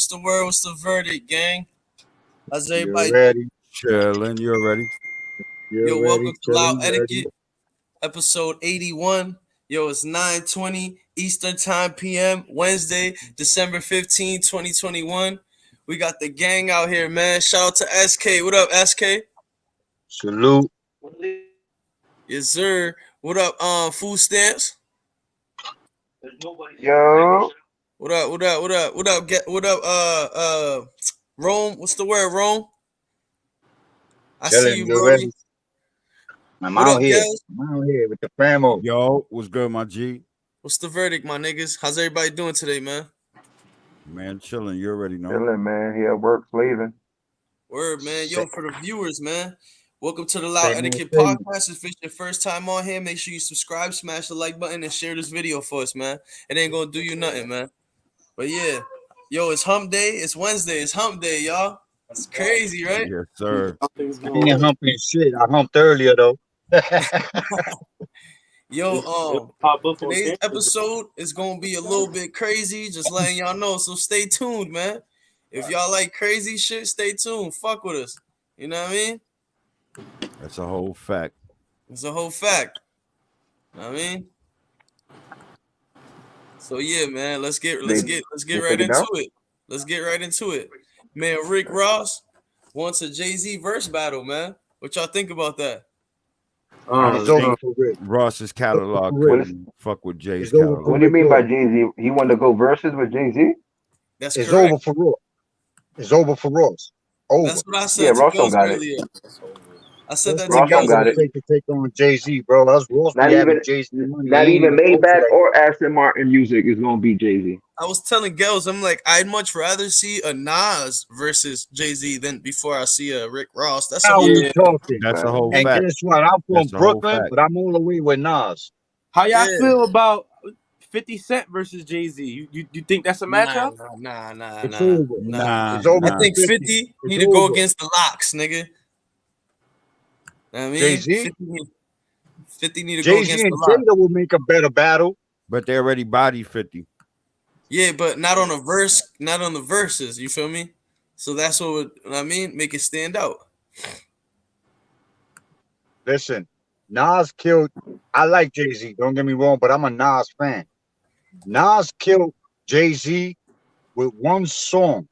What's the word? What's the verdict, gang? How's You're everybody? ready. Chilling, you ready? You're Yo, welcome ready. to Loud Chilling. Ready. Etiquette, episode 81. Yo, it's 9:20 Eastern Time PM, Wednesday, December 15, 2021. We got the gang out here, man. Shout out to SK. What up, SK? Salute. Yes, sir. What up, food stamps? Yo, What up, what up, what up, what up, what up, Rome? What's the word, Rome? I see Chilling. you, You're Brody. ready. I'm What out up, here. guys? I'm out here with the famo. Yo, what's good, my G? What's the verdict, my niggas? How's everybody doing today, man? Man, chilling. You already know. chilling, man. He at work slaving. Word, man. Yo, for the viewers, man. Welcome to the Loud Say no Etiquette statement. Podcast. If it's your first time on here, make sure you subscribe, smash the like button, and share this video for us, man. It ain't gonna do you nothing, man. But yeah, yo, it's hump day. It's Wednesday. It's hump day, y'all. It's crazy, right? Yes, sir. I ain't humping shit. I humped earlier though. Yo, today's episode is gonna be a little bit crazy. Just letting y'all know. So stay tuned, man. If y'all like crazy shit, stay tuned. Fuck with us. You know what I mean? That's a whole fact. It's a whole fact. You know what I mean? So yeah, man, let's get They right take it down? into it. Let's get right into it. Man, Rick Ross wants a Jay-Z verse battle, man. What y'all think about that? It's over for Rick. Ross's catalog What couldn't fuck with Jay's It's over catalog. for What do you Rick mean by Ross. Jay-Z? He wanted to go versus with Jay-Z? That's It's correct. over for Ross. It's over for Ross. Over. That's what I Yeah, said to Ross don't Ghost got it. earlier. I said that Ross to Ross don't ain't Ghost got got what it. earlier. it take on Jay-Z, bro. That's Ross Not be having even, Jay-Z money. not He ain't even even close to Maybach that. or Aston Martin music is gonna be Jay-Z. I was telling Gels, I'm like, I'd much rather see a Nas versus Jay-Z than before I see a Rick Ross. That's a Now whole we talking. That's a whole And fact. guess what? I'm from That's a whole Brooklyn, fact. but I'm all the way with Nas. How y'all Yeah. feel about 50 Cent versus Jay-Z? You think that's a matchup? Nah. It's over. Nah, It's over I nah. for think 50. 50 It's need to go over. against the locks, nigga. I mean, Jay-Z? 50 need to go Jay-Z against the and locks. Jada will make a better battle. But they already bodied 50. Yeah, but not on a verse, not on the verses. You feel me? So that's what would, I mean, make it stand out. Listen, Nas killed. I like Jay-Z, don't get me wrong, but I'm a Nas fan. Nas killed Jay-Z with one song.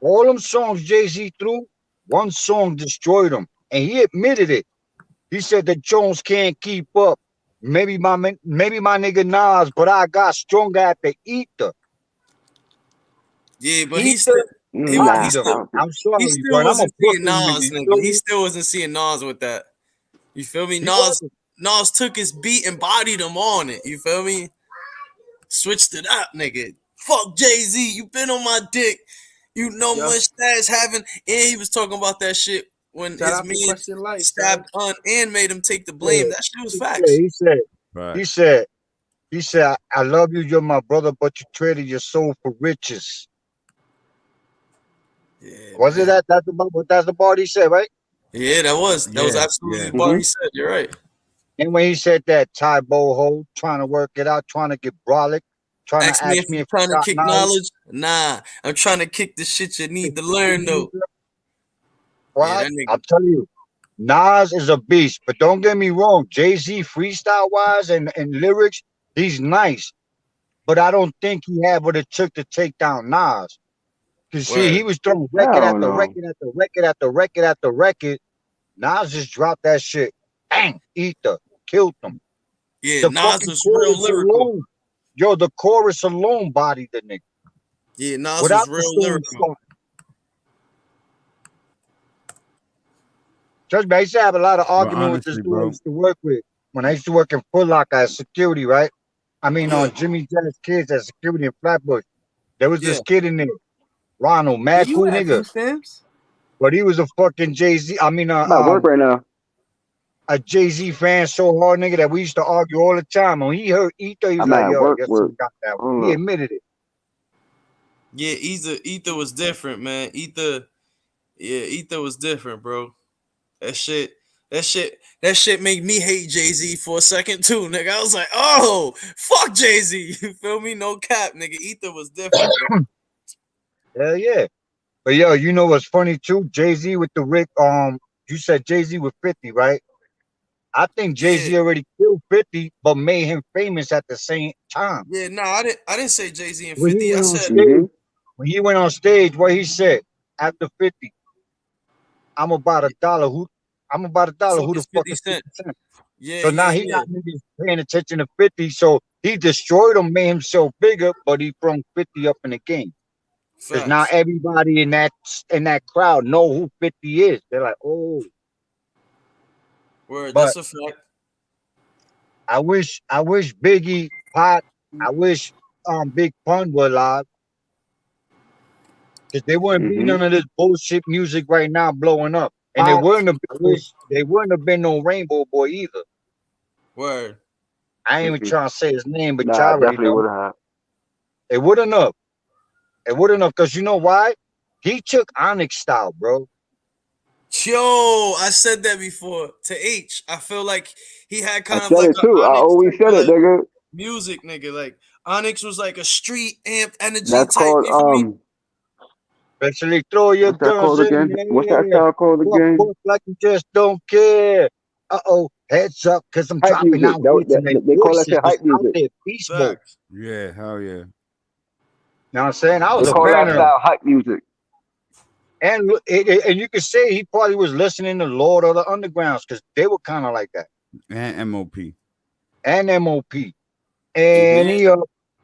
All them songs Jay-Z threw, one song destroyed him. And he admitted it. He said that Jones can't keep up. Maybe my nigga Nas, but I got stronger at the ether. Yeah, but he Ether still, he Nah, still. I'm he sorry, still but I'm a wasn't seeing Brooklyn nigga. Nas, You nigga. feel He me? still wasn't seeing Nas with that. You feel me? He Nas wasn't. took his beat and bodied him on it. You feel me? Switched it up, nigga. Fuck Jay-Z. You been on my dick. You know Yeah. much stats having, and he was talking about that shit when Shout his out to man Question Life, stabbed son. and made him take the blame. That shit was facts. He said, Right. he said, I love you, you're my brother, but you traded your soul for riches. Yeah, Was it man. that's the part he said, right? Yeah, that was Yeah, absolutely yeah. the part he said. You're right. And when he said that Ty Boho trying to work it out, trying to get brolic, trying Ask to me ask if me you're if trying I to got kick knowledge. knowledge. Nah, I'm trying to kick the shit you need to learn though. Right? that nigga- I'll tell you, Nas is a beast, but don't get me wrong, Jay-Z freestyle wise and lyrics, he's nice. But I don't think he had what it took to take down Nas. Cause see, he Word. was throwing I record don't after know. record after record after record after record. Nas just dropped that shit. Bang, ether, killed them. Yeah, The Nas fucking was real chorus lyrical. alone, yo, the chorus alone bodied the nigga. Yeah, Nas Without was the real song lyrical. starting. Trust me, I used to have a lot of But argument with this honestly, dude I bro, used to work with. When I used to work in Foot Locker as security, right? I mean, Yeah. on Jimmy Dennis Kids as security in Flatbush. There was Yeah. this kid in there, Ronald, Where mad you cool at, nigga. Food Stamps? But he was a fucking Jay-Z, I'm at work right now. a Jay-Z fan so hard, nigga, that we used to argue all the time. When he heard Ether, he was I'm like, at yo, work. your son got that I one. don't He know. admitted it. Yeah, Ether was different, man. Ether was different, bro. That shit made me hate Jay-Z for a second too, nigga. I was like, oh, fuck Jay-Z. You feel me? No cap, nigga. Ether was different, bro. Hell yeah. But yo, you know what's funny too? Jay-Z with the Rick, you said Jay-Z with 50, right? I think Yeah, Jay-Z already killed 50, but made him famous at the same time. yeah. No, I didn't say Jay-Z and When he 50. I went on said Mm-hmm. stage, what he said after 50, I'm about a dollar. I'm about a dollar. Who fucking the fuck 50 is Cent. 50 Cent? Yeah, So now yeah, he yeah. got niggas paying attention to 50. So he destroyed him, made himself bigger, but he brung 50 up in the game. Because now Facts. everybody in that crowd know who 50 is. They're like, oh, Word, but that's a fact. I wish Biggie, Pot, I wish Big Pun were alive. Because they wouldn't be Mm-hmm. none of this bullshit music right now blowing up. And they Hot. wouldn't have I been no, wish. they wouldn't have been no Rainbow Boy either. Word. I ain't even Mm-hmm. trying to say his name, but Nah, y'all I already definitely know. would have. It wouldn't have. It wouldn't have, because you know why? He took Onyx style, bro. Yo, I said that before to H. I feel like he had I kind of said like it an too. I Onyx always type said it, of nigga. music, nigga. Like Onyx was like a street amped energy That's type. called You feel me? Especially throw your what's that guns called in again? What's that there. sound called Walk, again? walk like you just don't care. Uh-oh, heads up, because I'm Hype dropping music. out hits and their They call that voices shit was hype out music. there beast mode. Facts. Yeah, hell yeah. You know what I'm saying? I They was a That's a call fan that of them. fact. style hype music. And and you could say he probably was listening to Lord of the Undergrounds because they were kind of like that. And MOP. And MOP. Hey And man, he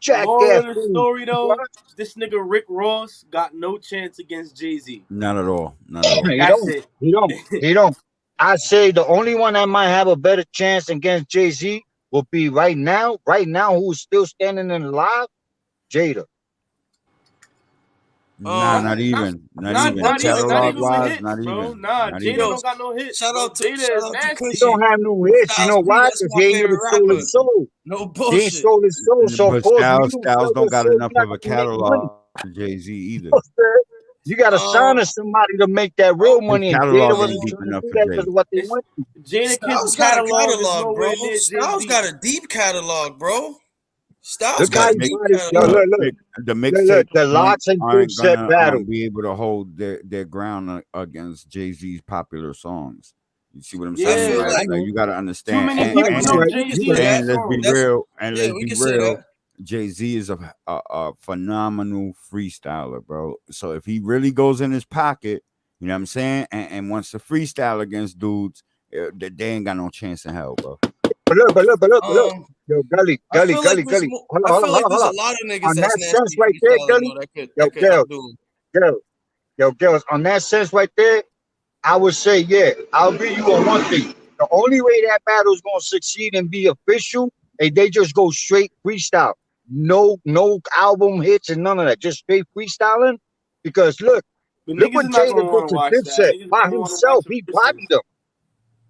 jackass moral of the fool. story What? though, this nigga Rick Ross got no chance against Jay-Z. Not at all. Not at all. He That's don't. it. He don't. He don't. I say the only one that might have a better chance against Jay-Z will be right now. Right now, who's still standing in alive? Jada. Nah, Um, not Not, even. Not that's even. that's a not Catalog even with question. wise, hits, not bro. even. Nah, Not Jada Yo, even. don't got no hits, shout bro. out to Jada shout is out to He nasty. don't Cushy. have no hits. You Styles know P, why? that's Because my he ain't never favorite sold rapper. his soul. No He ain't bullshit. sold his soul. So, of But course, when you don't Styles sell don't your got soul, enough you're not of a gonna make money. catalog for Jay-Z either. You got to sign Um, to somebody to make that real um, His money, and Jada catalog ain't wasn't um, deep trying to enough do for that because Jay. of what they It's went through. Jada Kidd's Styles got a catalog is catalog, bro. nowhere near Styles got Jay-Z. a deep catalog, bro. Styles Look got how But a he mix, deep body. Yo, catalog. but look, the look. mixtape The joints Lots and aren't Dipset gonna battle. be able to hold their ground against Jay-Z's popular songs. You see what I'm I saying? Yeah, feel Like, I like like know. you got to too understand. many You And right. people You know and right. You Jay-Z right. hit and let's be songs. that's real. And yeah, let's we be can say real. that. Jay-Z is a phenomenal freestyler, bro. So if he really goes in his pocket, you know what I'm saying, and wants to freestyle against dudes, they ain't got no chance in hell, bro. But look. Um, Yo, Gully, I feel like there's Gully. more. Hold on, I hold on, feel hold like on, hold there's on. a lot of niggas On that's that sense nasty right there, freestyling Gully. though. That could Yo, that could outdo him. girls, girls. On that sense right there, I would say, yeah, I'll agree you on one thing. The only way that battle is gonna succeed and be official, is they just go straight freestyle. No album hits and none of that. Just straight freestyling. Because But look niggas what is not Jada gonna did want to to watch that. Dipset Niggas by gonna want to watch himself. the He bodied verses. them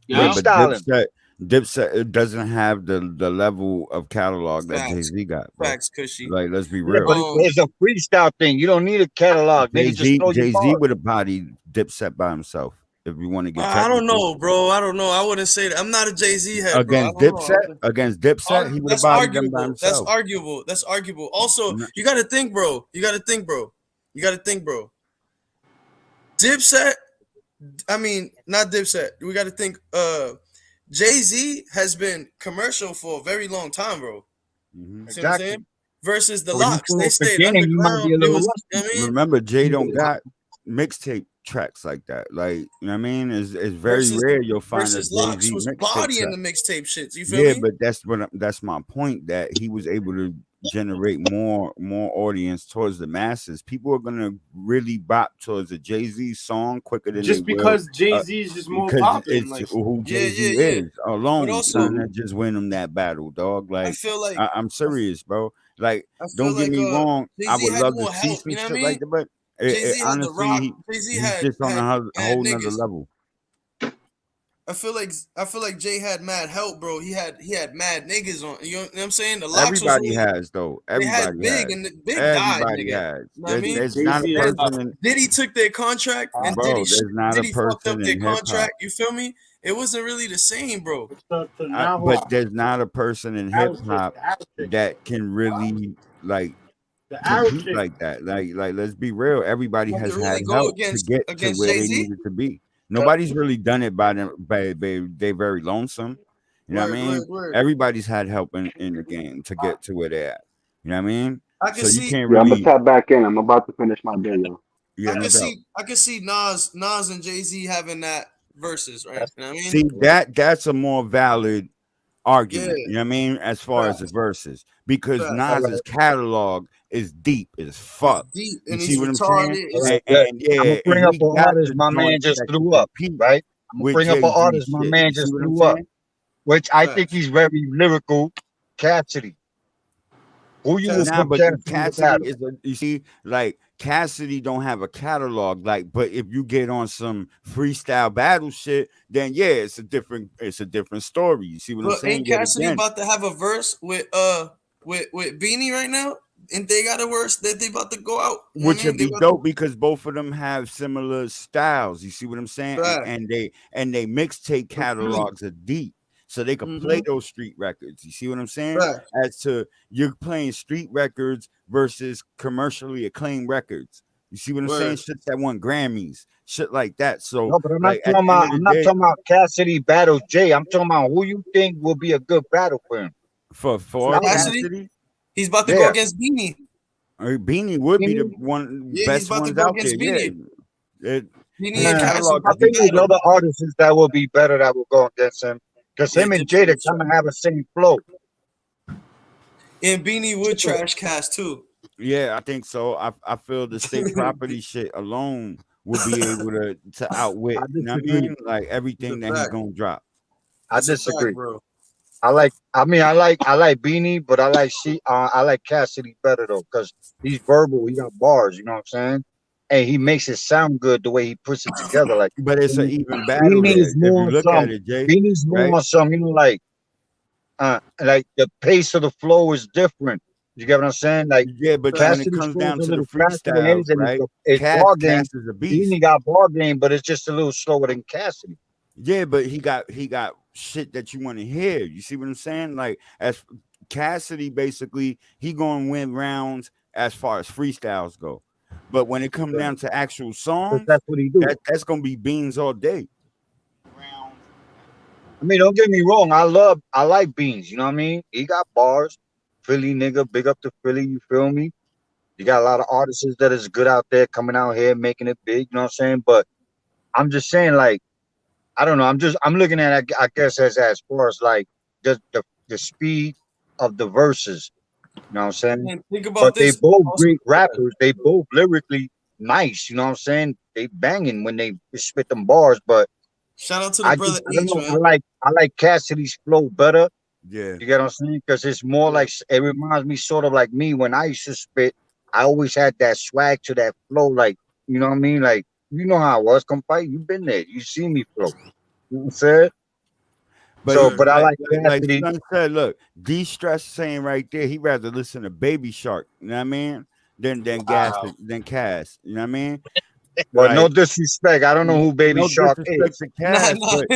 Yeah, Yeah. but freestyling. Dipset doesn't have the level of catalog that Facts, Jay-Z got, bro. facts, Cushy. Like, let's be Yeah, real. but it's a freestyle thing. You don't need a catalog, nigga. Just throw your Jay-Z bars. would have bodied Dipset by himself if we want to get I don't technical. know, bro. I don't know. I wouldn't say that. I'm not a Jay Z head, bro. I Against don't know. Dipset, he would have That's bodied them by arguable. That's himself. arguable. That's arguable. Also, N- you got to think, bro. You got to think, bro. You got to think, bro. Dipset. I mean, not Dipset. We got to think. Jay Z has been commercial for a very long time, bro. mhm. See what I'm saying? Exactly. Versus the So you Locks, from they the stayed beginning, you might be underground. a They little was, you rusty. know what I mean, Remember, Jay don't got mixtape tracks like that. Like, you know what I mean? It's very versus rare you'll find a versus Locks Jay-Z was mixtape bodying track. the mixtape shits. You feel Yeah, me? but that's my point, that he was able to generate more audience towards the masses. People are gonna really bop towards a Jay-Z song quicker than they Just will, because Jay-Z is just more because popping. it's Like, who Yeah, Jay-Z yeah, yeah. is But alone also, trying to Mm-hmm. just win him that battle, dog. I Like, feel like I'm serious, bro. Like, I don't feel get like me wrong, Jay I Z would had love to more see help. some You know what I shit like mean? that, but Jay Z had the honestly, Rock. Jay Z he's just on a had whole nother niggas. level. I feel like Jay had mad help, bro. He had mad niggas on. You know what I'm saying? The Locks was Everybody really has, though. they had Everybody Big has. and the Big died, Everybody nigga. You has. know what I mean? There's not a Jay-Z is And tough. person in, Diddy took their contract and bro. There's not a Diddy fucked up person their in hip hop. contract. You feel me? It wasn't really the same, bro. But there's not a person in hip hop that can really, like, The arrow compete shit. like that. Like let's be real. Everybody Have has to had really go help to against get to where Jay they Z. needed to be. Nobody's really done it by them. They very lonesome. You know what I mean? Word. Everybody's had help in the game to get to where they're at. You know what I mean? I can So you see, can't Yeah, I'm gonna really. tap back in. I'm about to finish my day, yo. Yeah, no doubt. I can see Nas and Jay Z having that versus, right? That's You know what I mean? See that's a more valid Yeah, argument. You know what I mean? As far as the facts, verses, because facts. all Nas's right. catalog is deep as It's fuck. deep You and see he's what I'm saying? retarded. All It's right, And, good. and I'm yeah, gonna and bring up he an got artist the my man joints just that can threw up, compete right? I'm gonna with bring up an Jay Z artist my shit. man You see just what I'm threw up, saying? which I think facts. he's very lyrical. Cassidy. Who you would Cassidy. Nah, put but Cassidy in the Cassidy battle? is a, you see, like Cassidy don't have a catalog. Like, but if you get on some freestyle battle shit, then yeah, it's a different story. You see what I'm But saying? ain't Yet Cassidy again, about to have a verse with Beanie right now? And they got a verse that they about to go out. You know what which I mean? would They be about to dope because both of them have similar styles. You see what I'm saying? And, fact. and they mixtape catalogs are deep, so they could play Mm-hmm. those street records. You see what I'm saying? Fact. As to you're playing street records versus commercially acclaimed records. You see what I'm saying? Word. Shit that won Grammys, shit like that. So, No, but I'm not like at talking the end about. of the I'm not day, talking about Cassidy battle Jay. I'm talking about who you think will be a good battle for him. For for Album. Cassidy, Cassidy, he's about to go Yeah. against Beanie. Beanie would be the Beanie, one Yeah, he's best about to ones go out there. against Yeah, Beanie. it, Beanie his and Cassidy catalog I could about to be think there's battle. other artists that will be better that will go against him because Yeah, him and Jada kind of have a same flow. and Beanie would trash Cass too. Yeah, I think so. I feel the state property shit alone would be able to I outwit. You know what I disagree. mean? Like It's a everything that he fact. gonna drop. I It's a fact, disagree. bro. I like. I mean, I like Beanie, but I like Cassidy better though because he's verbal. He got bars. You know what I'm saying? And he makes it sound good the way he puts it together. Like But it's an Beanie even battle Beanie there. is If more you on look at some. it, Jay, Beanie's more right? on some. Like the pace of the flow is different. You get what I'm saying? Like Yeah, but when it Cassidy's comes flow is down a to the little faster than freestyles, his, and right? it's ball game. Cass is a beast. Beanie got ball game, but it's just a little slower than Cassidy. Yeah, but he got shit that you want to hear. You see what I'm saying? Like as Cassidy, basically, he gonna win rounds as far as freestyles go. But when it comes down to actual Because songs, that's what he do. that's gonna be beans all day. I mean, don't get me wrong. I like Beans. You know what I mean? He got bars. Philly nigga, big up to Philly. You feel me? You got a lot of artists that is good out there coming out here making it big. You know what I'm saying? But I'm just saying, like, I don't know. I'm looking at it, I guess as far as like the speed of the verses. You know what I'm saying? And think But about they this both also. great rappers. They both lyrically nice. You know what I'm saying? They banging when they spit them bars. But Shout out to the brother I don't H, know. man. I like Cassidy's flow better. Yeah. You get what I'm saying? Because it's more like it reminds me sort of like me when I used to spit. I always had that swag to that flow. Like you know what I mean? Like you know how I was. Come fight. You been there. You see me flow. You know what I'm saying? But So, he Word. but I like like Cassidy. Son said, look, D-Stress saying right there, he rather listen to Baby Shark, you know what I mean? Wow. Than Cass. You know what I mean? Well, no Like disrespect. I don't know who Baby no Shark disrespect is. to Nah, Cass, nah. but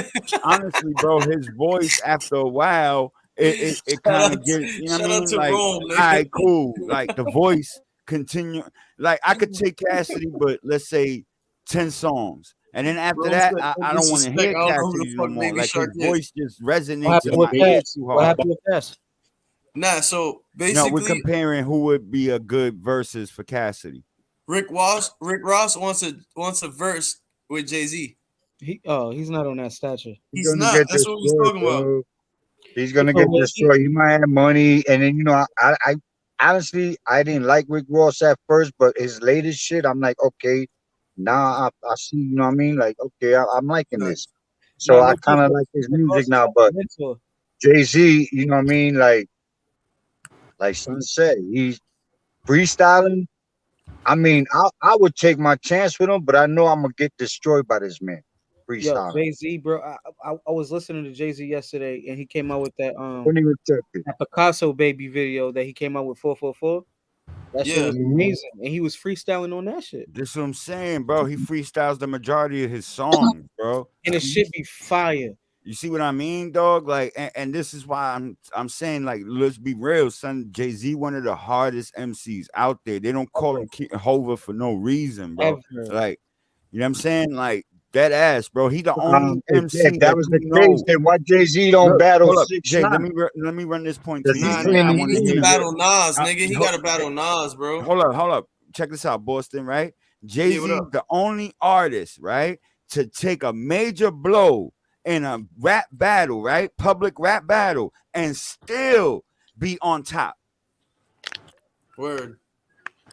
honestly, bro, his voice after a while, it shout kind out, of get, you know what I shout out mean? to Like, Rome, all nigga. right, cool. Like the voice continue. Like I could take Cassidy, but let's say 10 songs. And then after Rome that, said no I don't want to disrespect. hear I don't know who the Cassidy no fuck more. Baby Like his Shark is. voice just What resonates in happened with my ear Cass? too What hard. happened with Cass? Nah, so No, we're basically, comparing who would be a good versus for Cassidy. Rick Ross wants a verse with Jay Z. He's not on that stature. He's He's gonna not. get That's what we was destroyed, talking about. bro. He's So gonna get what destroyed. He might have money, and then I honestly I didn't like Rick Ross at first, but his latest shit, I'm like, okay, now I see. You know what I mean? Like, okay, I'm liking this. So Nah, I kind of like his Rick Ross music is now. like a But mentor. Jay Z, you know what I mean? Like Son said, he's freestyling. I mean, I would take my chance with him, but I know I'm gonna get destroyed by this man Yo, freestyling. Jay Z, bro. I was listening to Jay Z yesterday, and he came out with Don't even touch it. that Picasso baby video that he came out with 444. That shit Yeah. was Mhm. amazing, and he was freestyling on that shit, This what I'm saying, bro. He freestyles the majority of his songs, bro. and it should be fire. You see what I mean, dog? Like, and this is why I'm saying, like, let's be real, son. Jay-Z, one of the hardest MCs out there. They don't call him Hova for no reason, bro. Ever. Like, you know what I'm saying? Like, dead ass, bro. He the only MC If that was the case, then why Jay-Z don't battle hold up, 6ix9ine? Jay. Let me run this point to Because you. he's Nah, saying I he want to needs hear to you. battle Nas, I- nigga. He hold- got to battle Nas, bro. Hold up. Check this out, Boston, right? Yeah, Jay-Z what is up? the only artist, right, to take a major blow in a rap battle, right? Public rap battle, and still be on top. Word.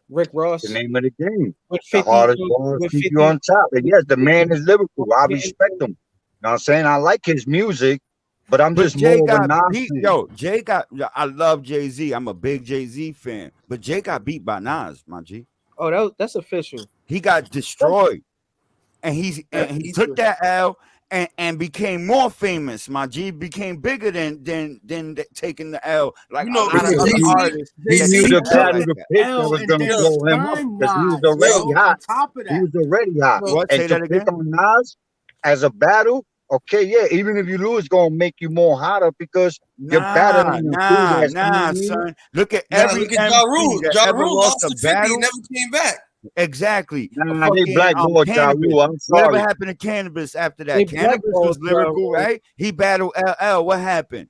Rick Ross the name of the game. with The 50. hardest bars With keep 50. you on top. And yes, the man is lyrical. I Yeah, respect him. You know what I'm saying? I like his music, but I'm But just Jay more of a got Nas beat. fan. I love Jay-Z. I'm a big Jay-Z fan. But Jay got beat by Nas, my G. Oh, that's official. He got destroyed. And he took that L and became more famous. My G became bigger than taking the L. Like You a know, lot of because other Jay-Z, artists He that knew Jay-Z, the didn't feel battle like to that. pick that L was and going to then blow him up sign because he was Nas, already yo, hot. on top of He that. was already hot. Bro, What? And Say to that pick again? on Nas as a battle, okay, yeah, even if you lose, it's going to make you more hotter because you're battling a dude that's, you know what I mean? Son. Look at nah, every look at Ja MC Rule. that Ja ever Rule lost lost a to 50, battle. never came back. Exactly. A Nah, they fucking blackballed Ja Cannabis. Rule. I'm Whatever sorry. happened to Cannabis after They that? Cannabis was blackballed Ja lyrical, Rule. right? He battled LL. What happened?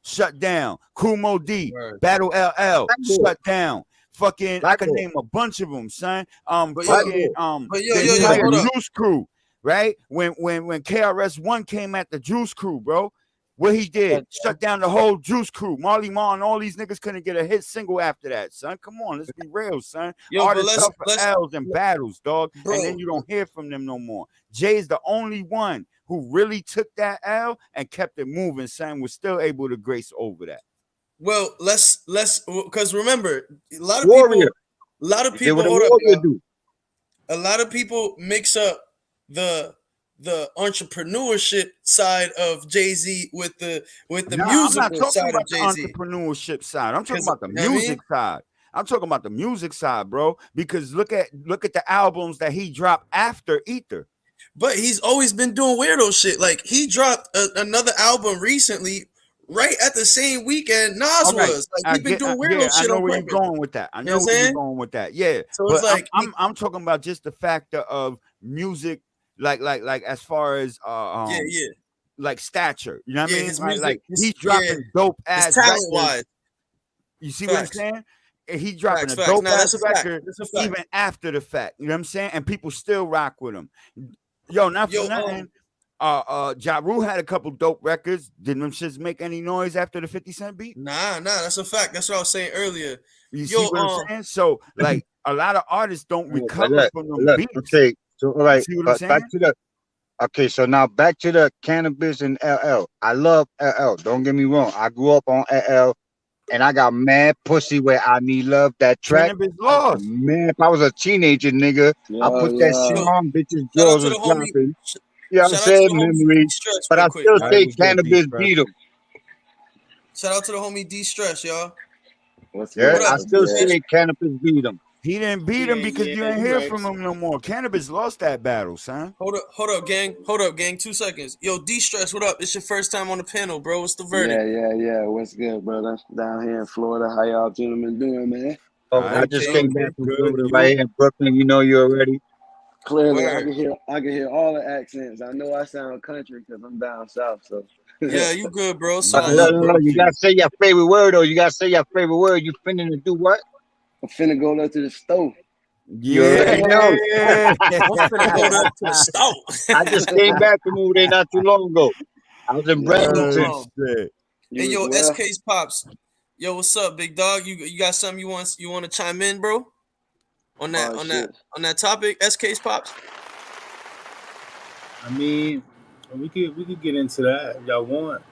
Shut down. Kumo D. Word. Battle LL. Blackball. Shut down. Fucking, I can Blackball. name a bunch of them, son. But yo, Fucking, but the yo, entire hold up. Juice Crew, right? When KRS-One came at the Juice Crew, bro. What he did, shut down the whole Juice Crew. Marley Marl and all these niggas couldn't get a hit single after that, son. Come on, let's be real, son. Yo, but Artists suffer L's and battles, dog, bro. and then you don't hear from them no more. Jay's the only one who really took that L and kept it moving, son. Was still able to grace over that. Well, let's because remember, a lot of Warrior. people, They were the hold up, Warrior y'all. dude. A lot of people mix up the entrepreneurship side of Jay-Z with the I'm not musical talking side of about the Jay-Z. entrepreneurship side. I'm talking 'Cause, about the you know what I music mean? side. I'm talking about the music side, bro. Because look at the albums that he dropped after Ether. But he's always been doing weirdo shit. Like he dropped another album recently, right at the same weekend Nas All right, was. Like he's been doing weirdo I shit know on where you're purpose. going with that. I You know know what I'm where you're saying? going with that. Yeah, So but it's like I'm talking about just the factor of music, like as far as yeah, like stature. You know what I mean? his Like, music, he's dropping dope his ass talent records. wise. You see what I'm Facts. saying? And he's dropping a Facts. dope Nah, ass that's a fact. record That's a fact. even after the fact. You know what I'm saying? And people still rock with him. Yo, not for Yo, nothing. Ja Rule had a couple dope records. Didn't them shits make any noise after the 50 Cent beat? Nah, that's a fact. That's what I was saying earlier. You Yo, see what I'm saying? So, like, a lot of artists don't But recover from them look, beats. okay, so all You right, see what I'm but saying? back to the okay, so now back to the Cannabis and LL. I love LL. Don't get me wrong. I grew up on LL, and I got mad pussy where I need love. That track, Cannabis lost. man. If I was a teenager, nigga, I put that shit Yo, on. Bitches, shout out girls to was the homie. dropping. You know what I'm Shout out to saying? the homie Memories. D-Stress But real I quick. still All say right, what's good, Cannabis D-Stress? beat him. Shout out to the homie D-Stress, y'all. What's Yeah, good? What up? I still Yeah. say Cannabis beat him. He didn't beat him because you ain't you hear right. from him no more. Cannabis lost that battle, son. Hold up, gang. 2 seconds. Yo, D-Stress, what up? It's your first time on the panel, bro. What's the verdict? Yeah. What's good, brother? Down here in Florida, how y'all gentlemen doing, man? Oh, All I right, just Okay, came okay, back from good. Florida You? right here in Brooklyn. You know you already. Clearly, I Word. can hear all the accents. I know I sound country because I'm down south. So Yeah, you good, bro. It's Nah, all you love, good. bro. You gotta say your favorite word, though. You gotta say your favorite word. You finna do what? I'm finna go up to the stove. You already know. Yeah. I'm finna go to the stove. I just came back from over there not too long ago. I was in Bradenton. Oh, shit. Hey, You yo, as well? SK's pops. Yo, what's up, big dog? You got something you want to chime in, bro? On that Shit. on that topic, SK's pops. I mean, we could get into that if y'all want.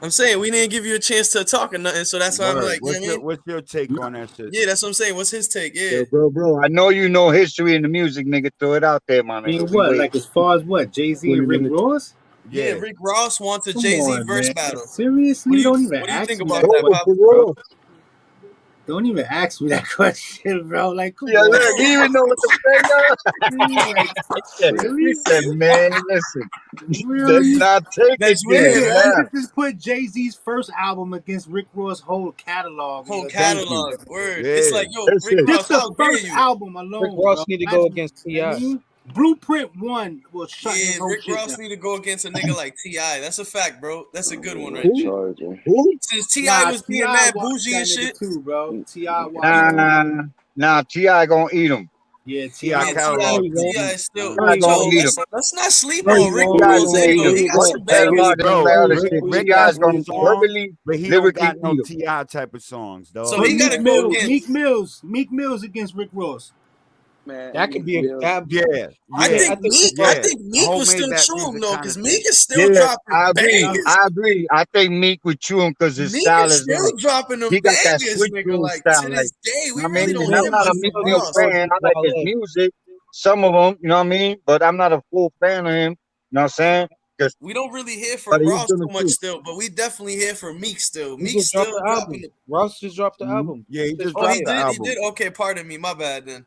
I'm saying we didn't give you a chance to talk or nothing, so that's why I'm Word. like, you know what I mean? What's your take on that shit? Yeah, that's what I'm saying. What's his take? Yeah. Yo, bro. I know you know history in the music, nigga. Throw it out there, my I mean, nigga. We what? wait. Like as far as what? Jay-Z 20 and Rick minutes. Ross? Yeah, Rick Ross wants a Come Jay-Z on, verse man. battle. Seriously, don't even What do you ask think me about that that, Go Pop? for Ross. Don't even ask me that question, bro. Like, come Yeah, on. look, you even know what to say, Like, yo. He really? said, man, listen, let's Really? not take it That's there, weird, Nigga, right? nah. let's just put Jay-Z's first album against Rick Ross' whole catalog. Whole Nigga. Thank you. catalog. Word. It's Yeah. like, yo, Rick Listen, Ross, Just the how dare first you? album Rick alone, bro. Ross need to go Imagine, against you know what I Ti. mean? Blueprint 1 will shut Yeah, his whole Rick shit Ross down. need to go against a nigga like T.I. That's a fact, bro. That's a good one right Red there. who? Charger. Who? Since T.I. Nah, was being T.I. mad watched bougie that and nigga shit. too, bro. T.I. watched Yeah, that. Nah, T.I. gonna eat him. Yeah, T.I. T.I. yeah, watched No, catalog he is won't. T.I. deep, is still, son. No, he T.I. gonna yo, won't. eat him. let's not sleep No, he on Rick won't. T.I. Ross. gonna Hey, eat yo, him. he got Rick, some Hey, bangers. Rick, Harden, don't Bro, let all hey, this Rick Rick, shit. Ross Rick got got T.I.'s gonna good game. songs, verbally, but he don't lyrically got no eat him. Ti type of songs, So dog. But he got Meek to go Mill, against. Meek Mills against Rick Ross. Man, That could Meek be a Mill. that. Yeah, I Yeah, yeah, I think think Rick Meek. I Ross. yeah. think Meek Home will made still that chew him music though, kind because of Meek thing. is still Yeah, dropping I agree. bangers. I agree. I think Meek would chew him because his Meek style is is still dropping them he got that bangers, switch nigga. room Like style. to Like, this day, you we know what I really mean? don't And I'm hear not a much Meek Meek from Mill Mill Ross. versus fan. I like his Wale. music, some of them, you know what I mean? But I'm not a full fan of him. You know what I'm saying? Because We don't really hear but from he's Ross gonna too much chew. still, but we definitely hear from Meek still. He Meek just dropped still the dropping album. it. Ross just dropped the Mhm. album. Yeah, he Shit's just Oh, he dropped the fire. did. He album. did. Okay, pardon me. My bad then.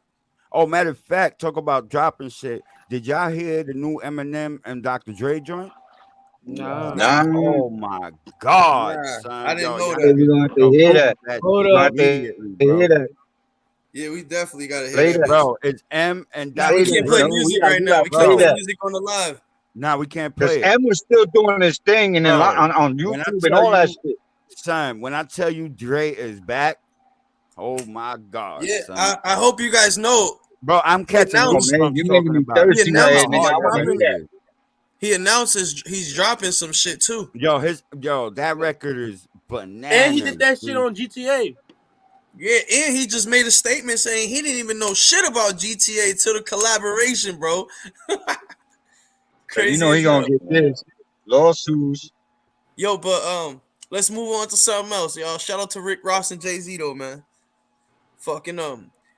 Oh, matter of fact, talk about dropping shit. Did y'all hear the new Eminem and Dr. Dre joint? Nah. Nah, Nah, Oh my God, nah. I son. didn't Yo, know y'all yeah, that. we're niggas gonna have need to to hear Google that. that Hold shit We're gonna up. have immediately, to hear bro. that. Yeah, we definitely gotta hear Play that that. bitch. Bro, it's M and Nah, we Play Dr. can't that, play Dre. yo. music right We now. gotta We can't play play Bro, that. music on the live. nah, we can't Because play it. M was still doing his thing and then Bro, on when I YouTube and tell all that you, shit. son, when I tell you Dre is back, oh my God, Yeah, son. I hope you guys know Bro, I'm he catching Oh announced man, goosebumps you making talking me about it. he thirsty That's right announced here, how he's nigga. hard I that wanna dropping hear record that. is. he announces he's dropping some shit too. Yo, that record is And he did bananas, that shit dude. on GTA. Yeah, and he just made a statement saying he didn't even know shit about GTA till the collaboration, bro. So you Crazy know he as gonna hell. get this lawsuits. Yo, but let's move on to something else, y'all. Shout out to Rick Ross and Jay-Z though, man. Fucking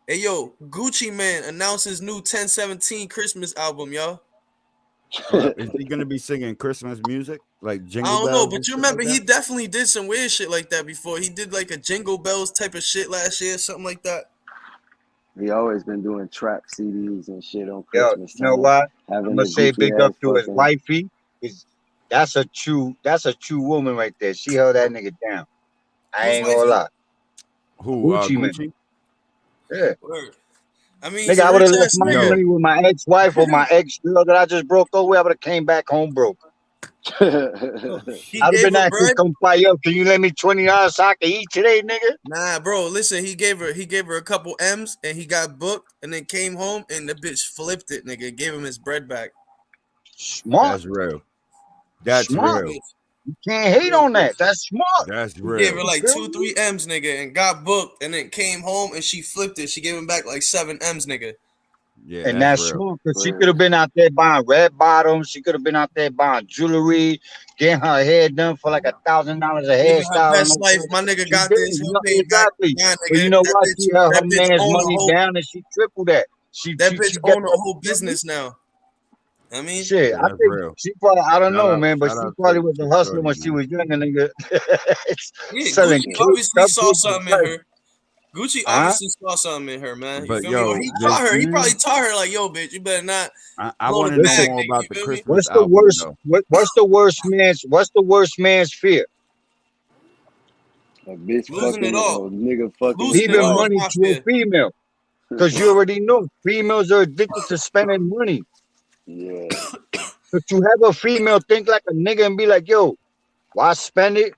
Hey yo, Gucci Man announced his new 1017 Christmas album, y'all. Is he gonna be singing Christmas music like I Jingle don't know, Bells but and you shit like remember he that? definitely did some weird shit like that before. He did like a Jingle Bells type of shit last year, something like that. He always been doing trap CDs and shit on Yo, Christmas you know time, what? I'm having gonna the say goofy big up ass to his fucking. wifey. Is that's a true woman right there. She held that nigga down. I Who's ain't gonna wifey? lie. Who? Gucci man. Gucci? Yeah. Word. I mean, he's Nigga, a I would rich have left ass my nigga. Yo, money with my ex-wife or my ex-girl that I just broke up with. I would have came back home broke. He I'd have gave been her asking bread. come fire, yo, can you lend me $20 so I can eat today, nigga? Nah, bro. Listen, he gave her a couple M's and he got booked and then came home and the bitch flipped it, nigga. Gave him his bread back. Smart. that's real. That's Smart. real. You can't hate Real on quick. that. That's smart. That's He gave her real. You like feel two, me? 3 M's, nigga, and got booked and then came home and she flipped it. She gave him back like 7 M's, nigga. Yeah, And that's that's real. smart because she Real. could have been out there buying red bottoms. She could have been out there buying jewelry, getting her hair done for like $1,000 a Living her hairstyle and best all life. that. My nigga She got did, this. you He'll know, pay it back. exactly. Nah, But nigga. you know what? She held her That bitch man's own a money whole down and she tripled that. that bitch She got own a that whole money. business now. I mean, Shit, Yeah, I that's think real. she probably, I don't know, man, but Shout she out probably was to a hustler Shorty, when she man. was younger, nigga. yeah, Selling Gucci Yeah. cakes, obviously saw cupcakes, and something in presents. her. Gucci Huh? obviously saw something in her, man. You But feel me? Or yo, he this taught her. He probably taught her like, yo, bitch, you better not I blow want the to know bag, Listen, more nigga. about You the feel me? Christmas album though. What's the worst man's fear? A bitch Losing fucking it a all. nigga fucking his Losing it Giving all wife. is money my to a fear. female. Because you already know females are addicted to spending money. Yeah. But to have a female think like a nigga and be like, yo, why spend it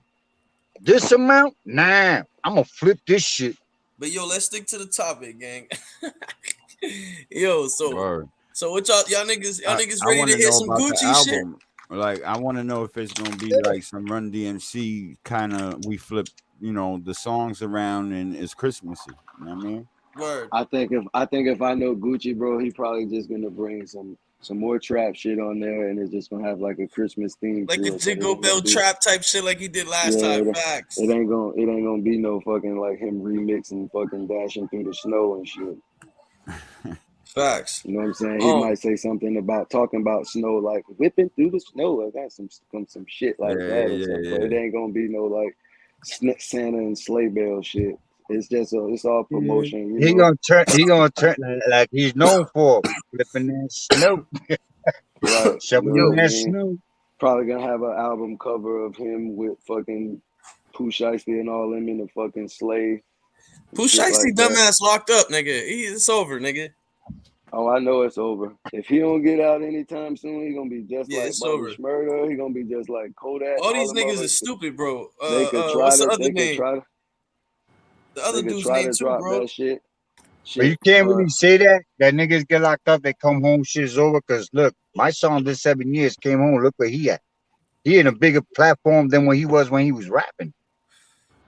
this amount? Nah, I'm gonna flip this shit. But yo, let's stick to the topic, gang. Yo, Word. so what y'all niggas I ready want to to hear know some about the Gucci shit? album. Like, I want to know if it's gonna be like some Run DMC kind of. We flip, the songs around and it's Christmassy. You know what I mean? Word. I think if I know Gucci, bro, he probably just gonna bring some more trap shit on there, and it's just gonna have like a Christmas theme Like to a it. But it Jingle ain't gonna Bell be. trap type shit like he did last Yeah, time. it Facts. ain't gonna be no fucking like him remixing fucking dashing through the snow and shit. Facts. You know what I'm saying? He Um, might say something about talking about snow, like whipping through the snow. I got some shit like Yeah, that or yeah, something. But yeah. it ain't gonna be no like Santa and sleigh bell shit. It's all promotion, you He know. gonna turn. He gonna turn like he's known for flipping that snow, Right. You know shoveling what I that mean? snow. Probably gonna have an album cover of him with fucking Pooh Shiesty and all them in the fucking sleigh and Pooh shit Shiesty like that. dumbass locked up, nigga. It's over, nigga. Oh, I know it's over. If he don't get out anytime soon, he gonna be just Yeah, like it's Bubba over. Shmurda. He gonna be just like Kodak and All all these them niggas others. is stupid, bro. They could try What's the to. other They could name? try to. The They other could dude's try name to too, drop bro. that shit. But you Shit. can't really say that. That niggas get locked up. They come home, shit's over. Cause look, my son did 7 years. Came home. Look where he at. He in a bigger platform than what he was when he was rapping.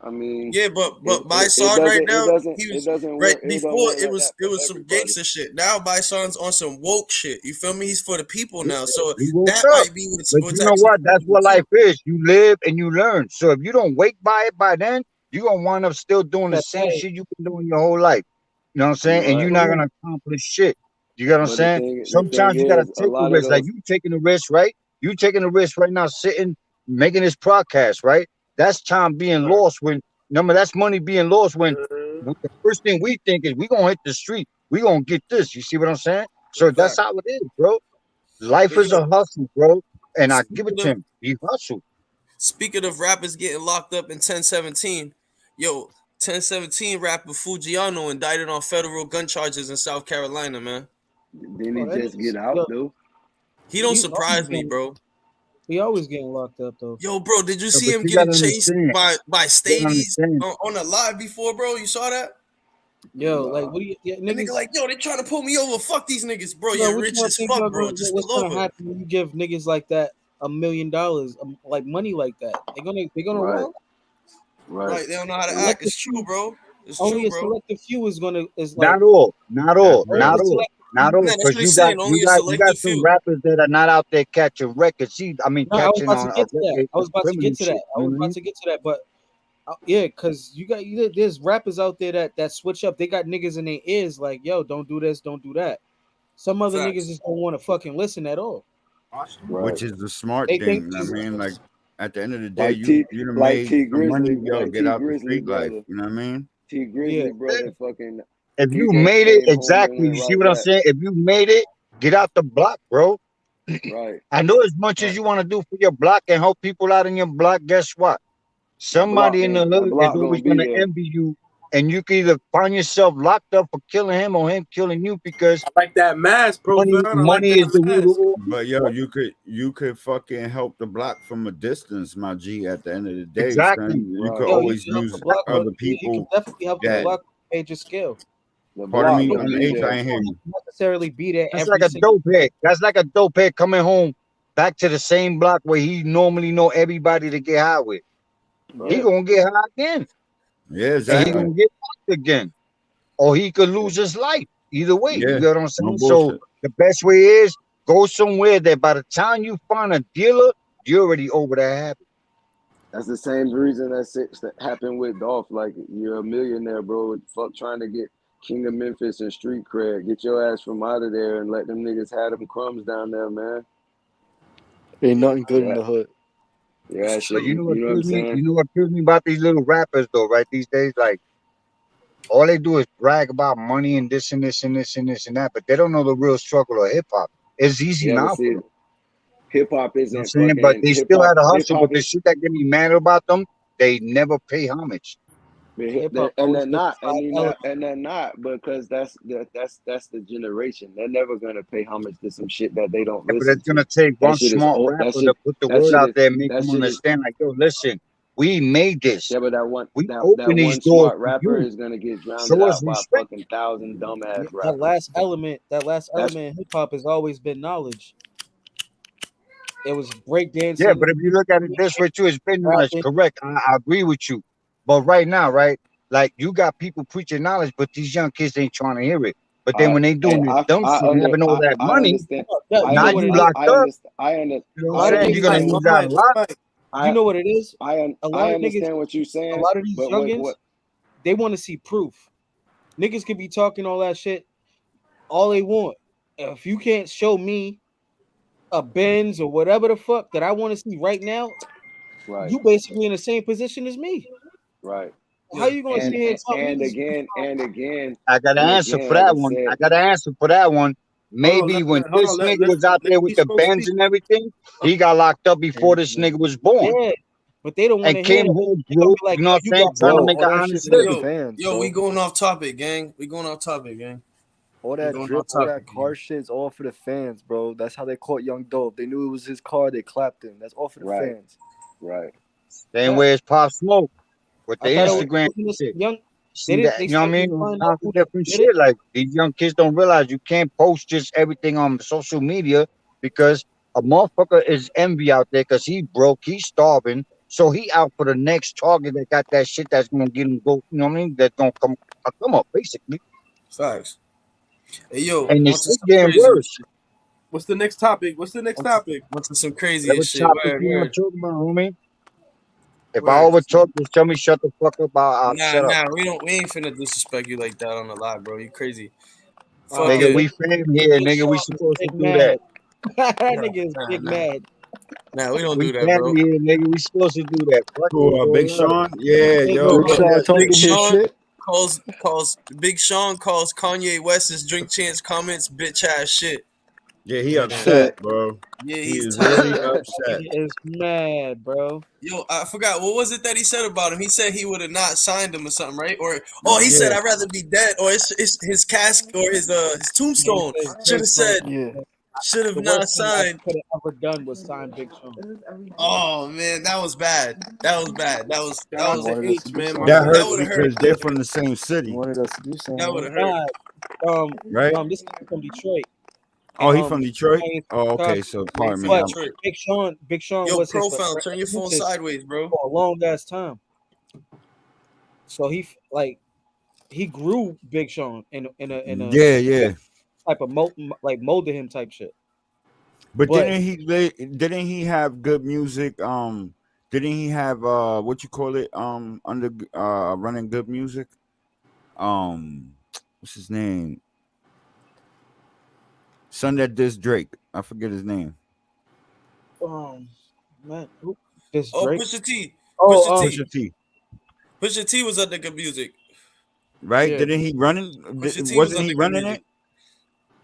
I mean, Yeah, but my it son right doesn't. It now, doesn't. he It was doesn't right work. It don't before work like that it for was some everybody. gangster shit. Now my son's on some woke shit. You feel me? He's for the people Yeah, now. So he woke that up. might be But what's you know actually what? That's changing what life too. is. You live and you learn. So if you don't wake by it by then, you're gonna wind up still doing the But same hey, shit you've been doing your whole life. You know what I'm saying? You're And right. you're but not look, gonna accomplish shit. You get what I'm But saying? the thing Sometimes you gotta is, a take a lot of risk. Like those. you taking a risk, right? You taking a risk right now, sitting, making this podcast, right? That's time being lost when remember that's money being lost when the first thing we think is we gonna hit the street. We gonna get this. You see what I'm saying? So that's Fact. how it is, bro. Life But is a yo, hustle, bro. And I give it speaking to of him. He hustled. speaking of rappers getting locked up in 1017, yo, 1017 rapper Fujiano indicted on federal gun charges in South Carolina, man. Didn't he oh, that just nigga's get out yo, though? He don't he always surprise me, getting bro. he always getting locked up though. Yo, bro, did you No, see but him you getting gotta chased understand. by You gotta Stadies understand. on a live before, bro? You saw that? Yo, like Nah. what do you And nigga niggas? like, yo, they trying to pull me over. Fuck these niggas, bro. Bro, You're what rich y'all as think fuck, bro. Just what's pull gonna over. happen when you give niggas like that $1 million, like money like that? They're gonna Right. walk. Right. Right? They don't know how to act. Selective It's true, few, bro. It's only true, a bro. selective few is like Not all. Not That's all. only real. a Not all. selective Not few. all. Man, that's Because what he's saying. Only a you got selective some few. rappers that are not out there catching records. See, I mean No, I was catching about to on a get to that. record I was about to criminal get to that. shit. You know what I mean? But yeah, because there's rappers out there that switch up. They got niggas in their ears like, yo, don't do this, don't do that. Some other niggas Facts. just don't want to fucking listen at all. Right. Which is the smart They think thing. I mean, like at the end of the day, Like T you done like made T some money, Grizzly, yo, like get T out the Grizzly street life. brother. You know what I mean? T Yeah, Grizzly brother fucking If he you made it, came home and exactly. went You see right what I'm back. saying? If you made it, get out the block, bro. Right. I know as much as Right. you want to do for your block and help people out in your block, guess what? Somebody in the That hood is block always gonna be gonna there. envy you, and you can either find yourself locked up for killing him or him killing you because I like that mask, money profound. I like money is that the root of mask. all But yo, evil. you could fucking help the block from a distance, my G. At the end of the day, Exactly. son, you could Right. yo, you always can help the use block, but other you can people definitely help the that. Yeah. block on a major scale. The Pardon block me, You gonna on the be H, don't I there. ain't hear have you. to necessarily be there That's like every a single dope head. That's like a dope head coming home back to the same block where he normally know everybody to get high with. He Right. yeah. gonna get high again, Yeah, and he Right. exactly. gonna get locked again, or he could lose his life. Either way, you Yeah, get what I'm no saying. So bullshit. the best way is go somewhere that by the time you find a dealer, you're already over that habit. That's the same reason that happened with Dolph. Like you're a millionaire, bro. Fuck trying to get King of Memphis and street cred. Get your ass from out of there and let them niggas have them crumbs down there, man. Ain't nothing good in Yeah, the hood. yeah, It's shit. But you true. know what You know what I'm kills me? saying? You know what kills me about these little rappers though, right? These days, like all they do is brag about money and this and this and this and this and that, but they don't know the real struggle of hip hop. It's easy Yeah, but now for see, them. hip hop You know what I'm isn't saying? But fucking they hip still hop. had a Hip hustle, hop but the is shit that get me mad about them, they never pay homage. Hip hop and always they're been not, the five elements. and they're not because that's the generation. They're never gonna pay homage to some shit that they don't Yeah, but listen it's to. gonna take That one shit is smart old. rapper to put the That word shit out is there and make that them shit is understand, like, yo, listen, we made this. yeah, but that one We that open these one doors smart for rapper you. is gonna get drowned Show us out by respect. fucking thousand dumbass Yeah, rappers. that last That's element in hip hop has always been knowledge. It was Yeah, breakdancing, but if you look at it this way too, it's been knowledge, rapping. correct. I agree with you. But right now, right, like you got people preaching knowledge, but these young kids ain't trying to hear it. But then I when they doing this dumb shit and having all that I money, understand. Yeah, you I now know under what you it I is. locked up. You know A what I'm I lot of saying? You're niggas gonna is Mike, lose one out young. a mic, one lot. mic. You I know what it is. I A lot I of niggas, understand what you're a saying, lot of these but youngins, they want to see proof. Niggas could be talking all that shit all they want. If you can't show me a Benz or whatever the fuck that I want to see right now, right, you basically in the same position as me. right. how you gonna sit here and talk and niggas? again, I got an and answer for again, that it one. said I got an answer for that one. Maybe when hold on. this nigga was out Let there with these the folks Benz speak. and everything, he got locked up before this nigga was born Yeah, but they don't want and to hear came that. home They gonna broke. be like, You know yo, what you I'm saying? got Trying to Bro, make all an that honest shit's for the living. fans, Yo, bro. we going off topic, gang. We going off topic, gang. All We that going drip, off all topic, that car gang. shit is all for the fans, bro. That's how they caught Young Dolph. They knew it was his car. They clapped him. That's all for the right, fans. right. Same way as Pop Smoke with I the thought Instagram wasn't this shit. young. They See didn't. that? They You know what still I mean? didn't find out Tons who of different did it. shit. Like these young kids don't realize you can't post just everything on social media because a motherfucker is envy out there because he broke, he's starving, so he out for the next target that got that shit that's gonna get him go. You know what I mean? That's gonna come up basically, Facts. Hey, yo, and onto it's some getting crazy worse. shit. What's the next topic? What's the next topic? Onto some crazy Whatever shit. topic Word, you want word, to talk about, homie. If I word. over talk, just tell me shut the fuck up. I'll Nah, shut up. nah, we ain't finna disrespect you like that on the live, bro. You crazy. Fuck Nigga, it. we fam here, Big nigga. We Sean is supposed to big do that. mad. That Nah, nigga is nah, big nah. mad. Nah, we don't We do that, bro. family here, nigga. We supposed to do that. Fuck Who, you, Big all that. Sean? Yeah, Big yo, Big Look, what Sean that? Big talking his Sean shit. calls Big Sean calls Kanye West's Drink Champs comments bitch ass shit. Yeah, he And upset, bro. yeah, He he's is tight, really bro. upset. Nigga is mad, bro. Yo, I forgot what was it that he said about him. He said he would have not signed him or something, right? Or he said Yeah, I'd rather be dead, or it's his cask or his Yeah, he tombstone says should have tombstone. said Yeah. should have The not worst thing I signed. could have ever done was sign Big Sean. Oh man, that was bad. That was bad. That was Shout that He out was to wanted us to H, do man, my something. that that son. hurts would have hurt. because they're from the same He city, wanted us to do That would something. have hurt. right? This is from Detroit, Oh, and he from Detroit. Kanye is from Oh, okay. Chicago. So Yeah, he pardon from me. But Detroit. Big Sean Yo, was his Profound, turn your phone apprentice sideways, bro. for a long ass time. So he grew Big Sean in a Yeah, yeah. type of molded him type shit. But But didn't he have good music? Didn't he have what you call it? Under running good music. Um, what's his name? Son that diss Drake. I forget his name. man, this Oh, Drake. Pusha T. Pusha Oh, T. Pusha T. Pusha T was under good music. Right? yeah. Didn't he running? Pusha T was Wasn't he under good running music. it?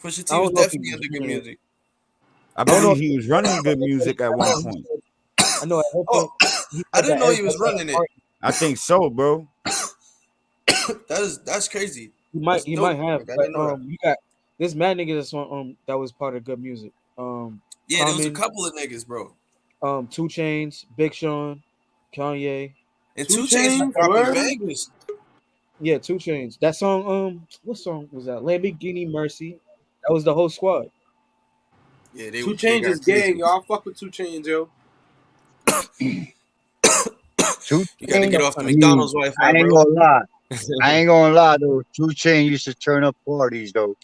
Pusha I T was don't know if he definitely was under good running it. music. I I don't know. believe he was running good music at one point. I know at one Oh, point he I said didn't that know he was everybody got a running it. part. I think so, bro. That's crazy. He That's might dope. have, Like, I but didn't know that. you got this mad nigga that's on that was part of good music. Yeah, there was a Common, couple of niggas, bro. 2 Chains, Big Sean, Kanye. And 2 Two Chains was Chains, dropping word. bangers. Yeah, 2 Chains. That song, what song was that? Lamborghini Mercy. That was the whole squad. Yeah, 2 they Chains got is gang, crazy. y'all. Fuck with 2 Chains, yo. Two You got to Chain. get That off the I mean, McDonald's I Wi-Fi, ain't bro. gonna lie. I ain't gonna lie though. Two Chain used to turn up parties though.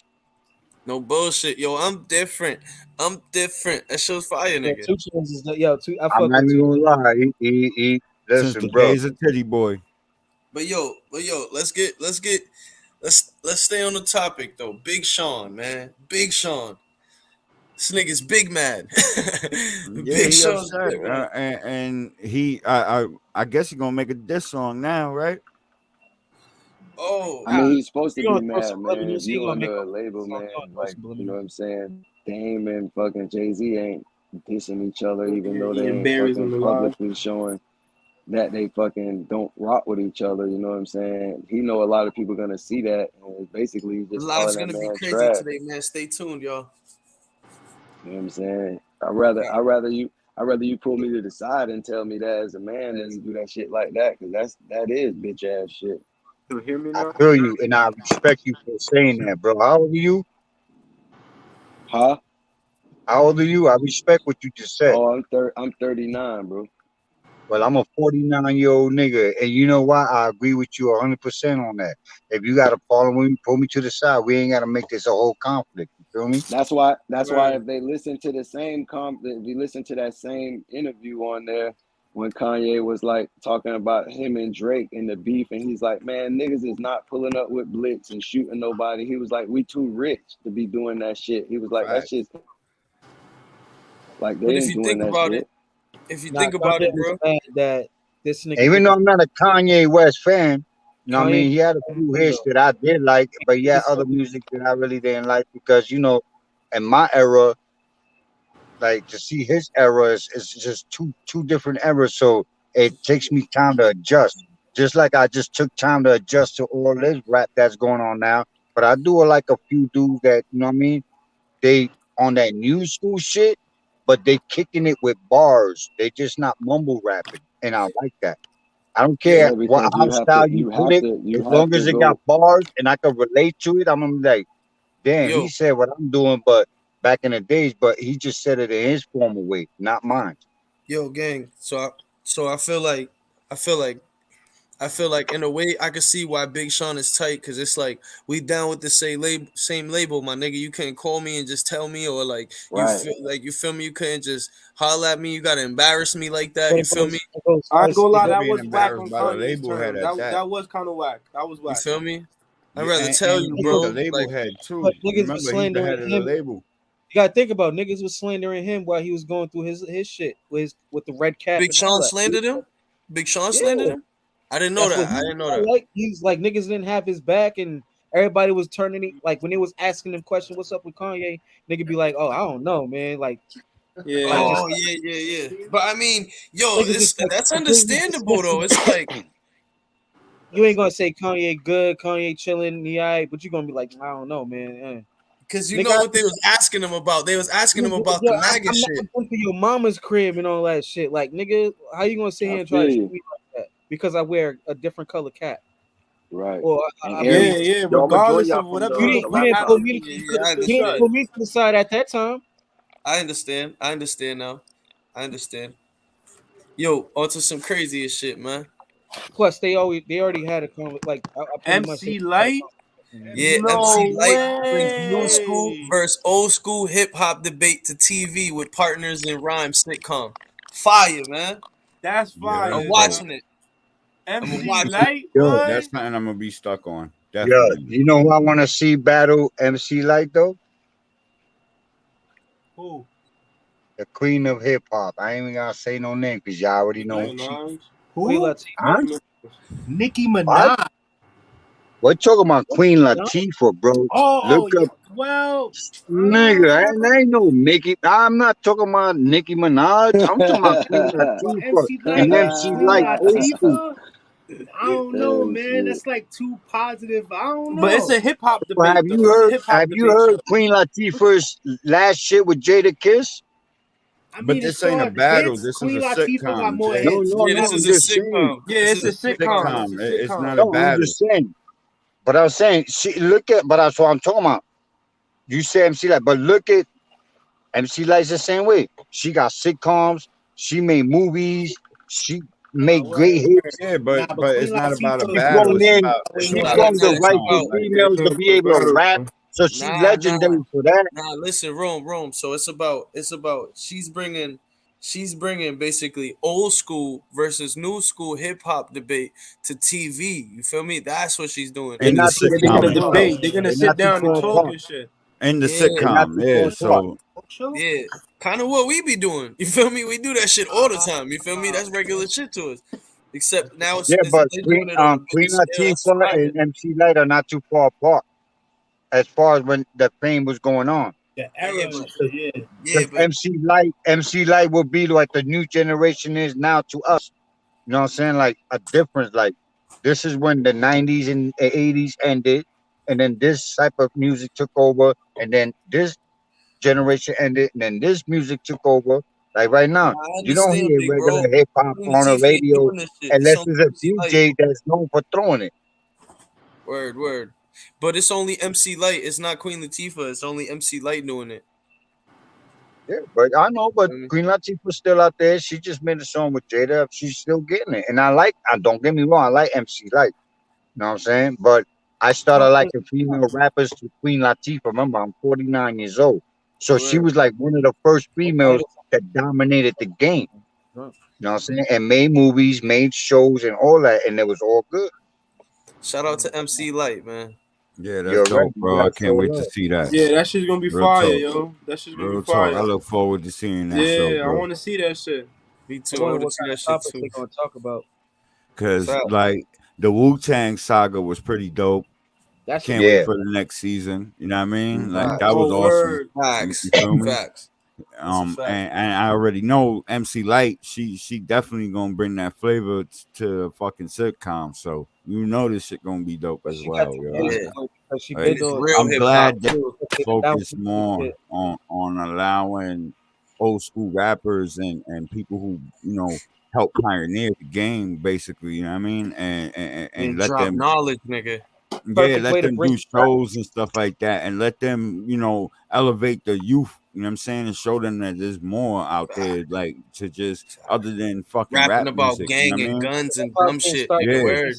No bullshit, yo. I'm different. I'm different. That show's fire, Yeah, nigga. 2 Chains is the yo. I I'm fuck not with even 2 gonna Chains. lie. He Since listen, the bro. days of Titty Boy. But yo, let's stay on the topic though. Big Sean, man. Big Sean. This nigga's big mad. Yeah, Big he Sean's upset, big mad. and I guess he gonna make a diss song now, right? Oh, I mean, he's supposed to He be gonna throw mad, man. subliminals. If He you gonna make under a a label, song. He man, gonna throw like, you know what subliminals. I'm saying? Dame and fucking Jay-Z ain't dissing each other, even though they Eating ain't berries on fucking the live. publicly showing that they fucking don't rock with each other. You know what I'm saying? He know a lot of people gonna see that, and basically he's the just live's calling that gonna be man crazy trash. today, man. Stay tuned, y'all. You know what I'm saying? Okay. I rather you pull me to the side and tell me that as a man than you do that shit like that, because that is bitch ass shit. You hear me I now? feel you and I respect you for saying that, bro. How old are you? Huh? How old are you? I respect what you just said. Oh, I'm 39, bro. Well, I'm a 49-year-old nigga, and you know why? I agree with you 100% on that. If you got a problem with me, pull me to the side. We ain't gotta make this a whole conflict. You feel me? That's why Right. if they listen to the same if you listen to that same interview on there when Kanye was like talking about him and Drake and the beef, and he's like, man, niggas is not pulling up with blitz and shooting nobody. He was like, we too rich to be doing that shit. He was like, that Facts. shit's like they But if ain't you doing think that about it, shit. if you Nah, think about Kanye it, was bro. mad that this nigga Even though didn't. I'm not a Kanye West fan, You know what I mean? He had a few hits that I did like, but he had other music that I really didn't like because, you know, in my era, like to see his era is just two different eras. So it takes me time to adjust. Just like I just took time to adjust to all this rap that's going on now. But I do like a few dudes that, you know what I mean? They on that new school shit, but they kicking it with bars. They just not mumble rapping. And I like that. I don't care Yeah, what because how style you put it, you as long have to as it got go. bars and I can relate to it, I'm gonna be like, damn, he Yo, said what I'm doing, but back in the days, but he just said it in his formal way, not mine. yo, gang. So I feel like I feel like I feel like in a way I can see why Big Sean is tight because it's like we down with the same label, my nigga. You can't call me and just tell me, or like Right. you feel me. You couldn't just holler at me. You gotta embarrass me like that. But You feel me? I ain't gonna lie, You that being was whack embarrassed on by the Kanye's label head terms. at That that. that was kind of whack. That was You whack. feel me? I'd Yeah, rather tell and you, he's bro. the label Like head too. but niggas was Remember, he's the head slandering of the him. label. You gotta think about niggas was slandering him while he was going through his shit with the red cap Big and all Sean that. slandered him. Big Sean Yeah, slandered him. I didn't know that's what that. he I didn't know that. like. He's like niggas didn't have his back and everybody was turning it like when they was asking him question, what's up with Kanye? Nigga be like, oh, I don't know, man. Like Yeah. just Oh yeah, yeah, yeah. But I mean, yo, niggas just like that's completely understandable though. dismissing. It's like You ain't gonna say Kanye good, Kanye chilling, he alright, but you gonna be like, I don't know, man. because you Nigga, know what they was asking him about. They was asking him about yo, the MAGA I'm not shit. going to your mama's crib and all that shit. Like, nigga, how you gonna sit I here and try feel to treat you. me like that because I wear a different color cap? Right. Or And I Yeah, breathe. Aries, yeah. yo, I'm gonna join Regardless y'all of from whatever you You the the didn't fuck rap you didn't pull house. happened, me. Yeah, you yeah, could I have You been didn't understand. straight. pull me to the side at that time. I understand. I understand now. I understand. Yo, onto some craziest shit, man. Plus, they already had a like I pretty much they MC had a Light? conversation. Yeah, No MC Light brings new school way. versus old school hip hop debate to TV with partners in rhyme sitcom. Fire, man. That's Yeah, I'm that's fire, dope. dog. watching it. I'm gonna MC watch it. Light, Yo, boy. That's something I'm gonna be stuck on. yeah, Definitely. you know who I want to see battle MC Light though? Who? The queen of hip hop. I ain't even gonna say no name because y'all already know Nicki who she. Minaj. Queen Who? Latifah. Huh? Nicki What? Minaj. We're talking about Queen No, Latifah, bro. Look Yeah. up, Well, nigga. Ain't no Nicki. I'm not talking about Nicki Minaj. I'm talking about Queen but Latifah MC and Light and MC Queen Light old school. Latifah. I don't know, Oh man. shit. That's like too positive. I don't know. But it's a hip hop Well, debate, though. It's a hip hop have you debate heard show. Queen Latifah's last shit with Jada Kiss? I But mean, as this ain't far a as battle. hits, This is Queen a Latifah got sitcom, more Jay. No, hits. no, Yeah, no. this I'm is a just saying. sitcom. Yeah, This it's is a a sitcom. sitcom. It's a Sitcom. It's not a sitcom. No, I'm battle. just saying. But I was saying, see, look at. But that's what I'm talking about. You say MC Light, but look at MC Light's the same way. She got sitcoms. She made movies. She Nah, made word, great hits. word. Yeah, Nah, but but Queen it's not about a Latifah She got battle. brought more It's in. hits about than it's She about a Nah, brought nah. the It's rightful sitcom. about Like they females to can't be put a able to battle, rap. bro. So she's nah, nah, legendary for that. nah. Listen, Rome. So it's about basically old school versus new school hip hop debate to TV. You feel me? That's what she's doing. They're In And the not too they're far gonna sitcom apart. itself. debate. They're gonna They're sit not too down and far talk apart. and shit. In the yeah, They're not sitcom, too yeah. far apart. So Talk show? yeah, kind of what we be doing. You feel me? We do that shit all the time. You feel me? That's regular shit to us. Except now Yeah, but they're doing it on a bigger Queen scale. That's Latifah fire. and MC Light are not too far apart as far as when the fame was going on. The Yeah, era and but shit. Yeah. yeah, Because but MC Light will be like the new generation is now to us. You know what I'm saying? Like a difference. Like this is when the '90s and '80s ended, and then this type of music took over, and then this generation ended, and then this music took over. Like right nah, now, I you don't understand, hear big regular bro. hip hop Queen on a Latifah ain't radio doing this shit. It's unless only it's a MC Light. DJ that's known for throwing it. Word, word. But it's only MC Light. It's not Queen Latifah. It's only MC Light doing it. Yeah, but I know, but Feel me? Queen Latifah's still out there. She just made a song with Jada. She's still getting it. And I like, don't get me wrong, I like MC Light. You know what I'm saying? But I started top of liking the top. female rappers to Queen Latifah. Remember, I'm 49 years old. So she Word. was like one of the first females Title. that dominated the game. Drunk. You know what I'm saying? And made movies, made shows, and all that. And it was all good. Shout out to MC Light, man. yeah, that's You're right. dope, You bro. got I to show can't wait to love. see that. Yeah, that shit's gonna be Real fire, talk. yo. That shit's gonna be Real talk. I fire. look forward to seeing that show, Yeah, I bro. wanna see that shit. Me I too. I wonder would what see kind that of shit topics too. they're gonna talk about. Cause Fact. like The Wu-Tang saga was pretty dope. That shit Can't was wait Yeah. for the next season. You know what I mean? Like Mhm. that was Oh, awesome. word. You Facts. feel me? Facts. That's a fact. And I already know MC Light. She definitely gonna bring that flavor to fucking sitcom. So you know this shit gonna be dope as she got well. the You know? taste Yeah. for it because she Like, been And it's doing real I'm hip hop glad that too. focus more on allowing old school rappers and people who help pioneer the game, basically. You know what I mean? And And let drop them knowledge, nigga. yeah, perfect way let to them bring do it back. shows and stuff like that, and let them, elevate the youth. You know what I'm saying, and show them that there's more out there, like to just other than fucking Rapping rap about music. You know gang what I and mean? guns Hip and hop dumb didn't shit, start nigga. Yeah, Word.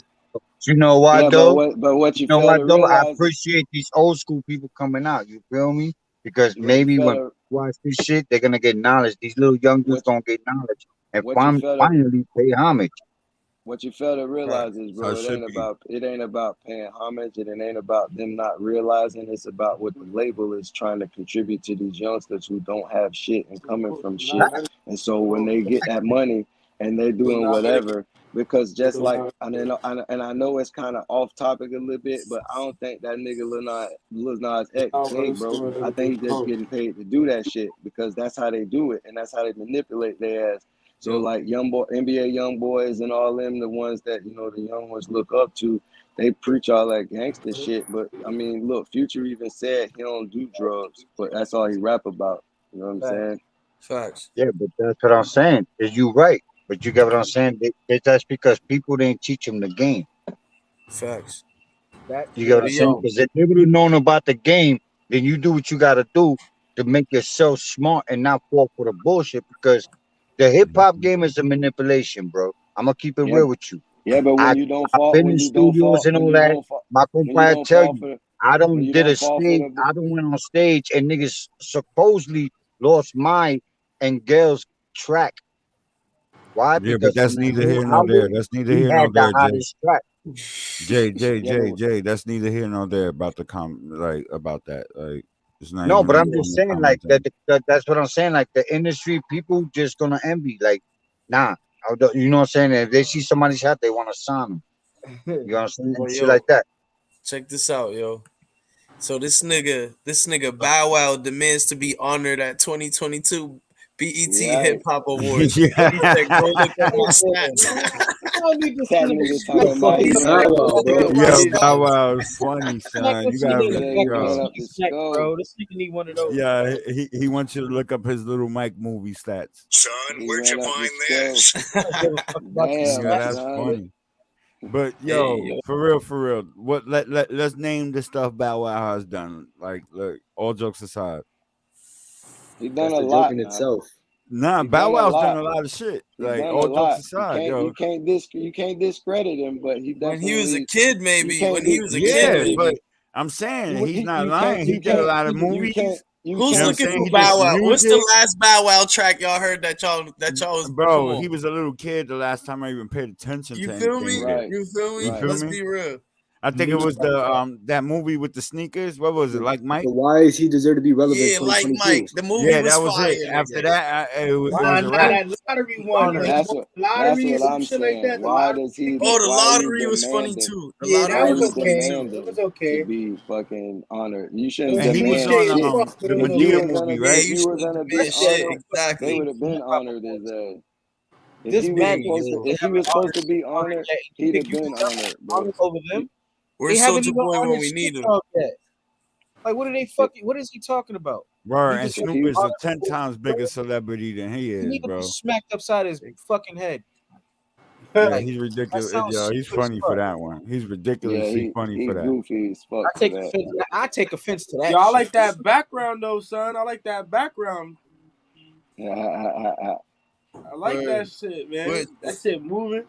You know what Yeah, though? but what You you know fail what to though? I realize, appreciate these old school people coming out. You feel me? Because what you maybe fail when to people watch this shit, they're gonna get knowledge. These little young dudes what gonna get knowledge and what you fail to finally pay homage. what you fail to Right. realize is, so bro, it should be. it ain't about paying homage, and it ain't about them not realizing. It's about what the label is trying to contribute to these youngsters who don't have shit and coming from shit. And so when they get that money and they're doing whatever, because just like and I know it's kind of off topic a little bit, but I don't think that nigga Lil Nas X clean, bro. I think he's just getting paid to do that shit because that's how they do it and that's how they manipulate their ass. So Yo, like young boy, NBA young boys and all them, the ones that the young ones look up to, they preach all that gangster shit. But I mean, look, Future even said he don't do drugs, but that's all he rap about. You know what I'm Facts. saying? facts. Yeah, but that's what I'm saying. Is you right? But you get what I'm saying? That's because people didn't teach them the game. Facts. That You get what yeah. I'm But saying? yo, Because if they would have known about the game, then you do what you got to do to make yourself smart and not fall for the bullshit. Because the hip hop game is a manipulation, bro. I'm gonna keep it Yeah, real with you. yeah. But I I've been in studios and all that. My when you compadre don't tell fall you, for the, I when don't you did a don't fall for stage. the, I don't went on stage and niggas supposedly lost my and girls track. Why? Yeah, but Because on that's that neither new here nor there. album, That's neither he here nor had the there, Jay. hottest track. yeah, but Jay. That's neither here nor there about the about that. Like, it's not No, even but I'm on just the saying like that, commenting. that's what I'm saying. Like the industry, people just gonna envy. Like, nah, you know what I'm saying? If they see somebody's hat, they want to sign them. You know what I'm saying? but And shit like yo, that. check this out, yo. So this nigga Bow Wow demands to be honored at 2022 BET Hip right. Hop Awards. He said, "Go look at my stats." You don't need to That send nigga a talking about He he said, going up "Go the Wow, look bro. at scope. my Yo, Bow stats." Wow is funny, smack son. You this nigga gotta in Yeah, the he back and going yo. see up you the smack, scope. bro. This nigga need one of those. Yeah, he wants you to look up his little Mike movie stats. Son, He where'd you went up the find scope. this? I don't give a fuck about your Damn, Yeah, smack, that's son. nigga. funny. But Hey, yo, yo, for real, what let's name the stuff Bow Wow has done. Like, look, all jokes aside. He done That's a the joke lot in now. itself. Nah, He Bow done a Wow's done lot. a lot of shit. He Like, done a all jokes lot. aside, yo. You can't discredit him, but he when he was a definitely kid, you maybe can't when he be was a you kid, can't Yeah, be but maybe. I'm saying he's not lying. He you did a can't lot of you can't movies. you You Who's know what I'm can't looking saying? for He did Bow some Wow? What's the music. last Bow Wow track y'all heard that y'all was? Come Bro, on, he was a little kid the last time I even paid attention you to feel anything me? there. right, You feel You me? right. feel Let's me? be real. I think it was the that movie with the sneakers. What was it? Like Mike? So why is he deserve to be relevant Yeah, like 2022? Mike, the movie Yeah, was that was fire, it. After nigga. that, it Why was is a he Nah, wrap. that lottery one, honored? he That's won what the lottery or some I'm shit like saying. that. The lottery. Oh, the Why are you lottery was funny demanding? too. The Yeah, that lottery Why are was you was funny okay. too. It was demanding to okay. be fucking honored? You It shouldn't was And he was demand on cliche as shit. fuck, but the it was If you Medea okay. was movie, gonna Yeah, be right? if you you was shouldn't gonna be demand Let's say shit. honored, no fucking they Exactly. would thing. have Hip been Hop honored his Awards. ass. This man Yo, they If he haven't was supposed honored to be honored honored, yet. You he'd think have you can been honored, bro. honor over He, them? They where's haven't Soldier even Boy when honored we Snoop need him? Dogg yet. Like, what are they if, fucking? What is he talking about? Bro, You and just if want Snoop to he is a honor 10 people, times bro? bigger celebrity than he He is, need to be bro. smacked upside his fucking head. Yeah, Like he's that ridiculous. sounds Yo, he's stupid as funny for fuck. that one. He's yeah, ridiculously funny he for that. goofy as fuck I for take that. offense. I take offense to Yo, that I shit. like that background though, son. I like that background. Yeah, I like that Word. shit, man. Word. That shit moving.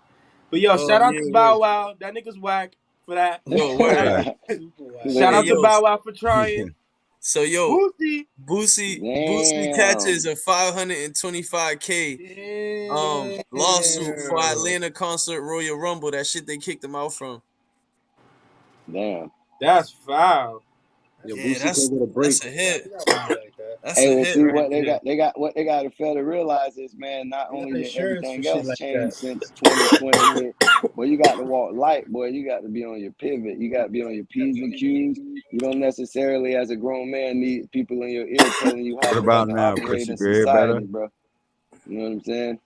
But yo, Oh shout out to yeah, Bow word. Wow. That nigga's whack for that. Yo, word. Right. Super whack. Shout Hey Nigga, out to yo, Bow Wow for trying. so yo, Boosie. Boosie damn, catches a 525K lawsuit for Damn. Atlanta concert Royal Rumble. That shit they kicked him out from. damn. That's foul. That's Yo, Yeah, Boosie can't get a break. that's a hit. You're not wrong like that. That's Hey, a well, hit see right what there. they got what they got to fail to realize is, man, not You got only did insurance for everything shit else like change that. since 2020 hit, boy, you got to walk light, boy. You got to be on your pivot. You got to be on your P's and Q's. You don't necessarily, as a grown man, need people in your ear telling you how What to about fucking now, operate Chris? in You can hear better? society, bro. You know what I'm saying?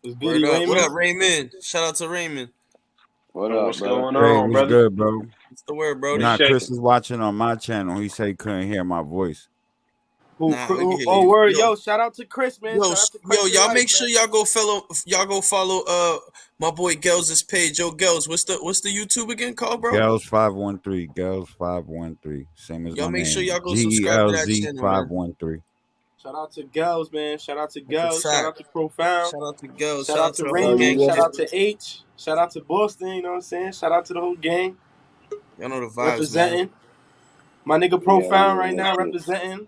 Was Word Goody up. What Raymond? up, Raymond? Shout out to Raymond. What Oh, up, what's brother? going Hey, on, what's brother? good, bro? What's the word, Brody? Nah, Chris Checking. is watching on my channel. He said he couldn't hear my voice. Nah, we can hear Oh, you. word. Yo, Yo, shout out to Chris, man. yo, Shout out to yo, Crescent y'all Life, make sure man. y'all go follow my boy Gels' page. Yo, Gels, what's the YouTube again called, bro? Gels 513. Gels 513. Same as Y'all my make sure name. y'all go subscribe to that GELZ channel, man. 513. Shout out to Gels, man. Shout out to That's a Gels. Shout fact. out to Profound. Shout out to Gels. Shout out to the whole Raymond. gang. Shout out to H. Shout out to Boston. You know what I'm saying? Shout out to the whole gang. Y'all know the vibes, man. Representing. My nigga Profound right now representing.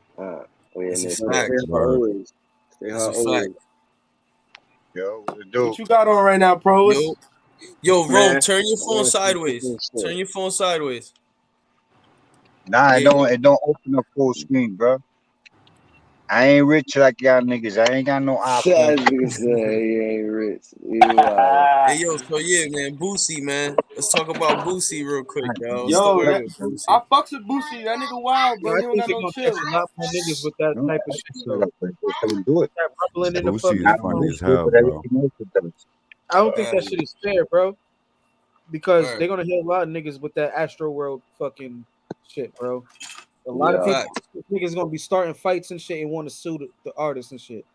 We in That's a this fact. shit. Stay hot always. Stay That's hot a fact. always. Yo, what it do? What you got on right now, Pro? Yo, Rome, Man. turn your phone Yeah, some sideways. different shit. Turn your phone sideways. Nah, Yeah. it don't open up full screen, bro. I ain't rich like y'all niggas. I ain't got no That iPhone. nigga said he ain't rich. You wild. Hey, yo, so yeah, man, Boosie, man. Let's talk about Boosie real quick, yo. What's the Yo, word that, with Boosie? I fucks with Boosie. That nigga wild, Yo, bro. I He don't think got they're no gonna chill. catch a lot more niggas with that No, type I of shit just though. feel like they couldn't do it. That prevalent in the Boosie fucking. is funny as hell, But bro. everything else it does. I don't think that shit is fair, bro. Because Word. they're gonna hit a lot of niggas with that Astro World fucking shit, bro. A lot of Yeah. people niggas gonna be starting fights and shit and want to sue the artists and shit.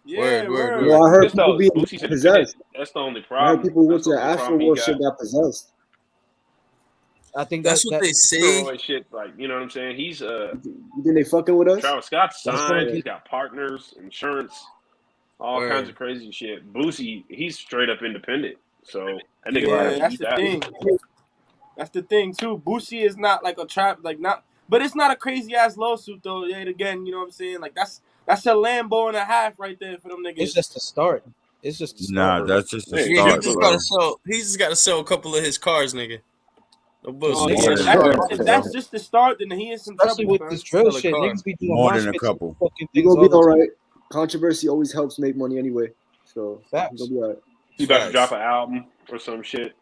Yeah, Word. Yo, I heard Just people though, being Boosie's independent. possessed. That's the only I heard problem. people who went That's to the the only Astro problem he World shit got. got possessed. I think That's what they say. Steroid shit, like, you know what I'm saying? He's You think they fucking with us? Travis Scott's That's signed. right. He's got partners, insurance, all Word. kinds of crazy shit. Boosie, he's straight up independent. So that nigga Yeah, might have to that's eat the that. thing. That's the thing too. Boosie is not like a trap, like not, but it's not a crazy ass lawsuit though. Yet again, you know what I'm saying? Like that's a Lambo and a half right there for them niggas. It's just the start. It's just the Nah, start. that's just the Yeah, Yeah, he start, just bro. gotta sell. He just gotta sell a couple of his cars, nigga. No Oh bullshit. More yeah, than if, a that, couple, if bro. that's just the start, then he in some Especially trouble, with fam. this drill Sell a shit. car. Niggas be doing More mosh than a pits and couple. fucking He things gonna be all the all time. right. Controversy always helps make money anyway. So Facts. he's gonna be all right. He about to Facts. drop an album or some shit.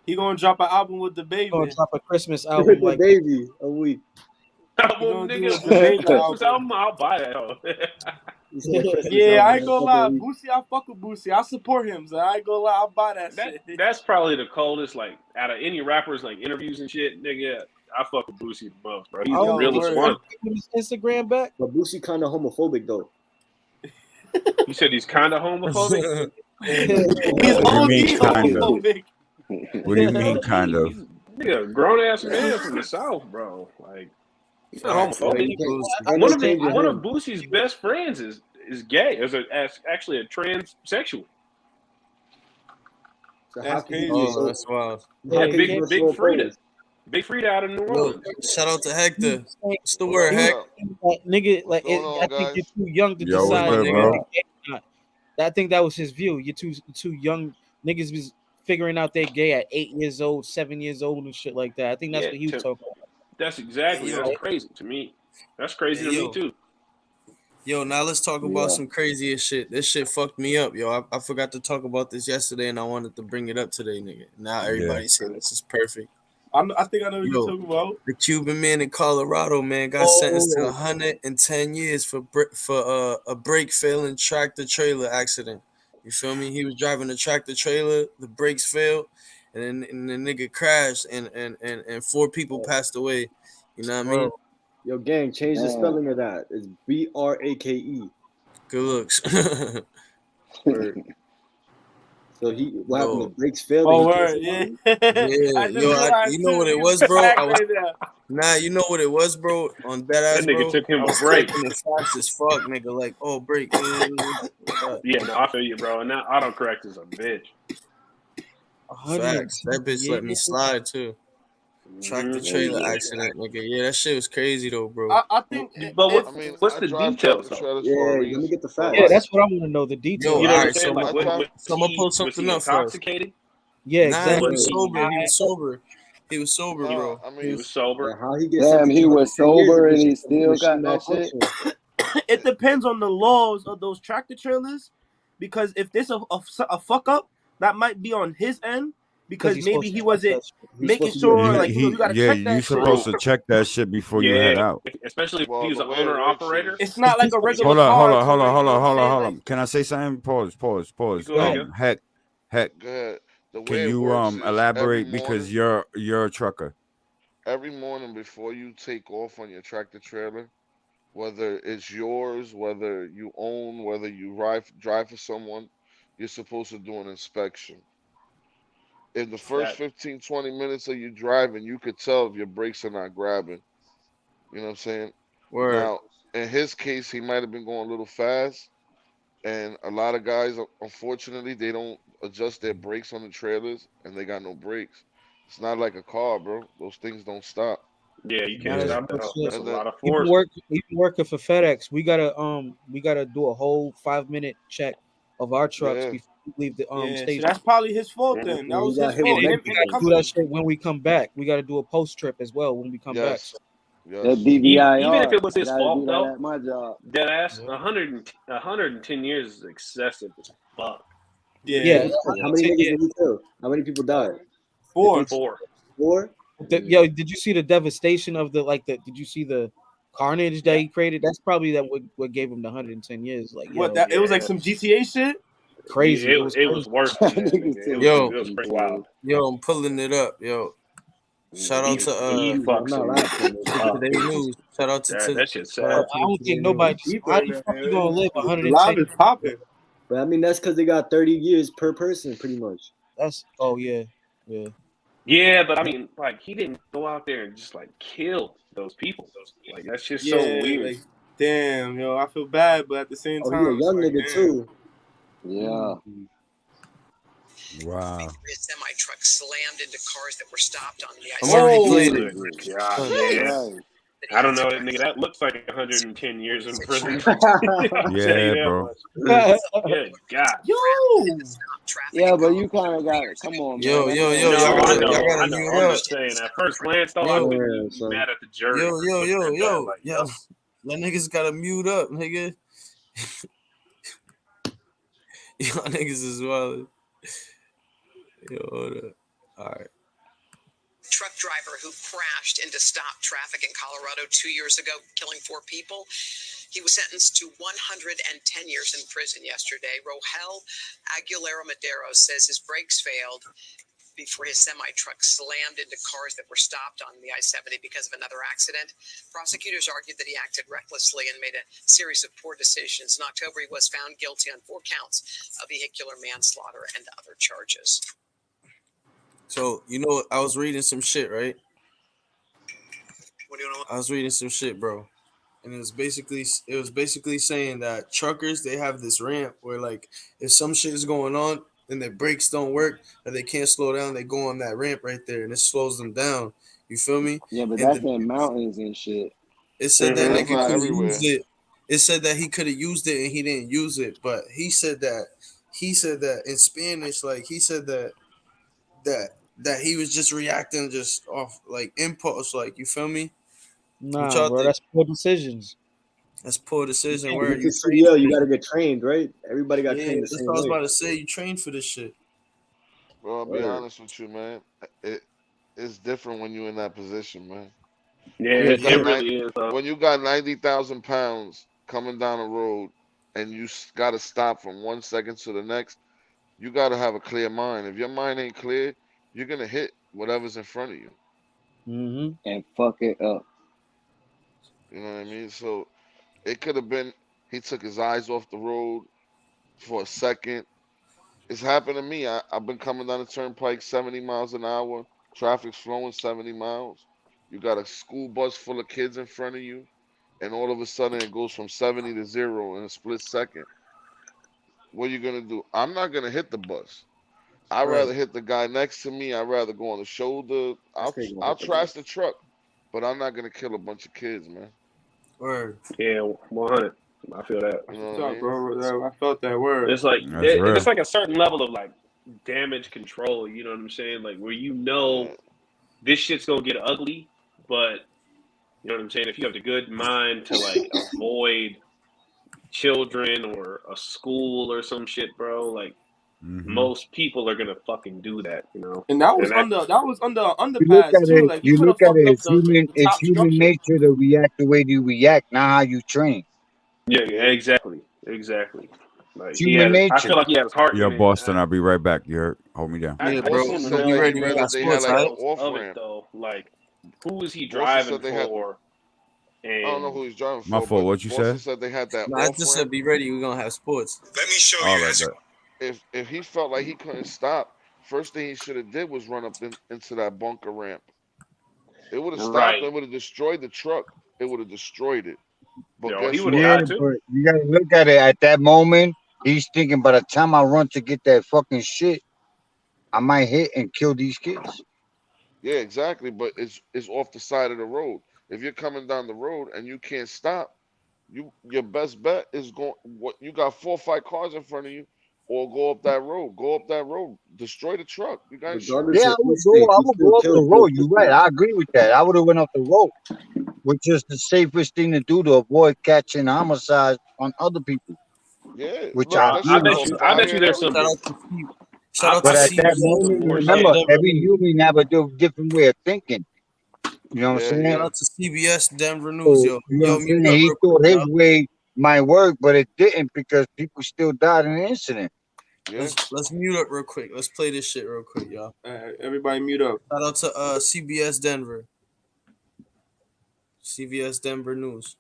He gonna drop an album with the He's gonna baby. drop a Christmas With album the like baby a week. He Album, gonna do nigga. a debate Christmas album. album, I'll buy that. Hoe. He said a Christmas Yeah, album I ain't in a gonna couple lie, of weeks. Boosie, I fuck with Boosie. I support him, so I ain't gonna lie, I'll buy that shit. That's probably the coldest, like, out of any rappers, like, interviews and shit, nigga. I fuck with Boosie the most, bro. He's I the don't think Yo, he's realest word. one. giving his Instagram back. But Boosie kind of homophobic though. You said he's kind of homophobic? He's What do you OD mean, kind of? homophobic. What do you mean, kind of? He's nigga, a grown-ass man from the South, bro. Like, he's not Facts. Yeah, homophobic. you can't. Boosie. I One know of changing one of him. Boosie's best friends is gay, actually a transsexual. So how That's can he crazy. be Oh, so? that's wild. How Yeah, can he be Big so Frida. opposed? Big Frida out of New Yo, Orleans. shout out to Hector. What's the What word, up? Heck? What up? Nigga, What's like going I on, think you're guys? too young to Yo, what's decide my good, if nigga. bro? you're gay or not. I think that was his view. You're too young. Niggas was figuring out they're gay at 8 years old, 7 years old, and shit like that. I think that's Yeah, what he was talking about. that's Hey, exactly. That's yo. crazy to me. That's crazy Hey, to me yo. too. Yo, now let's talk about Yeah. some craziest shit. This shit fucked me up, yo. I forgot to talk about this yesterday, and I wanted to bring it up today, nigga. Now Yeah. everybody's saying this is perfect. I think I know what you're Yo, talking about. the Cuban man in Colorado, man, got sentenced to 110 years for a brake failing tractor trailer accident. You feel me? He was driving a tractor trailer, the brakes failed, and the nigga crashed, and 4 people passed away. You know what I mean? Yo, gang, change the Man. spelling of that. It's Brake. Good looks. So what happened? Yo. The brakes failed. Oh, And he killed word, yeah. somebody? Yeah, I just yo, realized you know too, what it niggas was, is bro? cracked right now. Nah, you know what it was, bro? On dead That ass, nigga bro. took him I a was break. typing it fast as fuck, nigga. Like, oh, break. Yeah, no, I feel you, bro. And now autocorrect is a bitch. Facts. That bitch let me slide too. Tractor Mhm. trailer accident, nigga. Yeah, that shit was crazy though, bro. I think But if I mean, what's I the drive details tractor though? trailers Yeah, for a let me reason. get the For facts. Yeah, like, that's what I want to know. The Yo, details. You know what I'm alright, saying? I Like, drive. so I'm gonna put was something he up first. intoxicated? Yeah, Nah, exactly. he was sober. He was sober. He was sober, No, bro. I He He mean, was was sober. But how he gets Damn, sentenced he to was 110 years sober if and his he still machine got that shit. malfunctioned? It depends on the laws of those tractor trailers, because if there's a fuck up, that might be on his end, because because he's maybe supposed to he check wasn't that shit. He's making supposed to be a sure, man. like, you gotta Yeah, check you that shit. supposed True. to check that shit before you head Yeah, out. especially if well, he was the an way it owner works operator. is It's not like a regular Hold on, hold car, on, so hold on, like, hold you know on, what I'm hold on, saying? hold Like, on. Can I say something? Pause. Go ahead, go. Heck, good. The can way it you works is elaborate because you're a trucker. every morning before you take off on your tractor trailer, whether it's yours, whether you own, whether you drive for someone, you're supposed to do an inspection. In the first That 15, 20 minutes of you driving, you could tell if your brakes are not grabbing. You know what I'm saying? word. Now, in his case, he might have been going a little fast, and a lot of guys, unfortunately, they don't adjust their brakes on the trailers, and they got no brakes. It's not like a car, bro. Those things don't stop. yeah, you Now can't Yeah. that's stop real that. shit. That's a And then lot of force. Even working for FedEx, we gotta do a whole 5-minute check of our trucks yeah, before we leave the yeah, so station. that's probably his fault Mhm. then. Yeah, That he was got his hit And with fault. then Him we and the gotta negligence. do that company. shit when we come back. We gotta do a post trip as well when we come back. yes, So That yes. Even if DVIR, it was I his gotta do fault that though, at my job. dead ass, yeah, 110 years is excessive as fuck. Yeah, yeah, How many 110 niggas years. did he kill? How many people died? If 4. it's 4. 4, Yo, did you see the devastation of did you see the carnage that Yeah, he created? That's probably what gave him the 110 years. Like, What, yo, that? It was like yeah, some GTA shit. crazy. It was it was crazy. worse That than that, nigga nigga. said Yo, It was some pretty GTA. wild. yo, I'm pulling it up. Yo, shout out He to he I'm fucks not him laughing. to up. Today News. Shout out That shit's Bro, sad. to I the don't Today think News. nobody just Deeper how in the there. fuck you gonna live The 110 live is popping. But I mean, that's because they got 30 years per person, pretty much. That's yeah. Yeah, but I mean, like, he didn't go out there and just like kill those people. Like, that's just so Yeah, weird. like, damn, yo, I feel bad, but at the same Oh, he a time, it's young like, nigga damn. too. Yeah. Wow. His semi truck slammed into cars that were stopped on the I'm already Oh, played Good it. Jesus God, Huh. yeah. Christ. I don't know, nigga. That looks like 110 years in prison. I'll tell you Yeah, that bro. much. Good God. yo, Yeah, but you kind of got it. Come on, man. Yo, That's yo, not yo, No, y'all fair, I gotta know, bro. mute I'm up. just saying. At first glance, though, I Yo, think Damn, you son. mad at the jury for looking at that. Like, yo. Y'all niggas gotta mute up, nigga. Y'all niggas is wild. Yo, hold up. All right. truck driver who crashed into stop traffic in Colorado 2 years ago, killing 4 people. He was sentenced to 110 years in prison yesterday. Rohel Aguilera Madero says his brakes failed before his semi-truck slammed into cars that were stopped on the I-70 because of another accident. Prosecutors argued that he acted recklessly and made a series of poor decisions. In October, he was found guilty on 4 counts of vehicular manslaughter and other charges. So, I was reading some shit, right? What do you know? I was reading some shit, bro. And it was basically saying that truckers, they have this ramp where, like, if some shit is going on and their brakes don't work or they can't slow down, they go on that ramp right there and it slows them down. You feel me? Yeah, but And that's in mountains and shit. it said that Yeah, nigga that's not could have everywhere. used it. It said that he could have used it and he didn't use it, but he said that in Spanish, like he said that he was just reacting just off like impulse, like, you feel me? What Nah, y'all bro, think? that's poor decisions. That's poor decision. To Where get to you trained CDL, for you this? got to get trained, right? Everybody got Yeah, trained the that's what same I was way. about to say. You trained for this shit. Bro, I'll be Word. honest with you, man. It's different when you're in that position, man. yeah, When Yeah, you it got yeah. nine, really is. when you got 90,000 pounds coming down the road, and you got to stop from 1 second to the next, you got to have a clear mind. If your mind ain't clear, you're gonna hit whatever's in front of you. Mm-hmm. And fuck it up. You know what I mean? So it could have been he took his eyes off the road for a second. It's happened to me. I've been coming down the turnpike 70 miles an hour. Traffic's flowing 70 miles. You got a school bus full of kids in front of you, and all of a sudden it goes from 70 to 0 in a split second. What are you gonna do? I'm not gonna hit the bus. I'd rather Right. hit the guy next to me. I'd rather go on the shoulder. This nigga gonna I'll hit the trash bus. the truck, but I'm not gonna kill a bunch of kids, man. Word. Yeah, 100. I feel that. You That's know what's what I up, mean? bro. I felt that word. It's like That's it's real. like a certain level of like damage control. You know what I'm saying? Like where Yeah. this shit's gonna get ugly, but you know what I'm saying? If you have the good mind to like avoid children or a school or some shit, bro, like most people are gonna fucking do that, you know. And that was And that, under You look underpass at too. it. Like he You could look have at fucked it. up It's human. the It's top human structure. nature to react the way you react, not how you train. yeah, exactly. Like It's human I nature. feel like he has heart Yo, in it. Boston, I'll be right back. You heard? Hold me down. I Yeah, just bro. Boston want to said When know you they ready, we more got they had sports, like an right? details off of it ramp. though. Like who is he Boston driving said they had. for? I don't know And who he's driving My for, fault. but What you Boston say? said they had that No, I off just ramp. said be ready. We're gonna have sports. Let me show All you. right, bet. If he felt like he couldn't stop, first thing he should have did was run up into that bunker ramp. It would have stopped. right, It would have destroyed the truck. It would have destroyed it. But he guess would have what? Yeah, died too. but you gotta look at it. At that moment, he's thinking, by the time I run to get that fucking shit, I might hit and kill these kids. Yeah, exactly. But it's off the side of the road. If you're coming down the road and you can't stop, your best bet is going. What you got 4 or 5 cars in front of you, or go up that road. Go up that road. Destroy the truck. You got Regardless insurance. Yeah, of I would go. instinct, I he would still go up the killed road. two You're right. people. I agree with that. I would have went up the road, which is the safest thing to do to avoid catching homicides on other people. Yeah, Which I look, that agree I shit with bet caught you. you. people I out bet here you in there's L.A. Shout some. out to shout out I to But at bet you that there's CBS. some moment, more Shout out remember, shit. Denver every News. human have a different way of thinking. You know what I'm Yeah, saying? Shout yeah. out to CBS Denver News, So, yo. you know what Yo, I'm mute saying? up He real quick, thought his y'all. way might work, but it didn't because people still died in the incident. Yeah. Let's mute up real quick. Let's play this shit real quick, y'all. Everybody mute up. Shout out to CBS Denver. CBS Denver News.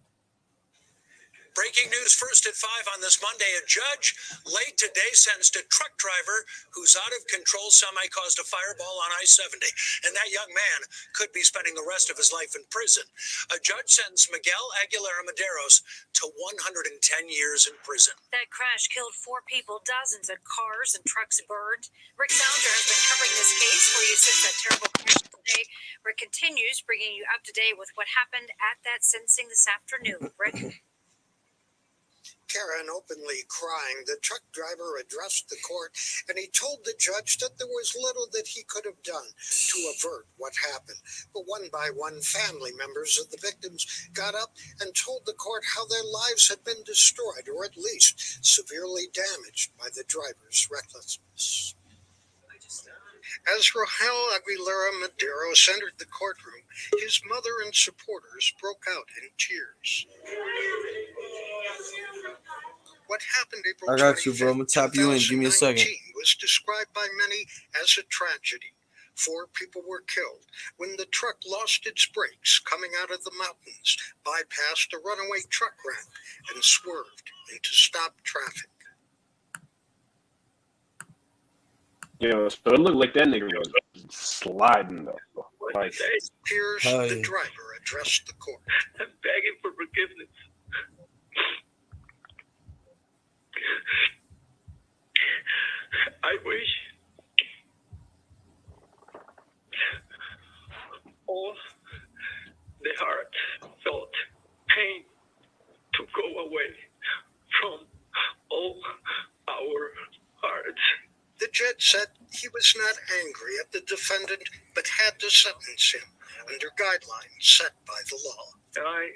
Breaking news first at 5 on this Monday. A judge late today sentenced a truck driver whose out of control semi caused a fireball on I-70. And that young man could be spending the rest of his life in prison. A judge sentenced Miguel Aguilera Maderos to 110 years in prison. That crash killed 4 people, dozens of cars and trucks burned. Rick Salinger has been covering this case for you since that terrible crash today. Rick continues bringing you up to date with what happened at that sentencing this afternoon. Rick? Karen openly crying, the truck driver addressed the court and he told the judge that there was little that he could have done to avert what happened. But one by one, family members of the victims got up and told the court how their lives had been destroyed or at least severely damaged by the driver's recklessness. As Rohel Aguilera Maderos entered the courtroom, his mother and supporters broke out in tears. What happened April I got you, bro. I'm gonna 25th, tap you in. Give me a second. 2019 was described by many as a tragedy. 4 people were killed when the truck lost its brakes coming out of the mountains, bypassed a runaway truck ramp, and swerved into stopped traffic. You know, so it looked like that nigga was sliding though. Like Here's Hell the yeah. driver addressed the court. I'm begging for forgiveness. I wish all the heartfelt pain to go away from all our hearts. The judge said he was not angry at the defendant, but had to sentence him under guidelines set by the law. And I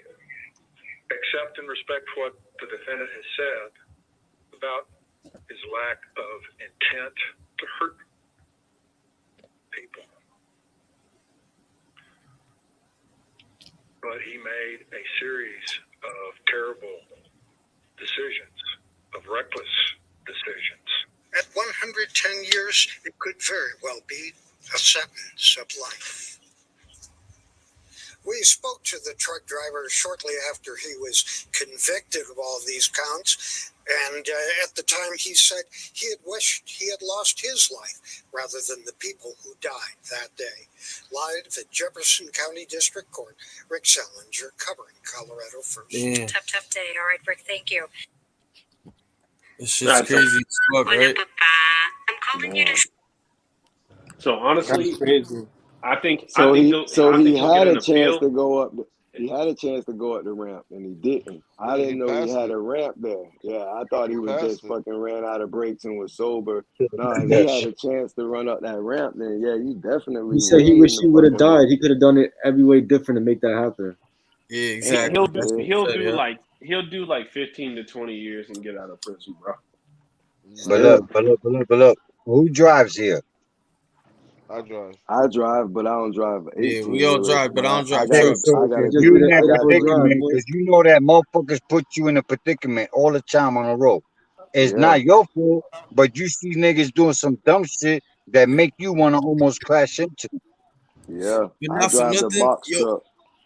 accept and respect what the defendant has said about his lack of intent to hurt people. But he made a series of terrible decisions, of reckless decisions. At 110 years, it could very well be a sentence of life. We spoke to the truck driver shortly after he was convicted of all these counts, and at the time he said he had wished he had lost his life rather than the people who died that day. Live at Jefferson County District Court, Rick Salinger covering Colorado First. Damn. Tough day. All right, Rick, thank you. This shit's crazy as fuck, right? I'm calling you to... so honestly, That's crazy. I think So I think he he'll, so I he think he'll get had an a chance appeal. to go up He had a chance to go up the ramp and he didn't. I Yeah, didn't know he passed had it. a ramp there. Yeah, I thought he was Passed just it. fucking ran out of brakes and was sober. No, if he That had shit. a chance to run up that ramp, then yeah, you definitely He said he way wish in the he would have fucking died. wrong. He could have done it every way different to make that happen. Yeah, He, exactly. he'll do That's what Yeah. he he'll said, do yeah. like he'll do like 15 to 20 years and get out of prison, bro. But Yeah. look. Who drives here? I drive. I drive, but I don't drive an Yeah, 18 we all wheeler. drive, but I don't drive Okay, trucks. so I if gotta Just you get in an that I gotta Idaho do drive, predicament, boy. because you know that motherfuckers put you in a predicament all the time on the road. It's yeah, not your fault, but you see niggas doing some dumb shit that make you want to almost crash into them. yeah. But I not for drive the nothing, box truck.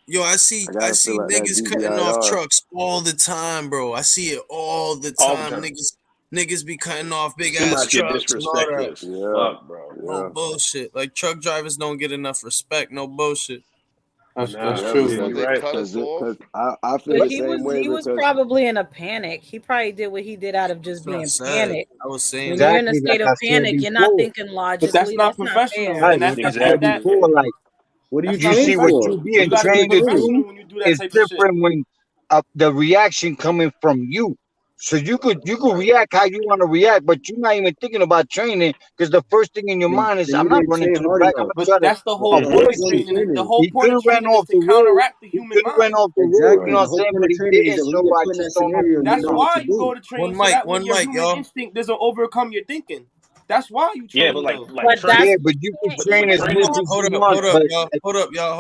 yo, I I gotta see fill out that niggas cutting off DVIR. trucks all the time, bro. I see it all the All the time. time. Niggas be cutting off big Seem ass like you're trucks and all that. disrespected as Yeah, fuck, bro. No yeah, bullshit. Like truck drivers don't get enough respect. No bullshit. That's Nah, yeah. true. yeah, Would you're Because they right. cut us off? I feel But the same way he was because probably in a panic. He probably did what he did out of just That's what I being said. panicked. I was saying When you're that. in a Exactly, like state of I said panic, you're not before. thinking But that's logically. not That's not professional, fair. Right, and like that's I that said that Exactly. that before, like What are you that's you not see trained what for? you professional. You being got to be trained to do professional when you do that is type of shit. different when the reaction coming from you. So you could react how you want to react, but you're not even thinking about training because the first thing in your Then, mind is, then I'm you not didn't running train to the hard back. I'm enough. gonna But try to that's the whole Yeah, avoid point of that's all the you. training. The training. whole He point could of have ran training is off to the road. counteract the He human could have ran mind. off the road. You Exactly. know The what I'm whole saying? point But of he training is didn't. that when So you get I put in that just don't know scenario, what you to That's know do. what to why you do. go to train so that way One your mic, human y'all. instinct doesn't overcome your thinking. That's why you Yeah, but train though. like But train, that's Yeah, the but you can thing. but train as much training. as you Hold up, want, but y'all. Hold up, y'all.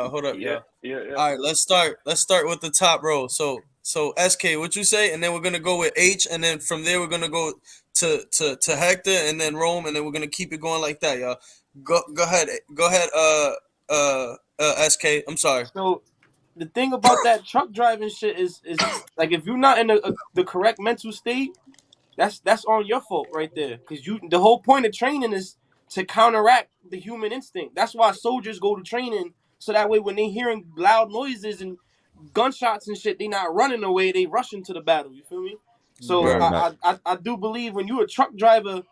Hold up, Yeah, y'all. yeah, yeah. All right, let's start. Let's start with the top row. So SK, what you say, and then we're gonna go with H, and then from there we're gonna go to Hector, and then Rome, and then we're gonna keep it going like that, y'all. Go ahead, SK. I'm sorry. So the thing about that truck driving shit is like if you're not in the correct mental state, that's on your fault right there. Cause the whole point of training is to counteract the human instinct. That's why soldiers go to training so that way when they hearing loud noises and gunshots and shit, they not running away, they rushing to the battle. You feel me? So Word. Right. I do believe when you're a truck driver,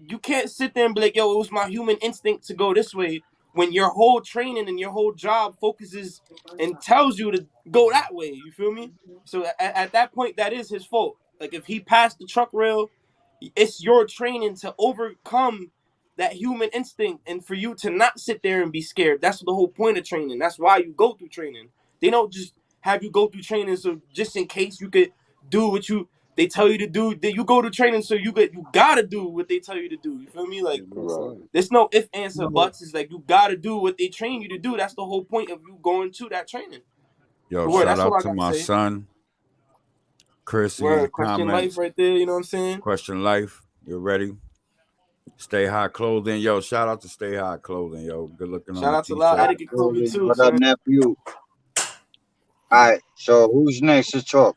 you can't sit there and be like, yo, it was my human instinct to go this way when your whole training and your whole job focuses and tells you to go that way. You feel me? So at that point, that is his fault. Like if he passed the truck rail, it's your training to overcome that human instinct and for you to not sit there and be scared. That's the whole point of training. That's why you go through training. They don't just have you go through training so just in case you could do what they tell you to do. That you go to training so you gotta do what they tell you to do. You feel me? Like right. there's no if, ands, or buts. It's like you gotta do what they train you to do. That's the whole point of you going to that training. Yo, But word, shout that's all out I to gotta my say. son, Chris, in the Word, question life comments. right there. You know what I'm saying? Question life. You ready? Stay High Clothing. Yo, shout out to Stay High Clothing. Yo, good looking on Shout the out to Loud t-shirt. Etiquette Clothing too, What up, son. nephew? All right, so who's next to talk?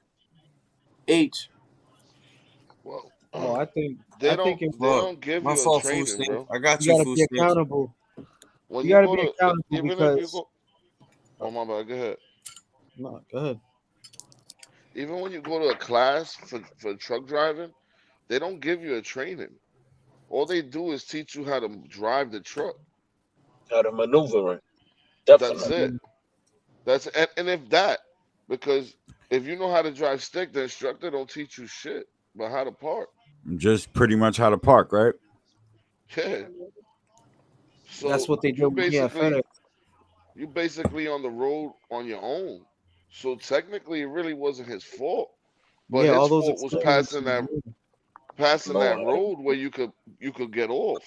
H. Well, Oh, I think if they Fuck. don't give My you a fault, food training, snitch. bro. I got you you, got to food be snitch. accountable. When You you got to go be to accountable even if you because go, oh my bad, go ahead. no, go ahead. Even when you go to a class for truck driving, they don't give you a training. All they do is teach you how to drive the truck. How to maneuver it. That's Definitely. it. And if that, because if you know how to drive stick, the instructor don't teach you shit about how to park. Just pretty much how to park, right? Yeah. That's So what they did with me at FedEx. you basically on the road on your own. So technically, it really wasn't his fault, but Yeah, his all those fault was experiences. passing that Lord. road where you could get off.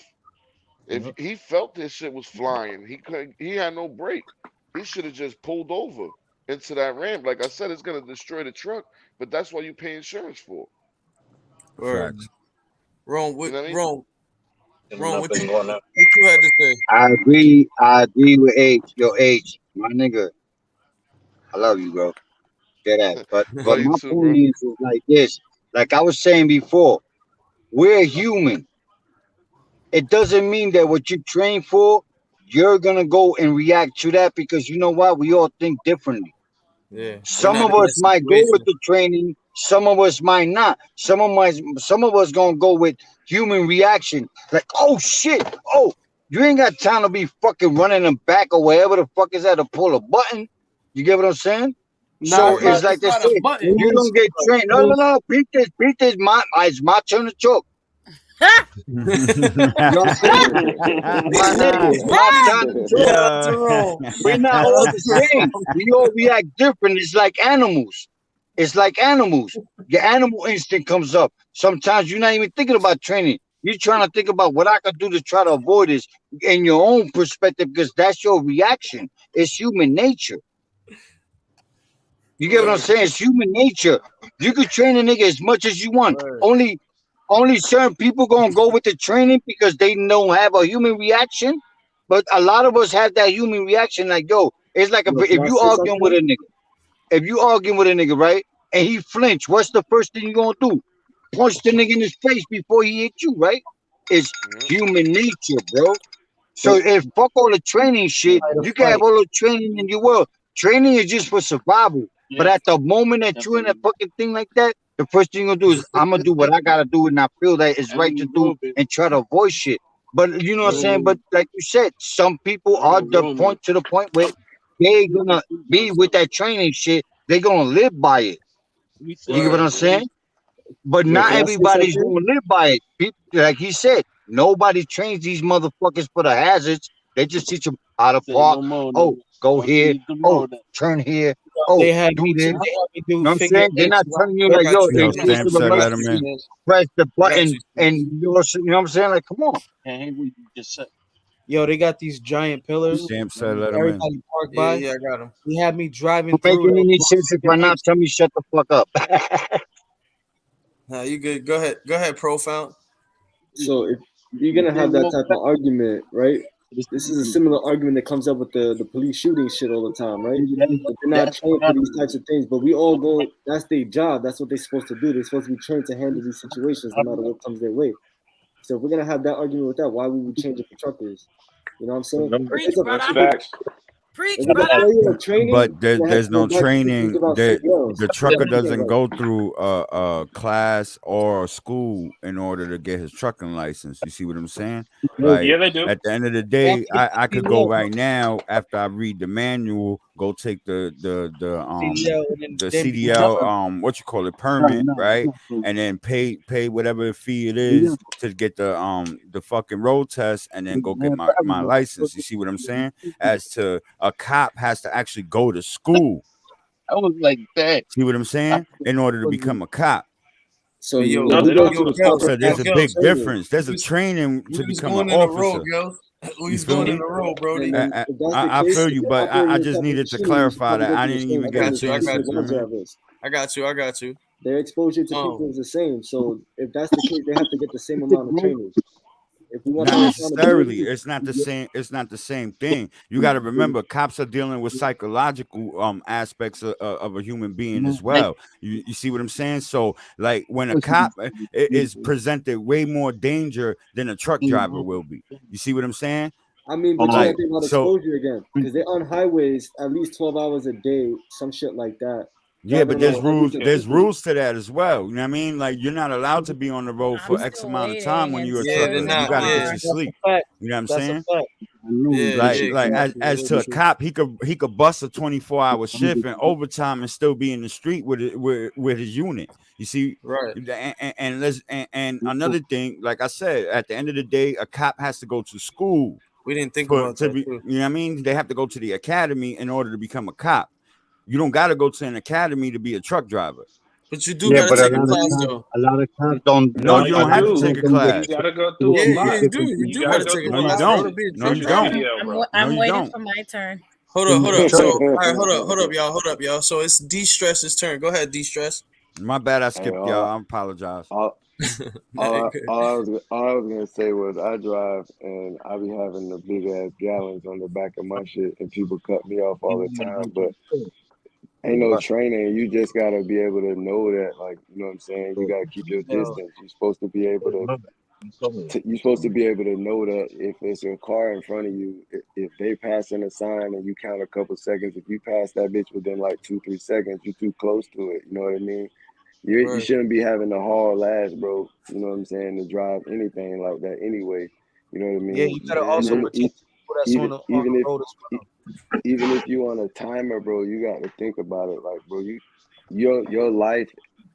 If Yeah. he felt this shit was flying, he had no brake. He should have just pulled over into that ramp. Like I said, it's gonna destroy the truck, but that's why you pay insurance for. Word. Facts. You know what I mean? Ron, And I've been going up. what you had to say? I agree with H. Yo, H, my nigga, I love you, bro. Get that. But Love you my too, point bro. is like this. Like I was saying before, we're human. It doesn't mean that what you train for, you're gonna go and react to that because you know what? We all think differently. Yeah, we're Some not of in us that might go with situation. the training, some of us might not. Some of us gonna go with human reaction. Like, oh shit, oh, you ain't got time to be fucking running them back or wherever the fuck is that to pull a button. You get what I'm saying? Nah, So it's not. it's like It's they not a say, button. you don't get trained. No. Beat this. It's my turn to choke. You know what I'm saying? My nigga, it's my time to choke. Shout out to Rome. We're not Shout all out the to Rome. same. We all react different. It's like animals. It's like animals. Your animal instinct comes up. Sometimes you're not even thinking about training. You're trying to think about what I can do to try to avoid this in your own perspective because that's your reaction. It's human nature. You get what I'm Word. saying? It's human nature. You could train a nigga as much as you want. Word. Only certain people gonna go with the training because they don't have a human reaction. But a lot of us have that human reaction. Like, yo, it's like Yo, can if I you say arguing with something? a nigga, if you arguing with a nigga, right, and he flinch, what's the first thing you gonna do? Punch the nigga in his face before he hit you, right? It's Yep. human nature, bro. So But if fuck all the training shit, fight or you can have flight. all the training in your world. Training is just for survival. But Yeah, at the moment that you're in a definitely. fucking thing like that, the first thing you're gonna do is I'm gonna do what I gotta do and I feel that it's right to Every do Roman, and try to avoid shit. But you know what I'm saying? But Roman, like you said, some people are every the Roman. point to the point where they Look at gonna food be with myself. that training shit. They gonna live by it. We You said get what Word. I'm that, man. saying? But Yo, not can I say everybody's something? gonna live by it. People, like he said, nobody trains these motherfuckers for the hazards. They just teach them how to Say park. no more, Oh, nigga. go I'll here. see you Oh, tomorrow then. turn here. Oh, They had do me. this. They You had me do know what I'm figure saying? They're not eights. telling you I like, got yo, you. Yo, if I you get got Stamp to you. the said I right let got him you, in. Stamps. press the I got button you, and Stamps. you know what I'm saying? Like, come on. Can't hang with you just said. Yo, they got these giant pillars. Stamp said Every let him in. Everybody park Yeah, by. yeah, I got him. He had me driving Don't through making that any doing sense if figure I not eights. tell me shut the fuck up. Nah, you good. Go ahead. Go ahead, Profound. So if you're you gonna have didn't that walk type back of argument, right? to the This is a city. similar argument that comes up with the police shooting shit all the time, right? That they're not That's trained what I for these do. types of things, but we all go. That's their job. That's what they're supposed to do. They're supposed to be trained to handle these situations, no matter what comes their way. So if we're gonna have that argument with that, why would we change it for truckers? You know what I'm saying? If Preach, it's a That's brother. facts. Preach, if it's a brother. failure of training, But then it has there's to go no back to teaching training. about CDLs. The trucker doesn't go through a class or a school in order to get his trucking license. You see what I'm saying? Like Yeah, they do. at the end of the They have day, to get I the could go CDL, right now after I read the manual, go take CDL, and the then be CDL done. what you call it, No, permit, no, right? no. So, And then pay whatever fee it yeah, is to get the fucking road test and then go get man, my license. You see what I'm saying? As to a cop has to actually go to school. I was like that. See what I'm I saying? In order to become a cop. So But if No, you they go don't. to So, a Gels, proper so there's a class big training, difference. There's a training we to was become an going in a row, officer. Gels. We You was feel going in me? a row, Brody. then if that's the I case, feel if you, you're but I operating this just type of needed to machinery, you should clarify probably that. go I through the didn't same even I get a got you. courses I chance as to. got You know our what I you. mean? drivers. I got you. I got you. Their exposure to Um, people is the same. So if that's the case, they have to get the same amount of training. If we want Not that necessarily. accountability, It's not the same. It's not the same thing. You got to remember, cops are dealing with psychological aspects of a human being as well. You see what I'm saying? So, like when a cop is presented way more danger than a truck driver will be. You see what I'm saying? I mean, but you Like gotta think about so. exposure again, because they're on highways at least 12 hours a day, some shit like that, Yeah, driving but around there's hundreds rules. of Yeah. There's people. rules to that as well. You know what I mean? Like you're not allowed to be on the road I'm for X still amount of time waiting, when and you're a yeah, so they're is trucker. the You not. got to Yeah, get your car. That's a sleep. fact. You know what I'm That's a saying? fact. yeah, yeah. Like Exactly. as That to is a true. cop, he could bust a 24-hour shift and overtime and still be in the street with his unit. You see, Right. and another thing, like I said, at the end of the day, a cop has to go to school We didn't think for about to that be. too. You know what I mean? They have to go to the academy in order to become a cop. You don't got to go to an academy to be a truck driver. But you do Yeah, gotta but take a class though. a lot of cops don't. No, No, you you don't have to do. take a You class. gotta go through a Yeah, yeah, lot. you do. You You do gotta gotta go take a through No, a you class, lot bro, to to don't. be a No, truck you get your driver. don't. CDL, bro. No, I'm you waiting don't. for my turn. Hold up. So, all right, hold up, y'all. Hold up, y'all. So it's De-Stress's turn. Go ahead, De-Stress. My bad. I Hey, skipped y'all. I apologize. all, Nah, you good. all I was gonna say was I drive and I be having the big ass gallons on the back of my shit, and people cut me off all the time. But ain't no training. You just gotta be able to know that, like, you know what I'm saying. You gotta keep your Yo, distance. You're supposed to be able to. You're supposed to be able to know that if it's a car in front of you, if they passing a sign and you count a couple seconds, if you pass that bitch within like 2-3 seconds, you're too close to it. You know what I mean? You right. shouldn't be having the hard last, bro. You know what I'm saying? To drive anything like that anyway. You know what I Yeah, mean? you gotta Yeah, also yeah. Even protect people that's even on the even if road as well. even if you on a timer, bro, you got to think about it. Like, bro, your life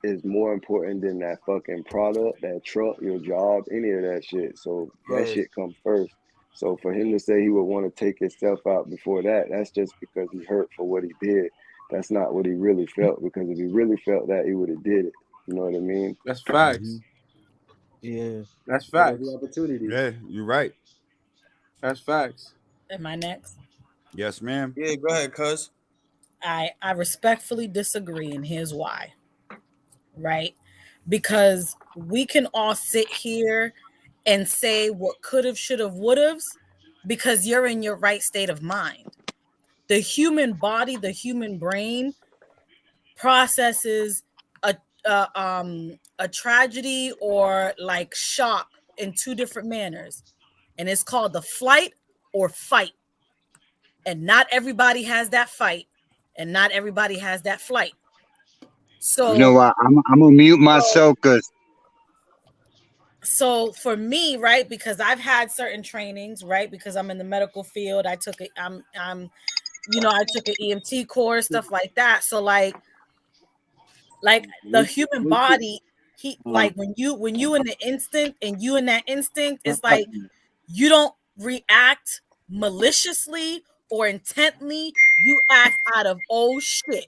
is more important than that fucking product, that truck, your job, any of that shit. So that Right. shit comes first. So for him to say he would want to take himself out before that, that's just because he hurt for what he did. That's not what he really felt. Because if he really felt that, he would have did it. You know what I mean? That's facts. Yeah. That's But every facts. opportunity. Yeah, you're right. That's facts. Am I next? Yes, ma'am. Yeah, go ahead, cuz. I respectfully disagree, and here's why. Right? Because we can all sit here and say what could have, should have, would have, because you're in your right state of mind. The human body, the human brain processes a tragedy or like shock in two different manners, and it's called the flight or fight. And not everybody has that fight, and not everybody has that flight. You know So what? I'm gonna mute myself because so for me, right, because I've had certain trainings, right, because I'm in the medical field, I took it, I'm I took an EMT course, stuff like that. So like the human body, he like when you in the instinct and you in that instinct, it's like you don't react maliciously or intently, you act out of oh shit.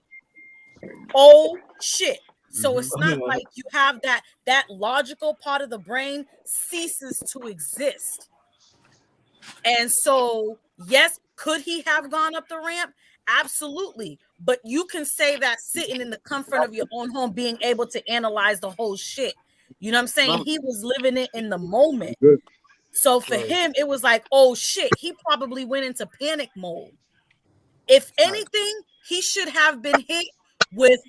Oh shit. So it's not like you have that logical part of the brain ceases to exist. And so, yes, could he have gone up the ramp? Absolutely. But you can say that sitting in the comfort of your own home, being able to analyze the whole shit. You know what I'm saying? He was living it in the moment. good. So for him, it was like, oh shit, he probably went into panic mode. If anything, he should have been hit with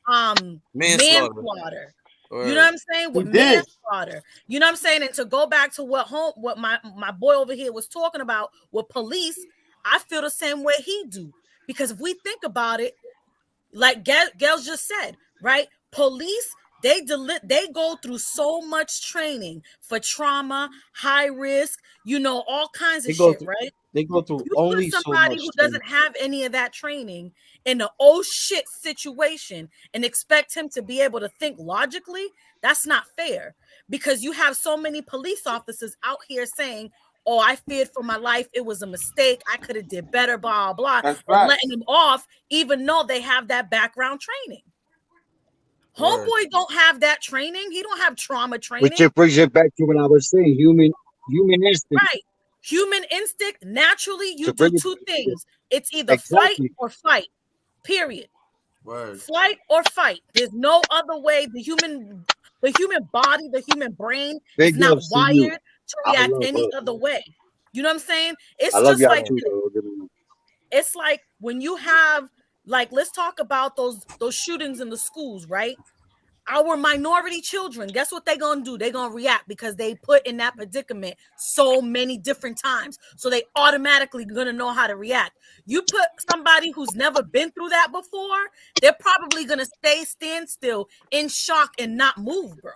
Manslaughter. manslaughter. You know Or what I'm saying? He With did. manslaughter. You know what I'm saying? And to go back to what my boy over here was talking about with police, I feel the same way he do. Because if we think about it, like Gail's just said, right? Police, they go through so much training for trauma, high risk, all kinds of They go shit, through right? they go through You put only so somebody much who training. doesn't have any of that training in an oh shit situation and expect him to be able to think logically, that's not fair. Because you have so many police officers out here saying, oh, I feared for my life, it was a mistake, I could have did better, blah blah, That's and letting facts. them off even though they have that background training. Word. Homeboy don't have that training. He don't have trauma Which training. just brings it back to what I was saying, human instinct. Right. Human instinct, naturally, you To do bring it two things. It's either flight exactly. or fight. Period. Word. Flight or fight. There's no other way. The human body, the human brain is Big not ups to you. wired to I react love any her. other way. You know what I'm saying? I It's love just y'all like Word. too, this. though. Don't get me wrong. It's like when you have, like, let's talk about those shootings in the schools, right? Our minority children, guess what they're gonna do? They're gonna react because they put in that predicament so many different times. So they automatically gonna know how to react. You put somebody who's never been through that before, they're probably gonna stand still in shock and not move, bro.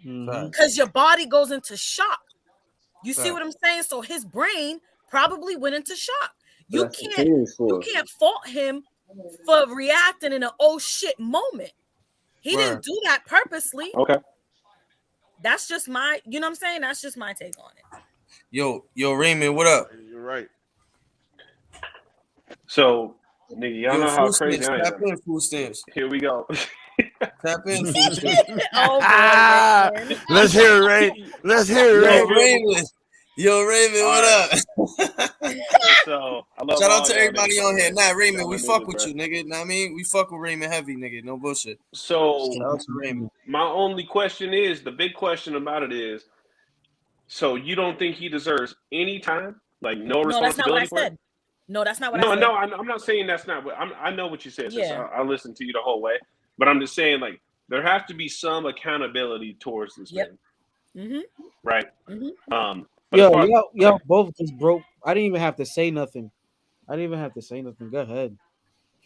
Mm-hmm. Facts. Because your body goes into shock. You see Facts. what I'm saying? So his brain probably went into shock. But You that's the can't training you for. can't fault him for reacting in an oh shit moment. He Word. didn't do that purposely. Okay. That's just my, you know what I'm saying? That's just my take on it. Yo, Raymond, what up? You're right. So, nigga, y'all Yo, know how food crazy stamps. I Tap am. in, food stamps. Here we go. Tap in, food stamps. Oh boy, Raymond. Let's hear it, Ray. Let's hear it, Yo, Ray. Raymond. Yo, Raymond, All what right. up? So, I love Shout out all to y'all everybody niggas, on by the here. way. Nah, Raymond, Y'all we my fuck niggas, with bro. you, nigga. Know what I mean? We fuck with Raymond heavy, nigga. No bullshit. So, Shout out to Raymond. my only question is, the big question about it is, so you don't think he deserves any time? Like, no No, that's not what I responsibility for it? said. No, that's not what I No, said. no, I'm not saying that's not what I know what you said, sis. Yeah. I listened to you the whole way, but I'm just saying, like, there has to be some accountability towards this Yep. man, Mm-hmm. right? Mm-hmm. But as Yo, far yo, both just broke. I didn't even have to say nothing. I didn't even have to say nothing. Go ahead.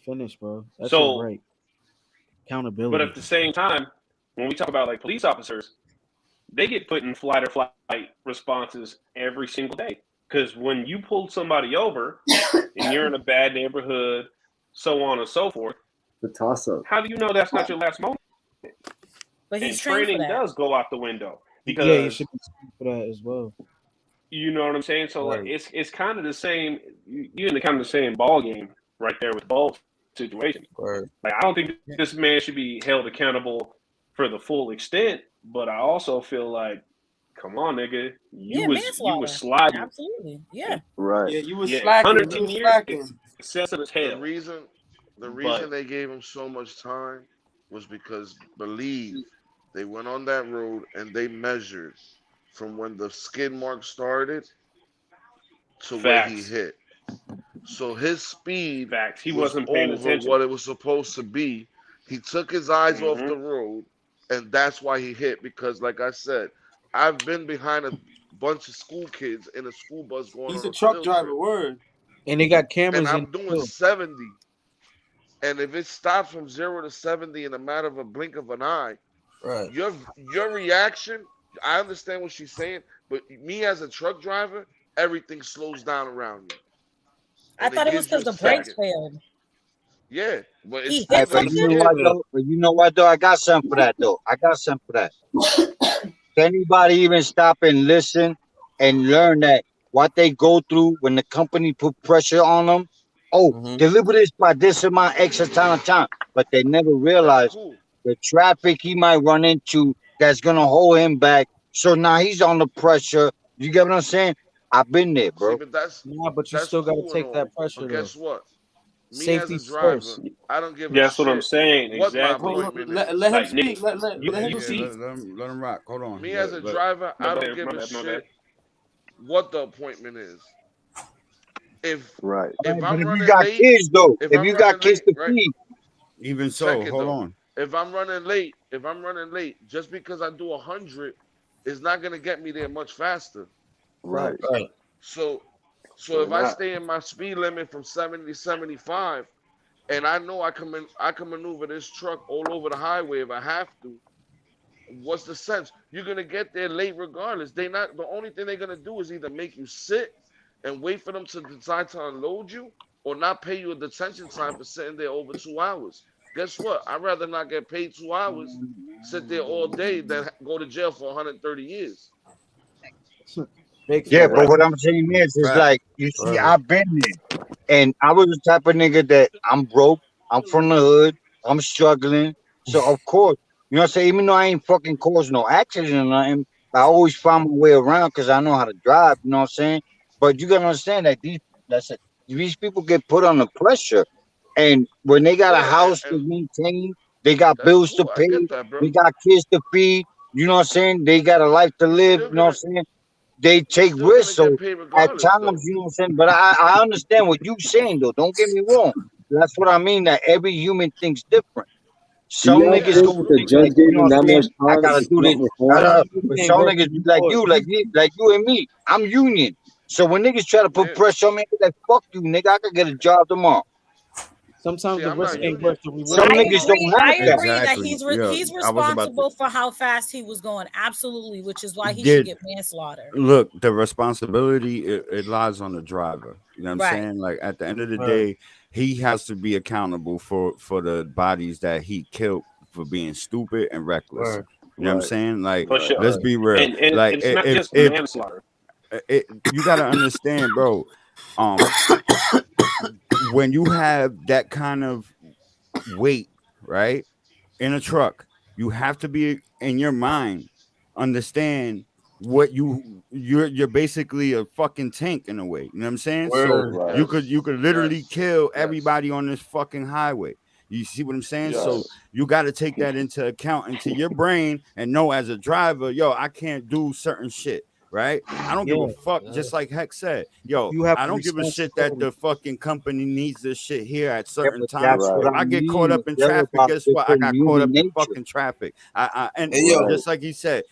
Finish, bro. That shit's so, right. but Accountability. at the same time, when we talk about like police officers, they get put in flight or flight responses every single day. Because when you pull somebody over and you're in a bad neighborhood, so on and so forth, The toss up. how do you know that's not your last moment? But And he's trained for training that. does go out the window Yeah, you because should be trained for that as well. you know what I'm saying. So like, Right. it's kind of the same. You're in the kind of the same ball game right there with both situations. Right. Like, I don't think this man should be held accountable for the full extent, but I also feel like, come on, nigga, you was manslaughter. sliding. Absolutely. Yeah. Right. Yeah, you was Yeah, slacking. 110 You was years slacking. is excessive as The hell. reason But they gave him so much time was because believe they went on that road and they measured from when the skid mark started to where he facts, hit. So his speed facts. He was wasn't paying over attention. what it was supposed to be. He took his eyes off hmm the road, and that's why he hit. Because, like I said, I've been behind a bunch of school kids in a school bus going He's on a a truck field driver. trip, Word. And they got and cameras in I'm doing too. 70. And if it stops from 0 to 70 in a matter of a blink of an eye, Right. your reaction, I understand what she's saying, but me as a truck driver, everything slows down around you. I And it thought it was gives you a because the brakes second. failed. Yeah, but it's He still hit But that you know something? what skid. though? But you know what though? I got something for that though. I got something for that. Can anybody even stop and listen and learn that what they go through when the company put pressure on them? Oh, Mm-hmm. deliver this by this amount extra time. But they never That's realize cool. the traffic he might run into that's gonna hold him back. So now he's on the pressure. You get what I'm saying? I've been there, See, bro. but Nah, but you that's still gotta cool and take that all. pressure But though. guess what? Me as a Safety's driver, first. I don't give a That's what I'm shit saying. what my Exactly. Hold on, appointment let is. him Like, speak. nigga, Let him you Yeah, speak. see, let him rock. Hold on. Me as a Let, driver, my I don't bad, give my a bad, my bad. shit what the appointment is. If Right. Right, but I'm if you running got late, kids though, if if I'm you got running kids late, to right? feed, even Check so, it hold though. on. If I'm running late, just because I do 100 is not gonna get me there much faster. Right. Right. So So if I not. stay in my speed limit from 70 to 75, and I know I can maneuver this truck all over the highway if I have to, what's the sense? You're gonna get there late regardless. They not the only thing they're gonna do is either make you sit and wait for them to decide to unload you, or not pay you a detention time for sitting there over 2 hours. Guess what? I'd rather not get paid 2 hours, sit there all day than go to jail for 130 years. Big yeah. facts. But Right. what I'm saying is Fact. like you see, Right. I've been there, and I was the type of nigga that I'm broke. I'm from the hood. I'm struggling. So of course, you know what I'm saying. Even though I ain't fucking caused no accident or nothing, I always find my way around because I know how to drive. You know what I'm saying. But you gotta understand that these people get put under pressure, and when they got a Yeah, house to and maintain, they got that's bills to cool. I pay, get that, they bro. got kids to feed. You know what I'm saying. They got a life to You live. still You know what gonna I'm saying. They you take still gonna risks. get So paid at regardless, times, though. you know what I'm saying. But I understand what you saying though. Don't get me wrong. That's what I mean. That every human thinks different. Do Some y'all Yeah, niggas think gonna if the think absolutely. judge like, you gave know him what that I'm saying. much I time gotta to do come this. up with forms? You But can't some versus niggas the be like court. you, like you and me. I'm union. So when niggas try to put Yeah. pressure on me, I be like fuck you, nigga. I could get a job tomorrow. Sometimes See, the I'm risk not Yeah. ain't worth union. the Some reward. I niggas don't agree. have I that. agree that Exactly. Yeah, he's I was about to. responsible for how fast he was going. Absolutely, which is why he should Did get manslaughter. look, the responsibility it lies on the driver. You know what I'm Right. saying? Like at the end of the Right. day, he has to be accountable for the bodies that he killed for being stupid and reckless. Right. You know what I'm Right. saying? Like, For Right. sure. let's Right. be real. And Like, it's not just if manslaughter. you got to understand, bro. Um, when you have that kind of weight, right, in a truck, you have to be in your mind understand what you're basically a fucking tank in a way. You know what I'm saying? So Word. Right. Yes. you could literally Yes. kill Yes. everybody on this fucking highway. You see what I'm saying? So Right. Yes. you got to take that into account into your brain and know as a driver, yo, I can't do certain shit. Right? I don't give Yeah, a fuck. Yeah. Just like Heck said, yo, you have I a don't give a shit that responsibility. the fucking company needs this shit here at Yeah, certain but time. that's Right. what If I I get caught mean. up in They're traffic, about guess what? I different got caught human up in nature. fucking traffic. And Hey yo. Right. just like you said,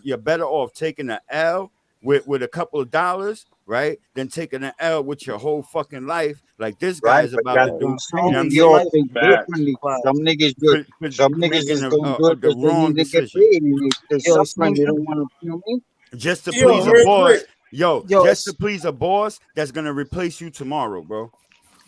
you're better off taking an L with a couple of dollars, right, than taking an L with your whole fucking life, like this guy Right? is But about to that's Right. what I'm do. You know saying. what I'm We all saying? Somebody think Facts. differently. applies. Some niggas For, some niggas making just don't do it the because they wrong need to get decision paid and they Yo, suffering. They don't want to, you know what I mean? just to Yo, please a real boss. quick. Yo, Yo, just it's- to please a boss that's gonna replace you tomorrow, bro.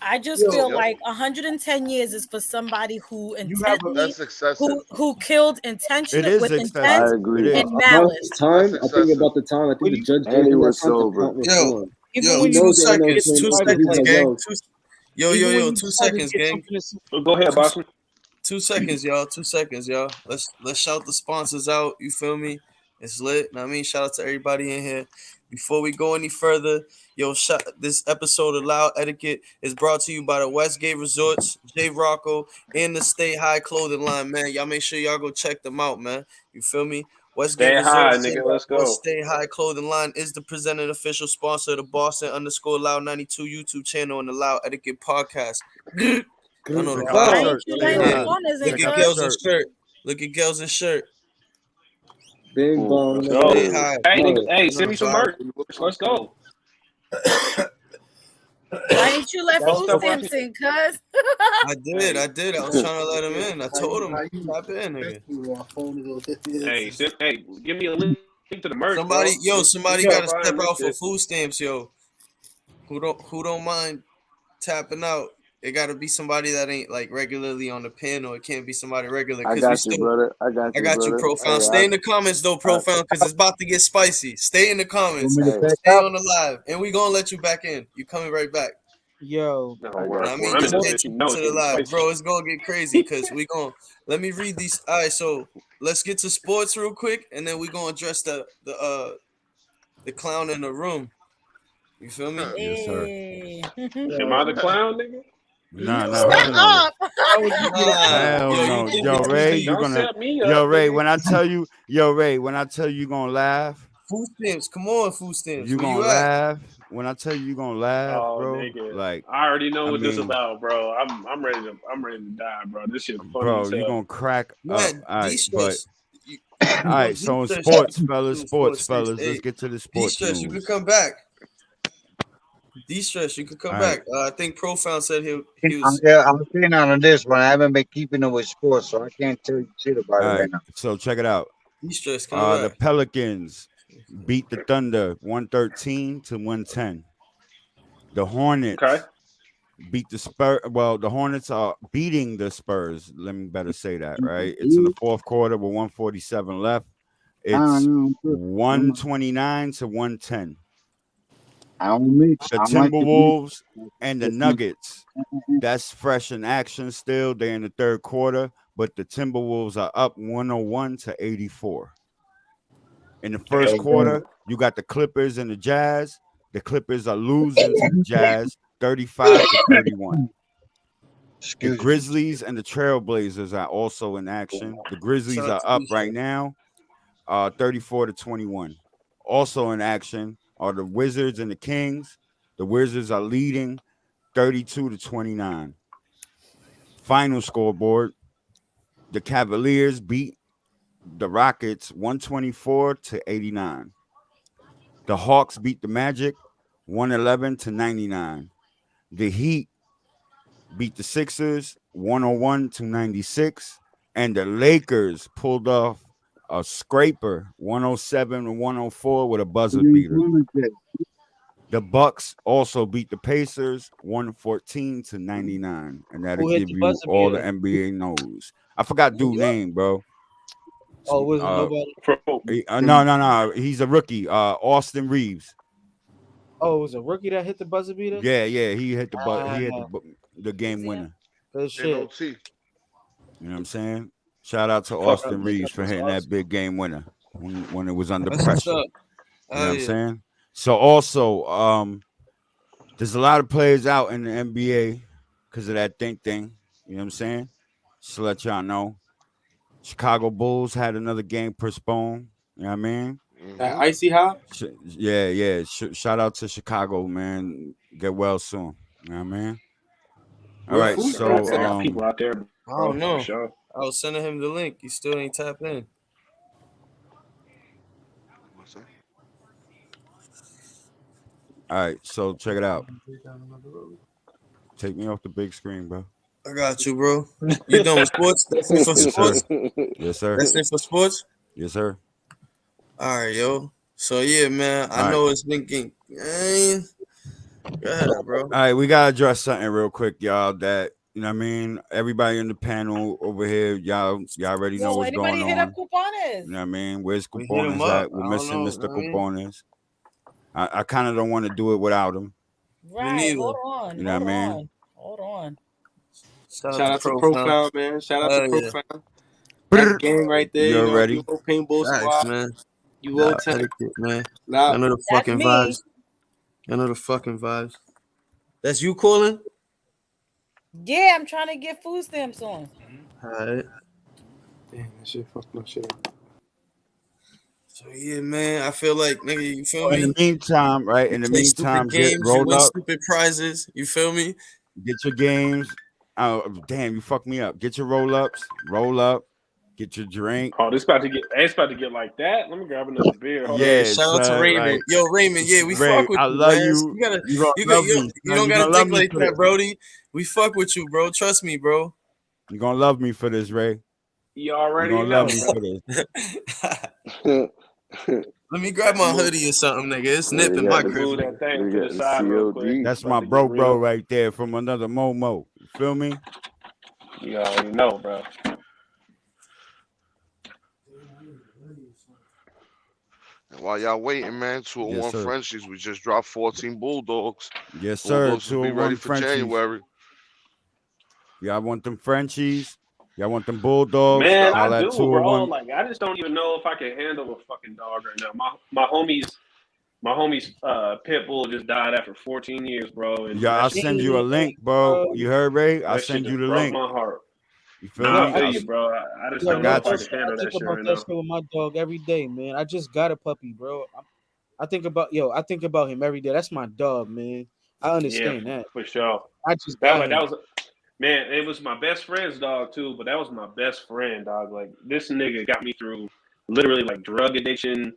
I just Yo, feel Yep. like 110 years is for somebody who you have a That's excessive. who killed It intentionally is with I intent excessive. It agree. is. and About malice. the time, That's I think excessive. about the time. I think when the you, judge And gave he him that was time to sober. count was Yo, on. Even yo, when He you two knows there ain't no seconds, train two after. He's seconds, like, gang. yo, even when you Two decide to seconds, get gang. something to Go ahead, Two, Boston. 2 seconds, y'all. 2 seconds, y'all. Let's shout the sponsors out. You feel me? It's lit. Know what I mean, shout out to everybody in here. Before we go any further, yo, this episode of Loud Etiquette is brought to you by the Westgate Resorts, J Rocco, and the Stay High clothing line, man. Y'all make sure y'all go check them out, man. You feel me? Westgate Stay high, Resorts, J nigga. Let's Rocco, go. Stay High clothing line is the presenting official sponsor of the Boston_Loud 92 YouTube channel and the Loud Etiquette podcast. Y'all know the Check out the why vibe. ain't shirt. you Stay letting Yeah. us high. on as Look Check at out the cuz? Gels's shirt. shirt. Look at Gels's shirt. bing Ooh, bong, Let's nigga. go. Stay Word. high. Hey, nigga. Word. Hey, You know send the me some vibe. merch. Let's go. Why ain't you let that's food Step what up. stamps in, cuz? I did. Hey, I did. I was trying to let him in. I told him, tap in, nigga. hey, give me a link to the merch, Somebody, bro. yo, We somebody got start to step buying this out for shit. food stamps, yo. Who don't mind tapping out? It got to be somebody that ain't like regularly on the panel. It can't be somebody regular I because we got you, still. brother. I got I you, got you, brother. Profound. Hey, Stay in the comments though, I Profound, because it's about to get spicy. Stay in the Want comments. me to hey, back Stay up? on the live, and we gonna let you back in. You coming right back. yo. No, I when, got I you. mean, I'm in just this Most, bitch, you entry know into it's the gonna be live, spicy. bro. It's gonna get crazy because we gonna let me read these. All right, so let's get to sports real quick, and then we gonna address the clown in the room. You feel me? Yes, sir. Hey. Am I the clown, nigga? Nah, You nah, shut hell no. up. how would you be the Nah, Hell yo, you no. think Yo, it's too Ray, deep? you Don't gonna set me Yo, up, Ray, nigga. when I tell you, yo, Ray, when I tell you gonna laugh, Food stamps, come on, food stamps. you Where gonna you at? laugh. When I tell you gonna laugh, Oh, bro, nigga. like, I already know I what this mean, about, bro. I'm ready to die, bro. This shit funny bro, as you hell. gonna crack up. Man, All right, but de-stress. You, all you know, right, so in de-stress. sports, You fellas, do sports six let's eight. get to the sports De-stress, you could news. come back. De-stress, you could come All right. back. I think Profound said he was Yeah, I'm saying on this one. I haven't been keeping it with sports, so I can't tell you shit about it All right right. now. So check it out. de-stress coming The back. Pelicans beat the Thunder 113 to 110. The Okay. Hornets beat the Spurs. Well, the Hornets are beating the Spurs. Let me better say that, right? It's in the fourth quarter with 147 left. It's I 129 to 110. don't mix. The I like to mix. Timberwolves and the Nuggets, that's fresh in action still. They're in the third quarter, but the Timberwolves are up 101 to 84. In the first Damn. quarter, you got the Clippers and the Jazz. The Clippers are losing to the Jazz 35 to 31. The Excuse me. Grizzlies and the Trailblazers are also in action. The Grizzlies Shout out are to up right de-stress. now, 34 to 21. Also in action are the Wizards and the Kings. The Wizards are leading 32 to 29. Final scoreboard: the Cavaliers beat the Rockets 124 to 89. The Hawks beat the Magic 111 to 99. The Heat beat the Sixers 101 to 96. And the Lakers pulled off a scraper 107 to 104 with a buzzer beater. The Bucks also beat the Pacers 114 to 99. And that'll who hit give the you buzzer all the beater? NBA knows. I forgot dude name, bro. Oh, it wasn't nobody. No. He's a rookie. Austin Reeves. Oh, it was a rookie that hit the buzzer beater. Yeah. He hit Ah, the game winner. good In shit. OT. You know what I'm saying? Shout out to Fuck up, Austin nigga. Reeves for That's hitting awesome. that big game winner when it was under That's what's pressure. up. You know what I'm Yeah. saying? So also, there's a lot of players out in the NBA because of that thing. You know what I'm saying? Just to let y'all know. Chicago Bulls had another game postponed. You know what I mean? Mm-hmm. Icy hot. Yeah. Shout out to Chicago, man. Get well soon. You know what I mean? All Where right, who's Chicago so Bulls at? got people out there, I bro, don't for know. sure. I was sending him the link. He still ain't tapped in. What's that? all right, so check it out. Take me off the big screen, bro. I got you, bro. You done with sports? That's it for Yes, sir. sports. Yes, sir. That's it for sports. Yes, sir. All right, yo. So yeah, man. I All know it's been getting. Go ahead, bro. All right, we gotta address something real quick, y'all. That you know what I mean. Everybody in the panel over here, y'all already know Yo, what's anybody going hit up on. Coupones? You know what I mean? Where's We hit him Coupones up. at? We're I don't missing know. Mr. I mean, Coupones. I kind of don't want to do it without him. me Right, neither. hold on, You know what I mean? hold on. Shout out to Profound. Profound, man. Shout out to Hell yeah. Profound. That's gang right there. You You know, already? UO Paintball Facts, Squad, man. UO Nah, Tech. etiquette, man. Nah, I know the That's fucking me. vibes. I know the fucking vibes. That's you calling? Yeah, I'm trying to get food stamps on. Alright. damn, that shit fucked my shit up. So yeah, man. I feel like nigga, you feel So in the me? meantime, right? You In the play stupid meantime, get games, you roll win up, stupid prizes. You feel me? get your games. Oh damn, you fucked me up. Get your roll ups, roll up, get your drink. Oh, it's about to get like that. Let me grab another beer. Hold Yeah, on. Yeah, shout out to son. Raymond. Like Yo, Raymond, yeah, we Ray, fuck with I you, love man. you. You gotta, You gonna you love you, me, you son. don't You gotta gonna love think me like for that, this. Brody. We fuck with you, bro. Trust me, bro. You gonna love me for this, Ray. You You already gonna know, love me bro. for this. Let me grab my hoodie or something, nigga. It's nipping my Just crib. move that thing They to got the the side real quick. COD. That's About my to bro get real. right there from another Momo. You feel me? You already know, bro. And while y'all waiting, man, Yes, 201 sir. Frenchies, we just dropped 14 Bulldogs. Yes, sir. Bulldogs will be ready 201 for Frenchies. January. Y'all want them Frenchies? Y'all want them Bulldogs? Man, Holla I at do, bro. 201. Like, I just don't even know if I can handle a fucking dog right now. My homie's pit bull just died after 14 years, bro, and Yeah, that I'll shit send just you a link, bro. You heard, Ray? I'll that shit send you just the broke link. my heart. You feel Nah, I me? feel you, bro. I just Yo, don't I know no if I got can you. bullshit. I handle think that shit about right that now. shit with my dog every day, man. I just got a puppy, bro. I think about him every day. That's my dog, man. I Yeah, understand that. for sure. I just That got like that him. was man. It was my best friend's dog too, but that was my best friend, dog. Like this nigga got me through literally like drug addiction,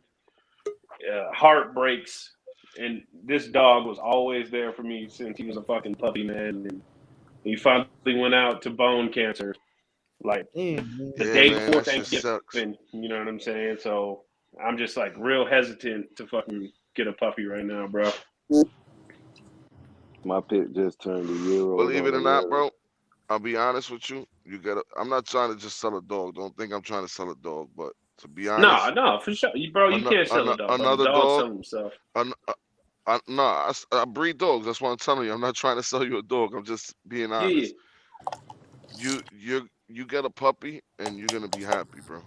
heartbreaks, and this dog was always there for me since he was a fucking puppy, man. And he finally went out to bone cancer, like Damn, man. the Yeah, day man, before that shit Thanksgiving. sucks. You know what I'm saying? So I'm just like real hesitant to fucking get a puppy right now, bro. My pit just turned a year old Believe on it the or not, 11th. bro, I'll be honest with you. I'm not trying to just sell a dog. Don't think I'm trying to sell a dog, but to be No, honest, no, for sure, bro. You can't sell a dog, bro. The another dog dog, sell himself. no, I breed dogs. That's what I'm telling you. I'm not trying to sell you a dog. I'm just being Yeah, yeah. honest. You get a puppy and you're gonna be happy, bro.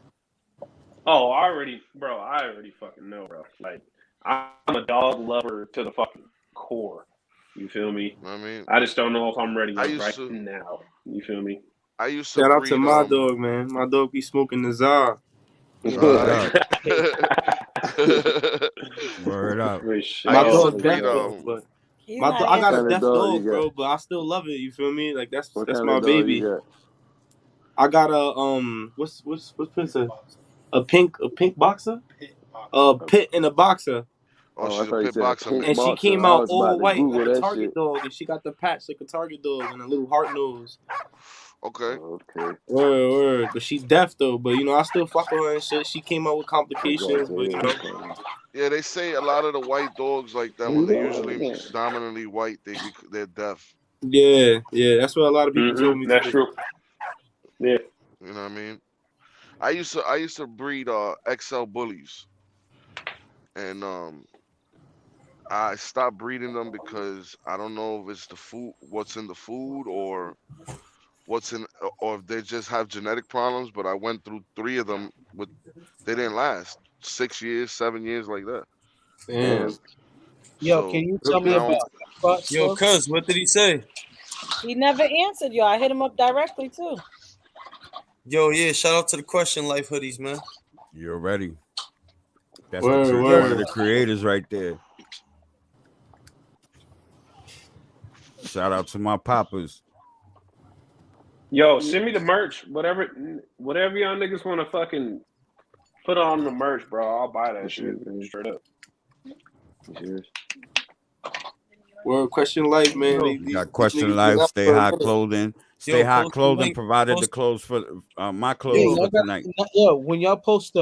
Oh, I already fucking know, bro. Like, I'm a dog lover to the fucking core. You feel me? I mean, I just don't know if I'm ready I right used to now. You feel me? I used to Shout out to breed my dog, man. My dog be smoking the Zar. You know, Word uh up. Word up. For I my used sure, to dog for deaf breed sure. though, but He's my not dog, I What got a kind answering. of deaf dog dog, you got? bro, but I still love it. You feel me? Like that's What that's kind my of dog you baby. got? I got a what's Princess? A pink boxer? A pit and a boxer. Oh, Oh, I she's a thought you pit said a boxer pink And mix. she boxer. came I out was about all to white Google like a that Target shit. dog, and she got the patch like a Target dog and a little heart nose. Okay. Okay, Word. But she deaf though. But I still fuck with her and shit. She came out with I got complications, but your headphones. Yeah, they say a lot of the white dogs like that when You they're know what? usually Yeah. dominantly white, they're deaf. yeah. That's what a lot of people told me That's too. true. Yeah. You know what I mean? I used to breed XL bullies, and I stopped breeding them because I don't know if it's the food, what's in the food, or what's in, or if they just have genetic problems. But I went through 3 of them with they didn't last 6 years, 7 years like that. Damn. Damn. Yo, can So you tell me now about spots Yo, though? cuz, what did he say? He never answered you. I hit him up directly too. Yo, yeah, shout out to the Question Life hoodies, man. You're ready. That's Word, one of word. the creators right there. Shout out to my poppers. Yo, send me the merch. Whatever y'all niggas want to fucking put on the merch, bro. I'll buy that shit straight up. Cheers. Word. Question life, man. Yo, You These got Question niggas been Life, out Stay for a Hot minute. Clothing. Stay yo, Hot post the Clothing link. provided the Post, clothes for my Yeah, clothes yo, for y'all got tonight. when y'all post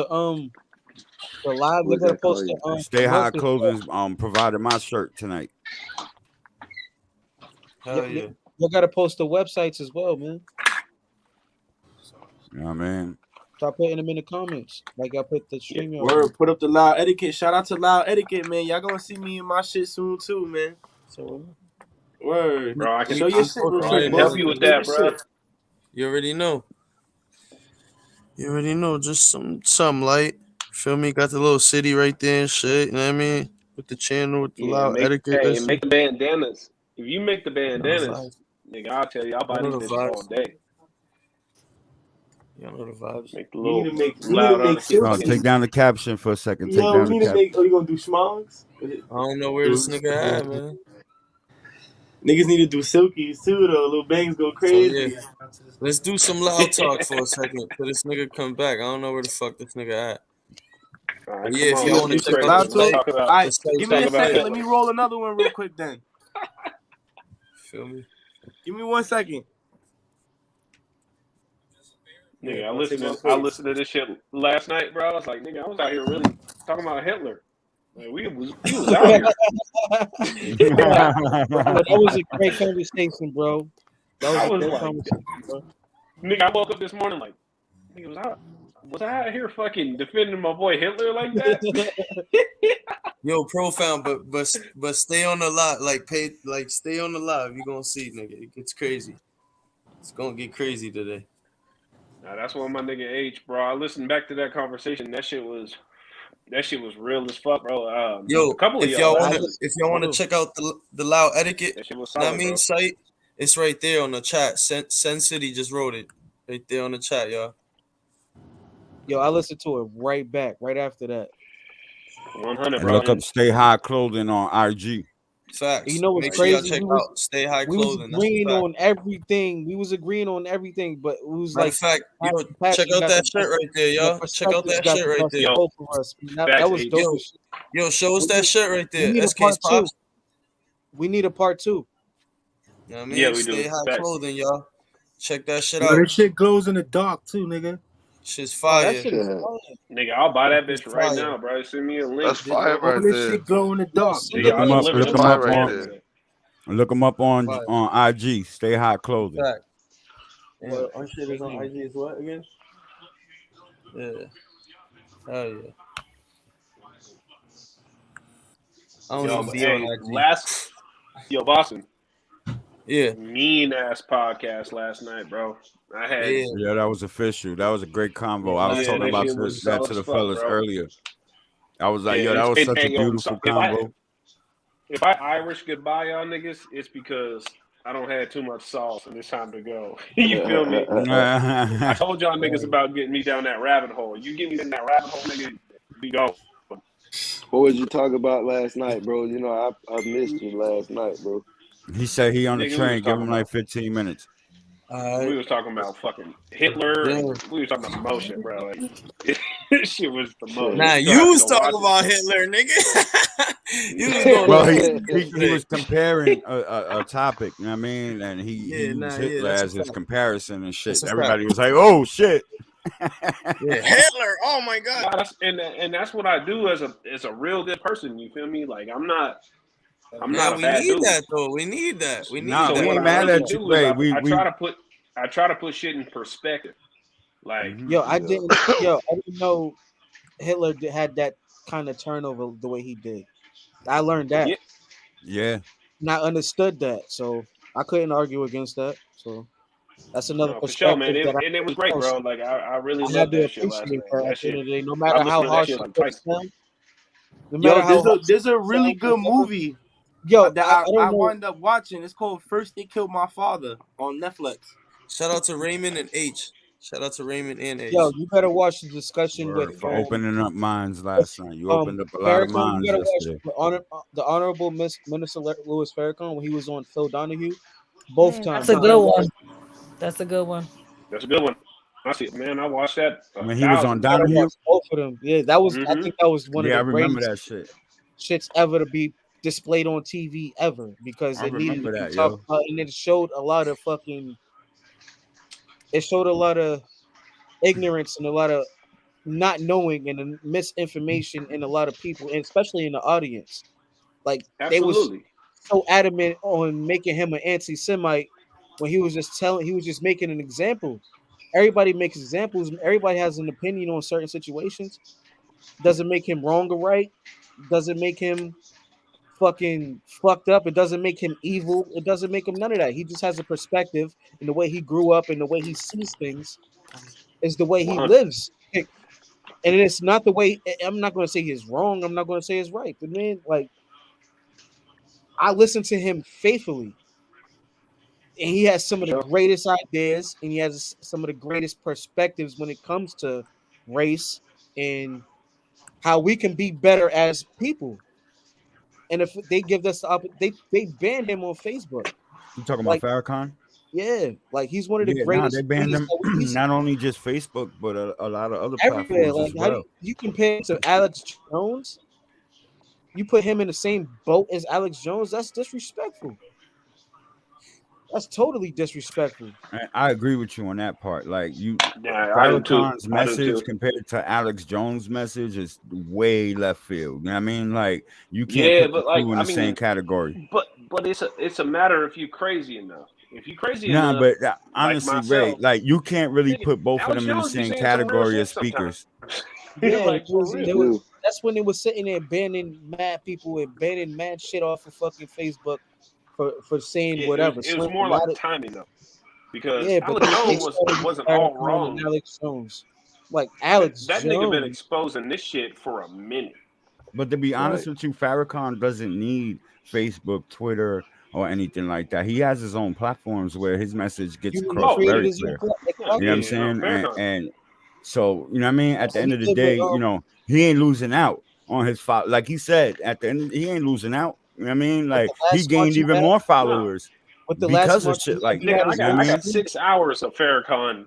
The live, What they does gotta that call post you? Stay the High merch. Clothing provided my shirt tonight. Hell yeah. You gotta post the websites as well, man. You know what I mean? Start putting them in the comments, like I put the Yeah, stream. word. Put up the Loud Etiquette. Shout out to Loud Etiquette, man. Y'all gonna see me in my shit soon too, man. So word. Bro, I can Show your I'm shit real bro, I quick, can posting boss. help everything, you with Show bro. your that, bro. shit. You already know. You already know. Just some light. Feel me? Got the little city right there and shit. You know what I mean? With the channel, with the Yeah, Loud Etiquette. and make the bandanas. If you make the You know the bandanas, vibes. nigga, I'll tell you, I'll You buy know these the bitches all vibes. day. You know the vibes. Make the We need little to make loud No, fucking. take silkies. down the caption for a second. Take Yo, down we the need to caption. make. Oh, you gonna do schmongs? I don't know where this nigga at, man. Niggas need to do silkies too, though. Little bangs go So yeah, crazy. let's do some loud talk for a second till this nigga come back. I don't know where the fuck this nigga at. All But right, yeah, come if on, You y'all let's gonna want do to get check some out crazy. loud the Let's talk? site, talk about Alright, the site's give me talk a right about second. there. Let Hitler. me roll another one real quick then. Feel me? Give me 1 second. Yeah, Nigga, don't take my I place. listened to this shit last night, bro. I was like, nigga, I was out here really talking about Hitler. Like we was out here. That was a great conversation, bro. That was I a was great like, conversation, bro. nigga, I woke up this morning like, nigga, was I out here fucking defending my boy Hitler like that? Yo, profound, but stay on the live, stay on the live. You gonna see, nigga. It gets crazy. It's gonna get crazy today. Nah, that's when my nigga H, bro. I listened back to that conversation. That shit was real as fuck, bro. A Yo, couple of if y'all y'all wanna actually. check out the Loud Etiquette, That shit was know what I solid, mean, bro. site, it's right there on the chat. Sen City just wrote it right there on the chat, y'all. Yo, I listened to it right back, right after that. 100, And bro. look up Stay High Clothing on IG. You Facts. know what's Make sure y'all crazy? check out Stay High We was Clothing. That's a agreeing fact. on everything. We was agreeing on everything, but it was Matter of like fact, yo, check Passion out got that the shirt best. right there, The y'all. Check out perspectives that got shirt the right best there. Yo, of both of us. That facts, was H. dope Yo, as shit. yo, show us that shirt right We there. need a SK's part two. Pops. We need a part two. You know what I Yeah, mean? we do. Stay High Facts. Clothing, y'all. Check that shit Yo, out. this shit glows in the dark too, nigga. Shit's Oh, that fire. shit is Yeah. fun. Nigga, I'll buy that Shit's bitch right fire. now, bro. Send me a link. That's fire All right this there. shit glow in the Yo, dark, send Nigga, the Look I'll them link. up. deliver Look them them Fire up bitches right now, on. there. nigga. Look them up Fire. on IG. Stay High Clothing. Fact. What? Our shit is on IG as what again? Yeah. Hell yeah. I don't Yo, even but be on hey, IG. Boston, Yeah. mean ass podcast last night, bro. I had, Yeah. Yeah, that was official. That was a great convo. I was Nice yeah, talking that about shit conversation. was that solid to as the fuck, fellas bro. earlier. I was Yeah, like, yo, that was such a hey, yo, beautiful if convo. I Irish goodbye y'all niggas, it's because I don't have too much sauce and it's time to go. You feel me? I told y'all niggas about getting me down that rabbit hole. You get me in that rabbit hole, nigga, we go. What was you talking about last night, bro? You know, I missed you last night, bro. He said he on the Nigga, we was train. Give talking him like about 15 minutes. we Alright. was talking about fucking Hitler Damn. and we was talking about some more shit, bro. Like this shit was the most. Nah, You'll you have to was go talking watch it. about Hitler, nigga. You was going Well, off he Hitler he yesterday. was comparing a topic. You know what I mean, and he Yeah, used nah, yeah, Hitler that's a as his fact. comparison and shit. That's a fact. Everybody was like, "Oh shit." Yeah, Hitler. Oh my god. Nah, and that's what I do as a real good person. You feel me? Like I'm not Man, a we bad need dude. that though. We need that. We need Nah, So we that. what ain't I mad really at you. do is Wait, we I try to put shit in perspective. Like Mhm. Yo, I didn't. Yo, I didn't know Hitler had that kind of turnover the way he did. I learned that, yeah, Yeah. and I understood that, so I couldn't argue against that. So that's another no, for sure, man. perspective that It was I great, bro. also Like I really I had loved to that shit last appreciate night. that That at the end shit. of the day. No I matter how listened to that harsh shit it like may twice. sound, no Yo, matter how harsh it there's a may really sound, good movie yo, that I don't I know. wound up watching. It's called First They Killed My Father on Netflix. Shout out to Raymond and H. Shout out to Raymond and H. Yo, you better watch the discussion with Word for opening up minds last night. You um opened up a lot of Farrakhan. You minds gotta watch yesterday. the Honorable Minister Louis Farrakhan when he was on Phil Donahue. Both That's times a you gotta good watch. one. That's a good one. That's a good one. I see it, man. I watched that When he was on 1,000 You gotta times. Donahue. watch both of them. Yeah, that was. I Mm-hmm. think that was one of Yeah, I the remember greatest that shit. shits ever to be displayed on TV ever because I it needed to remember be that, talked yo. about, and it showed a lot of fucking. It showed a lot of ignorance and a lot of not knowing and misinformation in a lot of people, and especially in the audience. Like they was Absolutely. so adamant on making him an anti-Semite when he was just making an example. Everybody makes examples. Everybody has an opinion on certain situations. Doesn't make him wrong or right. Doesn't make him fucking fucked up. It doesn't make him evil. It doesn't make him none of that. He just has a perspective, and the way he grew up and the way he sees things is the way he 100. lives. And it's not the way. I'm not going to say he's wrong. I'm not going to say it's right. The man, like, I listen to him faithfully, and he has some of the Sure. greatest ideas, and he has some of the greatest perspectives when it comes to race and how we can be better as people. And if they give us they banned him on Facebook. You talking about Like, Farrakhan? yeah, like he's one of the Yeah, nah, they greatest banned leaders him that he's not only just Facebook, but a lot of other everywhere. platforms Like, as how do well. you compare him to Alex Jones? You put him in the same boat as Alex Jones? That's disrespectful. That's totally disrespectful. I agree with you on that part. Like Yeah, I do too. Farrakhan's I do message too. compared to Alex Jones' message is way left field. You know what I mean? Like you can't Yeah, put the but like two in I the same mean, category. but it's a matter if you crazy enough. If you crazy Nah, enough, but like honestly, Ray, myself, like you can't really nigga, put both of Alex them in the Jones be same saying some real category as shit sometimes. speakers. Yeah, Like for He there was real. do. that's when they was sitting there banning mad people and banning mad shit off of fucking Facebook for saying Yeah, whatever. it was Slang, a more like lot of timing though, because yeah, but Alex they Jones started with wasn't all Farrakhan and wrong. Alex Jones. Like Alex That nigga been Jones. exposing this shit for a minute. But to be honest Right. with you, Farrakhan doesn't need Facebook, Twitter, or anything like that. He has his own platforms where his message gets He across Oh created very his own clear. no, You know what I'm yeah, platforms. no, saying? Farrakhan. And so, you know what I mean? At the He end of the live with day, he ain't losing out on his like he said, at the end, he ain't losing out. You know what I mean? with Like the he last march gained he even had. more No, followers With the last because of march shit like he that. nigga, had I his You know got what I I own mean? got street 6 hours of Farrakhan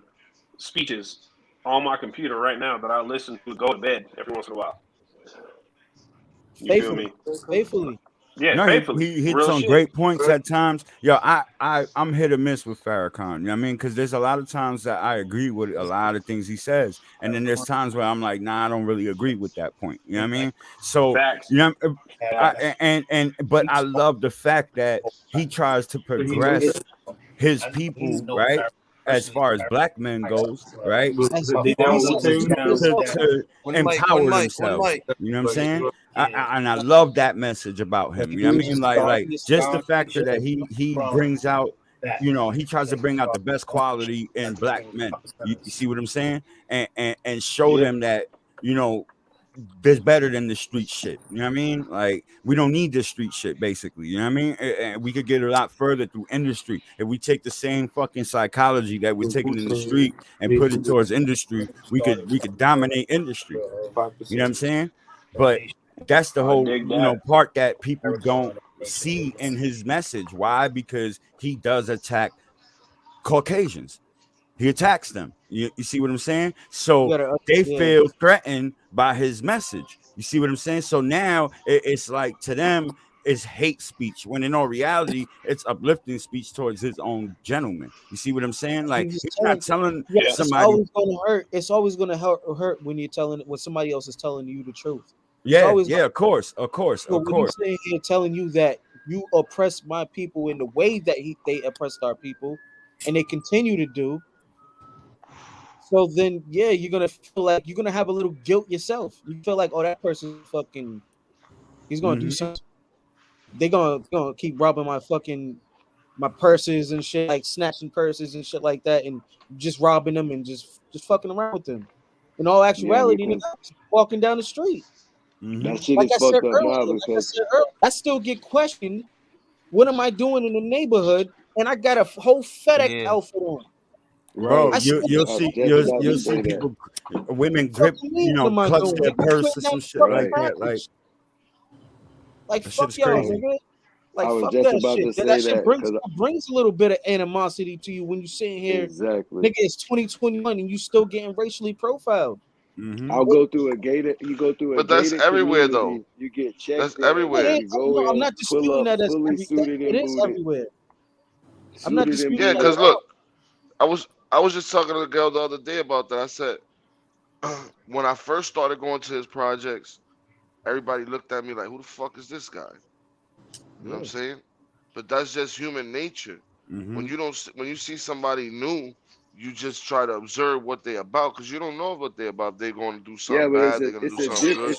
speeches on my computer right now that I listen to go to bed every once in a while. You feel faithfully. me? Faithfully. Yeah, No, faithfully, he hits real on shit. great points at times. Yo, I'm hit or miss with Farrakhan. You know what I mean? Because there's a lot of times that I agree with a lot of things he says, and then there's times where I'm like, nah, I don't really agree with that point. You know what I mean? So Facts, you know, facts. but I love the fact that he tries to progress his people, right? As far as black men goes, right? As he said To, it to, himself. to One mic, one empower mic, one themselves. mic. You know what I'm saying? And I love that message about him. He You know what was I mean? just Like talking his just stuff. the factor that he brings out, he tries to bring out the best quality in black men. You see what I'm saying? And show Yeah, them that, you know, there's better than the street shit. You know what I mean? Like we don't need this street shit, basically. You know what I mean? And we could get a lot further through industry if we take the same fucking psychology that we're taking in the street and put it towards industry. We could dominate industry. You know what I'm saying? But that's the I whole dig that. part that people don't see in his message. Why? Because he does attack Caucasians. He attacks them. You see what I'm saying? You So gotta they yeah. feel threatened by his message. You see what I'm saying? So now it's like to them it's hate speech when in all reality it's uplifting speech towards his own gentleman. You see what I'm saying? He Like was he's not telling telling yeah, Yeah, it's somebody, always gonna hurt. It's always gonna hurt when somebody else is telling you the truth. It's yeah, always yeah, gonna of course, of course, so of when he's course. sitting here telling you that you oppress my people in the way that they oppressed our people, and they continue to do, so then yeah, you're gonna feel like you're gonna have a little guilt yourself. You feel like, oh, that person fucking he's gonna do Hmm. something. They gonna keep robbing my purses and shit, like snatching purses and shit like that, and just robbing them and just fucking around with them. In all Yeah, actuality, nigga, because I'm just walking down the street. Hmm. that shit Like is I said fucked up earlier, now because I still get questioned. What am I doing in the neighborhood? And I got a whole FedEx Yeah. outfit on. Bro, right. I still you'll I was see just about to you'll see say that. people, women fuck grip, you mean? What am I clutch doing? their Nigga, I purse quit or now some for shit fucking like Right. that. Like rappers. Like that shit fuck is I y'all, was crazy. nigga. Like I was fuck just that about shit. to That, say that shit that brings because brings a little bit of animosity to you when you sitting here, exactly. nigga. It's 2021 and you still getting racially profiled. Hmm. I'll go through a gated. You go through a But that's gated everywhere though. community. You get checked That's in. It everywhere. is. You go No, I'm in, not pull disputing up, that. That's fully every that suited it and is booted. everywhere. I'm not Suited and disputing Yeah, that at because booted. all. look, I was just talking to the girl the other day about that. I said, when I first started going to his projects, everybody looked at me like, "Who the fuck is this guy?" You know what I'm Yeah. saying? But that's just human nature. Mm-hmm. When you see somebody new, you just try to observe what they about because you don't know what they're about. They're going to do Yeah, something but bad. They're going to do something good.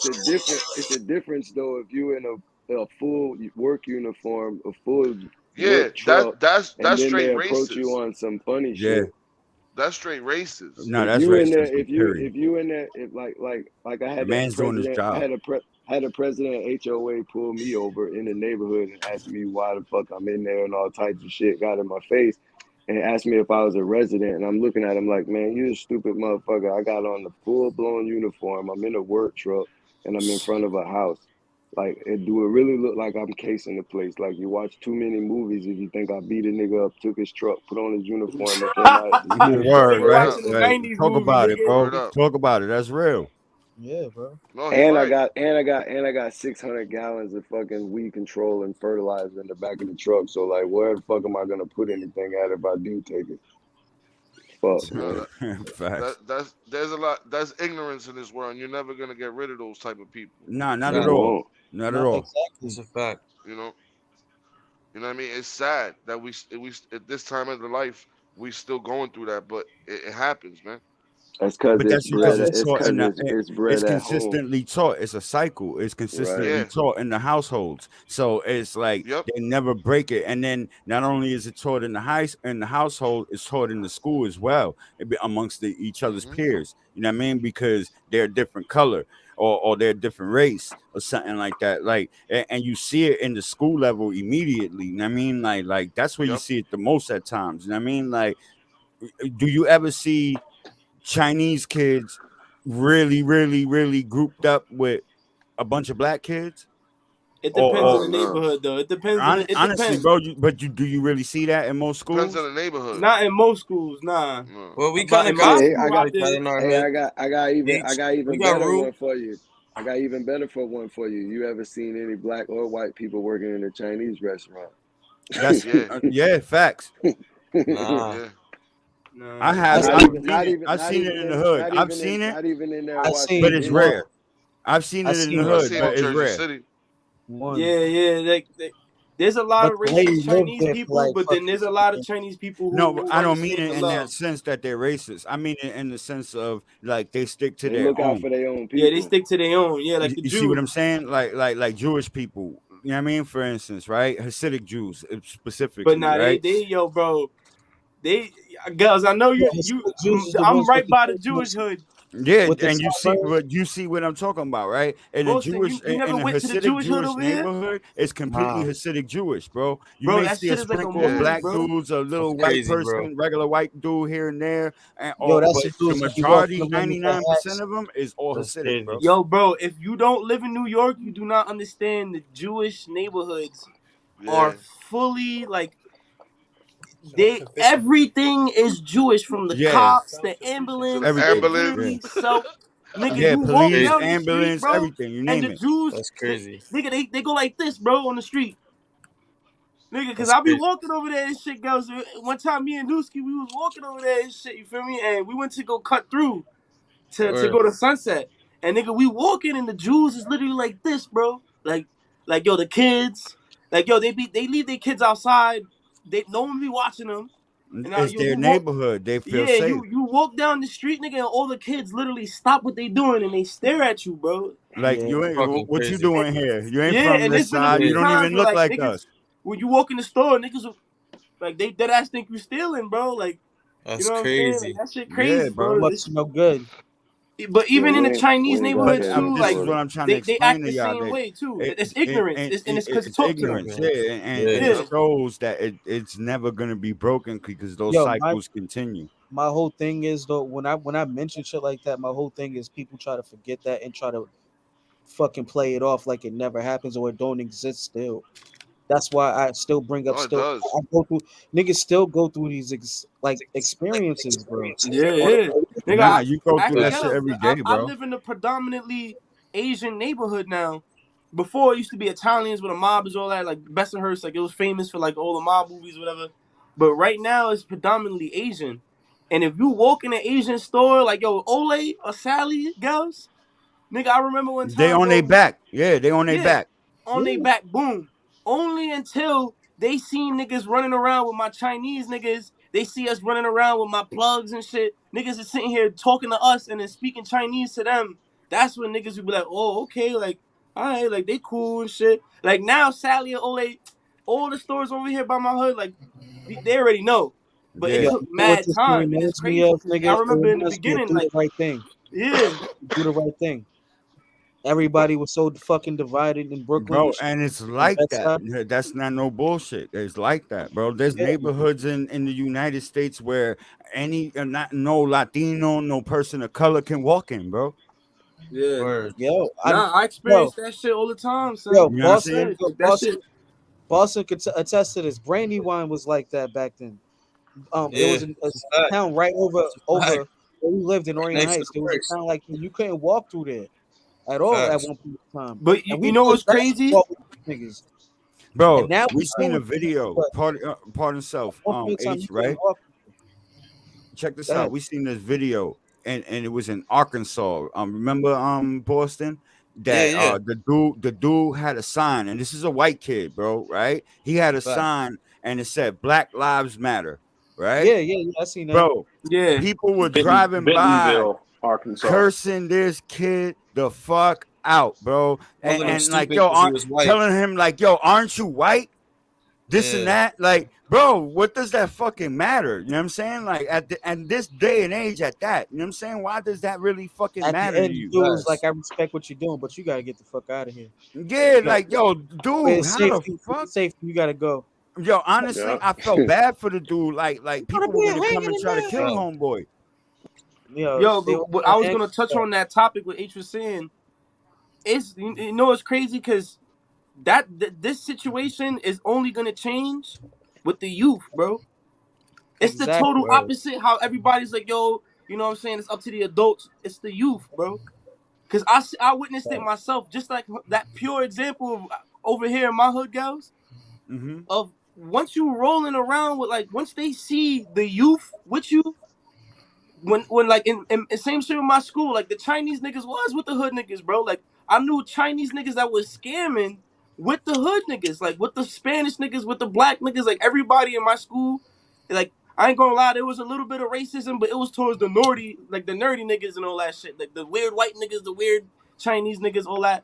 it's a difference though if you in a full work uniform, a full Yeah, work truck, and that's then they straight approach you racist. on some funny Yeah. shit. That's straight racist. No, If that's you in there, racism. Period. if you in there, if like I The had that man's doing his president, job. had a president HOA pull me over in the neighborhood and ask me why the fuck I'm in there and all types of shit got in my face, and asked me if I was a resident, and I'm looking at him like, man, you a stupid motherfucker. I got on the full blown uniform. I'm in a work truck and I'm in front of a house. Like, do it really look like I'm casing the place? Like, you watch too many movies if you think I beat a nigga up, took his truck, put on his uniform, and came out to steal Word, something. Word right? up. Watching the Right. '90s Talk movie, about it, nigga. bro. Word up. Talk about it. That's real. Yeah, bro. No, he And right. I got 600 gallons of fucking weed control and fertilizer in the back of the truck. So like, where the fuck am I gonna put anything at if I do take it? Fuck, No, man. Facts. that's there's a lot. That's ignorance in this world, and you're never going to get rid of those type of people. Nah, not You at Nah, all. won't. Not at not all. That's exactly. a fact. You know. You know what I mean? It's sad that we at this time of the life we still going through that, but it happens, man. That's cause But it's that's because bred. it's It's taught in cause the it's it's bred at home, consistently taught. It's a cycle. It's right? consistently Yeah. taught in the households. So it's like Yep. they never break it. And then not only is it taught in the household, it's taught in the school as well, amongst each other's Hmm. peers. You know what I mean? Because they're a different color or they're a different race or something like that. Like and you see it in the school level immediately. You know what I mean? Like that's where you Yep. see it the most at times. You know what I mean? Like do you ever see Chinese kids really, really, really grouped up with a bunch of black kids? It depends on Or Oh the no. neighborhood, though. It depends on it honestly, depends. bro, do you really see that in most Depends on schools? the neighborhood. Not in most schools, nah. No. Well, we kind But of in got my Shit, school, I I got. that did. in our Hey, hood. I Beach. got We even got better Rue. one for you. I got even better for one for you. You ever seen any black or white people working in a Chinese restaurant? That's Yeah. yeah, facts. Nah. Yeah. I Nah. have. Not I've even, seen not it. even, I've not seen it even in the in, hood. I've seen it, not even in there I but washing seen it's one. dishes. rare. I've seen I it in the seen I hood, seen but in it's Jersey rare. City. one, Yeah, yeah. There's a lot but of the racist lady lived Chinese there for people, like but then fucking there's a lot of 10 Chinese people No, who I don't mean understand it the in that love. sense that they're racist. I mean it in the sense of like they stick to They their look out own. for their own Yeah, they people. stick to their own. Yeah, like the You see what Jews. I'm saying? Like Jewish people. You know what I mean? For instance, right? Hasidic Jews But specifically, nah, right? yo, bro. They girls, I know Yeah, you. the Jews is the I'm ones right by the Jewish with hood. Yeah, the and sideburns. you see what I'm talking about, right? In a Boston, Jewish you never in a went to the Hasidic Jewish hood Jewish over here, neighborhood, it's completely Nah. Hasidic Jewish, bro. You bro? may That see a shit is like a sprinkle of Yeah. movie, black bro. dudes, a That's little white crazy, bro. person, regular white dude here and there, and Yo, all, that's but the the dudes that be walking majority, around with the 99% hats. of them is all That's Hasidic, bro. crazy. Yo, bro, if you don't live in New York, you do not understand the Jewish neighborhoods are Yeah. fully like they everything is Jewish from the Yeah, cops, the To the ambulance, they everything. Yeah, literally ambulance. self nigga, yeah, you walk police, down Crazy. the street, ambulance, bro, everything, you and name the it. Jews, That's crazy. they go like this, bro, on the street. Nigga, cause That's I be crazy. walking over there and shit goes. One time me and Dusky, we was walking over there and shit, you feel me? And we went to go cut through to Or go to Sunset. And nigga, we walking and the Jews is literally like this, bro. Like yo, the kids, like yo, they leave their kids outside. They no one be watching them. And now It's yo, their you walk, neighborhood. They feel yeah, safe. you walk down the street, nigga, and all the kids literally stop what they doing and they stare at you, bro. Like Yeah, you ain't fucking what you crazy. And, doing here? You ain't yeah, from and this there's been a side. few You Yeah. don't times even where look like like niggas, us. when you walk in the store, niggas like they dead ass think you stealing, bro. Like, you That's know what I'm saying? Like crazy. that shit Yeah, crazy, bro. bro. must smell good. But Yeah, even in the Chinese we ain't got But neighborhoods that in too, this like is what Florida. I'm trying to they explain act to the y'all. same That way too. It's ignorance. It's because it's it's taught to them. ignorance, Ignorance. yeah, and Yeah. it Yeah. Yep. shows that it's never gonna be broken because those Yo, cycles continue. my whole thing is though when I mention shit like that, my whole thing is people try to forget that and try to fucking play it off like it never happens or it don't exist still. That's why I still bring up No, it still does. I go through niggas still go through these like experiences, bro. Yeah, yeah. Nigga, Nah, you go through actually that Fact. shit ghetto. every day, I bro. live in a predominantly Asian neighborhood now. Before it used to be Italians with the mob is all that, like Bessenhurst, like it was famous for like all the mob movies, whatever. But right now it's predominantly Asian. And if you walk in an Asian store, like yo, Ole or Sally, girls, nigga, I remember one They time, on their bro. back. Yeah, they on their Yeah, back. on their back, boom. Only until they seen niggas running around with my Chinese niggas, they see us running around with my plugs and shit. Niggas is sitting here talking to us and then speaking Chinese to them. That's when niggas would be like, oh, okay, like, all right, like they cool and shit. Like now, Sally and Ole, all the stores over here by my hood, like they already know. But it Yeah. Yo, took you know what mad this time, and it's reminds me crazy of, because nigga? I It remember in the reminds me of beginning, do the like, right thing. yeah, Do the right thing. Everybody was so fucking divided in Brooklyn. Bro, You should and it's the like best that. side. That's not no bullshit. It's like that, bro. There's Yeah, neighborhoods in the United States where any not no Latino, no person of color can walk in, bro. yeah. Word. yo, Nah, I yo, experienced that shit all the time, son. yo, You know what I'm Like I Boston, saying? said, yo, that shit. Boston could attest to this. Brandywine was like that back then. There Yeah, was a it's a fact. town right over It's a fact. where we lived in Right Orion next to Heights. the There was a bricks. town like you couldn't walk through there at all at Facts. one point in time, But and we you know felt what's bad to crazy? walk with these niggas. And Bro, now we we cool seen a with these niggas, video, but pardon at self, one point in time you H, couldn't right? walk. Check this Go out. ahead. We seen this video, and it was in Arkansas. Remember Boston? Yeah, That yeah. the dude had a sign, and this is a white kid, bro, right? He had a Fact. sign and it said Black Lives Matter, right? Yeah, yeah, yeah. I seen that. Bro, Yeah. people were Benton, driving by Bentonville, Arkansas. cursing this kid the fuck out, bro. And, Calling him and like, stupid yo, because he was white. telling him like, yo, aren't you white? This and Yeah. that. Like, bro, what does that fucking matter? You know what I'm saying? Like at this day and age at that, you know what I'm saying? Why does that really fucking At the matter to end, the you? dude was like, Facts. "I respect what you're doing, but you gotta get the fuck out of here. Yeah, You got like, yo, for dude, his how the safety. For fuck? his safety, you gotta go." Yo, honestly, Yeah. I felt bad for the dude. Like Gonna people were be gonna come hanging and in try to kill Fact. homeboy. there. Yo, Yo, they were but gonna I was hang. gonna touch on that topic what H was saying. It's you know it's crazy because this situation is only gonna change with the youth, bro. It's the Exactly. total Word. opposite. How everybody's like, yo, you know what I'm saying? It's up to the adults. It's the youth, bro. Cause I witnessed it myself, just like that pure example of over here in my hood, girls. Mm-hmm. Of once you rolling around with like once they see the youth with you, when like in same shit with my school, like the Chinese niggas was with the hood niggas, bro. Like I knew Chinese niggas that was scamming with the hood niggas, like with the Spanish niggas, with the black niggas, like everybody in my school. Like I ain't gonna lie, there was a little bit of racism, but it was towards the nerdy, like the nerdy niggas and all that shit, like the weird white niggas, the weird Chinese niggas, all that.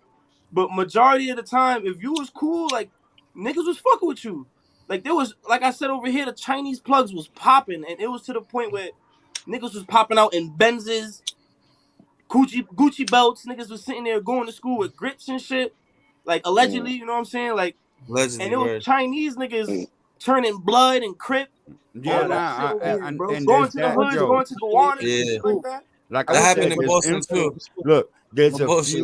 But majority of the time, if you was cool, like niggas was fucking with you. Like there was, like I said over here, the Chinese plugs was popping, and it was to the point where niggas was popping out in Benzes, Gucci belts. Niggas was sitting there going to school with grips and shit. Like Mm. allegedly, you know what I'm saying? Like, and Allegedly, it was word. Chinese niggas turning blood and crip, Yeah, all that shit nah, over here, bro. and Going there's to the that, hoods, yo. going to Gowanus and Yeah. shit like that. Like I I That went to happened said, in Quincy. there's Boston too. look, No there's a bullshit.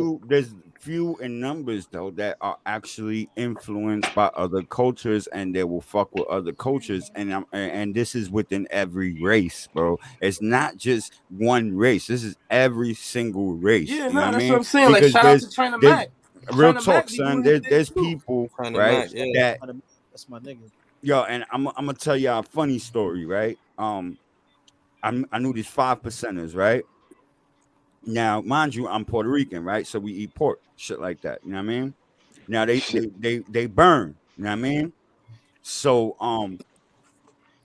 few in numbers though that are actually influenced by other cultures and they will fuck with other cultures and this is within every race, bro. It's not just one race. This is every single race. Yeah, You know nah, what I that's what mean? I'm saying. Like, Because shout out to China there's Mac. real China talk, Mac be son. doing his thing There's too. people, Trying to right? Mac, yeah. That That's my nigga. yo, and I'm gonna tell y'all a funny story, right? I knew these 5 percenters, right? Now, mind you, I'm Puerto Rican, right? So we eat pork, shit like that. You know what I mean? Now Shit. they burn. You know what I mean? So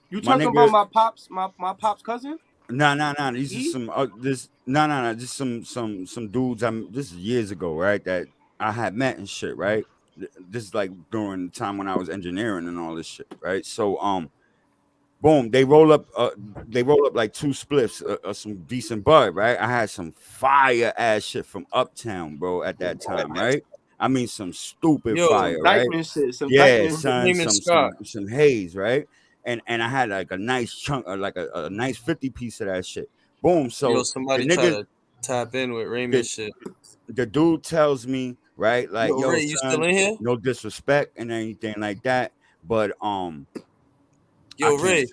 You my talking about nigga, my pops cousin? nah. These are E? some this no. Just some dudes. This is years ago, right? That I had met and shit, right? This is like during the time when I was engineering and all this shit, right? So boom, they roll up like two spliffs, some decent bud, right? I had some fire ass shit from Uptown, bro, at that time, right? I mean some stupid Yo, Some fire, right? Dykeman shit. Some Yeah, Dykeman. son, Raymond some Scott. some some haze, right? And I had like a nice chunk, like a nice 50 piece of that shit. Boom. Yo, So the somebody try nigga, to tap in with Raymond the shit. the dude tells me, right, like, Yo, yo, Ray, you still son, in here? no disrespect and anything like that, but I Yo, can't. Ray.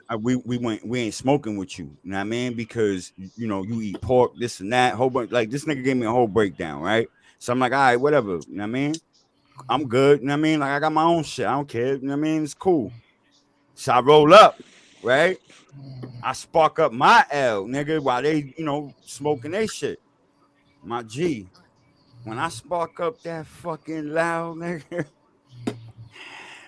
We ain't smoking with you. You know what I mean? Because you know you eat pork, this and that, whole bunch. Like this nigga gave me a whole breakdown, right? So I'm like, all right, whatever. You know what I mean? I'm good. You know what I mean? Like I got my own shit. I don't care. You know what I mean? It's cool. So I roll up. right? I spark up my L, nigga, while they, smoking they shit. My G, when I spark up that fucking loud, nigga,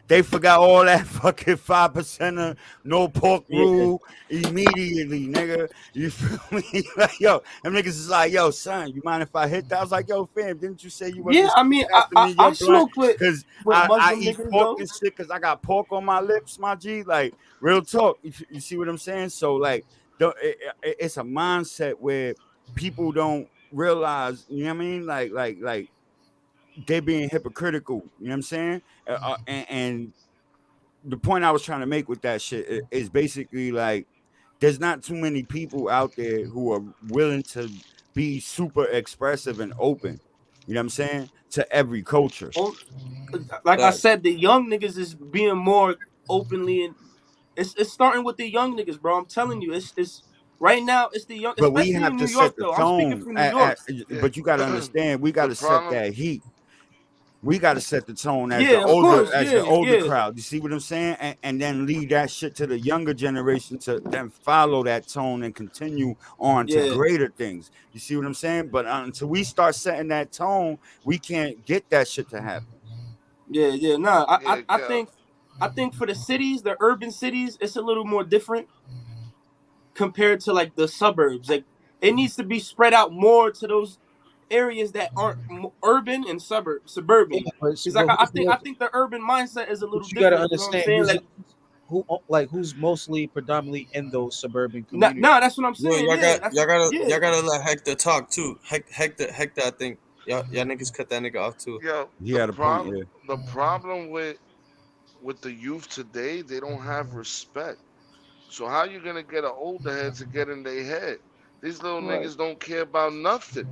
they forgot all that fucking 5% of no pork Yeah, rule immediately, nigga. You feel me? Like, yo, them niggas is like, yo, son, you mind if I hit that? I was like, yo, fam, didn't you say you Yeah, wasn't I mean, passing me I your blunt? smoke with Because I Muslim eat niggas pork though. and shit because I got pork on my lips, my G. Like, real talk. You see what I'm saying? So, like, it's a mindset where people don't realize, you know what I mean? Like, they being hypocritical, you know what I'm saying? And the point I was trying to make with that shit is basically like there's not too many people out there who are willing to be super expressive and open. You know what I'm saying? To every culture. On, like I Facts. said, the young niggas is being more openly, and it's starting with the young niggas, bro. I'm telling you, it's right now. It's the young, But we especially have in New to set York the though. I'm speaking tone. for New York. Yeah. But you got to understand, we got The to set problem, that heat. We got to set the tone as the Yeah, of older course. problem, as the Yeah, older yeah, crowd. You see what I'm saying? And then leave that shit to the younger generation to then follow that tone and continue on to yeah, greater things. You see what I'm saying? But until we start setting that tone, we can't get that shit to happen. yeah. Nah, yeah, I think for the cities, the urban cities, it's a little more different compared to like the suburbs. Like it needs to be spread out more to those areas that aren't urban and yeah, suburban. Because like but who's I most, think the urban mindset is a little but you got to different. You know what I'm understand saying? Like who's mostly predominantly in those suburban communities. nah, that's what I'm Yo, saying. Yeah, that's y'all yeah, gotta let Hector talk too. Hector, I think y'all niggas cut that nigga off too. yeah. He had a point, yeah. The problem with the youth today, they don't have respect. So how you gonna get an older head to get in their head? These little Right, niggas don't care about nothing.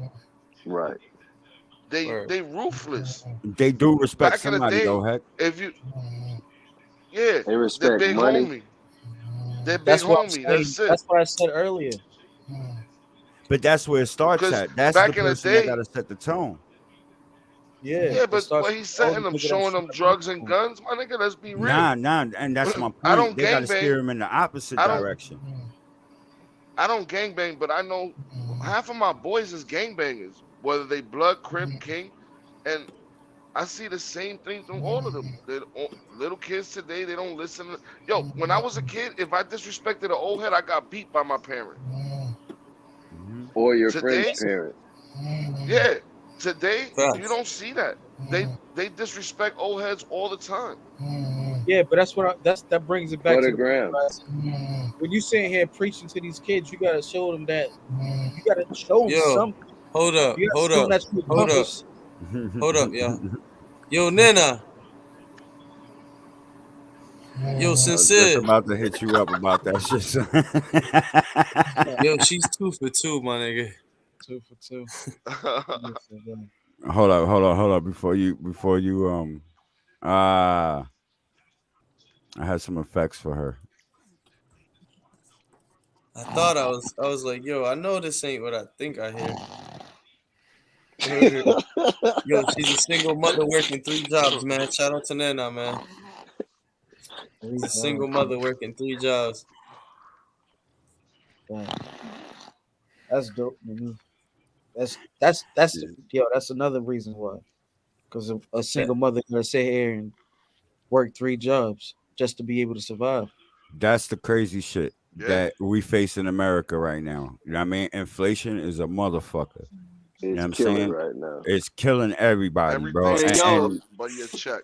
right. Word. They ruthless. They do respect Back in the somebody day, though, heck. if you yeah, They the respect big money. homie. They're big That's what I'm homie. saying. That's it. That's what I said earlier. But that's where it starts Because at. That's the back in the person that day, gotta set the tone. Yeah, yeah, it but starts what with he's the older setting them, nigga that showing them drugs and guns, my nigga, let's be real. Nah, and that's my I point. don't They gotta steer gangbang. him in the opposite I don't direction. I don't gangbang, but I know half of my boys is gangbangers, whether they blood, crip, king, and I see the same thing from all of them. Little kids today, they don't listen. Yo, when I was a kid, if I disrespected an old head, I got beat by my parent. Mm-hmm. Or your friend's Today, parent. yeah, today you Facts. don't see that. They disrespect old heads all the time. Yeah, but that brings it back For to the the point gram. where I said, when you sitting here preaching to these kids, you gotta show them that you gotta show them Yo, something. hold up, You gotta hold show them up, that you hold up, accomplished. hold up, yo. Yo, Nina. Yo, I was just sincere. about to hit you up about that shit. Son. Yo, she's 2 for 2, my nigga. 2 for 2. hold up. Before you I had some effects for her. I was like, yo, I know this ain't what I think I hear. Yo, she's a single mother working 3 jobs, man. Shout out to Nana, man. She's a single mother working 3 jobs. That's dope. Man. That's that's another reason why. Because a single mother gonna sit here and work 3 jobs just to be able to survive. That's the crazy shit yeah, that we face in America right now. You know what I mean? Inflation is a motherfucker. You know what It's I'm killing saying? right now. It's killing everybody, bro. everything hey goes up, yo, but your check.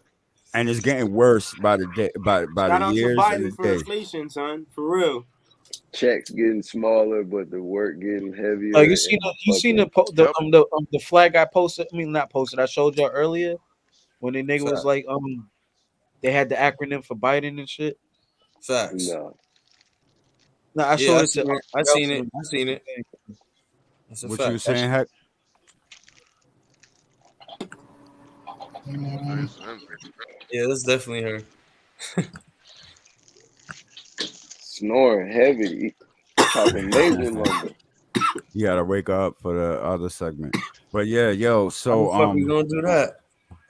And it's getting worse by the day, by the shout out to years and the Biden for day. inflation, son, for real. Checks getting smaller, but the work getting You heavier seen and the fucking Yep. the flag I posted. I mean, not posted. I showed y'all earlier when the nigga was Facts. like, they had the acronym for Biden and shit. Facts. no. No, I Yeah, showed I it to seen it. I seen it. I seen it. That's a What you fact. was saying, Heck? Nice, man. Yeah, that's definitely her. Snoring heavy. Chopping major lumber. You gotta wake up for the other segment. But yeah, yo, How the so fuck we gonna do that?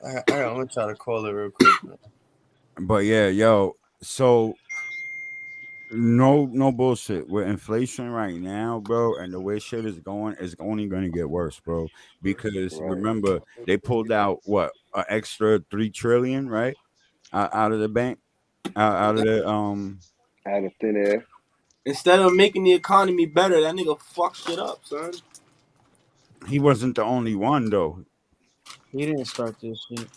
I'm gonna try to call it real quick. Man. but yeah, yo, so No bullshit. With inflation right now, bro, and the way shit is going, it's only gonna get worse, bro. Because Right. remember, they pulled out what an extra 3 trillion, right, out of the bank, out of the Out of thin air. Instead of making the economy better, that nigga fuck shit up, son. He wasn't the only one though. He didn't start this shit.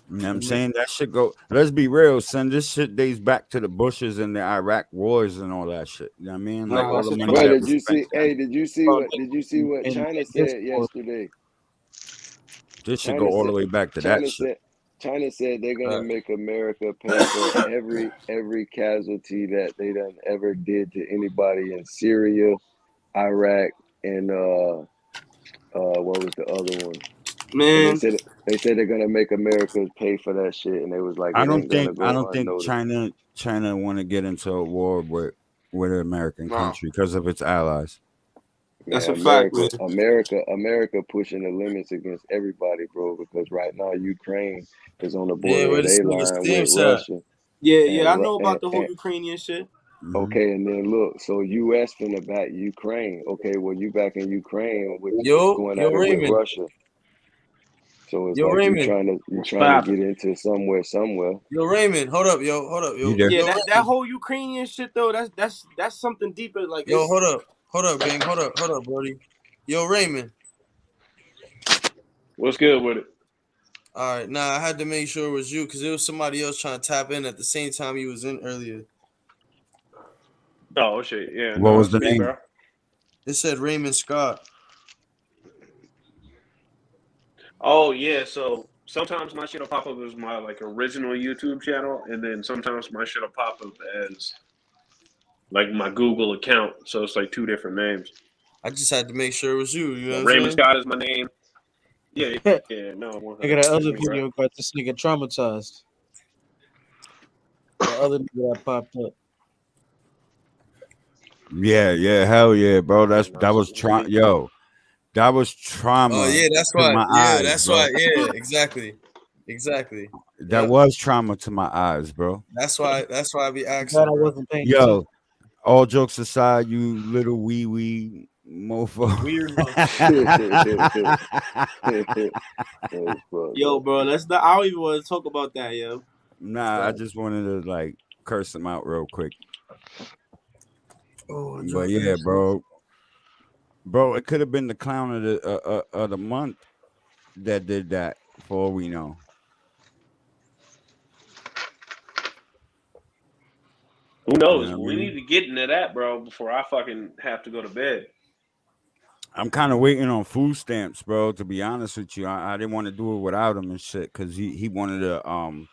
You know what I'm saying? That shit go. Let's be real, son. This shit dates back to the Bushes and the Iraq wars and all that shit. You know what I mean? Like Nah, all that's the a money Bro, fact. that did was you spent see? then. Hey, did you see Bro, what? Did you see what and China this said war. yesterday? This should go China all the said. way back to that China shit. said. China said they're gonna Uh, make America pay for every casualty that they done ever did to anybody in Syria, Iraq, and what was the other one? And Man, they said they're gonna make America pay for that shit, and they was like, I it don't ain't think gonna I go don't think unnoticed. China want to get into a war with an American No. country because of its allies. that's Man, a fact, man. America pushing the limits against everybody, bro. Because right now Ukraine is on the yeah, border where of this their nigga line with Steve's at? Russia, Yeah, and yeah, I know about the whole and Ukrainian shit. Hmm. okay, and then look, so U.S. finna back Ukraine. Okay, well you back in Ukraine with going Yo at it with Raymond, Russia. So it's yo like Raymond, you What's trying to poppin'? get into somewhere. yo Raymond. Hold up, You yo, there? Yeah, yo that Raymond, whole Ukrainian shit though, that's something deeper. Like yo, it's hold up, gang, hold up, Brody. Yo Raymond. What's good with it? All right, nah, I had to make sure it was you because it was somebody else trying to tap in at the same time you was in earlier. Oh shit, yeah, What no, was it's the me, name? bro. It said Raymond Scott. Oh yeah, so sometimes my shit'll pop up as my like original YouTube channel, and then sometimes my shit'll pop up as like my Google account. So it's like two different names. I just had to make sure it was you. You know what But I'm Raymond saying? Scott is my name. Yeah, Nigga, yeah, no, that 100. That's other me, bro. video got this nigga traumatized. The other nigga that popped up. Yeah, hell yeah, bro. Yeah, no, That was it's me. that was Oh trauma yeah, that's to why. my Yeah, eyes, that's why. bro. Yeah, exactly, exactly. That Yep. was trauma to my eyes, bro. That's why. That's why I be I'm glad asking, I bro. wasn't paying attention. Yo, all jokes aside, you little wee mofo. Weird, huh? That's fucked yo, up. bro. Let's not. I don't even want to talk about that, yo. Nah, I Fuck. just wanted to like curse him out real quick. Oh, I But dropped yeah, that shit. bro, it could have been the clown of the month that did that. For all we know, Who you knows? know what I We need mean. to get into that, bro, before I fucking have to go to bed. I'm kind of waiting on food stamps, bro. To be honest with you, I didn't want to do it without him and shit because he wanted to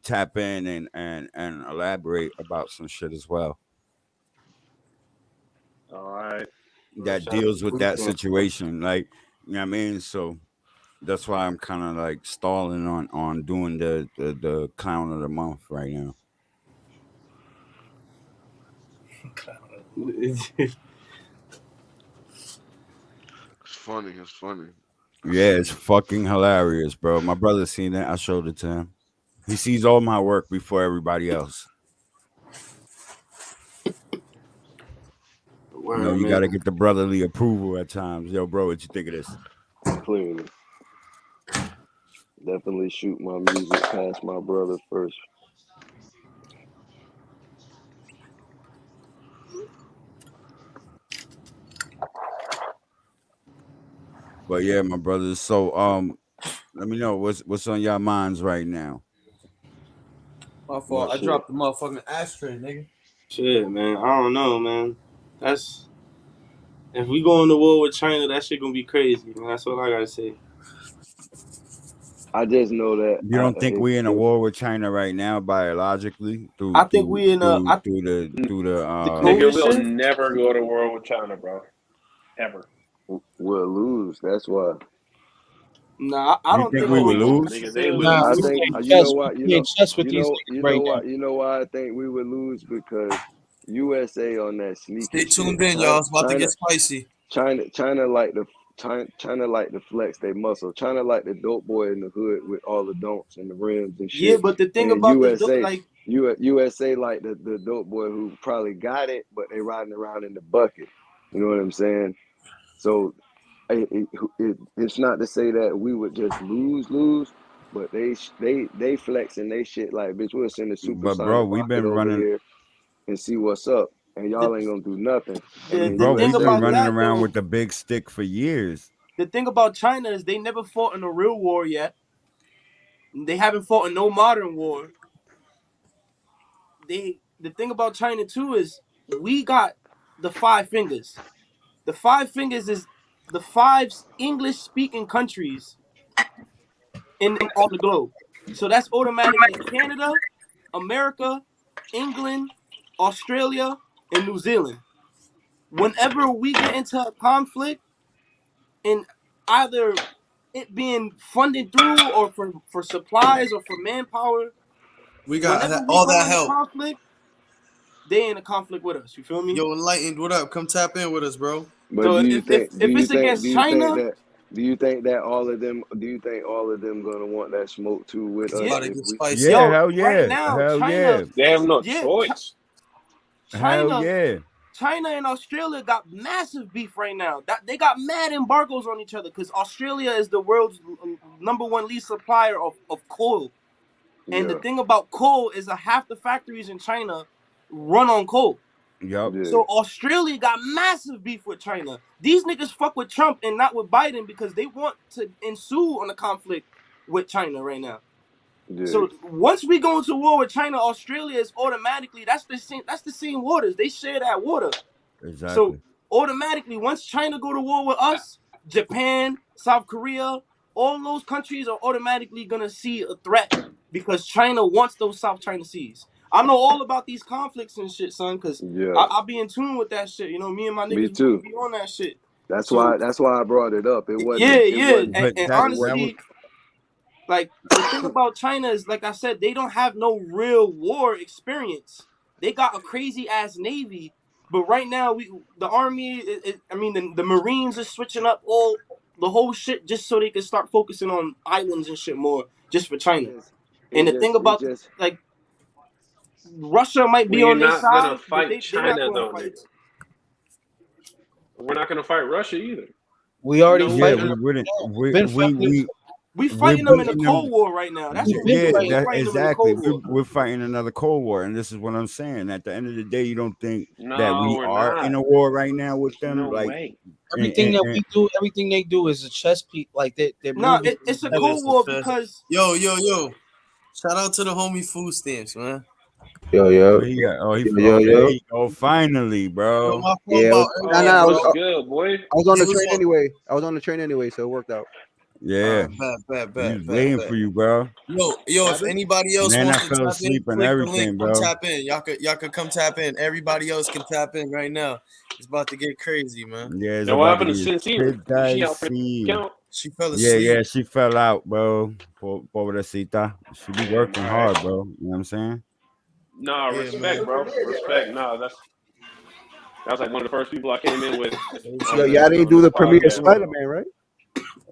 tap in and elaborate about some shit as well All right. Well, that shout out to deals the with food that stamps, bro. situation. Like, you know what I mean? So that's why I'm kind of like stalling on doing the clown of the month right now. It's funny. It's funny. I Yeah, seen it's it. fucking hilarious, bro. My brother seen it. I showed it to him. He sees all my work before everybody else. You know, Word, you man. got to get the brotherly approval at times. Yo, bro, what you think of this? Clearly, definitely shoot my music past my brother first. But yeah, my brothers. So let me know what's on your minds right now. My fault. I Shit, dropped the motherfucking ashtray, nigga. Shit, man. I don't know, man. That's if we go into war with China, that shit gonna be crazy, man. That's all I gotta say. I just know that You don't think we in a if war with China right now biologically I think we in a through the the Nigga, COVID we'll shit. never go to war with China, bro. Ever. we'll lose, that's why. Nah, I you don't think think we No, would we we would won't, lose? nigga. They necessarily will. Nah, I we think lose. playing you know chess. what We playing chess with these niggas right now. you know why I think we would lose because USA on that sneaky Stay shit. tuned in, y'all. It's about to get spicy. China like China like to flex their muscle. China like the dope boy in the hood with all the don'ts and the rims and Yeah, shit. but the thing And about USA like the dope boy who probably got it, but they riding around in the bucket. You know what I'm saying? So it's not to say that we would just lose, but they flexing they shit like, bitch, we'll send a But bro, supersonic we've rocket been over running, here and see what's up, and y'all ain't gonna do nothing. And then the bro, thing we've been USA about running that around though, with the big stick for years. the thing about China is they never fought in a real war yet. They haven't fought in no modern war. The thing about China too is we got the five fingers. The five fingers is the five English speaking countries on the globe. So that's automatically Canada, America, England, Australia, and New Zealand. Whenever we get into a conflict, and either it being funded through or for supplies or for manpower, We got whenever we all go that into help. conflict, they in a conflict with us. You feel me? Yo, Enlightened, what up? Come tap in with us, bro. But So do you if think it's against China, all of them gonna want that smoke too with It's us yeah, about to if get we spicy. Yeah, yo, hell right yeah, now, hell China, yeah, They have no yeah, choice. hell China, yeah. China and Australia got massive beef right now. That they got mad embargoes on each other because Australia is the world's number one lead supplier of coal. And the yeah thing about coal is half the factories in China run on coal. Yup. yeah So Australia got massive beef with China. These niggas fuck with Trump and not with Biden because they want to ensue on a conflict with China right now. yeah So once we go into war with China, Australia is automatically that's the same waters. They share that water. So Exactly. automatically, once China go to war with us, Japan, South Korea, all those countries are automatically gonna see a threat because China wants those South China Seas. I know all about these conflicts and shit, son, because yeah. I'll be in tune with that shit. You know, me and my Me niggas, we too. be on that shit. That's So why I brought it up. yeah, yeah, But and that was honestly, like the thing about China is, like I said, they don't have no real war experience. They got a crazy ass navy, but right now the army, I mean the Marines are switching up all the whole shit just so they can start focusing on islands and shit more, just for It China. just And the thing it about just like Russia might be We're on their not gonna side, but fight they not China gonna though, fight. nigga. We're not gonna fight Russia either. We already No, yeah, we fighting. we not. wouldn't Been fighting. We we're fighting them in a beating Cold them. War right now. That's We've what we been Yeah, doing. We fighting. that fighting them in the exactly. Cold War. We're fighting another Cold War, and this is what I'm saying. At the end of the day, you don't think that No, we we're are in not. a war right now with them, No like, way. Everything that we do, everything they do is a chess piece. Like they're No, moving. it's a Yeah, Cold it's War a fest. because Yo. Shout out to the homie food stamps, man. Yo, where yo, he at? Oh, yo, oh, yo, there yo. you go. Finally, Yo, bro. my fault Yeah, about nah, earlier, Oh, nah. bro. what's good, boy? I was on It the was train on. anyway. So it worked out. Yeah, we was waiting Bet. for you, bro. Yo, What if happened? anybody else Man, I wants to fell tap in, asleep and click the link, everything, come bro. tap in. Y'all could come tap in. Everybody else can tap in right now. It's about to get crazy, man. Yeah, it's Now, what about to happened to get Sincere? shit Is she out for the dicey. count? She fell Yeah, asleep. she fell out, bro. Pobrecita. She be Damn. working All right. hard, bro. You know what I'm saying? Nah, Yeah, man. respect, bro. Respect. Nah, that was like one of the first people I came in with Yo, on y'all this didn't on do this the premiere of podcast. Spider-Man, right?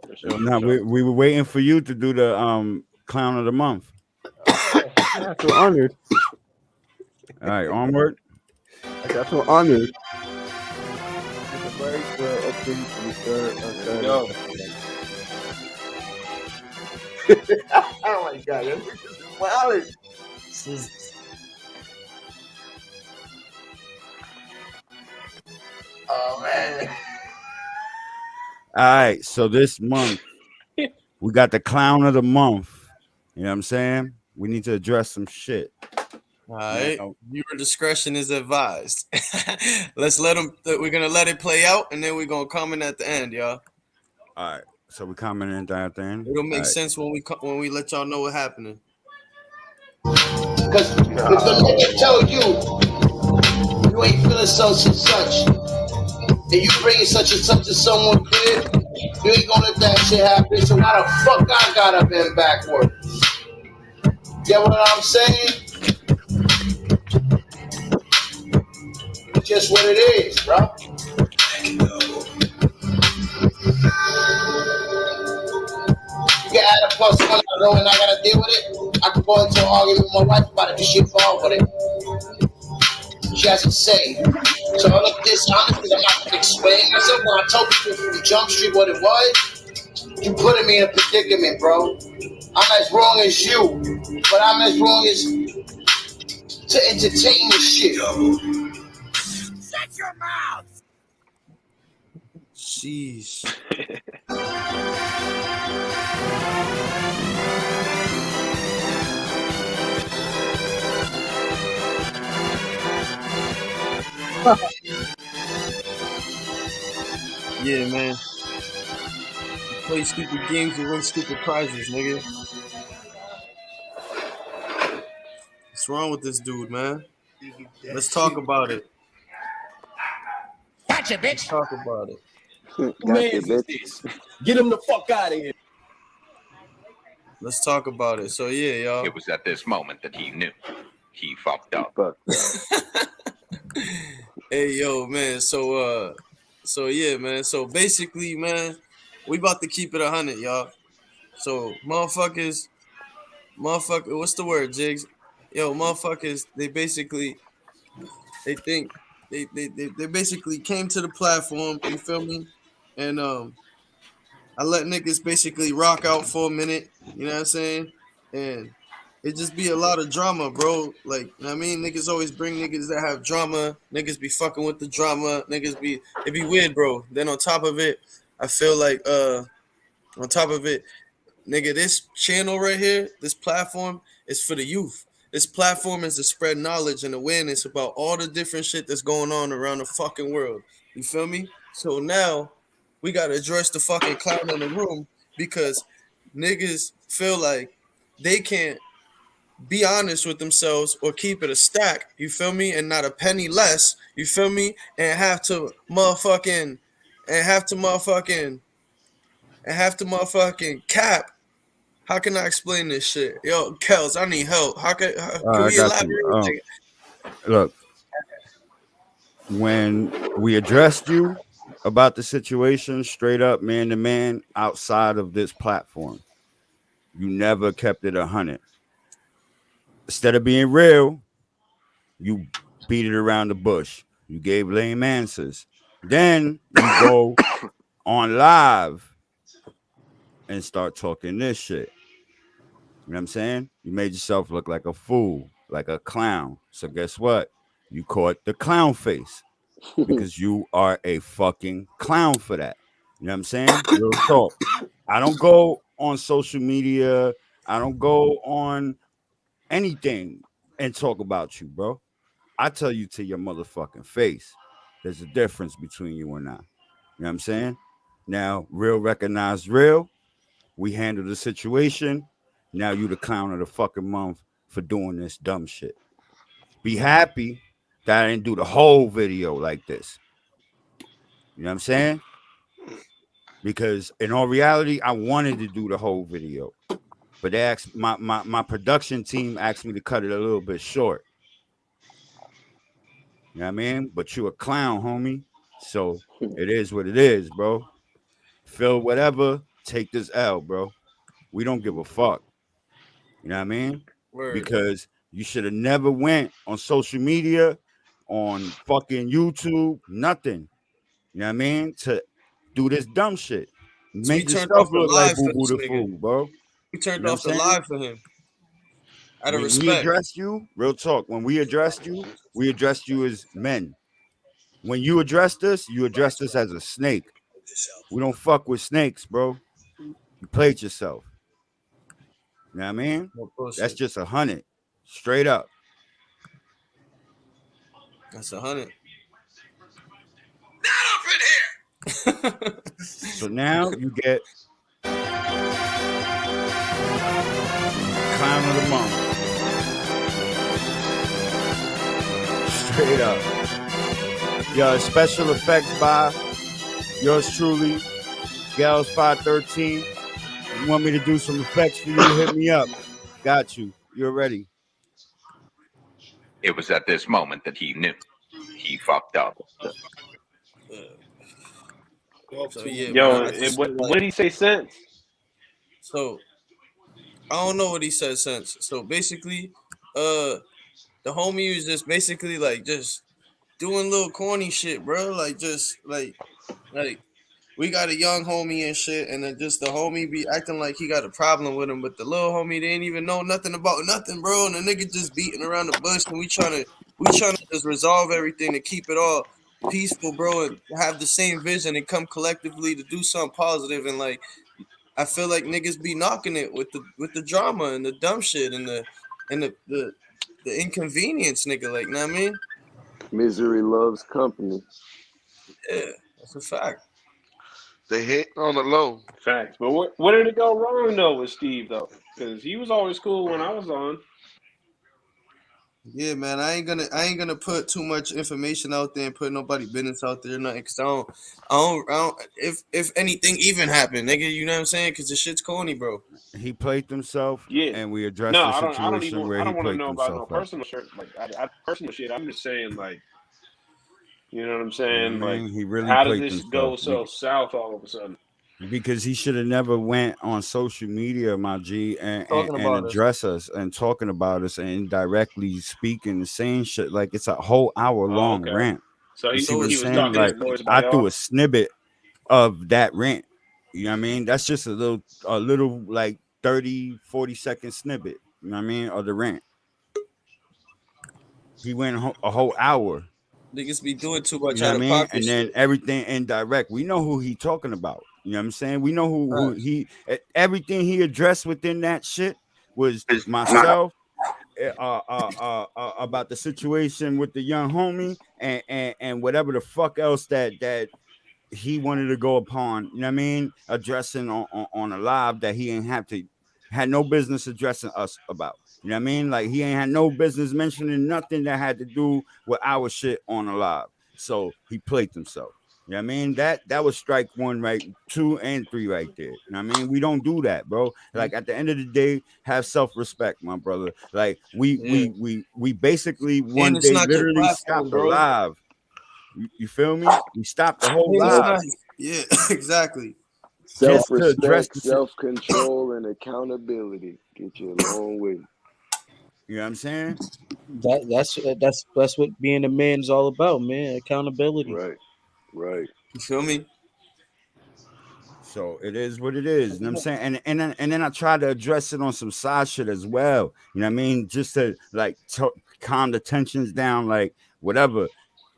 For sure, for No, sure. we were waiting for you to do the clown of the month. Oh, I feel honored. All right, onward. I feel honored. It's a very update for the There we go. Oh my god, this is wild. Oh man. All right, so this month we got the clown of the month. You know what I'm saying? We need to address some shit. All right. Now, Viewer discretion is advised. Let's let them. We're gonna let it play out, and then we're gonna comment at the end, y'all. all right, so we commenting that then. It'll make All right. sense when we let y'all know what happening. Because if the nigga tell you ain't feeling such and such, and you bringing such and such to someone crib, you ain't gonna let that shit happen. So why the fuck I gotta bend backward? Get what I'm saying? It's just what it is, bro. You get added plus one, I know, and I gotta deal with it. I could go into an argument with my wife about it, but she involved with it. She has to say. So all of this, honestly, I'm not gonna explain myself. When I told people from Jump Street what it was, you putting me in a predicament, bro. I'm as wrong as you, but I'm as wrong as to entertain this shit. Shut your mouth! Sheesh. Yeah, man. You play stupid games, you win stupid prizes, nigga. What's wrong with this dude, man? Let's talk about it. Gotcha, Let's bitch! talk about it. Gotcha, bitch. Get him the fuck out of here! Let's talk about it. So yeah, y'all. It was at this moment that he knew he fucked up. Fucked up. Hey, yo, man. So yeah, man. So basically, man, we about to keep it 100, y'all. So motherfuckers, what's the word, Jigs? Yo, motherfuckers, they think they basically came to the platform. You feel me? And I let niggas basically rock out for a minute. You know what I'm saying? And it just be a lot of drama, bro. Like, you know what I mean? Niggas always bring niggas that have drama. Niggas be fucking with the drama. It be weird, bro. Then on top of it, I feel like on top of it, nigga, this channel right here, this platform is for the youth. This platform is to spread knowledge and awareness about all the different shit that's going on around the fucking world. You feel me? So now we gotta address the fucking clown in the room because niggas feel like they can't be honest with themselves or keep it a stack, you feel me, and not a penny less, you feel me, and have to motherfucking cap. How can I explain this shit? Yo, Kels, I need help. Can I we got elaborate? you. Look, when we addressed you about the situation straight up, man to man, outside of this platform, you never kept it 100. Instead of being real, you beat it around the bush. You gave lame answers. Then you go on live and start talking this shit. You know what I'm saying? You made yourself look like a fool, like a clown. So guess what? You caught the clown face because you are a fucking clown for that. You know what I'm saying? Real talk. I don't go on social media. I don't go on anything and talk about you, bro. I tell you to your motherfucking face. There's a difference between you and I. You know what I'm saying? Now, real recognize real. We handle the situation. Now you the clown of the fucking month for doing this dumb shit. Be happy that I didn't do the whole video like this. You know what I'm saying? Because in all reality, I wanted to do the whole video. But they asked my production team asked me to cut it a little bit short. You know what I mean? But you a clown, homie. So it is what it is, bro. Feel whatever, take this L, bro. We don't give a fuck. You know what I mean? Word. Because you should have never went on social media, on fucking YouTube, nothing. You know what I mean? To do this dumb shit. So we Make turned yourself off the look like live Boo for Boo this the nigga. Fool, bro. We You turned know off what the I'm saying? live for him. Out of When we respect. addressed you, real talk, when we addressed you as men. When you addressed us, you addressed us as a snake. We don't fuck with snakes, bro. You played yourself. You know what I mean? No That's bullshit. just 100. Straight up. That's 100. So now you get clown of the month. Straight up. Yo, special effects by yours truly, Gals 513. You want me to do some effects for you? Hit me up. Got you. You're ready. It was at this moment that he knew he fucked up. So yeah, man, Yo, I just feel what like did he say since? so I don't know what he said since. So basically, uh, the homie was just basically like just doing little corny shit, bro. Like just like we got a young homie and shit, and then just the homie be acting like he got a problem with him, but the little homie didn't even know nothing about nothing, bro. And the nigga just beating around the bush, and we trying to just resolve everything to keep it all peaceful, bro, and have the same vision and come collectively to do something positive. And like I feel like niggas be knocking it with the drama and the dumb shit and the inconvenience, nigga. Like, know what I mean? Misery loves company. Yeah, that's a fact. They hit on the low. Facts. But where did it go wrong though with Steve though? Because he was always cool when I was on. Yeah, man. I ain't gonna put too much information out there and put nobody business out there, nothing. Cause I don't. If anything even happened, nigga, you know what I'm saying? Cause the shit's corny, bro. He played himself, Yeah. and we addressed No, the I don't. I don't situation even. where I he don't want to played know about no himself at. personal shit. Like personal shit. I'm just saying, like, you know what I'm You know saying? what I Like, mean? He really how did played this go himself so south all of a sudden? because he should have never went on social media, my G, Talking and about us. address us and talking about us and indirectly speaking and saying shit like it's a whole hour Oh, long okay. rant. So You see what I'm he was saying? talking his Like boys I by threw y'all. a snippet of that rant. You know what I mean? That's just a little like 30-40 second snippet. You know what I mean? Of the rant. He went a whole hour. Niggas be doing too much You know out what I of mean? pocket And then shit. everything indirect. We know who he talking about. You know what I'm saying? We know who Right. he everything he addressed within that shit was It's not. myself, about the situation with the young homie and whatever the fuck else that he wanted to go upon, you know what I mean, addressing on a live that he ain't have to had no business addressing us about. You know what I mean? Like he ain't had no business mentioning nothing that had to do with our shit on a live. So he played himself. You know what I mean? That was strike one, right? 2 and 3 right there. You know what I mean? We don't do that, bro. Like at the end of the day, have self-respect, my brother. Like we Yeah. we we we basically And one it's day not your literally platform, stopped the bro. live. You feel me? We stopped the whole And it's live not. Yeah, exactly. just to address Self-respect, the shit. self-control, and accountability get you a long way. You know what I'm saying? That's what being a man is all about, man. Accountability. Right, right. You feel me? So it is what it is. You know what I'm saying? And then I try to address it on some side shit as well. You know what I mean? Just to like calm the tensions down, like whatever.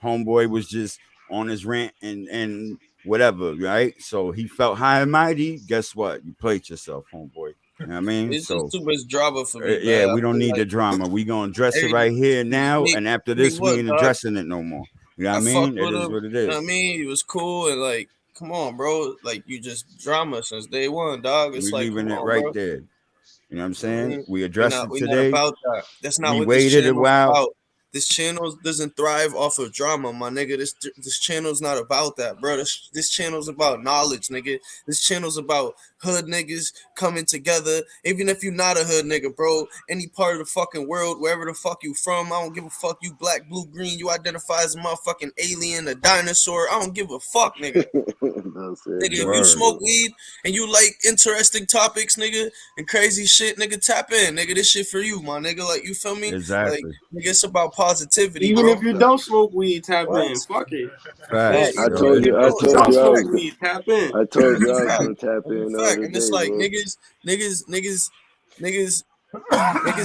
Homeboy was just on his rant and whatever, right? So he felt high and mighty. Guess what? You played yourself, homeboy. You know what I mean? It's just So too much drama for me, yeah, man. I we don't feel need the like drama. We gonna address it every right here I now, mean, and after I mean this, we what, ain't dog? addressing it no more. You know what I I fucked mean? It with is him. what it You know what is. I mean? He was cool and like, come on, bro. Like you just drama since day one, dog. It's We like, come leaving it on, right bro. there. You know what I'm You know what I saying? mean? We We're addressed not it we're not today. about that. That's not We what this waited a channel's while. about. This channel doesn't thrive off of drama, my nigga. This channel's not about that, bro. This channel's about knowledge, nigga. This channel's about hood niggas coming together. Even if you're not a hood nigga, bro, any part of the fucking world, wherever the fuck you from, I don't give a fuck. You black, blue, green, you identify as a motherfucking alien, a dinosaur. I don't give a fuck, nigga. That's it, Nigga, if you Word. smoke gangster. weed and you like interesting topics, nigga, and crazy shit, nigga, tap in, nigga. This shit for you, my nigga. Like, you feel me? Like, Exactly. nigga, it's about positivity, Even if bro. you don't smoke weed, tap What? in. Fuck it. Yeah, Facts, I even yo. if told you you, I don't, You it's told don't a you, smoke fact. weed, tap in. I told That's you a I was fact. gonna tap That's a in the fact. other And it's day, like bro. niggas, niggas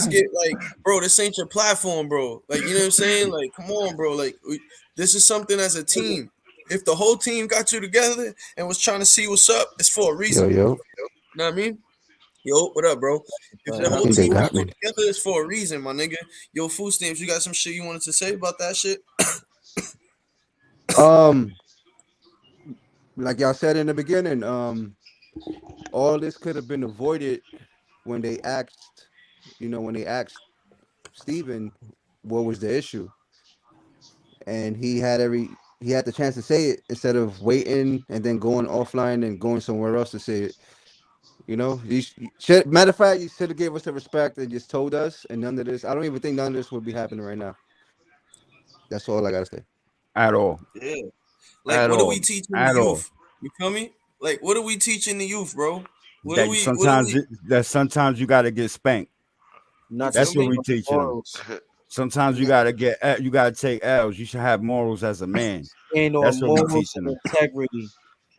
get like, bro, this ain't your platform, bro. Like, you know what I'm saying? Like, come on, bro. Like, this is something as a team. If the whole team got you together and was trying to see what's up, it's for a Yo, reason. yo. You know what I mean? Yo, what up, bro? If the Right. I whole think they team got got you me. together, it's for a reason, my nigga. Yo, food stamps, you got some shit you wanted to say about that shit? Um, like y'all said in the beginning, all this could have been avoided when they asked, when they asked Steven what was the issue, and he had the chance to say it instead of waiting and then going offline and going somewhere else to say it. You should, matter of fact, you should have gave us the respect and just told us, and none of this. I don't even think none of this would be happening right now. That's all I gotta say. At all. Yeah. Like, At what are all. we teaching the At all. youth? You feel me? Like, what are we teaching the youth, bro? What do That we? What do sometimes we? sometimes you gotta get spanked. You Not to feel That's what speak me? we on the teaching them. morals. Sometimes you gotta take L's. You should have morals as a man. Stand That's on what we morals teaching and them. integrity.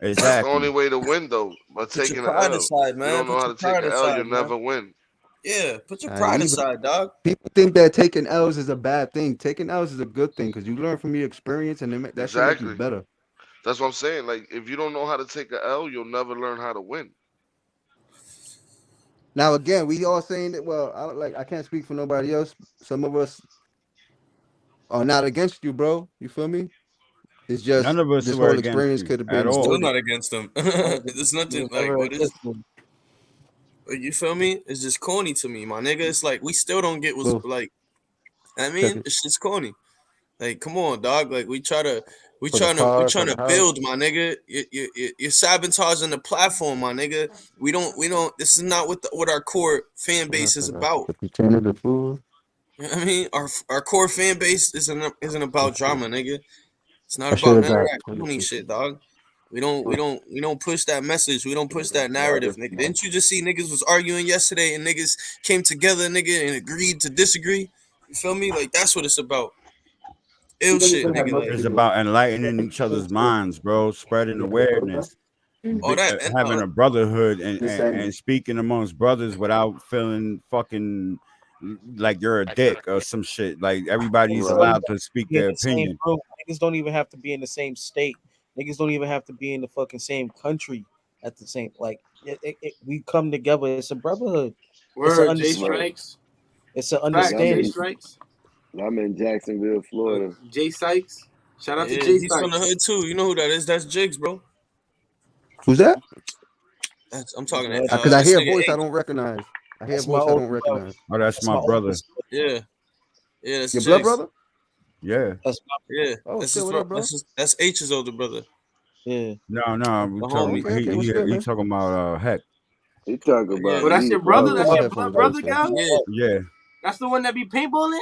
That's the only Exactly. way to win, though, by Put your taking an pride L. aside, You man. don't know Put how your to take pride an L, aside, you'll man. never win. Yeah, put your pride Even aside, dog. people think that taking L's is a bad thing. Taking L's is a good thing because you learn from your experience, and that should make you Exactly. better. That's what I'm saying. Like, if you don't know how to take an L, you'll never learn how to win. Now, again, we all saying that. Well, I can't speak for nobody else. Some of us are not against you, bro. You feel me? It's None just of us this were whole against experience you could have at I'm been still all. avoided. not against them. Never, There's nothing like never what is. against them. You feel me? It's just corny to me, my nigga. It's like we still don't get what's Well, like. I check mean, it it's just corny. Like, come on, dog. Like, for the we car, for trying the to house. build, my nigga. You're sabotaging the platform, my nigga. We don't. This is not what our core fan What else base is I got? about. The container, the food. You know what I mean, our core fan base isn't about Let's see. drama, nigga. It's not I should about have none of got that corny 26. shit, dog. We don't push that message. We don't push that narrative, nigga. Didn't you just see niggas was arguing yesterday and niggas came together, nigga, and agreed to disagree? You feel me? Like that's what it's about. We Ill don't shit, even have nigga. much Like It's people. about enlightening each other's minds, bro. Spreading awareness, all that and having a brotherhood, and, This and end. and speaking amongst brothers without feeling fucking like you're a dick or some shit. Like everybody's Niggas don't Right. even allowed to have to speak be in their the same opinion. group. Niggas don't even have to be in the same state. Niggas don't even have to be in the fucking same country at the same. Like we come together. It's a brotherhood. It's an Word, J understand. Right. Strikes. It's an And Facts, I'm J understanding. in Strikes. I'm in Jacksonville, Florida. J Sykes. Shout out to yeah, J he's from the Sykes. hood too. You know who that is? That's Jigs, bro. Who's that? I'm talking to Because I this hear a nigga voice I H. don't recognize. I hear a That's my voice I older don't brother. recognize. Oh, that's That's my my older brother. sister. Yeah, yeah, that's Your blood Jigs. brother? Yeah. That's my Yeah, Oh that's shit, his what bro. up, bro? That's H's older brother. yeah. No, That's we the talking. homie. Okay, okay, what's good, He man? talking about Heck. He talk Yeah, about Oh, that's me, your Oh, brother? put bro. That's my your headphones blood on. brother, So. gal? yeah. Yeah, That's the one that be paintballing?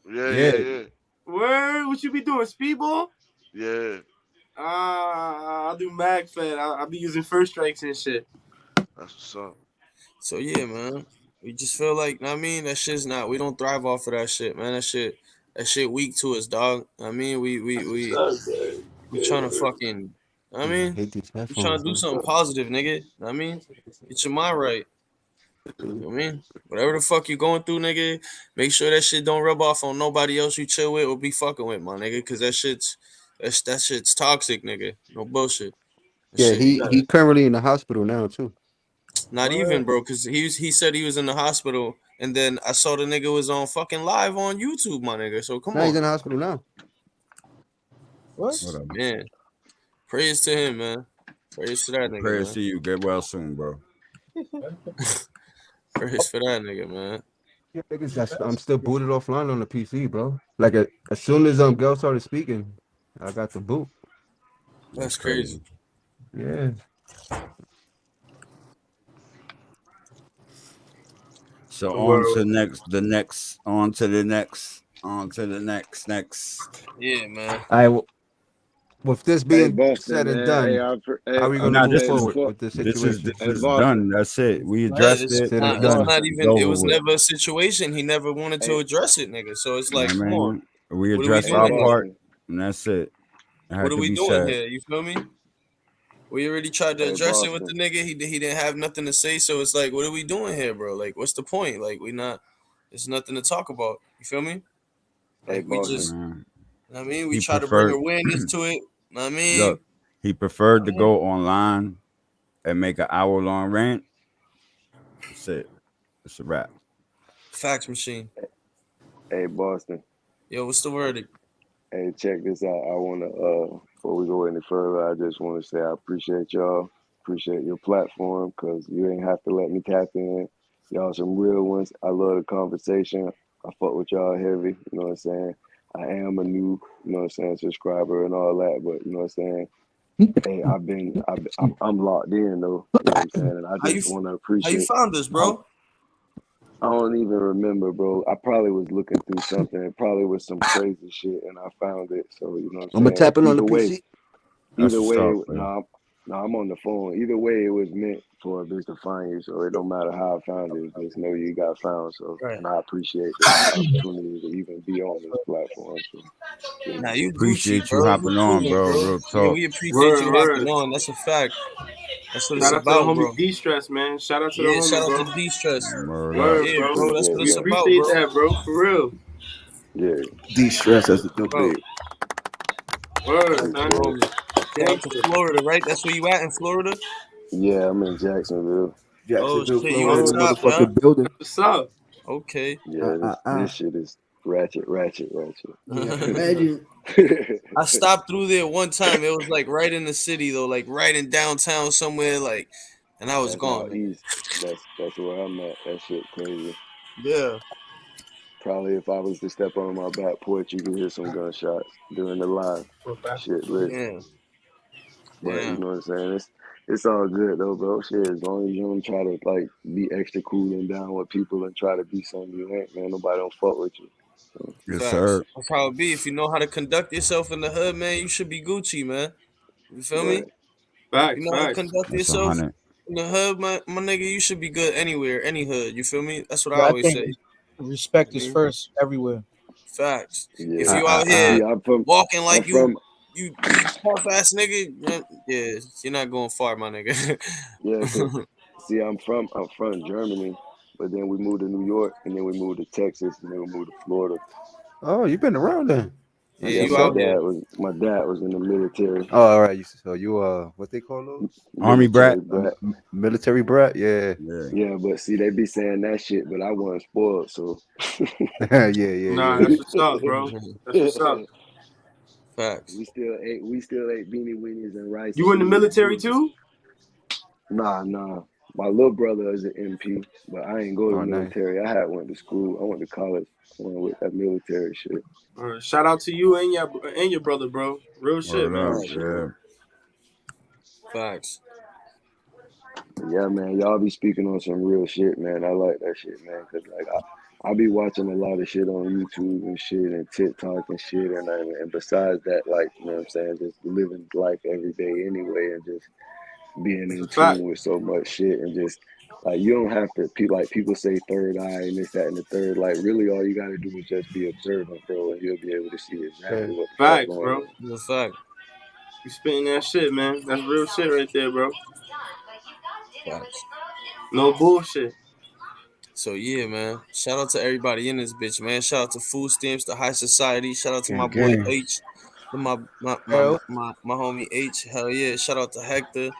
Yeah, yeah. yeah, yeah. Word, what you be doing? Speedball? Yeah. I'll do mag fed. I'll be using first strikes and shit. That's what's up. So yeah, man. We just feel like, I mean, that shit's not. We don't thrive off of that shit, man. That shit weak to us, dog. I mean, we trying to fucking. I I mean, hate these we trying headphones, to do man. something positive, nigga. I mean, get your mind right. I mean, whatever the fuck you going through, nigga, make sure that shit don't rub off on nobody else you chill with or be fucking with, my nigga. Cause that shit's toxic, nigga. No bullshit. That Yeah, shit, you he gotta. currently in the hospital now too. Not even, bro, because he said he was in the hospital, and then I saw the nigga was on fucking live on YouTube, my nigga. So come Now he's on, in the hospital now. What? Whatever. man. Praise to him, man. Praise to that nigga, Prayers man. to you. Get well soon, bro. Praise for that nigga, man. Yeah, niggas, I'm still booted offline on the PC, bro. Like as soon as girl started speaking, I got the boot. That's That's crazy. crazy. Yeah. So on Word. to on to the next. Yeah, man. With this Hey being Boston, said and man. done, how are we gonna Now move Hey, forward before with this this is situation? hey done. Boston. That's it. We Yeah, addressed it. Said and it's done. not It's even. It over was with. never a situation. He never wanted to Hey, address it, nigga. So it's You know like, what I come on, mean? We what are we addressed hey our doing here? part, Boston. and that's it. It What had are to we be doing said. here? You feel me? We already tried to Hey address it with Boston. the nigga. He didn't have nothing to say. So it's like, what are we doing here, bro? Like, what's the point? Like, we not. There's nothing to talk about. You feel me? Hey Like, we Yeah, Boston. just. man. I mean, we He try to bring preferred. awareness to it. I mean, Look, he preferred to go online and make an hour-long rant. That's it. It's a wrap. fax machine. Hey Boston. Yo, what's the verdict? Hey, check this out. I wanna before we go any further, I just wanna say I appreciate y'all. Appreciate your platform because you ain't have to let me tap in. Y'all some real ones. I love the conversation. I fuck with y'all heavy, you know what I'm saying? I am a new, you know what I'm saying, subscriber and all that, but you know what I'm saying? Hey, I'm locked in though, you know what I'm saying? And I How you just wanna how you appreciate found this, bro? I don't even remember, bro. I probably was looking through something. It probably was some crazy shit, and I found it. So you know what I'm I'm gonna saying. tap in on the PC. That's what's up, man. Nah. No, I'm on the phone. Either way, it was meant for a bitch to find you, so it don't matter how I found you. Just know you got found. So, Right. and I appreciate the opportunity to even be on this platform. So, you know. Nah, you Gucci, Appreciate you bro. You hopping on, coolin', bro. bro. Real Yeah, talk. we appreciate you hopping Word. on. That's a fact. That's what it's Shout out to the about, homie bro. D-Stress, man. Shout out to the Yeah, shout homie, out bro. to D-Stress. Word up. Word, Yeah, bro. bro. That's Appreciate what it, We it's bro. about, appreciate bro. that, bro. For real. Yeah, D-Stress as the Bro, debate. Word, that's son. the appreciate it. homie. Shout out to Gangster. Florida, right? That's where you at in Florida? Yeah, I'm in Jacksonville. Oh Jacksonville, shit, you on Florida, the Word. top, yeah? motherfucking building. What's up? Okay. Yeah, this shit is ratchet. Yeah, I imagine. stopped through there one time. It was like right in the city though, like right in downtown somewhere, like, and I was That's out gone. east. That's where I'm at. That shit crazy. Yeah. Probably if I was to step on my back porch, you could hear some gunshots during the live. Shit lit. Damn. But you Damn. know what I'm saying? It's all good though, bro. Shit, as long as you don't try to like be extra cool and down with people and try to be something you ain't, man, nobody don't fuck with you. So, Yes, Facts. sir. That's how it be. If you know how to conduct yourself in the hood, man, you should be Gucci, man. You feel me? right. You Facts, know how to facts. conduct That's yourself 100. in the hood, my nigga. You should be good anywhere, any hood. You feel me? That's what I Yeah, I always think say. respect I is mean, first everywhere. facts. If Yeah. you out here See, walking I'm like from you tough ass nigga, yeah, you're not going far, my nigga. yeah, cause see, I'm from Germany, but then we moved to New York, and then we moved to Texas, and then we moved to Florida. Oh, you've been around then. Yeah, That's Yeah, what's you my out up. here. dad was in the military. Oh, all right. So you what they call those? Army Military brat. brat. Military brat. Yeah. Yeah. Yeah, but see, they be saying that shit, but I wasn't spoiled, so. Nah, Yeah. that's what's up, bro. That's what's up. Facts. we still ate beanie weenies and rice You and in the noodles military too. too? Nah. My little brother is an MP, but I ain't go to Oh, nice. military. Went to school. I went to college. I went with that military shit. Shout out to you and your brother, bro. Real shit, Word man. up. Appreciate it. Yeah. Facts. Yeah, man, y'all be speaking on some real shit, man. I like that shit, man, cause like I be watching a lot of shit on YouTube and shit and TikTok and shit, and besides that, like you know what I'm saying, just living life every day anyway, and just being That's a in fact. tune with so much shit, and just like you don't have to like people say third eye and this that and the third, like really all you got to do is just be observant, bro, and you'll be able to see Yeah. exactly what the fuck Facts, going bro. on. That's a fact. You spitting that shit, man. That's real shit right there, bro. Facts. No bullshit. So yeah, man. Shout out to everybody in this bitch, man. Shout out to Food Stamps, the High Society. Shout out to my Gang, boy gang. H, to Yo, my homie H. Hell yeah. Shout out to Hector.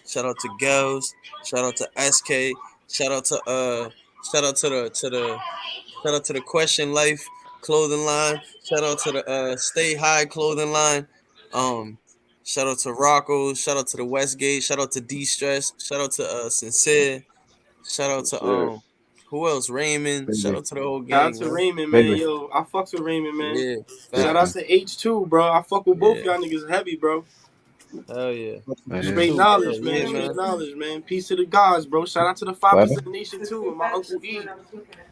Shout out to Gels. Shout out to SK. Shout out to shout out to the shout out to the Question Life clothing line. Shout out to the Stay High clothing line. Um Shout out to Rocco. Shout out to the Westgate. Shout out to D Stress. Shout out to Sincere. Shout out Yes, to sir. who else? Raymond. Shout Baby. out to the whole Shout out gang, to man. Raymond, man. Baby. Yo, I fucks with Raymond, man. Yeah, Yeah. Shout out facts. to H2, bro. I fuck with both Yeah, y'all niggas heavy, bro. hell yeah. Yeah. Straight So knowledge, man. yeah, Straight man. knowledge, man. Peace to the gods, bro. Shout out to the 5% Nation, too, and my Uncle E.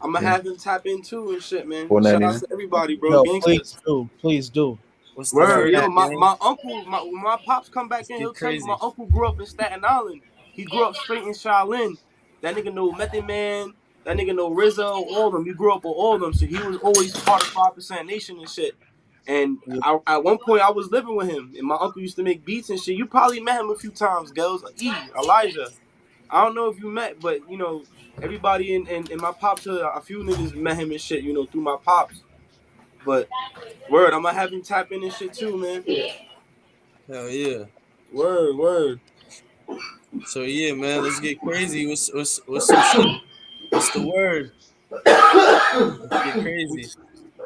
I'ma Yeah. have him tap in, too, and shit, man. Shout out 499. to everybody, bro. yo, Gangsters. please do, please do. What's the I got Word, stat, yo, mad. gang? my uncle, when my pops come back Let's in, get he'll tell you my crazy. uncle grew up in Staten Island. He grew up straight in Shaolin. That nigga know Method Man. That nigga know Rizzo. All of them. He grew up with all of them, so he was always part of 5% Nation and shit. And Yeah, at one point, I was living with him, and my uncle used to make beats and shit. You probably met him a few times, girls. Elijah. I don't know if you met, but you know, everybody in my pops hood, a few niggas met him and shit. You know, through my pops. But word, I'm gonna have him tap in and shit too, man. Hell yeah. Word. So yeah, man. Let's get crazy. What's some shit? What's the word? Let's get crazy.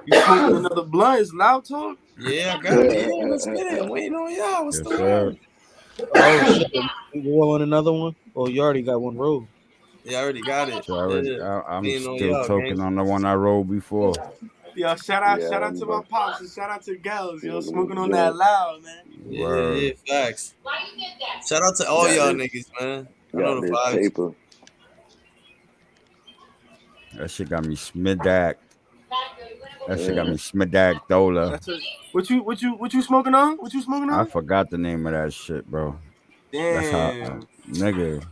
You smoking another blunt? Is loud talk? Yeah, I got it. Yeah, let's get it. I'm waiting on y'all. What's Yes, the sir. word? oh shit, we rolling another one. Oh, you already got one rolled. Yeah, I already got it. So Yeah, I'm waiting on still y'all, talking gang. on the one I rolled before. Yo, shout Yeah, out I'm to my about pops and shout out to gals. Yo, smoking this smoking on that joint. loud, man. Yeah, Word. facts. Shout out to all Got y'all this niggas, man. I know got the this vibes. paper. That shit got me smidacked. That shit got Yeah. me smidacked, Dola. That's a what you smoking on? What you smoking I on? forgot the name of that shit, bro. That's how, Damn. nigga.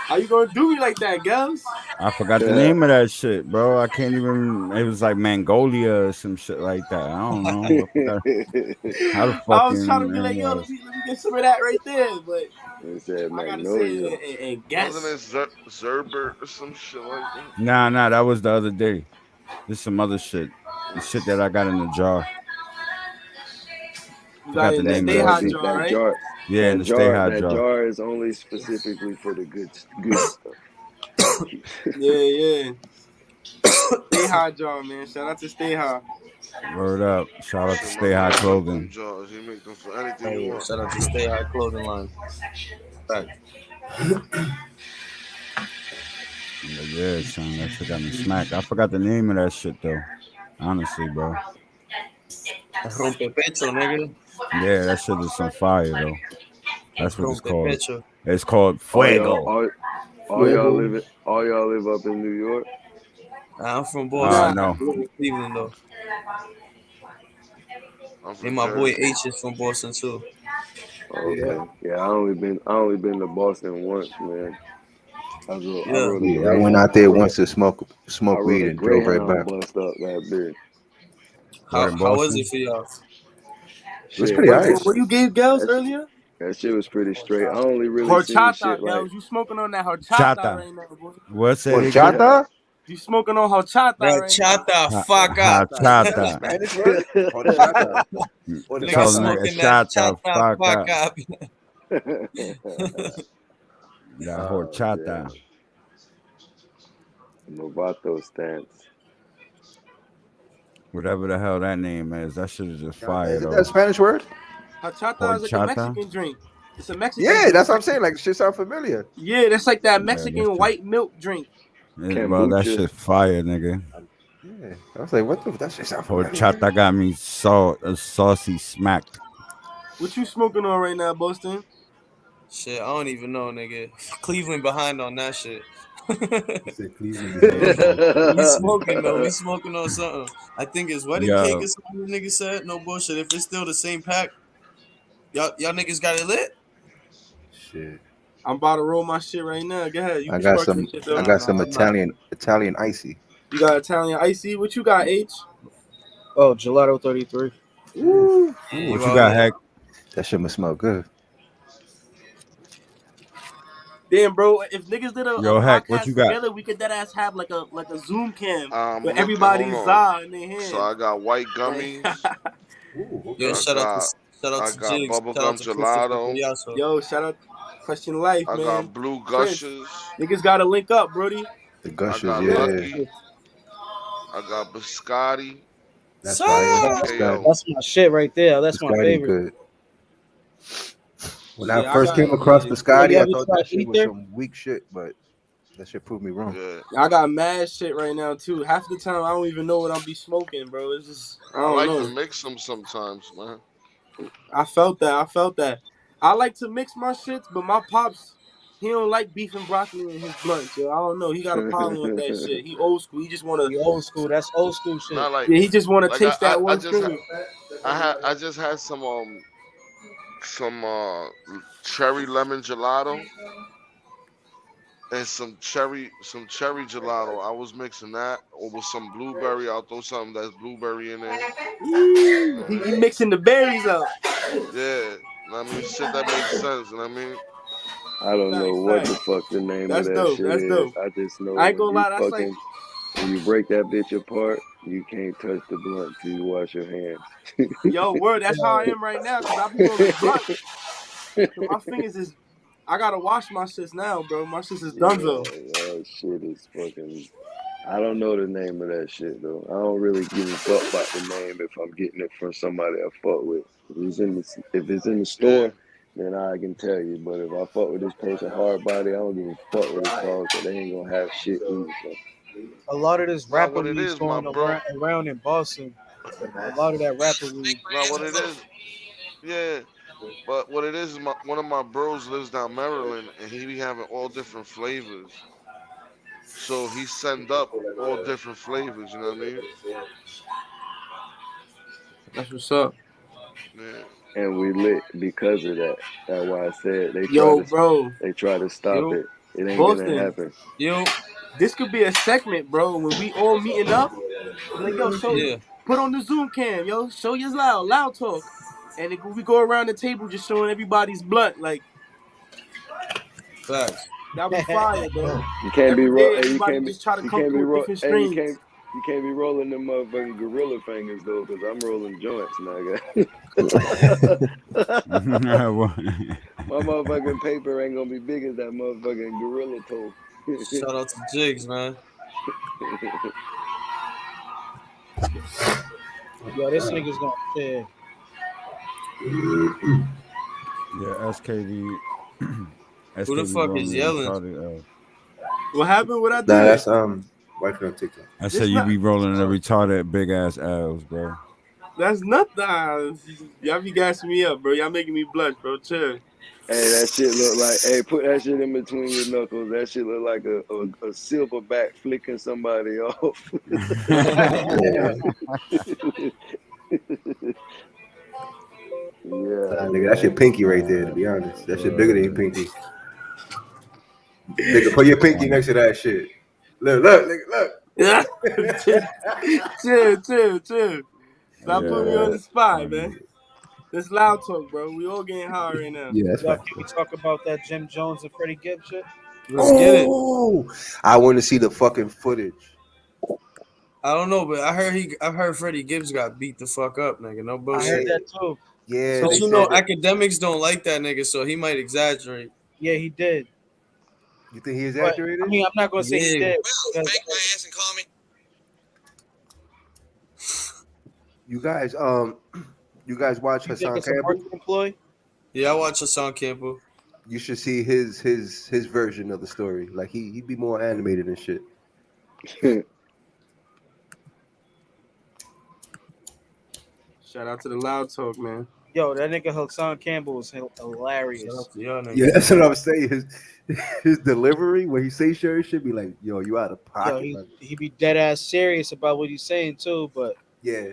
How you gonna do me like that, girls? I forgot the name of that shit, bro. I can't even. It was like Mongolia or some shit like that. I don't know. I forgot how the I was trying to fucking be name like, yo, was. let me get some of that right there, but They said I gotta say Magnolia. it and Wasn't guess. it Zerbert or some shit like that? Nah, that was the other day. This some other shit. The shit that I got in the jar. You got Forgot it the in the That name of stay that jar hot be shit. jar, that right? jar. Yeah, in the stay high That jar. jar is only specifically for the good stuff. Yeah, yeah. Stay hot jar, man. Shout out to Stay High. Word up. Shout out to Shit, my Stay High man make them Clothing. jars. He make them for anything Oh you yeah, want. shout out to Stay High Clothing Line. Fact. But yeah, son, that shit got me smacked. I forgot the name of that shit though. Honestly, bro. Rompe pecho, nigga. Yeah, that shit is some fire though. That's what it's Rompe called. pecho. It's called All y'all, Fuego. all y'all live up in New York. I'm from Nah. Boston. No. I live in Cleveland though. I'm And from my boy Jersey. H is from Boston too. Okay, yeah, I only been to Boston once, man. I Yeah. rode a Yeah, I went out there once to smoke weed and drove right Greyhound back. bust up that bitch. Where in How was it Boston? for y'all? It was Shit, pretty What, that alright. what, shit, what you gave girls that shit, earlier? that shit was pretty straight. I only really seen shit Horchata, like, girls. You smoking on that horchata Chata. right now, boy. What's that again? yeah. Horchata? You smoking on horchata That right now. chata fuck up. Is that a Chata. Spanish word? Horchata. What is Nigga Told that? the nigga smoking that shata chata fuck fuck up. up. That Oh horchata. damn, Novato stance. Whatever the hell that name is. That shit is just fire Isn't that a though. Spanish word? Horchata is like a Horchata? Mexican drink. It's a Mexican Yeah, drink. that's It's what I'm like saying. Like, shit sound familiar. yeah, that's like that Yeah, that Mexican shit. white milk drink. Well, that Kombucha. shit fire, nigga. Yeah, I was like, what the? That shit sound familiar. Horchata got me saucy smacked. What you smoking on right now, Boston? Shit, I don't even know, nigga. Cleveland behind on that shit. You said Cleveland behind that shit. We smoking though. We smoking on something. I think it's wedding cake Yo, or something. The nigga said no bullshit. If it's still the same pack, y'all niggas got it lit. Shit. I'm about to roll my shit right now. Go ahead. You I can got spark your some. shit I though. got Nah, some I'm not. Italian icy. You got Italian icy. What you got, H? Oh, gelato 33. Ooh, Yeah, what you you out got, here. Heck? that shit must smell good. Damn, bro. If niggas did a Yo, Heck, what podcast you got? together, we could dead ass have like a Zoom cam I'm with looking. Hold everybody's on. za in their So hand. I got white Like, gummies. Ooh, Yo, okay. I got shout out I to got Jigs. Shout out bubblegum to Christopher gelato. Collazo. yo, shout out Question Life, I man. got blue Chris, gushers. niggas gotta link up, Brody. The I gushers, got yeah, lucky. I got biscotti. that's fire. KO. That's my shit right there. That's my Biscotti favorite. good. When I Shit, I first got came across Hey, you biscotti, I ever thought tried that shit was ether? some weak shit, but that shit proved me wrong. Yeah. I got mad shit right now too. Half the time I don't even know what I'll be smoking, bro. It's just I I don't like to know. mix them sometimes, man. I felt that. I felt that. I like to mix my shits, but my pops, he don't like beef and broccoli in his blunts. Yo, I don't know. He got a problem with that shit. He old school. He just wanna. You old school. That's old school shit. Not like Yeah, he just wanna like taste that I one just thing. I just had some cherry lemon gelato and some cherry gelato. I was mixing that or with some blueberry. I'll throw something that's blueberry in there. He mixing the berries up. Yeah. I mean shit that makes sense, you know what I mean? I don't know Facts, what the facts. fuck the name of That's that dope. shit That's is. dope. I just know I ain't gonna lie. That's like, when you break that bitch apart, you can't touch the blunt till you wash your hands. yo, word. That's how I am right now. Cause I be rolling blunts. Cause my fingers is. I gotta wash my shits now, bro. My shits is Yeah, donezo. that shit is fucking. I don't know the name of that shit though. I don't really give a fuck about the name if I'm getting it from somebody I fuck with. If it's in the Yeah. store, then I can tell you. But if I fuck with this person hard body, I don't give a fuck what it's called because they ain't gonna have shit either. A lot of this Not rapper what it weed's is, my going bro. around in Boston. A lot of that rapper weed. Not what it is. Yeah. But what it is one of my bros lives down Maryland and he be having all different flavors. So he send up all different flavors, you know what I mean? That's what's up. Yeah. and we lit because of that. That's why I said Yo, bro, they try to stop Yo, it. It ain't gonna Boston. happen. yo, This could be a segment, bro. When we all meeting up, be like, yo, yeah, put on the Zoom cam, yo, show your loud talk, and we go around the table just showing everybody's blunt. Like facts. that'll be fire, bro. You can't be Every roll. day, Hey, everybody just try to you come can't through be with roll. different Hey, strains. you can't be rolling them motherfucking gorilla fingers though, because I'm rolling joints now, My motherfucking paper ain't gonna be big as that motherfucking gorilla toe. Shout out to Jigs, man. Yo, this nigga's gonna share. Yeah, SKD. Who the SKD fuck rolling is the yelling? retarded L. What happened? What I Nah, did? that's wife on TikTok. I said This you not. be rolling the Oh, retarded big ass L's, bro. that's nothing. Y'all be gassing me up, bro. Y'all making me blush, bro. Chill. Hey, that shit look like. Hey, put that shit in between your knuckles. That shit look like a silverback flicking somebody off. Yeah. Yeah, Nah, nigga, that's your man. pinky right there. To be honest, that shit bigger than your pinky. Yeah, Nigga, put your shit pinky funny. next to that shit. Look, nigga, look. Yeah. chill. Stop Yeah, putting me on that's the spot, funny. man. This loud talk, bro. We all getting high right now. Yeah, that's Yo, fine. can we talk about that Jim Jones and Freddie Gibbs shit? Let's get it. Oh, I want to see the fucking footage. I don't know, but I heard Freddie Gibbs got beat the fuck up, nigga. No I heard bullshit. that too. Yeah, So But they you know, said that. academics don't like that nigga, so he might exaggerate. yeah, he did. You think he But I exaggerated? mean, I'm not gonna say he Yeah. did Well, because spank my ass and call me. You guys watch you think Hassan it's a Campbell? marketing ploy. Yeah, I watch Hassan Campbell. You should see his version of the story. Like he'd be more animated and shit. Shout out to the loud talk, man. Yo, that nigga Hassan Campbell is Shout hilarious. out to y'all Yeah, niggas, that's man. what I'm saying. His delivery when he say shit should be like, yo, you out of Yo, pocket. he be dead ass serious about what he's saying too. But Yeah.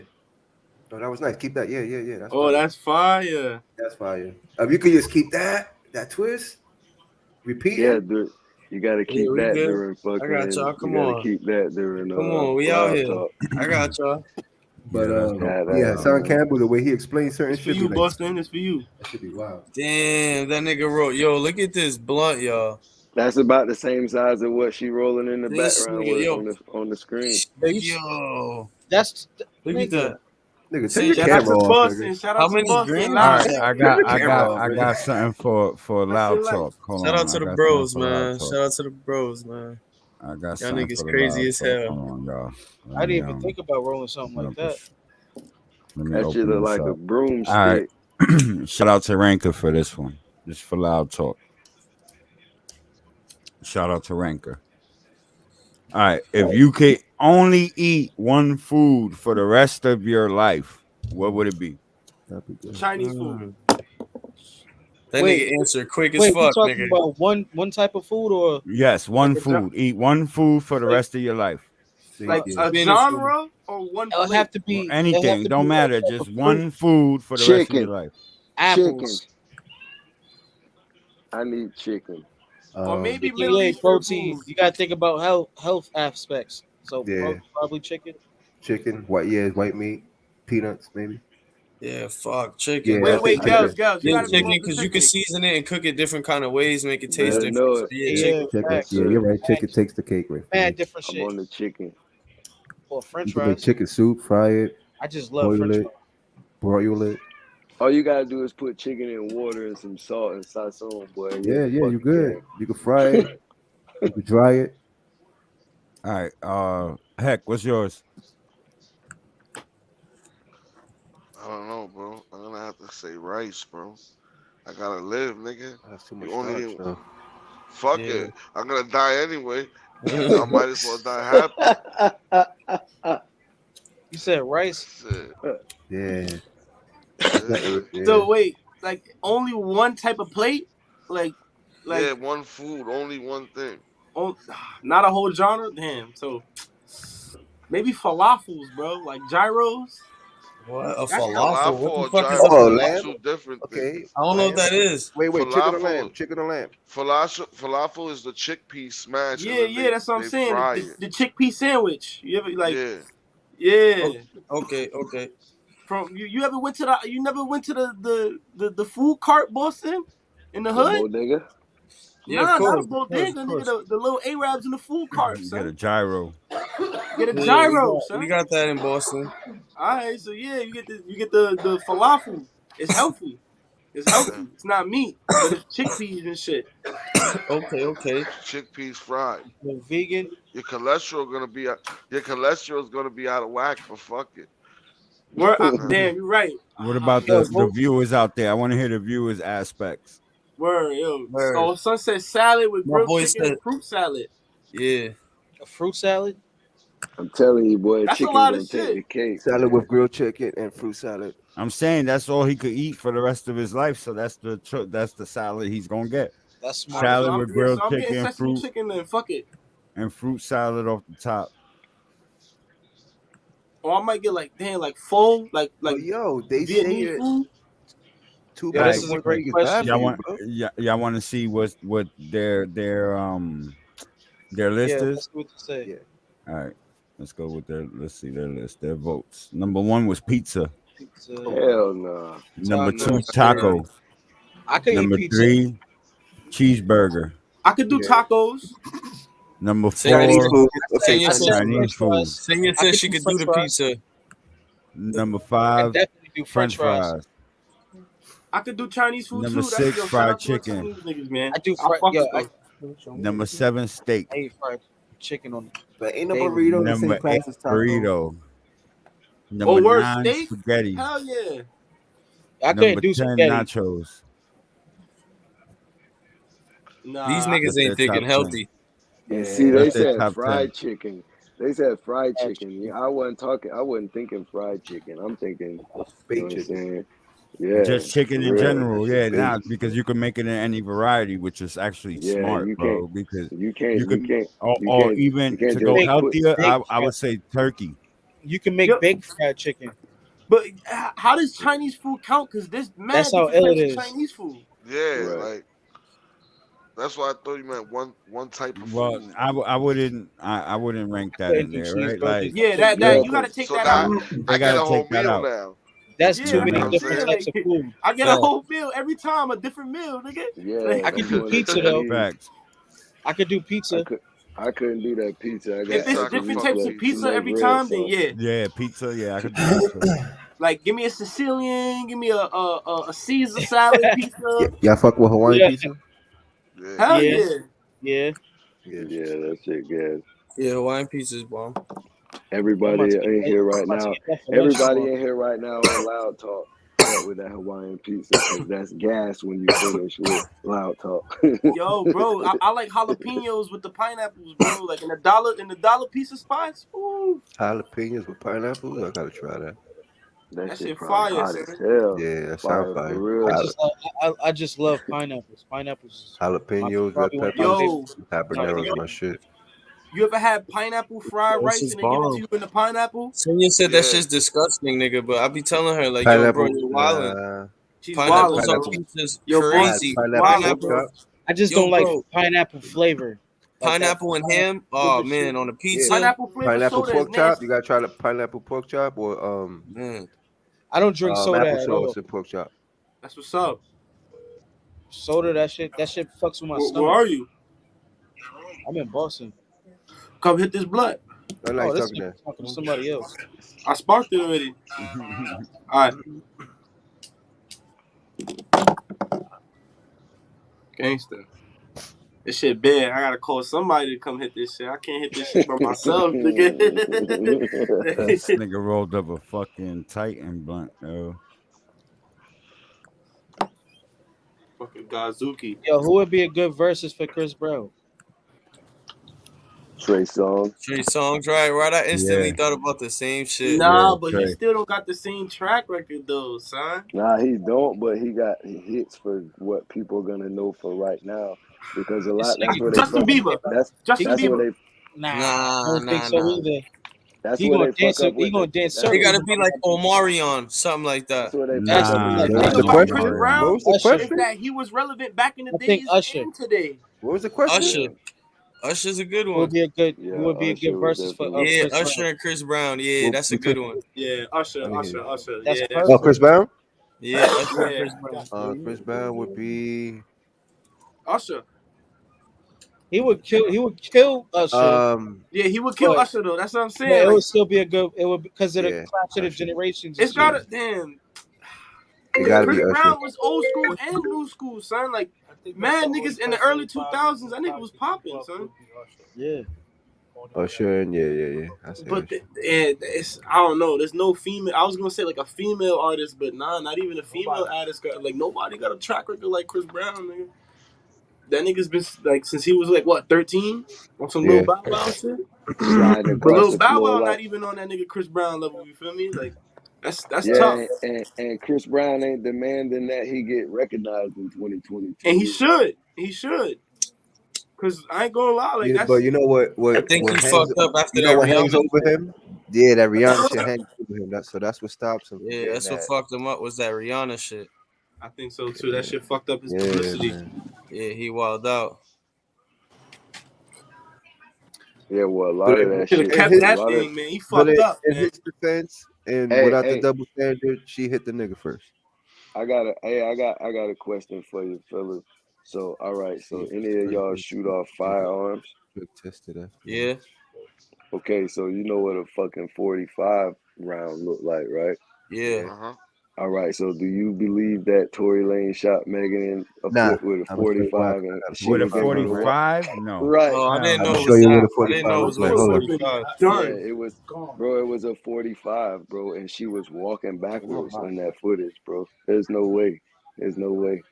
Oh, that was nice. Keep that. Yeah. That's Oh, fire. that's fire. That's fire. If you could just keep that twist, Yeah, repeating. dude. You gotta Yeah, keep we that good. during I got fucking. y'all. You Come gotta on. keep that during Come on. We out loud here. talk. I got y'all. But Yeah, that's dope. Gotta yeah, have it, Hassan man. Campbell, the way he explains certain It's for shit, be you, like, Boston. It's for you. that should be wild. Damn, that nigga wrote. Yo, look at this blunt, y'all. That's about the same size of what she rolling in the This background nigga, with yo, on the screen. yo. that's Look at nigga. that. Nigga, take See, your Shout out camera to off, nigga. Boston. Shout how out to many Boston grams All is right, Live. that? Turn the camera off, I nigga. got something for I loud feel like talk. Hold Shout out on, to I the got something bros, for loud man. talk. Shout out to the bros, man. I got Y'all something for niggas the crazy loud as talk. hell. Hold on, y'all. I didn't even think about rolling something like that. Let me That shit open look this like a up. All right. broomstick. Shout out to Ranker for this one. Just for loud talk. Shout out to Ranker. All right. If you could only eat one food for the rest of your life, what would it be? That'd be good. Chinese food. That Wait, nigga answered quick as wait, we fuck, talking nigga. about one type of food or Yes, like one a food. Eat one food for the Like rest of your life. Steak, yeah. a Spanish food. genre or one it'll have plate? to Or be anything. Don't one matter. type of Just fruit. one food for the rest of your Chicken. life. Chicken. Apples. I need chicken. Or maybe Chicken Middle lay Eastern protein. food. You gotta think about health aspects. So Yeah. probably chicken. Chicken, white meat, peanuts, maybe. Yeah, fuck chicken, Yeah, I bro. Wait, think girls, chicken. girls, you Yeah, gotta be Chicken. chicken, more because you can specific. season it and cook it different kind of ways, make it taste Better different. know So it. yeah, Yeah, chicken. Chicken. facts. Yeah, you're right. Chicken Facts. takes the cake right for Man, me. different I'm shit. on the chicken. Or French You can make fries. chicken soup, fry it, I just love boil French it, fries. broil it. All you gotta do is put chicken in water and some salt and sazon, boy. You're in Yeah, the you fucking good. game. You can fry it. You can dry it. All right. Heck, what's yours? I don't know, bro. I'm gonna have to say rice, bro. I gotta live, nigga. That's too much You only starch, though. fuck Yeah. it. I'm gonna die anyway. I might as well die happy. You said rice? Shit. Yeah. Yeah. So wait, like only one type of plate? Like Yeah, one food, only one thing. not a whole genre? Damn. So maybe falafels, bro. Like gyros. What? A That's falafel? What the Or fuck is a gyros Oh, are lamb. falafel? two different Okay, things. I don't know what lamb. that is. Wait, chicken or lamb? Falafel, Chicken or lamb? falafel is the chickpea smash, and then yeah. That's what I'm they saying. fry The, it. the chickpea sandwich. You ever like? Yeah, Yeah. Okay. From you ever went to the? You never went to the food cart, Boston, in the The hood? bodega. Yeah, of Nah, not a course, of bodega, nigga. course. The little Arabs in the food cart, You get a son. gyro. Get a Yeah, gyro, we son. got that in Boston. All right, so yeah, you get the falafel. It's healthy. It's yeah. healthy. It's not meat, but it's chickpeas and shit. Okay. Chickpeas fried. The vegan. Your cholesterol gonna be your cholesterol is gonna be out of whack, but fuck it. Damn, you're right. What about Yo, the who, viewers out there? I want to hear the viewers' aspects. Word, yo. Word. Oh, sunset salad with My grilled boy chicken said, and fruit salad. yeah. a fruit salad? I'm telling you, boy, That's a chicken lot of gonna take shit. the cake, Salad man. with grilled chicken and fruit salad. I'm saying that's all he could eat for the rest of his life. So that's the salad he's gonna get. That's All right, smart. so Salad with so grilled I'm getting chicken, sesame fruit, chicken then. Fuck it. and fruit salad off the top. Or I might get like pho, like But yo, they say Vietnamese that food. two Yo, All this right, plus is a one great is bad question. for y'all you, want bro. y'all want to see what their list Yeah, is? let's see what you say. Yeah. All right, let's go with let's see their list, their votes. Number one was pizza. Pizza, Hell nah. Number two, tacos. Yeah. taco. I could eat Number pizza. three, cheeseburger. I could do Yeah. tacos. Number Chinese four, food. Okay, Senior I said, said Chinese food. French Chinese food. fries. Senior I said could she do could do French the fries. pizza. Number I could five, definitely do French French fries. fries. I could do Chinese food Number too. That's six, shout fried out to my chicken. Chinese niggas, man. I do I fuck yo. with them. Number seven, steak. I eat fried chicken on But ain't a daily. burrito in the same Number eight, class as taco. burrito. Oh, Number word nine, steak? spaghetti. Hell yeah. I Number couldn't do 10, spaghetti. nachos. These Nah, That's niggas their ain't top thinking 10. healthy. And see, Yeah, they That's their said top 10. fried chicken. They said fried fried chicken. chicken. Yeah, I wasn't talking. I wasn't thinking fried chicken. I'm thinking, you know Baked what I'm chicken. saying? Yeah, Just chicken for in real. That general, shit yeah. baked. Now because you can make it in any variety, which is actually Yeah, smart, you can't. bro. Because You can't. you You can, can't. You or can't. You even can't to You can go just make put. healthier, baked I fried. would say turkey. You can make Yep. baked fried chicken. But how does Chinese food count? Because there's That's mad how different ill it types of is. Chinese food. yeah. Right. Like that's why I thought you meant one type of Well, food. I wouldn't rank I that couldn't in do there, right? cheeseburgers. Like I Yeah, couldn't do Yeah, that you all got to cause take So that now out. they I get gotta a whole take that meal out. now. that's Yeah, too You that's know many what what I'm I'm different saying. saying? types of Like, food. I get a Facts. whole meal every time, a different meal, nigga. yeah, I Like, could that's do more than pizza though. Chinese. Facts. I could do I pizza. could. I couldn't do that pizza. I if got it's Pizza I could different extra fuck types with. of reflux from pizza that every red time, then sauce. yeah. Yeah, pizza. Yeah, I could do pizza. Like, give me a Sicilian, give me a Caesar salad Yeah, pizza. y'all fuck with Hawaiian Yeah, pizza? Yeah. Hell yeah, yeah. yeah. Yeah. Yeah, that shit good. Yeah, Hawaiian pizza's bomb. I'm Everybody about to get in that. here I'm right about to now. get that for lunch Everybody tomorrow. in here right now on Loud Talk. Fuck with that Hawaiian pizza because that's gas when you finish with Loud Talk. Yo, bro, I like jalapenos with the pineapples, bro. Like in the dollar pizza spots. Ooh, Jalapenos with pineapples? I gotta try that. That that shit shit probably fire, hot as son. hell. Yeah, that sounds Fire for fire. I real. just love, I just love pineapples. Pineapples is Jalapenos, red probably one of my peppers, favorite Yo, foods. Like, habaneros, my shit. you ever had pineapple fried This rice is and they give it to bomb. you in the pineapple? Senior said that Yeah. shit's disgusting, nigga. But I be telling her like, yo, bro, Pineapple, you're wildin'. nah. She's I had wildin', Pineapples on bro. pineapple. pizza's Yo, I boss, had crazy. she's pineapple wildin', pork bro. Pineapple, chop. I just yo, don't like bro. pineapple flavor. Like that Pineapple and pineapple ham. Oh flavor shit. man, on a Yeah, pizza. Pineapple flavor pineapple soda is pork chop. You nasty. gotta try the pineapple pork chop or Man, I don't drink soda at all. applesauce and pork chop. That's what's up. Soda, that shit fucks with my Where stomach. are you? I'm in Boston. Come hit this blunt. Oh, Oh, nice this talking nigga to talking to somebody else. I sparked it already. All right, gangster. This shit bad. I gotta call somebody to come hit this shit. I can't hit this shit by myself, nigga. This nigga rolled up a fucking Titan blunt, yo. Fucking Gazuki. Yo, who would be a good versus for Chris Brown? Trey Songz. Trey Songz, right? I instantly Yeah, thought about the same shit. Nah, but he Trey. still don't got the same track record though, son. Nah, he don't, but he got hits for what people are gonna know for right now. Because a This lot that's nigga where they Chris Justin fuck Brown. Bieber. that's Justin He's that's where Bieber. they nah. I don't think so Nah. either. That's He where gonna they fuck dance. up He with gonna the. dance That's He got circles to be around like that bitch. Omarion, something like that's that. where they fuck That's up with Nah, the The like thing not The dancing about question? Chris around. Omarion. What Brown was the Usher. is question? that he was relevant back in the I think days Usher. and today. What was the question? Usher. Yeah, Usher's a good Would one. be a good. yeah. Would be a good Usher was versus for definitely. Yeah, Chris Brown. Usher and Chris Brown. Yeah, What, that's a what's your? good one. Yeah, I didn't hear you. Usher. That's Yeah, that's Oh, personal. Chris Brown. Yeah, Usher and yeah, Chris Brown. Chris Brown would be Usher. He would kill. He would kill Usher, Yeah, he would kill but Usher though. That's what I'm but saying. it Like, would still be a good. It would because of the yeah, clash of the Usher. generations and it's shit. gotta damn. It got to Chris be Usher. Brown was old school and new school, son. Like, mad niggas in the early 2000s, that nigga was popping, son. Yeah. Usher and yeah. I say But Usher. it's I don't know. There's no female. I was gonna say like a female artist, but nah, not even a female artist. Like nobody got a track record like Chris Brown, nigga. That nigga's been like since he was like what 13 on some little Yeah. Bow Wow shit. Sliding But across little the Bow floor Wow like. not even on that nigga Chris Brown level. You feel me? Like that's tough. Yeah, and Chris Brown ain't demanding that he get recognized in 2022 And he either. should. He should. Cause I ain't gonna lie, like Yeah, but that's you know what? I think he What hangs? fucked up after You know that what hangs Rihanna over shit. him? Yeah, that Rihanna shit hangs over him. That's what stops him from Yeah, getting that's what that. fucked him up was that Rihanna shit. I think so too. That shit fucked up his Yeah, publicity. man. Yeah, he wilded out. Yeah, well, a But lot of that Should have shit, in kept his, a that lot of. thing, man. He fucked up, in man. his defense, and Hey, without the hey, double standard, she hit the nigga first. I got a question for you, fellas. So, all right, so She any of y'all shoot off firearms? drug tested afterwards. Yeah, Okay, so you know what a fucking 45 round look like, right? yeah. Uh-huh. All right, so do you believe that Tory Lane shot Megan in Nah, with a I'm gonna show you why. 'Cause 45 I and got a she With a was 45 able round to right. walk? 45? No. Right. Oh, I didn't Hell I'm know gonna it no. show was you what that. a I didn't 45 know it looks was like. no Hold on. 45. Yeah, Done. it was, bro, it was a 45, bro, and she was walking backwards in that footage, bro. There's no way. There's no way.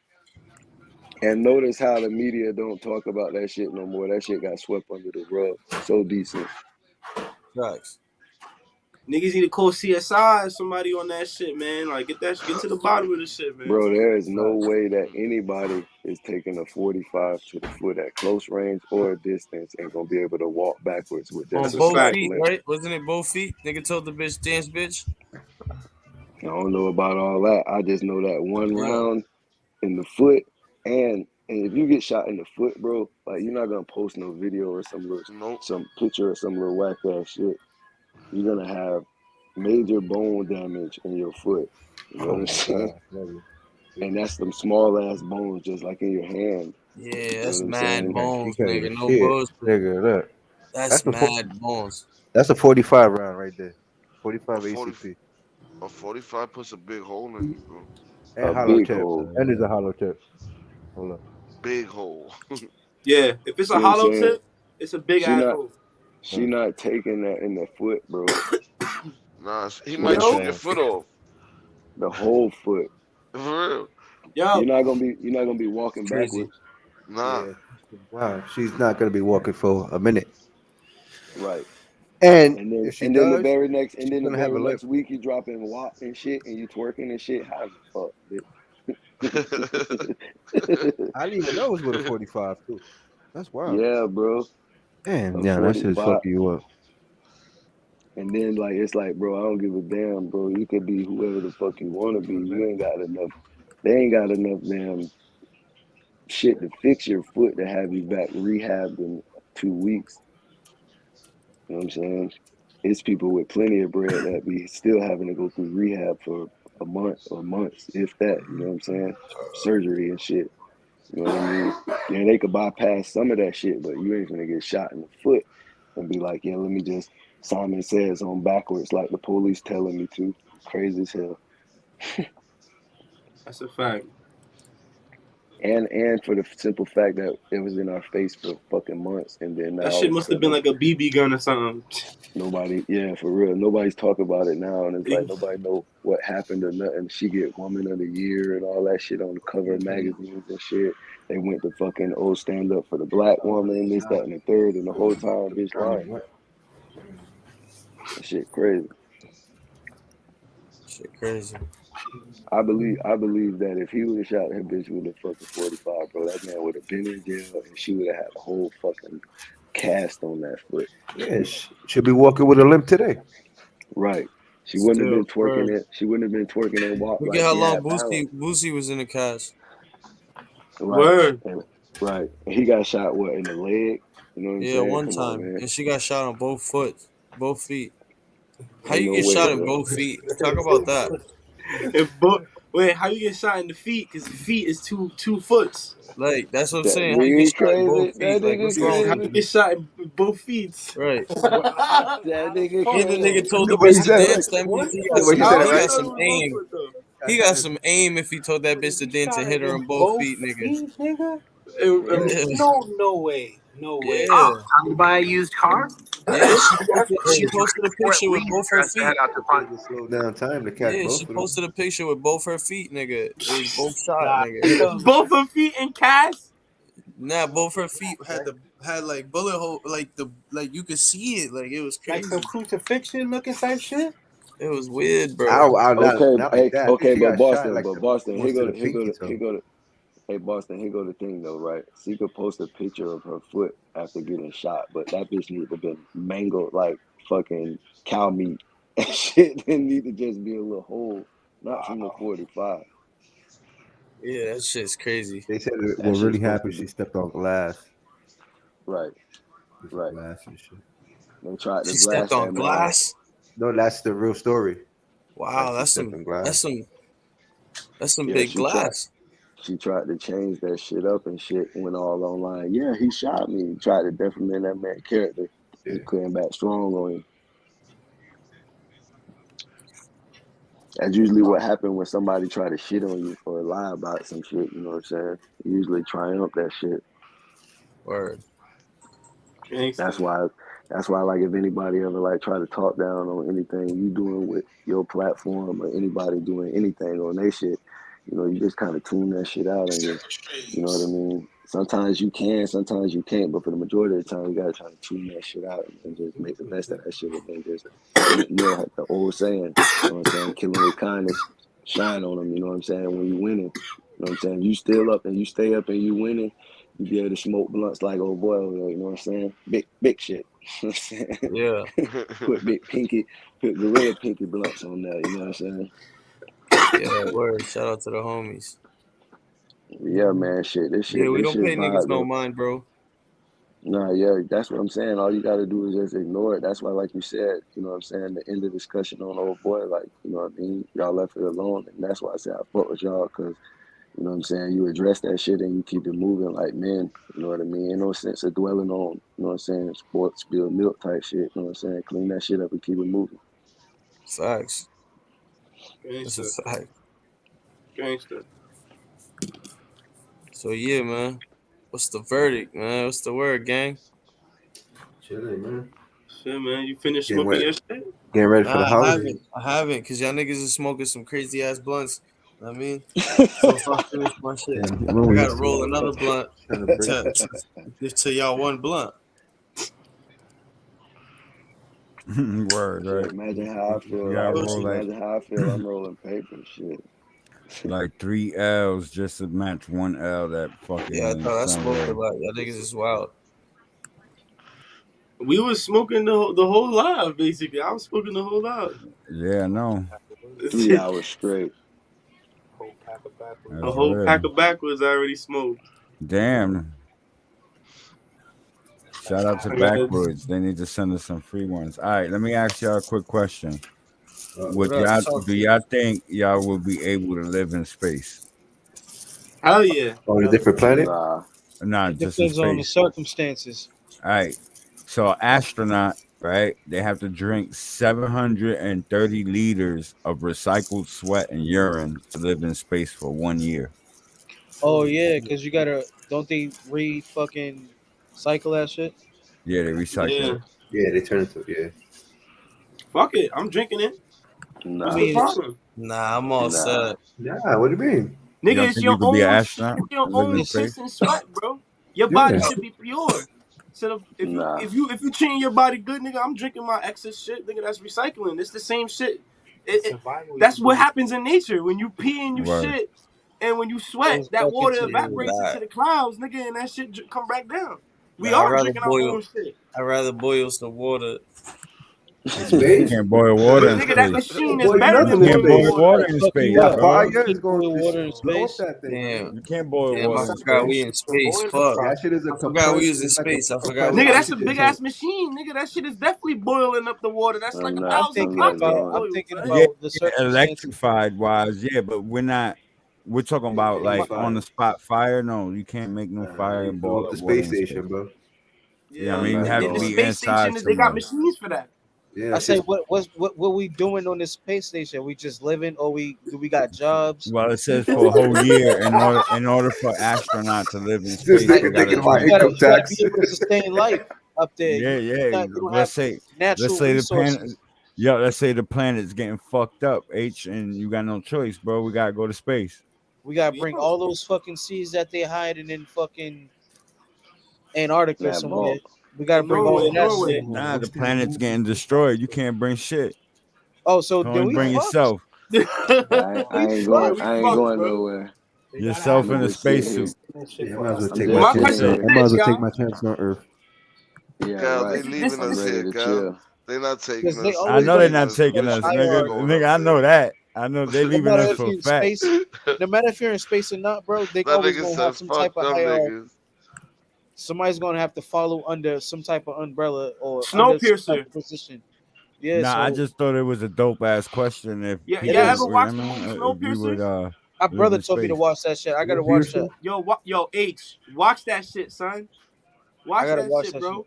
And notice how the media don't talk about that shit no more. That shit got swept under the rug. So decent. Facts. Niggas need to call CSI somebody on that shit, man. Like get to the bottom of this shit, man. Bro, there is no way that anybody is taking a 45 to the foot at close range or a distance and gonna be able to walk backwards with On That's just a a both fact. slight feet, limp. right? Wasn't it both feet? Nigga told the bitch, dance, bitch. I don't know about all that. I just know that one Yeah. round in the foot, and if you get shot in the foot, bro, like you're not gonna post no video or Nope. some picture or some little whack ass shit. You're gonna have major bone damage in your foot. You know what Oh I'm my saying? god, brother. And that's them small ass bones just like in your hand. Yeah, You know that's what I'm mad saying? Man, she bones, can't nigga. even No see it. bullshit. Nigga, look. That's That's a mad bones. that's a 45 round right there. A 45 40, ACP. a 45 puts a big hole in you, bro. And A hollow big tip. hole. And there's a hollow tip. Hold up. Big hole. Yeah, if it's See a what I'm hollow saying? tip, it's a big She ass not hole. she not taking that in the foot, bro. Nah, he What might I'm Yo, chop your saying. foot off. The whole foot. For real. yo, You're not gonna be It's walking crazy. backwards. Nah. Yeah. Wow. She's not gonna be walking for a minute. Right. And if she And then does, and she's then the gonna have very a limp. next week you dropping WAP and shit and you twerking and shit. How the fuck, bitch? I didn't even know it was with a 45 too. That's wild. Yeah, bro. Damn, A yeah, that shit's 45. fucking you up. And then like it's like, bro, I don't give a damn, bro. You could be whoever the fuck you wanna be. You ain't got enough they ain't got enough damn shit to fix your foot to have you back rehabbed in 2 weeks. You know what I'm saying? It's people with plenty of bread that be still having to go through rehab for a month or months, if that. You know what I'm saying? Surgery and shit. You know what I mean? Yeah, they could bypass some of that shit, but you ain't gonna get shot in the foot and be like, yeah, let me just Simon Says on backwards like the police telling me to. Crazy as hell. that's a fact. And for the simple fact that it was in our face for fucking months, and then now That all shit of a must have been sudden like a BB gun or something. nobody, yeah, for real, nobody's talking about it now, and it's like Nigga, nobody know what happened or nothing. She get Woman of the Year and all that shit on the cover of magazines and shit. They went to fucking old stand up for the black woman, this, that, and the third, and the whole time bitch lying. That shit crazy. Shit crazy. I believe that if he would have shot that bitch with a fucking 45, bro, that man would have been in jail and she would have had a whole fucking cast on that foot. Yeah, she'll be walking with a limp today. Right. She wouldn't have Still, been twerking word. it. She wouldn't have been twerking and walk Look at like how she long had balance. Boosie was in the cast. Right. Word. Right. And he got shot what in the leg? You know what I'm Yeah, saying? one Come on, time, man. and she got shot on both feet. How Ain't you no get way, shot in bro. both feet? Talk about that. Wait, how you get shot in the feet? Because the feet is two foots. Like that's what I'm That saying. How you get nigga shot in both crazy. feet? That Like nigga what's wrong How with you crazy. you? get shot in both feet? Right. That nigga And the nigga crazy. told the The way he bitch to said it, right? dance. That means he got The way some. he said I it, He always got right? thought some it was both aim. foot though. He got some aim if he told that bitch to dance and hit her in both feet, nigga. feet, nigga? Yeah. No way. No way. Yeah. Time to buy a used car? Yeah. She That's posted. She crazy. posted a Fort picture with Lee both her just to head feet. out to find. Just slow down time to catch Yeah, both she of them. posted a picture with both her feet, nigga. It was both shot, Nah, nigga. Both her feet in cast. Nah, both her feet had like bullet hole, like you could see it, like it was like some crazy. crucifixion looking type shit. It was weird, bro. Ow, Okay, not like hey, that. I think okay, she but got shot Boston, like but Boston, almost to the pinky toe. hey Boston, here go the thing though, right? She could post a picture of her foot after getting shot, but that bitch need to have been mangled like fucking cow meat. That shit didn't need to just be a little hole, not from the Wow. 45. Yeah, that shit's crazy. They said That what shit's really supposed to happened, be she stepped on glass. right, With some right. glass and shit. They tried to She stepped blast on that man. glass. No, that's the real story. Wow, Like she stepped on glass. that's some Yeah, big glass. she tried to change that shit up and shit went all online. Yeah, he shot me. He tried to defamate that man's character. He Yeah. came back strong on him. That's usually what happened when somebody try to shit on you or lie about some shit. You know what I'm saying? You usually triumph that shit. Word. That's Gangster. why. That's why. Like, if anybody ever like try to talk down on anything you doing with your platform or anybody doing anything on their shit, you just kind of tune that shit out and you know what I mean. Sometimes you can, sometimes you can't, but for the majority of the time, you gotta try to tune that shit out and just make the best of that shit, and then just the old saying, you know what I'm saying, killing with kindness, shine on them. You know what I'm saying? When you winning, you know what I'm saying. You still up and you stay up and you winning, you be able to smoke blunts like old boy over there. You know what I'm saying? Big shit. You know what I'm saying? Yeah. Put gorilla pinky blunts on there. You know what I'm saying? Yeah, word. Shout out to the homies. Yeah, man. Yeah, we This don't shit pay niggas vibe no though. mind, bro. Nah, yeah, that's what I'm saying. All you got to do is just ignore it. That's why, like you said, you know what I'm saying, the end of discussion on old boy, like, you know what I mean? Y'all left it alone. And that's why I say I fuck with y'all because, you know what I'm saying, you address that shit and you keep it moving like men. You know what I mean? Ain't no sense of dwelling on, you know what I'm saying, sports, spill milk type shit. You know what I'm saying? Clean that shit up and keep it moving. Facts. That's a Gangster. fact. Gangster. So yeah, man. What's the verdict, man? What's the word, gang? Chilling, man. Shit, man. You finished Getting smoking ready, your shit? getting ready for Nah, the holidays. I haven't, cause y'all niggas is smoking some crazy ass blunts. Know what I mean, so if I finish my shit, Damn, I remember gotta yesterday roll another blunt trying to break to it. to y'all one blunt. Word, Shit, right? imagine how I You feel. gotta Like, roll like imagine how I feel. I'm rolling paper shit. like 3 L's just to match 1 L that Yeah, I fucking thought I smoked a Sunray. lot. Y'all niggas is wild. We was smoking the whole live, basically. I was smoking the whole live. Yeah, I know. 3 hours straight. Whole pack of backwards. A That's whole pack real. of backwards I already smoked. Damn. That's Shout out to I got Backwoods. They need to send us some free ones. All right, let me ask y'all a quick question. What Would up? y'all Talk do to me. y'all think y'all will be able to live in space? hell yeah. On a different planet? Nah. Not It just in depends on the space. circumstances. All right. So an astronaut, right? They have to drink 730 liters of recycled sweat and urine to live in space for 1 year. Oh yeah, because you gotta don't they re fucking cycle that shit? Yeah, they recycle Yeah. it. Yeah, they turn into Fuck it. I'm drinking it. I What's the Nah. mean, it's problem? Nah, I'm all Nah. set. Nah, what do you mean? You Nigga, don't it's think you your could be an own astronaut your and live in own it's space? piss and sweat, bro. Your body Yeah. should be pure. So if you Nah. if you if you treating your body good, nigga, I'm drinking my excess shit, nigga. That's recycling. It's the same shit. Survival. That's what happens in nature when you pee and you Word. shit, and when you sweat, goes that back water into the Yeah, evaporates into that. the clouds, nigga, and that shit come back down. We I'd are rather drinking our boil. own shit. I'd rather boil some water. You Space? can't boil water in Nigga, that space. machine is Boil better You than nothing in can't boiling boil space. water. water The in fuck you space, That up? bro. fire You is can't going boil to water in blow up space. that thing, man. Damn. You can't boil Damn, I water in Besides, forgot space. we in The space. boiling Fuck. that shit process. is a I forgot we compressed. was in It's like a space. I forgot we compressed Nigga, was that's in a oxygen big space. tank. ass machine. Nigga, that shit is definitely boiling up the water. That's like I'm a not. thousand I'm pots not getting going. I'm boiled, thinking son. Yeah, about the yeah, circumstances. electrified wise, yeah, but we're not. We're talking Yeah, about any like on fire. the spot fire. No, you can't make no fire You and blow boil up up the water space in space. station, bro. Yeah, I Yeah, I'm mean you not have in to the going. be space inside station, they got somewhere. machines for that. Yeah, I that say, shit's what we doing on this space station? We just living, or we got jobs? Well, it says for a whole year in order for astronaut to live in this space, they nigga got to thinking about You train. gotta income you gotta be tax. able to sustain life up there. Yeah, yeah. You don't have Let's say let's natural say the planet. resources. Yeah, let's say the planet's getting fucked up, H, and you got no choice, bro. We gotta go to space. We gotta Yeah. bring all those fucking seeds that they hiding in fucking Antarctica That somewhere. bulk. We gotta In bring all Norway, of that shit. Norway. Nah, the planet's getting destroyed. You can't bring shit. Oh, You so can then only we bring fucked. yourself. We Yeah, we I ain't fucked, going bro. nowhere. They gotta Yourself have I'm in a just sitting electricity here. spacesuit. and shit Yeah, I for might as us well to I'm take live. my just My sitting chances. question I is here. might this, as well take y'all. my chances on Earth. Yeah, Cause they right. This leaving I'm us ready here, to Cal. chill. They not taking Because they us. I always know They they're gonna leaving not us to taking watch us, this hire shit nigga. our going Nigga, up I know there. that. I know they no leaving matter us if for a you're in fact. space, no matter if you're in space or not, bro, they That always nigga gonna have said, some type "Fuck of them hierarchy. niggas." Somebody's gonna have to follow under some type of umbrella or under some type Snowpiercer. of position. Yeah, Nah, I so just thought it was a dope ass question. If Yeah, it y'all people, ever is. I watched the mean, movie if you would Snowpiercer? My live brother in told me to space. watch that shit. I gotta watch Snowpiercer? that. Yo, H, watch that shit, son. I Watch gotta that watch shit, that shit. bro.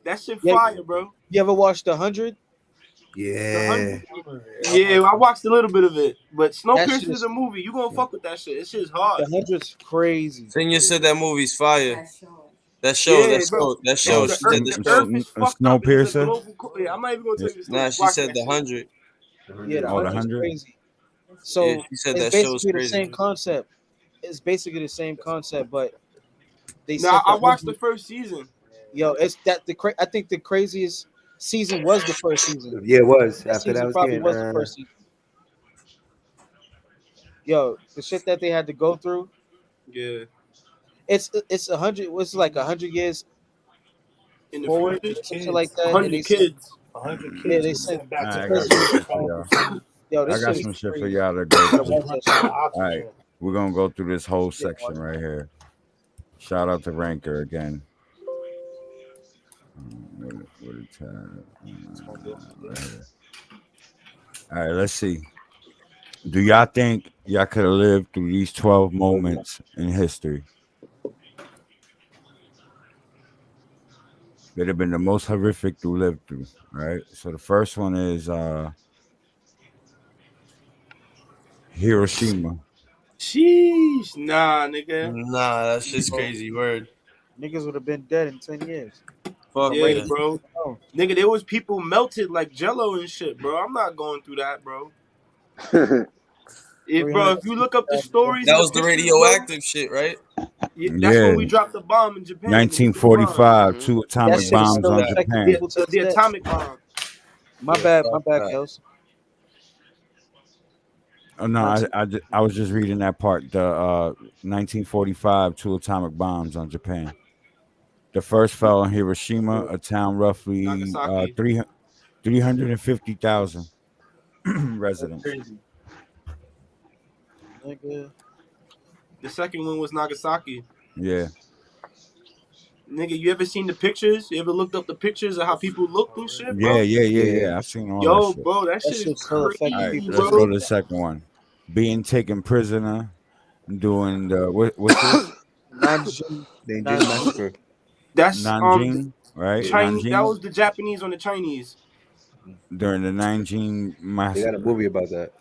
That shit Yeah, fire, bro. you ever watched 100? The Yeah. 100. Yeah, I watched a little bit of it, but That shit Snowpiercer is is a movie. You gonna fuck with that shit? It shit's hard. the 100's crazy. Senior said that movie's fire. That show, Yeah, bro. that Yo, show. the She Earth, said the the show. Earth is A fucked up, and there's a Snowpiercer. global. Yeah, I'm not even gonna tell you the story. Nah, Just she watch said that the shit. 100. Yeah, the Oh, the 100's 100. crazy. Yeah, So she said it's that show's basically the crazy. same concept. It's basically the same concept, but they Now set the I watched the 100. first season. Yo, it's that I think the craziest season was the first season. Yeah, it was. That After that season was probably getting was the first season. Yo, the shit that they had to go through. Yeah. It's 100. It's like 100 years In the forward, future, some shit like that, and 100 they sent. kids. 100 Yeah, kids they were sent sent back the to I got Earth some president. to shit for find y'all. food. Yo, I this got shit is some shit for crazy. y'all to You go gotta through. watch that And shit. the All right, oxygen. we're gonna go through this whole Yeah, watch section it. right here. Shout out to Ranker again. What a tab. Right here. All right, let's see. Do y'all think y'all could have lived through these 12 moments in history? That have been the most horrific to live through, right? So the first one is Hiroshima. Sheesh, nah, nigga. Nah, that's just Bro, crazy word. niggas would have been dead in 10 years Fuck from Yeah, that. radiation bro. alone. Nigga, there was people melted like Jello and shit, bro. I'm not going through that, bro. If you look up the 350,000 stories That and the was the pictures, bro, radioactive shit, right? that's when Yeah, we dropped the bomb in Japan, the nuclear bomb, 1945, Mm-hmm. 2 That atomic shit is bombs still on That. affecting the Japan. people to the this day. atomic bomb. My Yeah, bad, fuck that. Kels. Oh no, 19, I was just reading that part. The 1945, 2 atomic bombs on Japan. The first fell in Hiroshima, a town roughly Nagasaki. 350,000 that's residents. crazy. Nigga. The second one was Nagasaki. Yeah, Nigga, you ever seen the pictures? You ever looked up the pictures of how people looked and shit, yeah, bro? yeah, yeah, Yeah. yeah. I've seen all that Yo, shit. bro, that That shit is shit's still affecting All right, crazy, people to let's this go bro. to the day. second one. Being taken prisoner, doing the what's this? Nanjing, The Indian Nanjing. massacre. That's Nanjing, right? Yeah. Chinese. That Nanjing was the Japanese on the Chinese. during the Nanjing They got a massacre. movie about that.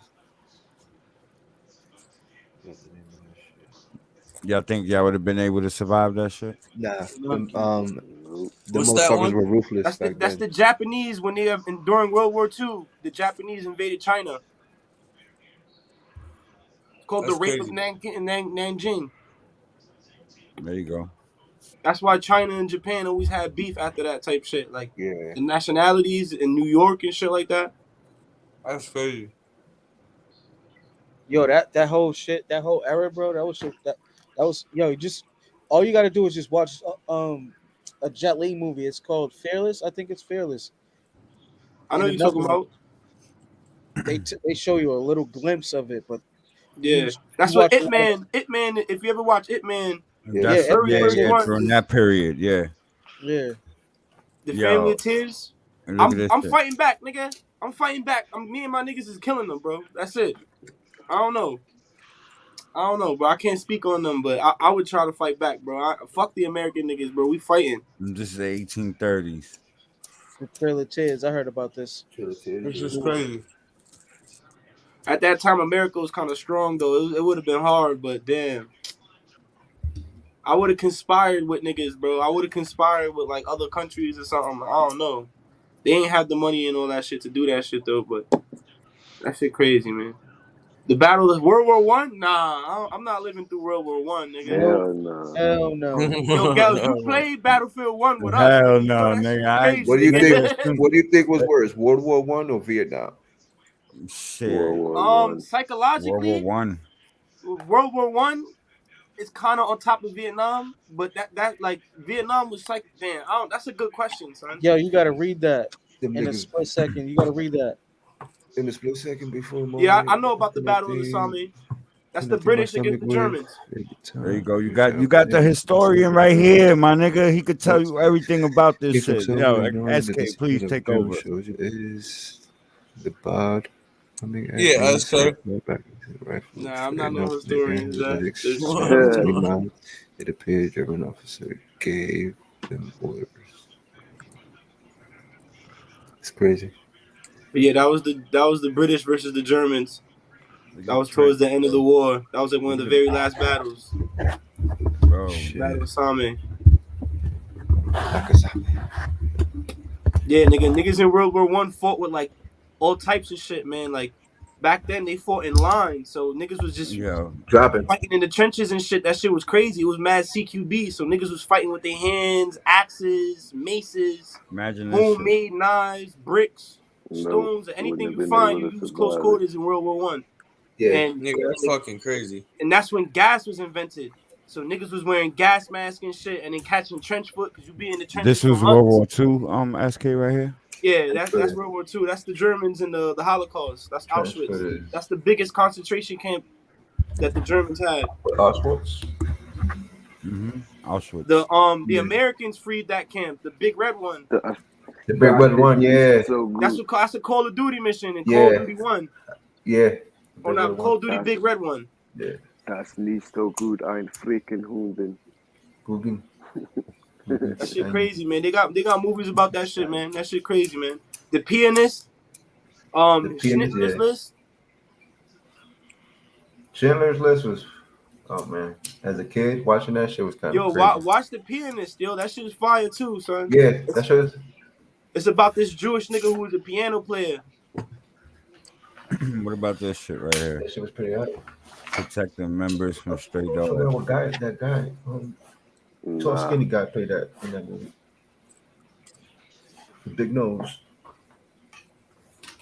What's the name of that shit? Y'all think y'all would have been able to survive that shit? Nah, No. the What's that motherfuckers one? were ruthless back That's then. the Japanese when they have during World War II. The Japanese invaded China. It's called the That's Rape of crazy. Nanjing. There you go. That's why China and Japan always had beef after that type shit. Like Yeah. the nationalities in New York and shit like that. That's crazy. Yo, that whole shit, that whole era, bro. That was shit. That was yo. Just all you gotta do is just watch a Jet Li movie. It's called Fearless. I think it's Fearless. I know And you're talking another one, about. they show you a little glimpse of it, but you Yeah, you that's what watch a It lot of, Man. It Man. If you ever watch It Man, yeah, That's the very Ip-Man first too. one during is that period. Yeah. Yeah. the Family Yo, of Tears. look at this I'm shit. fighting back, nigga. I'm fighting back. Me and my niggas is killing them, bro. That's it. I don't know. Bro. I can't speak on them, but I would try to fight back, bro. Fuck the American niggas, bro. We fighting. This is the 1830s. The Trail of Tears. I heard about this. It's just crazy. At that time, America was kind of strong, though. It would have been hard, but damn. I would have conspired with niggas, bro. I would have conspired with, like, other countries or something. I don't know. They ain't have the money and all that shit to do that shit, though, but that shit crazy, man. The battle of World War One? Nah, I'm not living through World War One, nigga. Nope. Hell no. Hell no. Yo, Gels, you played Battlefield 1 with us, Hell nigga. You know no, that shit nigga. crazy. What do you think? Nigga, What do you think was worse, World War One or Vietnam? shit. World War One. World War Psychologically, One. World War One is kind of on top of Vietnam, but that like Vietnam was like, damn, that's a good question, son. Yo, you gotta read that Them in a niggas split second. You gotta read that. in a split second before the Yeah, moment. I know about the And I Battle of the think, Somme. That's and I the think my British against stomach the was Germans. every time. There you go. You got the historian right here, my nigga. He could tell you everything about this If I'm shit. somewhere Yo, knowing that the SK, please spirit of take Joe over. shows you is the bod coming at Yeah, me, that's so fair. go back into the rifle, Nah, I'm not straighten no up, historian. nigga, That legs, this smack to the mouth. It appeared German officer gave them orders. It's crazy. But yeah, that was the British versus the Germans. That was towards the end of the war. That was like one of the very last battles. Bro. Battle of Somme. Nakasami. Yeah, niggas in World War One fought with like all types of shit, man. Like back then they fought in line, so niggas was just Yo, dropping. fighting in the trenches and shit. That shit was crazy. It was mad CQB, so niggas was fighting with their hands, axes, maces, imagine this shit. homemade knives, bricks, Nope. stones, anything Wouldn't have you been find, able you to use close survive it. quarters in World War One. Yeah. And Nigga, that's fucking crazy. and that's when gas was invented. So niggas was wearing gas masks and shit, and then catching trench foot because you be in the trenches This for was World months. War II, SK right here. Yeah, that's World War II. That's the Germans and the Holocaust. That's Auschwitz. Transfer That's the biggest concentration camp that the Germans had. Auschwitz. Auschwitz. The Americans freed that camp, the big red one. The big red one, yeah. So That's good. that's a Call of Duty mission and Yeah. Call of Duty 1. Yeah. Or not Call of Duty That's- Big Red One. Yeah. Das nicht so gut ein freaking Hunden. Guggen. That shit crazy, man. They got movies about that shit, man. That shit crazy, man. The Pianist, Pianist, Schindler's yeah. List. Schindler's List was, oh man, as a kid watching that shit was kind Yo, of crazy. watch The Pianist, yo. That shit is fire too, son. Yeah, that shit is. It's about this Jewish nigga who was a piano player. What about this shit right here? That shit was pretty hot. Protecting members from stray I don't know dogs. what guy, that guy, tall skinny guy played that in that movie. The big nose.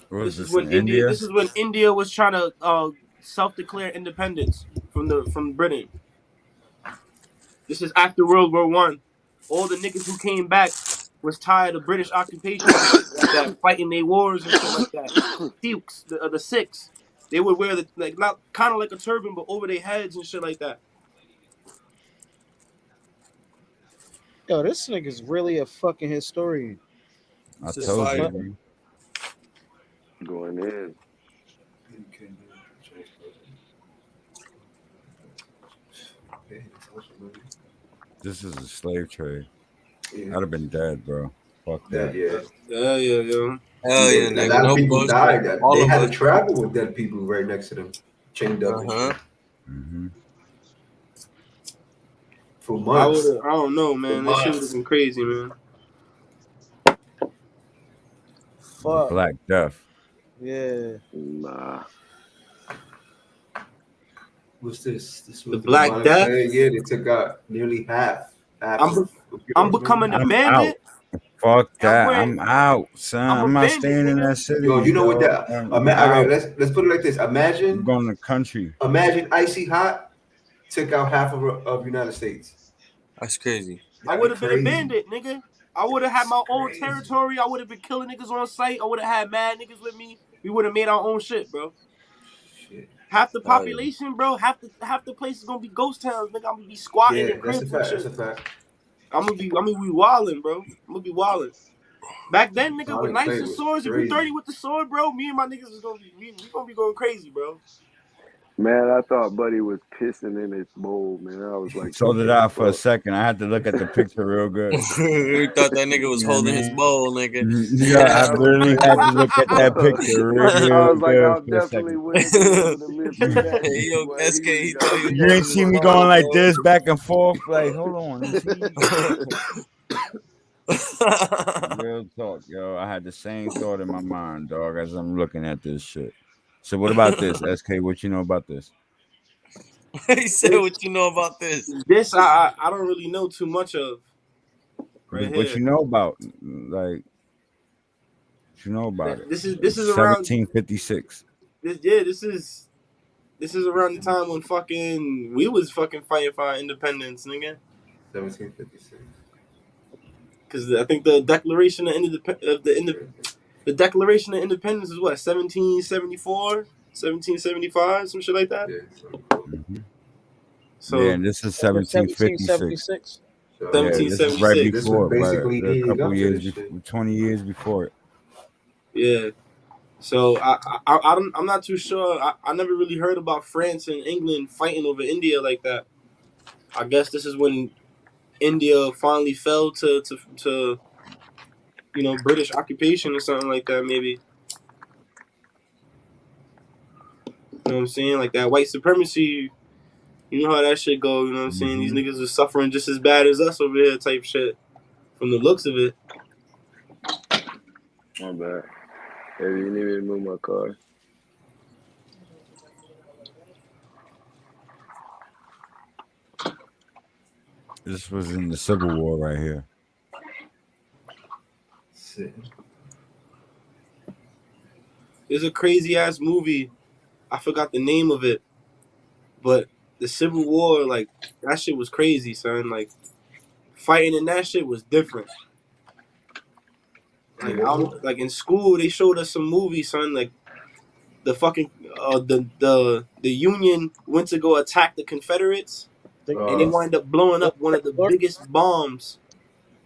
What was This is this when in India. India? This is when India was trying to self-declare independence from Britain. This is after World War One. All the niggas who came back was tired of British occupation and shit like that, fighting their wars and shit like that. Sikhs, the Sikhs, they would wear the like not kind of like a turban, but over their heads and shit like that. Yo, this nigga's really a fucking historian. I This is told fire. you. Man. Going in. This is a slave trade. Yeah. I'd have been dead, bro. Fuck that. Yeah. Yeah. Hell yeah, A nigga. lot No of people bullshit. died. All They of had us. to travel with dead people right next to them, chained up and shit. For months. I don't know, man. That shit would have been crazy, man. Fuck. Black Death. Yeah. Nah. What's this? This was The Black demonic Death? plague. Yeah, they took out nearly half. I'm becoming a I'm out. bandit. Fuck I'm that. wearing- I'm out, son. I'm a I'm not bandit, staying in nigga. that city. Yo, you know what dog. that? I'm All right, out. let's put it like this. I'm Imagine going to the country. Icy Hot took out half of United States. That's crazy. I would have been a bandit, nigga. I would have had my own territory. I would have been killing niggas on sight. I would have had mad niggas with me. We would have made our own shit, bro. Shit. Half the Oh, yeah. population, bro. Half the place is gonna be ghost towns, nigga. I'm gonna be squatting in cribs and shit. I'm gonna be wilding, bro. I'm gonna be wilding. Back then, nigga, with knives and swords, if you 30 with the sword, bro, me and my niggas is gonna be we gonna be going crazy, bro. Man, I thought Buddy was pissing in his bowl, man. I was like, So what did the I for a fuck? second. I had to look at the picture real good. We thought that nigga was You know what I holding his mean? bowl, nigga. Yeah, I really had to look at that picture real I was like, good I'm for a definitely second. waiting for him to live through that Hey, shit. yo, Boy, SK, he thought he was You ain't holding see his me going bowl, like bro. this back and forth. Like, hold on, let me see. Real talk, yo. I had the same thought in my mind, dog, as I'm looking at this shit. So what about this, SK? What you know about this? He said, "What you know about this?" This I don't really know too much of right What here. you know about? Like, what you know about it? This is It's around 1756. this is around the time when fucking we was fucking fighting for our independence, nigga. 1756. Because I think the Declaration the Declaration of Independence is what 1774, 1775, some shit like that. Yeah. Mhm. Yeah, So and this is December 1756. 1776. Yeah, this is right 1776. This was before, basically right? A leading couple up to years this shit. before, 20 years before it. Yeah. So I'm not too sure. I never really heard about France and England fighting over India like that. I guess this is when India finally fell to British occupation or something like that, maybe. You know what I'm saying? Like that white supremacy, you know how that shit go, you know what I'm saying? These Mhm. niggas are suffering just as bad as us over here type shit. From the looks of it. My bad. Hey, you need me to move my car? This was in the Civil War right here. Shit. There's a crazy ass movie. I forgot the name of it. But the Civil War, like, that shit was crazy, son. Like, fighting in that shit was different. Like, like in school, they showed us some movies, son. Like, the fucking the Union went to go attack the Confederates, and they wind up blowing up one of the biggest bombs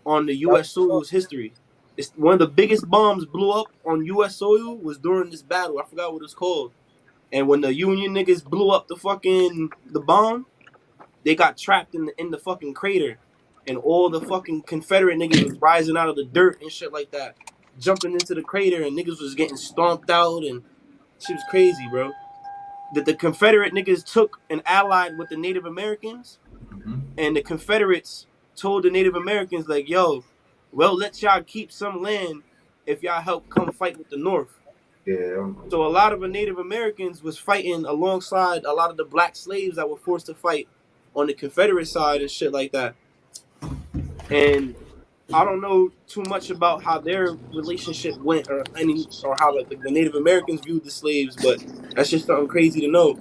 on the U.S. soil's history. It's one of the biggest bombs blew up on U.S. soil was during this battle. I forgot what it's called. And when the Union niggas blew up the bomb, they got trapped in the fucking crater, and all the fucking Confederate niggas was rising out of the dirt and shit like that, jumping into the crater, and niggas was getting stomped out, and shit was crazy, bro. That the Confederate niggas took and allied with the Native Americans, and the Confederates told the Native Americans like, "Yo, well, let y'all keep some land if y'all help come fight with the North." Yeah. So a lot of the Native Americans was fighting alongside a lot of the black slaves that were forced to fight on the Confederate side and shit like that. And I don't know too much about how their relationship went or how like the Native Americans viewed the slaves, but that's just something crazy to know.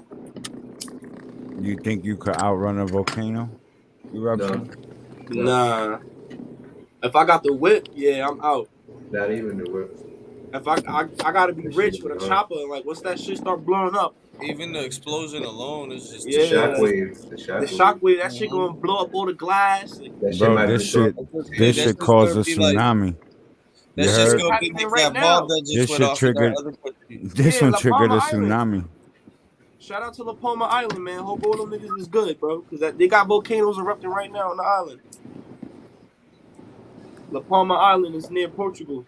You think you could outrun a volcano eruption? Nah. If I got the whip, yeah, I'm out. Not even the whip. If I gotta be That shit rich would with be a hard. chopper, and like once that shit start blowing up, Even the explosion alone is just The too yeah, like, shockwave. The the shockwave. shockwave, that shit gonna blow up all the glass. Like, That shit Bro, might this be so. shit Hey, this that's shit just caused gonna a be like tsunami. You that that's shit just is heard? gonna be happening like right that bomb now. that just This went shit off in that triggered other country. this Yeah, one La triggered a Palma Island. tsunami. Shout out to La Palma Island, man. Hope all them niggas is good, bro. Because they got volcanoes erupting right now on the island. La Palma Island is near Portugal.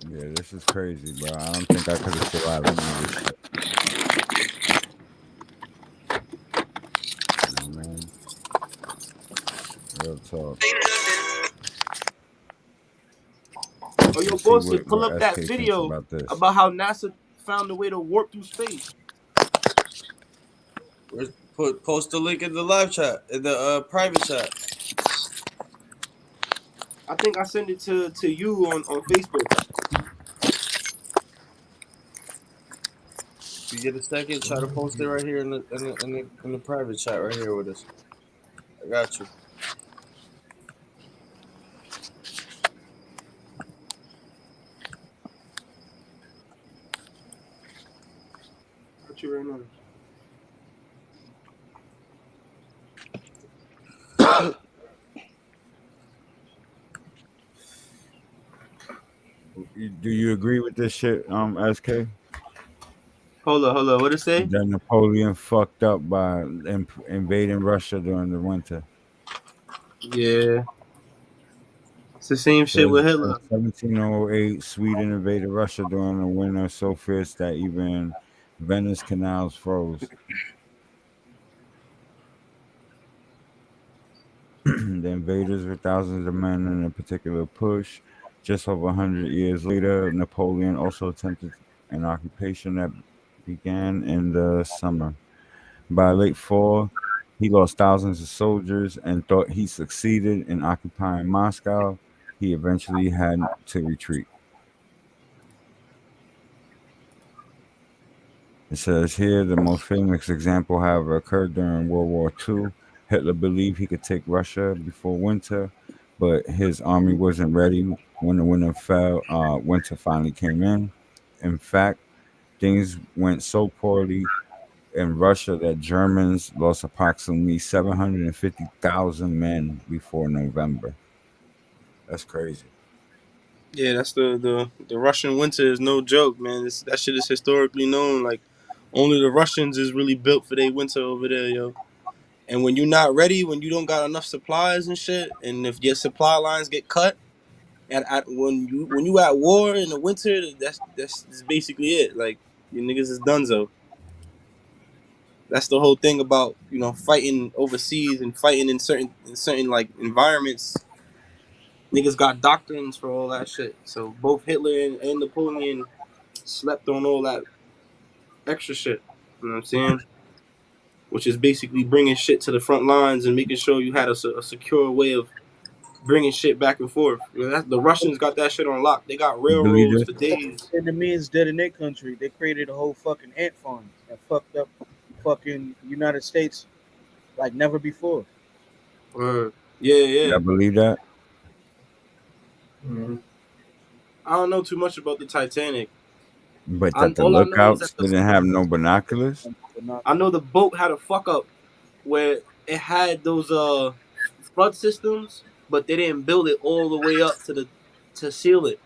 Yeah, this is crazy, bro. I don't think I could have survived any of this shit. You know what I mean? Real talk. Oh, yo, Let's see Bullshit, what pull up that SK thinks video about this. about how NASA found a way to warp through space. Post the link in the live chat, in the private chat. I think I sent it to you on Facebook. If you get a second, try to post it right here in the private chat right here with us. I got you. Got you right now. Do you agree with this shit, SK? Hold up. What it say? That Napoleon fucked up by invading Russia during the winter. Yeah, it's the same shit Says with in Hitler. 1708, Sweden invaded Russia during the winter so fierce that even Venice canals froze. The invaders were thousands of men in a particular push. Just over 100 years later, Napoleon also attempted an occupation that began in the summer. By late fall, he lost thousands of soldiers and thought he succeeded in occupying Moscow. He eventually had to retreat. It says here the most famous example, however, occurred during World War II. Hitler believed he could take Russia before winter, but his army wasn't ready when the winter finally came in. In fact, things went so poorly in Russia that Germans lost approximately 750,000 men before November. That's crazy. Yeah, that's the Russian winter is no joke, man. That shit is historically known. Like, only the Russians is really built for their winter over there, yo. And when you're not ready, when you don't got enough supplies and shit, and if your supply lines get cut, when you at war in the winter, that's basically it. Like, your niggas is donezo. That's the whole thing about fighting overseas and fighting in certain like environments. Niggas got doctrines for all that shit. So both Hitler and Napoleon slept on all that extra shit. You know what I'm saying? Which is basically bringing shit to the front lines and making sure you had a secure way of bringing shit back and forth. The Russians got that shit on lock. They got You believe railroads this? for days. Enemies dead in their country. They created a whole fucking ant farm that fucked up fucking United States like never before. Yeah. Y'all believe that? Mhm. I don't know too much about the Titanic. But that the All I know is lookouts that didn't have no binoculars? I know the boat had a fuck up where it had those flood systems, but they didn't build it all the way up to seal it.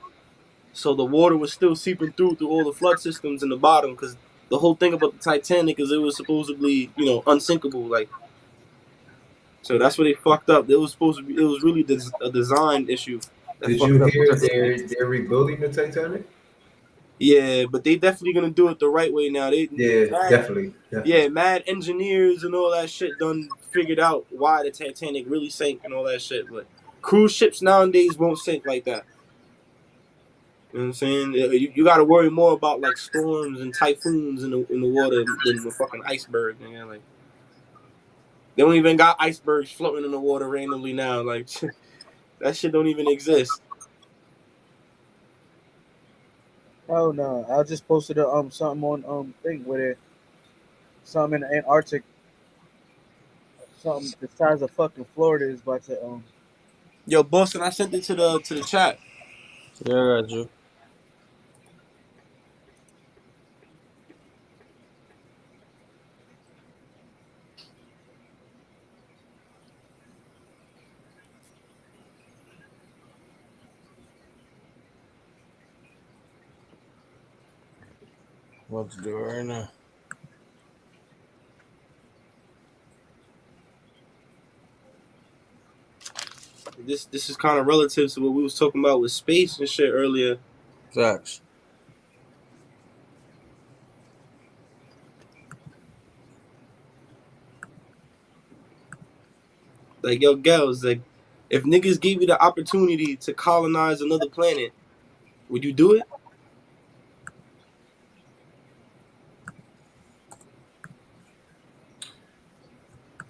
So the water was still seeping through all the flood systems in the bottom because the whole thing about the Titanic is it was supposedly unsinkable. Like, so that's where they fucked up. It was supposed to be. It was really a design issue that Did you fucked up the hear Titanic. they're rebuilding the Titanic? Yeah, but they definitely gonna do it the right way now. They Yeah, mad, definitely, yeah, definitely. mad engineers and all that shit done figured out why the Titanic really sank and all that shit. But cruise ships nowadays won't sink like that. You know what I'm saying? You got to worry more about like storms and typhoons in the water than the fucking iceberg. Man. Like, they don't even got icebergs floating in the water randomly now. Like, that shit don't even exist. Oh no, I just posted a something on thing with it, something in the Antarctic, something the size of fucking Florida is about to Yo, Boston, I sent it to the chat. Yeah, I got you. What to do right now? This is kind of relative to what we was talking about with space and shit earlier. Facts. Like, yo, girls, like, if niggas gave you the opportunity to colonize another planet, would you do it?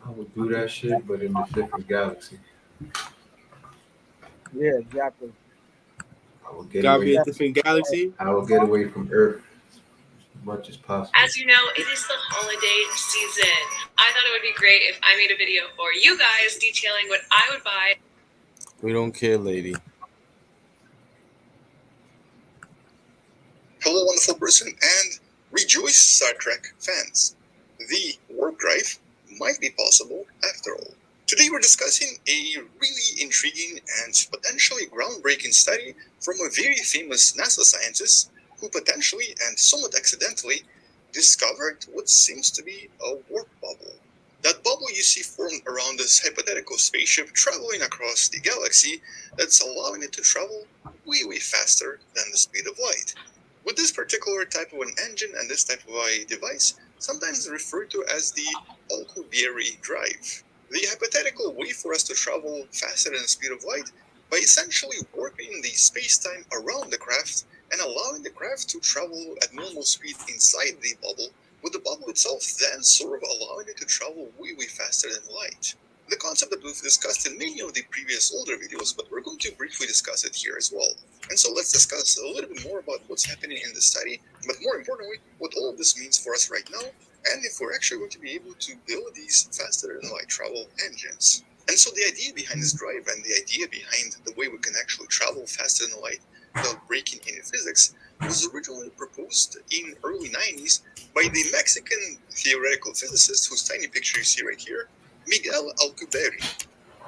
I would do that shit, but in a different galaxy. yeah, exactly. I would get Gotta away be a from. different galaxy. I would get away from Earth. much as possible. As you know, it is the holiday season. I thought it would be great if I made a video for you guys detailing what I would buy. We don't care, lady. Hello, wonderful person, and rejoice, Star Trek fans. The warp drive might be possible after all. Today we're discussing a really intriguing and potentially groundbreaking study from a very famous NASA scientist who potentially and somewhat accidentally discovered what seems to be a warp bubble. That bubble you see formed around this hypothetical spaceship traveling across the galaxy that's allowing it to travel way faster than the speed of light. With this particular type of an engine and this type of a device, sometimes referred to as the Alcubierre drive. The hypothetical way for us to travel faster than the speed of light by essentially warping the space-time around the craft and allowing the craft to travel at normal speed inside the bubble, with the bubble itself then sort of allowing it to travel way faster than light. The concept that we've discussed in many of the previous older videos, but we're going to briefly discuss it here as well. And so let's discuss a little bit more about what's happening in the study, but more importantly, what all of this means for us right now, and if we're actually going to be able to build these faster than light travel engines. And so the idea behind this drive and the idea behind the way we can actually travel faster than light without breaking any physics was originally proposed in early 90s by the Mexican theoretical physicist whose tiny picture you see right here, Miguel Alcubierre.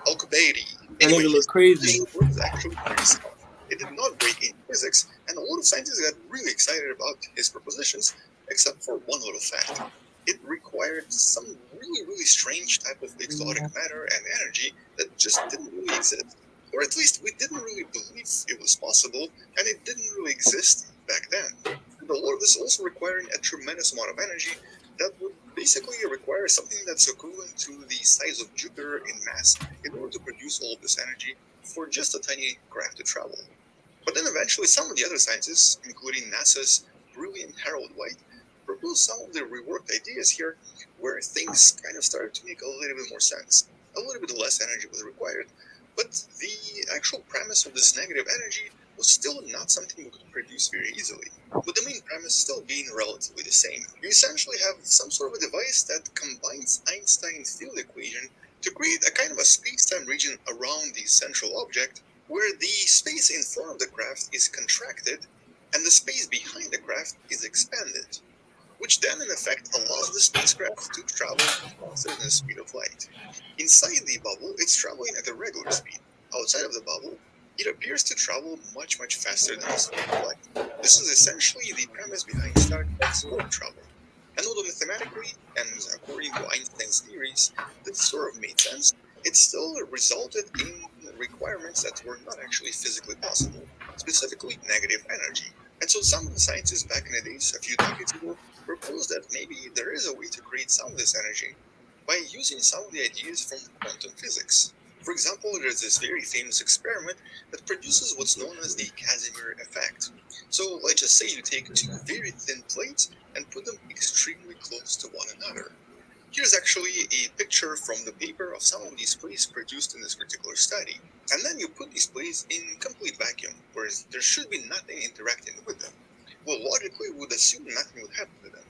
That nigga look crazy. His work is actually pretty sound. It did not break any physics, and a lot of scientists got really excited about his propositions, except for one little fact. It required some really strange type of exotic matter and energy that just didn't really exist. Or at least we didn't really believe it was possible, and it didn't really exist back then. And a lot of this also requiring a tremendous amount of energy that would basically require something that's equivalent to the size of Jupiter in mass in order to produce all of this energy for just a tiny craft to travel. But then eventually some of the other scientists, including NASA's brilliant Harold White, proposed some of the reworked ideas here where things kind of started to make a little bit more sense. A little bit less energy was required, but the actual premise of this negative energy was still not something we could produce very easily, with the main premise still being relatively the same. You essentially have some sort of a device that combines Einstein's field equation to create a kind of a space-time region around the central object, where the space in front of the craft is contracted and the space behind the craft is expanded, which then in effect allows the spacecraft to travel faster than the speed of light. Inside the bubble, it's traveling at a regular speed. Outside of the bubble, it appears to travel much faster than the speed of light. This is essentially the premise behind Star Trek's warp travel. And although mathematically, and according to Einstein's theories, this sort of made sense, it still resulted in requirements that were not actually physically possible, specifically negative energy. And so some of the scientists back in the days, a few decades ago, proposed that maybe there is a way to create some of this energy by using some of the ideas from quantum physics. For example, there's this very famous experiment that produces what's known as the Casimir effect. So let's just say you take two very thin plates and put them extremely close to one another. Here's actually a picture from the paper of some of these plates produced in this particular study. And then you put these plates in complete vacuum, whereas there should be nothing interacting with them. Well, logically, we would assume nothing would happen to them.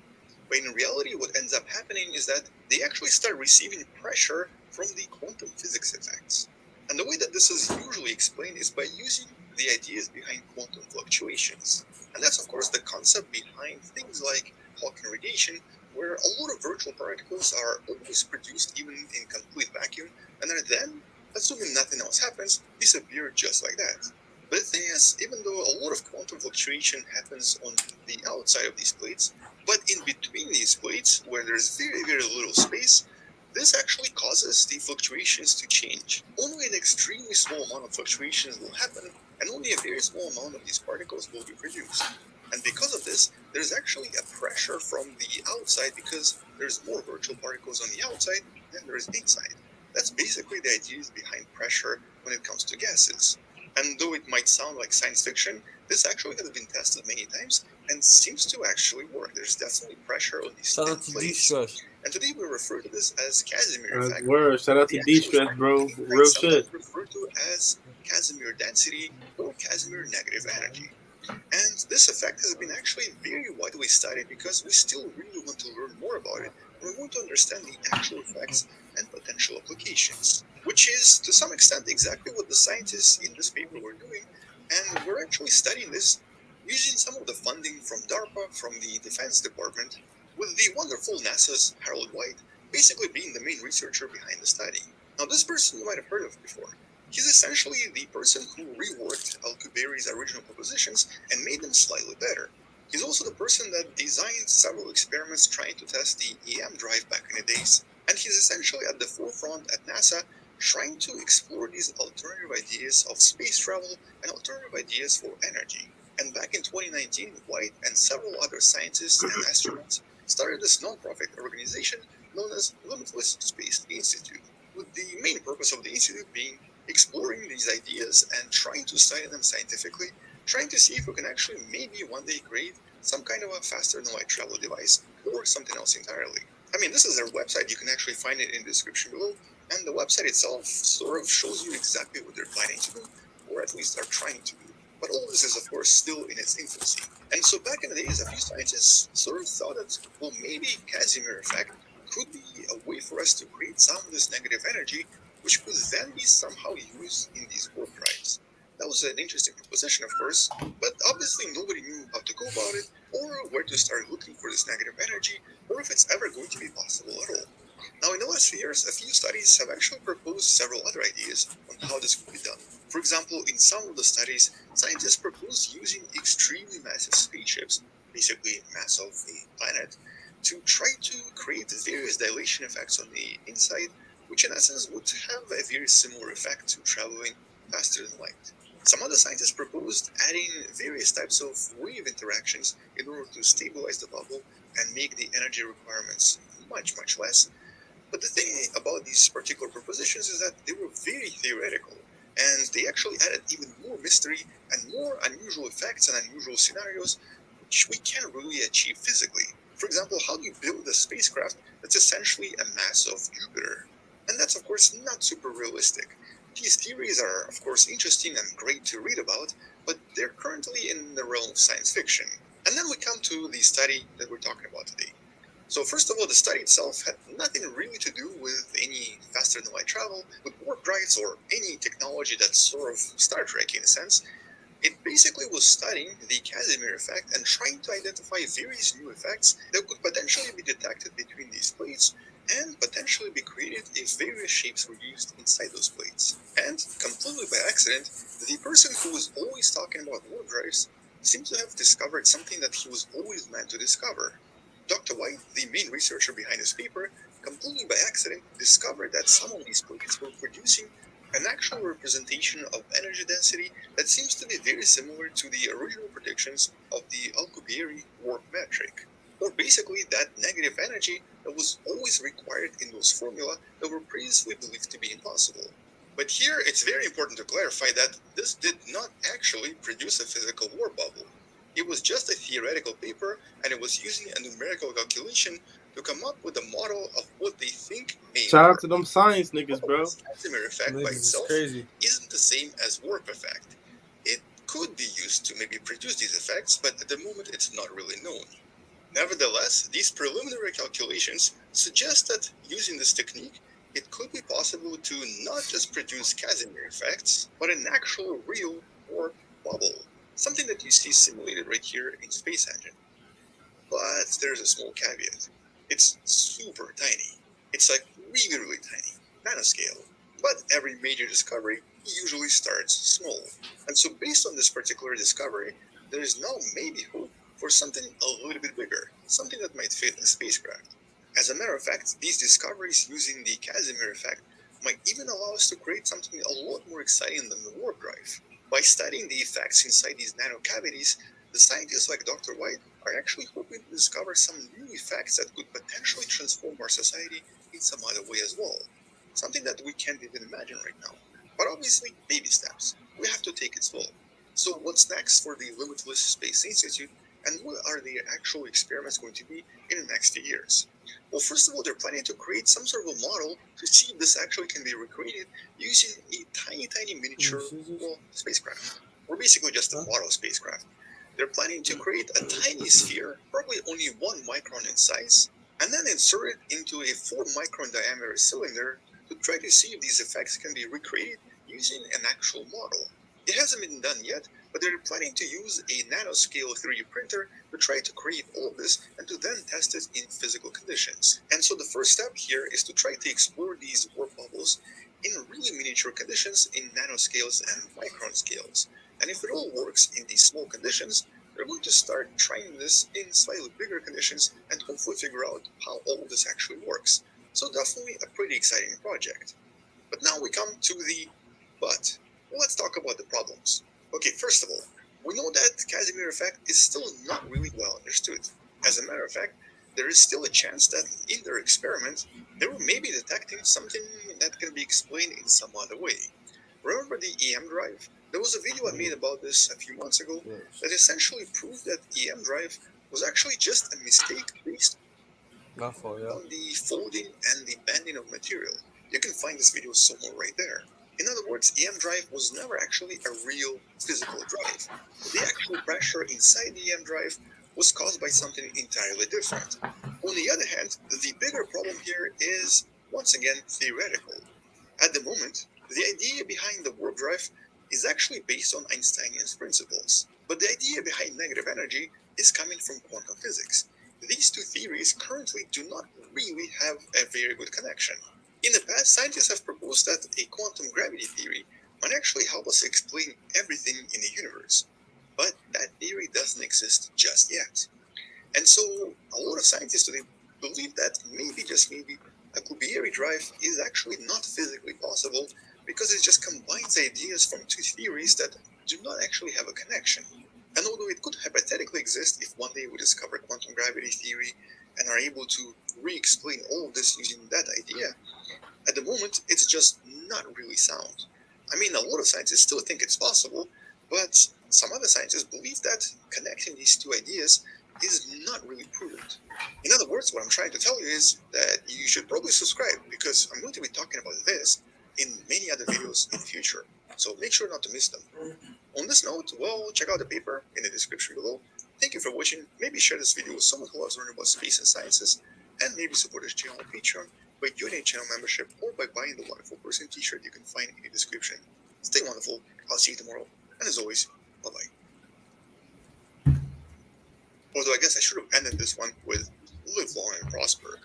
But in reality, what ends up happening is that they actually start receiving pressure from the quantum physics effects. And the way that this is usually explained is by using the ideas behind quantum fluctuations. And that's, of course, the concept behind things like Hawking radiation, where a lot of virtual particles are always produced even in complete vacuum, and are then, assuming nothing else happens, disappear just like that. But the thing is, even though a lot of quantum fluctuation happens on the outside of these plates, but in between these plates, where there's very little space, this actually causes the fluctuations to change. Only an extremely small amount of fluctuations will happen, and only a very small amount of these particles will be produced. And because of this, there's actually a pressure from the outside because there's more virtual particles on the outside than there is inside. That's basically the ideas behind pressure when it comes to gases. And though it might sound like science fiction, this actually has been tested many times and seems to actually work. There's definitely pressure on these Shout thin out to plates. D-Stress. And today we refer to this as Casimir effect. Word. Shout out to D-Stress, bro. Real shit. Sometimes referred to as Casimir density or Casimir negative energy. And this effect has been actually very widely studied because we still really want to learn more about it, and we want to understand the actual effects and potential applications, which is to some extent exactly what the scientists in this paper were doing. And we're actually studying this using some of the funding from DARPA, from the Defense Department, with the wonderful NASA's Harold White basically being the main researcher behind the study. Now, this person you might have heard of before. He's essentially the person who reworked Alcubierre's original propositions and made them slightly better. He's also the person that designed several experiments trying to test the EM drive back in the days, and he's essentially at the forefront at NASA trying to explore these alternative ideas of space travel and alternative ideas for energy. And back in 2019, White and several other scientists and astronauts started this nonprofit organization known as Limitless Space Institute, with the main purpose of the institute being exploring these ideas and trying to study them scientifically, trying to see if we can actually maybe one day create some kind of a faster than light travel device or something else entirely. I mean, this is their website. You can actually find it in the description below. And the website itself sort of shows you exactly what they're planning to do, or at least are trying to do. But all this is, of course, still in its infancy. And so back in the days, a few scientists sort of thought that, well, maybe Casimir effect could be a way for us to create some of this negative energy, which could then be somehow used in these warp drives. That was an interesting proposition, of course, but obviously nobody knew how to go about it, or where to start looking for this negative energy, or if it's ever going to be possible at all. Now, in the last few years, a few studies have actually proposed several other ideas on how this could be done. For example, in some of the studies, scientists proposed using extremely massive spaceships, basically mass of a planet, to try to create various dilation effects on the inside, which in essence would have a very similar effect to traveling faster than light. Some other scientists proposed adding various types of wave interactions in order to stabilize the bubble and make the energy requirements much, much less. But the thing about these particular propositions is that they were very theoretical, and they actually added even more mystery and more unusual effects and unusual scenarios, which we can't really achieve physically. For example, how do you build a spacecraft that's essentially a mass of Jupiter? And that's, of course, not super realistic. These theories are, of course, interesting and great to read about, but they're currently in the realm of science fiction. And then we come to the study that we're talking about today. So first of all, the study itself had nothing really to do with any faster than light travel, with warp drives, or any technology that's sort of Star Trek in a sense. It basically was studying the Casimir effect and trying to identify various new effects that could potentially be detected between these plates and potentially be created if various shapes were used inside those plates. And completely by accident, the person who was always talking about warp drives seems to have discovered something that he was always meant to discover. Dr. White, the main researcher behind this paper, completely by accident discovered that some of these plates were producing an actual representation of energy density that seems to be very similar to the original predictions of the Alcubierre warp metric, or basically that negative energy that was always required in those formula that were previously believed to be impossible. But here it's very important to clarify that this did not actually produce a physical warp bubble. It was just a theoretical paper, and it was using a numerical calculation to come up with a model of what they think may Shout out work. to them science niggas, bro. Casimir effect by Niggas is itself crazy. isn't the same as warp effect. It could be used to maybe produce these effects, but at the moment it's not really known. Nevertheless, these preliminary calculations suggest that using this technique, it could be possible to not just produce Casimir effects, but an actual real warp bubble, something that you see simulated right here in Space Engine. But there's a small caveat. It's super tiny. It's like really, really tiny, nanoscale. But every major discovery usually starts small. And so based on this particular discovery, there is now maybe hope for something a little bit bigger, something that might fit a spacecraft. As a matter of fact, these discoveries using the Casimir effect might even allow us to create something a lot more exciting than the warp drive. By studying the effects inside these nanocavities, the scientists like Dr. White are actually hoping to discover some new effects that could potentially transform our society in some other way as well. Something that we can't even imagine right now. But obviously, baby steps. We have to take it slow. So what's next for the Limitless Space Institute, and what are the actual experiments going to be in the next few years? Well, first of all, they're planning to create some sort of a model to see if this actually can be recreated using a tiny, tiny miniature, well, spacecraft. Or basically just a model spacecraft. They're planning to create a tiny sphere, probably only 1 micron in size, and then insert it into a 4-micron diameter cylinder to try to see if these effects can be recreated using an actual model. It hasn't been done yet, but they're planning to use a nanoscale 3D printer to try to create all of this and to then test it in physical conditions. And so the first step here is to try to explore these warp bubbles in really miniature conditions in nanoscales and micron scales. And if it all works in these small conditions, they're going to start trying this in slightly bigger conditions and hopefully figure out how all of this actually works. So definitely a pretty exciting project. But now we come to the but. Well, let's talk about the problems. Okay, first of all, we know that Casimir effect is still not really well understood. As a matter of fact, there is still a chance that in their experiment, they were maybe detecting something that can be explained in some other way. Remember the EM drive? There was a video I made about this a few months ago that essentially proved that EM drive was actually just a mistake based on the folding and the bending of material. You can find this video somewhere right there. In other words, EM drive was never actually a real physical drive. The actual pressure inside the EM drive was caused by something entirely different. On the other hand, the bigger problem here is, once again, theoretical. At the moment, the idea behind the warp drive is actually based on Einsteinian principles. But the idea behind negative energy is coming from quantum physics. These two theories currently do not really have a very good connection. In the past, scientists have proposed that a quantum gravity theory might actually help us explain everything in the universe. But that theory doesn't exist just yet. And so a lot of scientists today believe that maybe, just maybe, a Kubieri drive is actually not physically possible because it just combines ideas from two theories that do not actually have a connection. And although it could hypothetically exist if one day we discover quantum gravity theory and are able to re-explain all of this using that idea, at the moment it's just not really sound. I mean, a lot of scientists still think it's possible, but some other scientists believe that connecting these two ideas is not really prudent. In other words, what I'm trying to tell you is that you should probably subscribe because I'm going to be talking about this in many other videos in the future. So make sure not to miss them. On this note, well, check out the paper in the description below. Thank you for watching. Maybe share this video with someone who loves learning about space and sciences, and maybe support this channel on Patreon by joining a channel membership or by buying the Wonderful Person t-shirt you can find in the description. Stay wonderful. I'll see you tomorrow. And as always, bye-bye. Although I guess I should have ended this one with live long and prosper.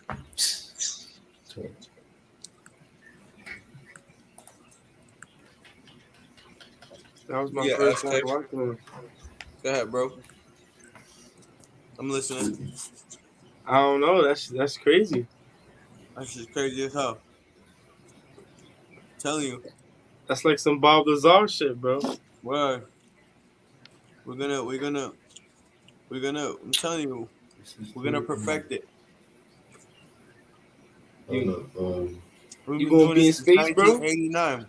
That was my first time watching him. Go ahead, bro. I'm listening. I don't know. That's crazy. That's just crazy as hell. I'm telling you. That's like some Bob Lazar shit, bro. Word. We're gonna. I'm telling you, we're gonna perfect it. We've You been gonna doing be in this since space, bro? 1989.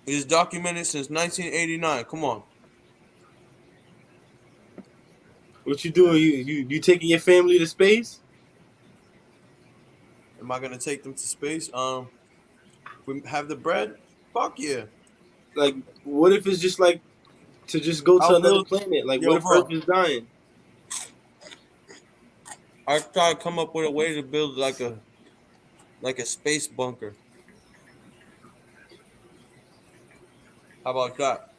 It's documented since 1989. Come on. What you doing? You taking your family to space? Am I gonna take them to space? If we have the bread, fuck yeah. Like, what if it's just like to just go to I'll another build. planet? Like, what Yo, if Earth bro. is dying? I try to come up with a way to build like a space bunker. How about that?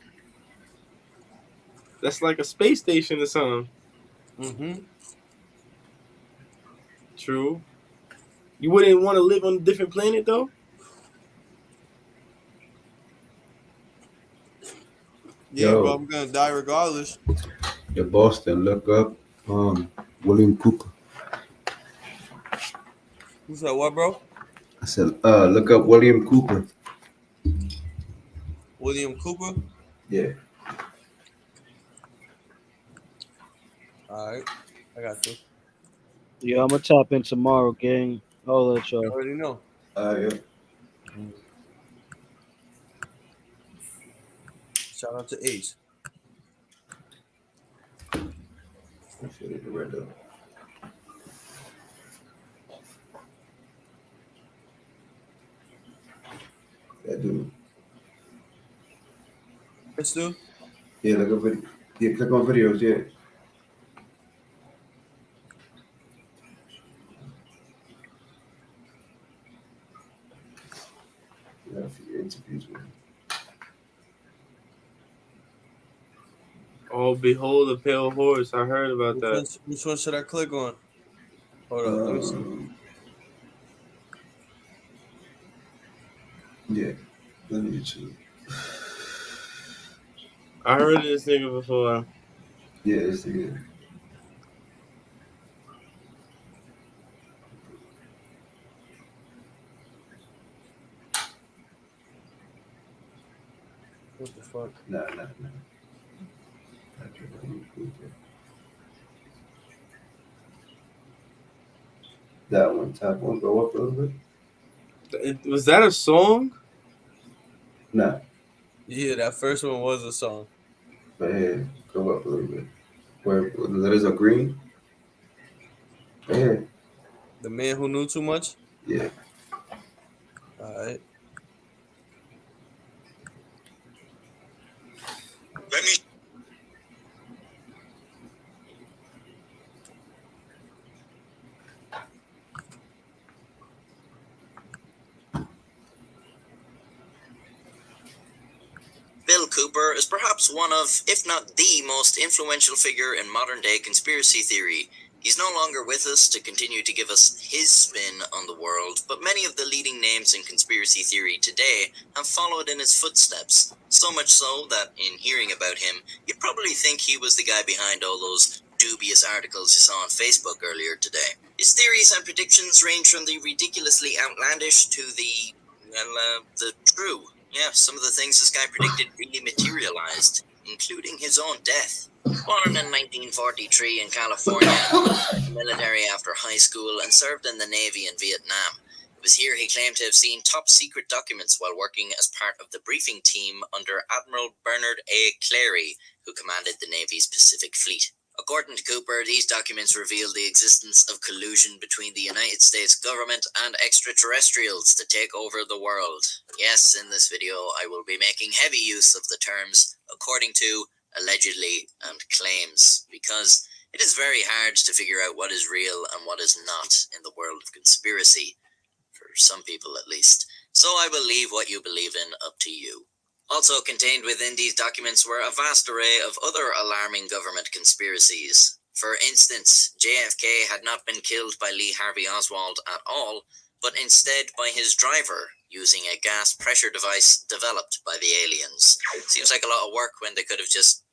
That's like a space station or something. Mm-hmm. True. You wouldn't want to live on a different planet though? Yeah, but Yo, I'm gonna die regardless. the Boston, look up William Cooper. You said what, bro? I said, look up William Cooper. William Cooper? Yeah. Alright. I got you. Yeah, I'm gonna tap in tomorrow, gang. I'll let You y'all. already know. Yeah. Shout out to Ace. Shit is red up. That dude. Let's do. Yeah, like a video. Yeah, click on videos. Yeah. Yeah, a few interviews with him. Oh, behold a pale horse. I heard about that. Which one should I click on? Hold up, let me see. Yeah, let me YouTube. I heard of this nigga before. Yeah, it's the good. What the fuck? Nah. That one, top one, go up a little bit. Was that a song? Nah, Yeah, that first one was a song. but here, go up a little bit. Where the letters are green. Right here. The man who knew too much. Yeah. All right. Let me. Bill Cooper is perhaps one of, if not the most influential figure in modern day conspiracy theory. He's no longer with us to continue to give us his spin on the world, but many of the leading names in conspiracy theory today have followed in his footsteps. So much so that, in hearing about him, you'd probably think he was the guy behind all those dubious articles you saw on Facebook earlier today. His theories and predictions range from the ridiculously outlandish to the true. Yeah, some of the things this guy predicted really materialized, including his own death. Born in 1943 in California, he joined the military after high school and served in the Navy in Vietnam. It was here he claimed to have seen top secret documents while working as part of the briefing team under Admiral Bernard A. Clary, who commanded the Navy's Pacific Fleet. According to Cooper, these documents revealed the existence of collusion between the United States government and extraterrestrials to take over the world. Yes, in this video, I will be making heavy use of the terms according to, allegedly, and claims, because it is very hard to figure out what is real and what is not in the world of conspiracy, for some people at least. So I will leave what you believe in up to you. Also contained within these documents were a vast array of other alarming government conspiracies. For instance, JFK had not been killed by Lee Harvey Oswald at all, but instead by his driver, using a gas pressure device developed by the aliens. Seems like a lot of work when they could have just,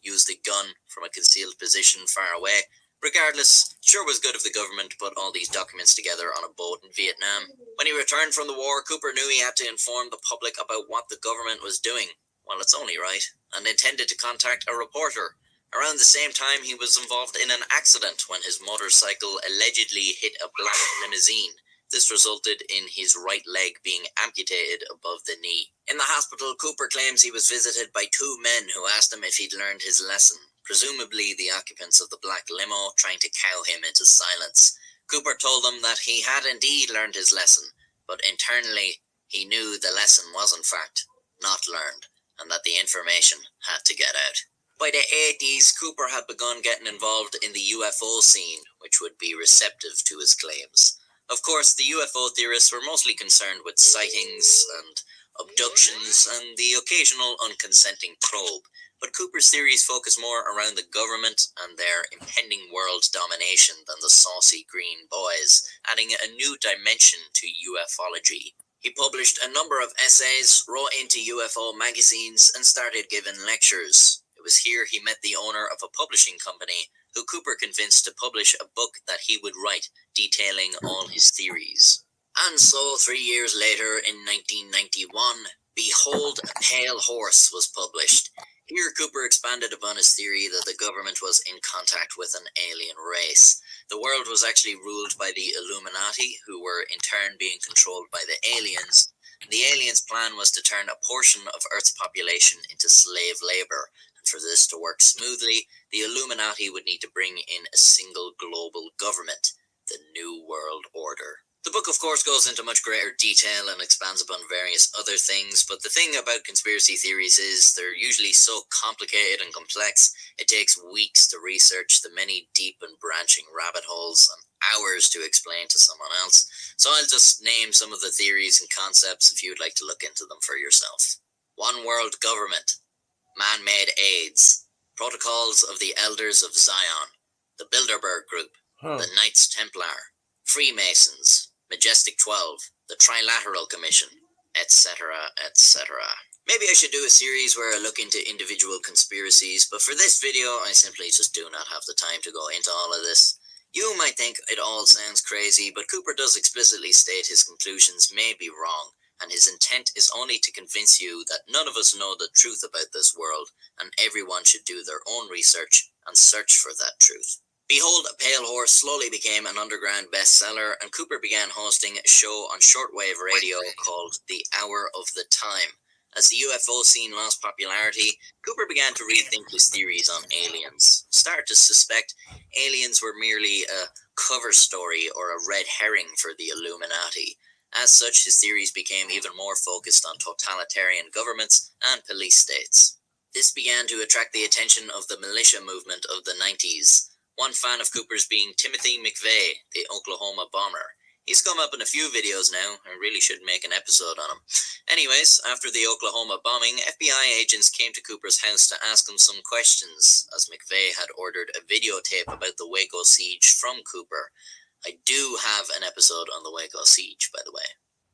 used a gun from a concealed position far away. Regardless, sure was good of the government to put all these documents together on a boat in Vietnam. When he returned from the war, Cooper knew he had to inform the public about what the government was doing. Well, it's only right, and intended to contact a reporter. Around the same time, he was involved in an accident when his motorcycle allegedly hit a black limousine. This resulted in his right leg being amputated above the knee. In the hospital, Cooper claims he was visited by two men who asked him if he'd learned his lesson, presumably the occupants of the black limo trying to cow him into silence. Cooper told them that he had indeed learned his lesson, but internally he knew the lesson was in fact not learned, and that the information had to get out. By the 80s, Cooper had begun getting involved in the UFO scene, which would be receptive to his claims. Of course, the UFO theorists were mostly concerned with sightings and abductions and the occasional unconsenting probe, but Cooper's theories focus more around the government and their impending world domination than the saucy green boys, adding a new dimension to ufology. He published a number of essays, wrote into UFO magazines, and started giving lectures. It was here he met the owner of a publishing company, who Cooper convinced to publish a book that he would write, detailing all his theories. And so, 3 years later, in 1991, Behold a Pale Horse was published. Here, Cooper expanded upon his theory that the government was in contact with an alien race. The world was actually ruled by the Illuminati, who were in turn being controlled by the aliens. The aliens' plan was to turn a portion of Earth's population into slave labor. And for this to work smoothly, the Illuminati would need to bring in a single global government, the New World Order. The book, of course, goes into much greater detail and expands upon various other things, but the thing about conspiracy theories is they're usually so complicated and complex, it takes weeks to research the many deep and branching rabbit holes and hours to explain to someone else. So I'll just name some of the theories and concepts if you'd like to look into them for yourself. One world government, man-made AIDS, protocols of the Elders of Zion, the Bilderberg Group, the Knights Templar, Freemasons, Majestic 12, the Trilateral Commission, etc., etc. Maybe I should do a series where I look into individual conspiracies, but for this video, I simply just do not have the time to go into all of this. You might think it all sounds crazy, but Cooper does explicitly state his conclusions may be wrong, and his intent is only to convince you that none of us know the truth about this world, and everyone should do their own research and search for that truth. Behold, a Pale Horse slowly became an underground bestseller, and Cooper began hosting a show on shortwave radio called The Hour of the Time. As the UFO scene lost popularity, Cooper began to rethink his theories on aliens, started to suspect aliens were merely a cover story or a red herring for the Illuminati. As such, his theories became even more focused on totalitarian governments and police states. This began to attract the attention of the militia movement of the 90s. One fan of Cooper's being Timothy McVeigh, the Oklahoma bomber. He's come up in a few videos now. I really should make an episode on him. Anyways, after the Oklahoma bombing, FBI agents came to Cooper's house to ask him some questions, as McVeigh had ordered a videotape about the Waco siege from Cooper. I do have an episode on the Waco siege, by the way.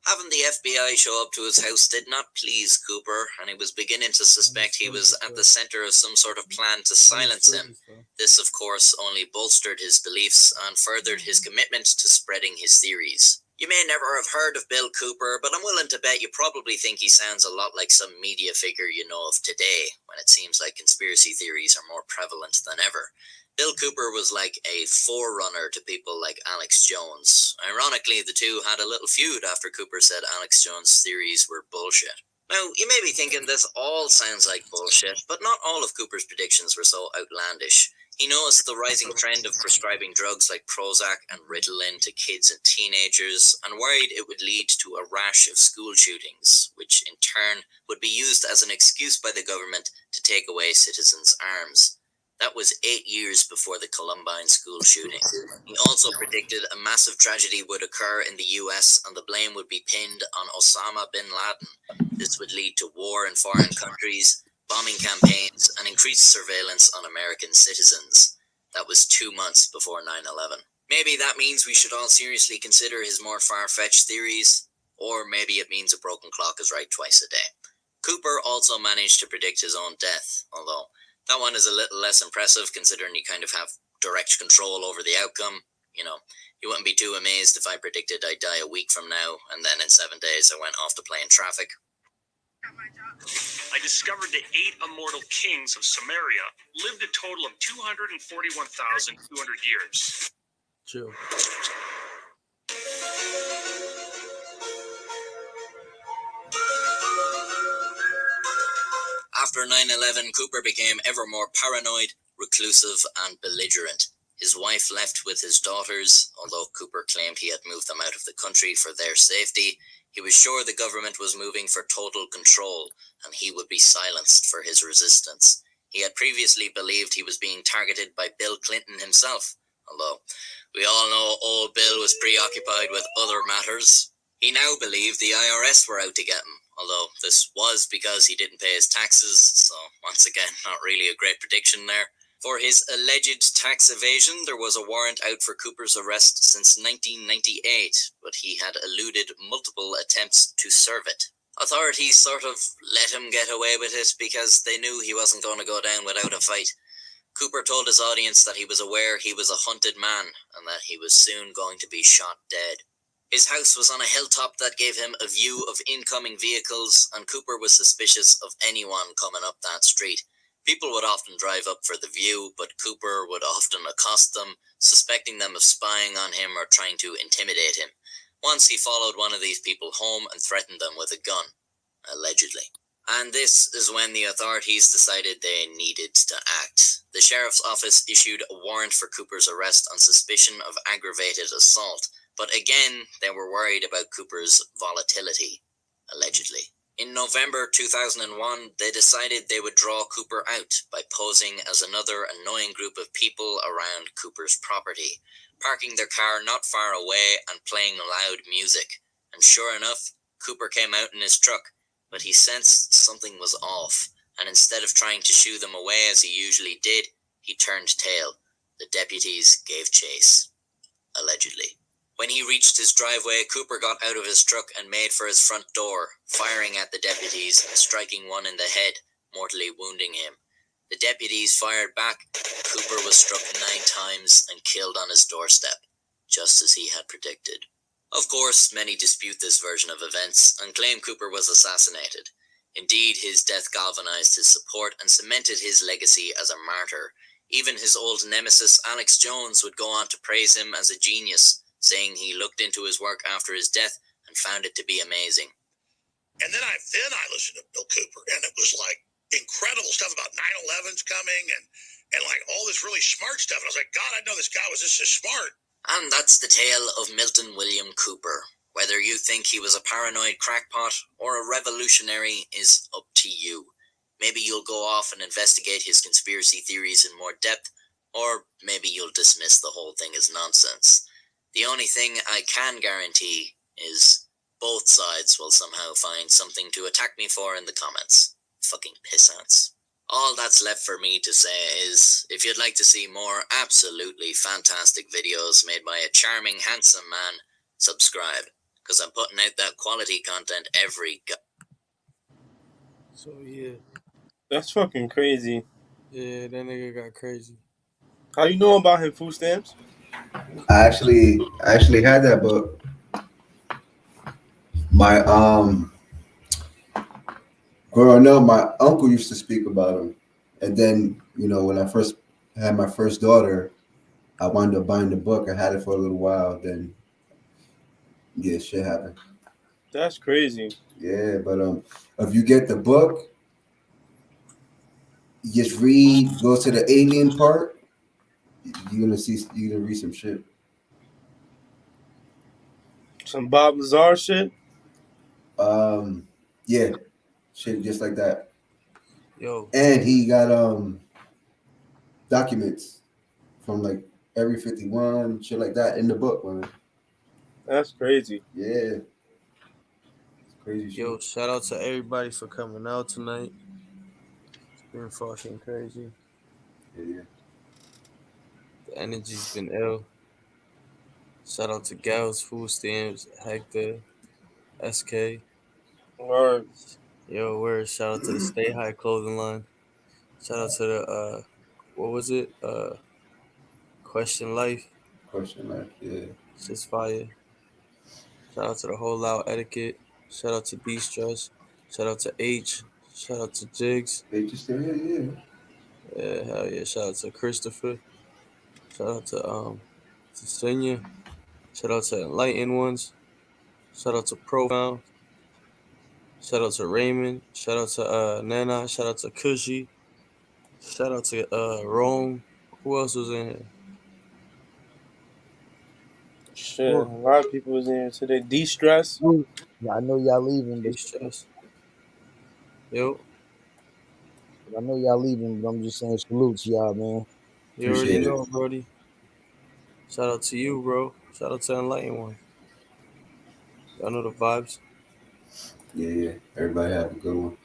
Having the FBI show up to his house did not please Cooper, and he was beginning to suspect he was at the center of some sort of plan to silence him. This, of course, only bolstered his beliefs and furthered his commitment to spreading his theories. You may never have heard of Bill Cooper, but I'm willing to bet you probably think he sounds a lot like some media figure you know of today, when it seems like conspiracy theories are more prevalent than ever. Bill Cooper was like a forerunner to people like Alex Jones. Ironically, the two had a little feud after Cooper said Alex Jones' theories were bullshit. Now, you may be thinking this all sounds like bullshit, but not all of Cooper's predictions were so outlandish. He noticed the rising trend of prescribing drugs like Prozac and Ritalin to kids and teenagers, and worried it would lead to a rash of school shootings, which in turn would be used as an excuse by the government to take away citizens' arms. That was 8 years before the Columbine school shooting. He also predicted a massive tragedy would occur in the US and the blame would be pinned on Osama bin Laden. This would lead to war in foreign countries, bombing campaigns, and increased surveillance on American citizens. That was 2 months before 9/11. Maybe that means we should all seriously consider his more far-fetched theories, or maybe it means a broken clock is right twice a day. Cooper also managed to predict his own death, although that one is a little less impressive considering you kind of have direct control over the outcome. You know, you wouldn't be too amazed if I predicted I'd die a week from now, and then in 7 days I went off to play in traffic. I discovered the 8 immortal kings of Samaria lived a total of 241,200 years. True. After 9/11, Cooper became ever more paranoid, reclusive, and belligerent. His wife left with his daughters. Although Cooper claimed he had moved them out of the country for their safety, he was sure the government was moving for total control, and he would be silenced for his resistance. He had previously believed he was being targeted by Bill Clinton himself, although we all know old Bill was preoccupied with other matters. He now believed the IRS were out to get him, although this was because he didn't pay his taxes, so once again, not really a great prediction there. For his alleged tax evasion, there was a warrant out for Cooper's arrest since 1998, but he had eluded multiple attempts to serve it. Authorities sort of let him get away with it because they knew he wasn't going to go down without a fight. Cooper told his audience that he was aware he was a hunted man and that he was soon going to be shot dead. His house was on a hilltop that gave him a view of incoming vehicles, and Cooper was suspicious of anyone coming up that street. People would often drive up for the view, but Cooper would often accost them, suspecting them of spying on him or trying to intimidate him. Once he followed one of these people home and threatened them with a gun, allegedly. And this is when the authorities decided they needed to act. The sheriff's office issued a warrant for Cooper's arrest on suspicion of aggravated assault, But again, they were worried about Cooper's volatility, allegedly. In November 2001, they decided they would draw Cooper out by posing as another annoying group of people around Cooper's property, parking their car not far away and playing loud music. And sure enough, Cooper came out in his truck, but he sensed something was off, and instead of trying to shoo them away as he usually did, he turned tail. The deputies gave chase, allegedly. When he reached his driveway, Cooper got out of his truck and made for his front door, firing at the deputies and striking one in the head, mortally wounding him. The deputies fired back. Cooper was struck 9 times and killed on his doorstep, just as he had predicted. Of course, many dispute this version of events and claim Cooper was assassinated. Indeed, his death galvanized his support and cemented his legacy as a martyr. Even his old nemesis, Alex Jones, would go on to praise him as a genius, saying he looked into his work after his death and found it to be amazing. And then I listened to Bill Cooper, and it was like incredible stuff about 9/11's coming and like all this really smart stuff. And I was like, God, I know this guy was just so smart. And that's the tale of Milton William Cooper. Whether you think he was a paranoid crackpot or a revolutionary is up to you. Maybe you'll go off and investigate his conspiracy theories in more depth, or maybe you'll dismiss the whole thing as nonsense. The only thing I can guarantee is both sides will somehow find something to attack me for in the comments. Fucking pissants. All that's left for me to say is, if you'd like to see more absolutely fantastic videos made by a charming, handsome man, subscribe, because I'm putting out that quality content every So yeah. That's fucking crazy. Yeah, that nigga got crazy. How you know about him, food stamps? I actually had that book. My growing up, my uncle used to speak about him, and then when I first had my first daughter, I wound up buying the book. I had it for a little while. Then yeah, shit happened. That's crazy. Yeah, but if you get the book, you just go to the alien part. You're gonna read some shit. Some Bob Lazar shit. Yeah, shit just like that. Yo. And he got documents from like Area 51, shit like that in the book, man. That's crazy. Yeah. It's crazy shit. Yo, shout out to everybody for coming out tonight. It's been fucking crazy. Yeah. The energy's been ill. Shout out to Gals, Food Stamps, Hector, SK. Word. Yo, word. Shout out to the Stay High clothing line. Shout out to the what was it? Question Life. Question Life, yeah. It's just fire. Shout out to the whole Loud Etiquette. Shout out to D-Stress. Shout out to H. Shout out to Jigs. H is still here, yeah. Yeah, hell yeah. Shout out to Christopher. Shout out to Senior. Shout out to Enlightened Ones. Shout out to Profound. Shout out to Raymond. Shout out to Nana. Shout out to Cushy. Shout out to Rome. Who else was in here? Shit, a lot of people was in here today. De-stress. Yeah, I know y'all leaving, but De-stress. Yo. I know y'all leaving, but I'm just saying salute to y'all, man. You already know, Brody. Shout out to you, bro. Shout out to Enlightened One. Y'all know the vibes. Yeah. Everybody have a good one.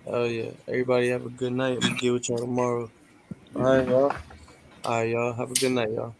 Hell yeah. Everybody have a good night. I'm gonna get with y'all tomorrow. All right, y'all. All right, y'all. Have a good night, y'all.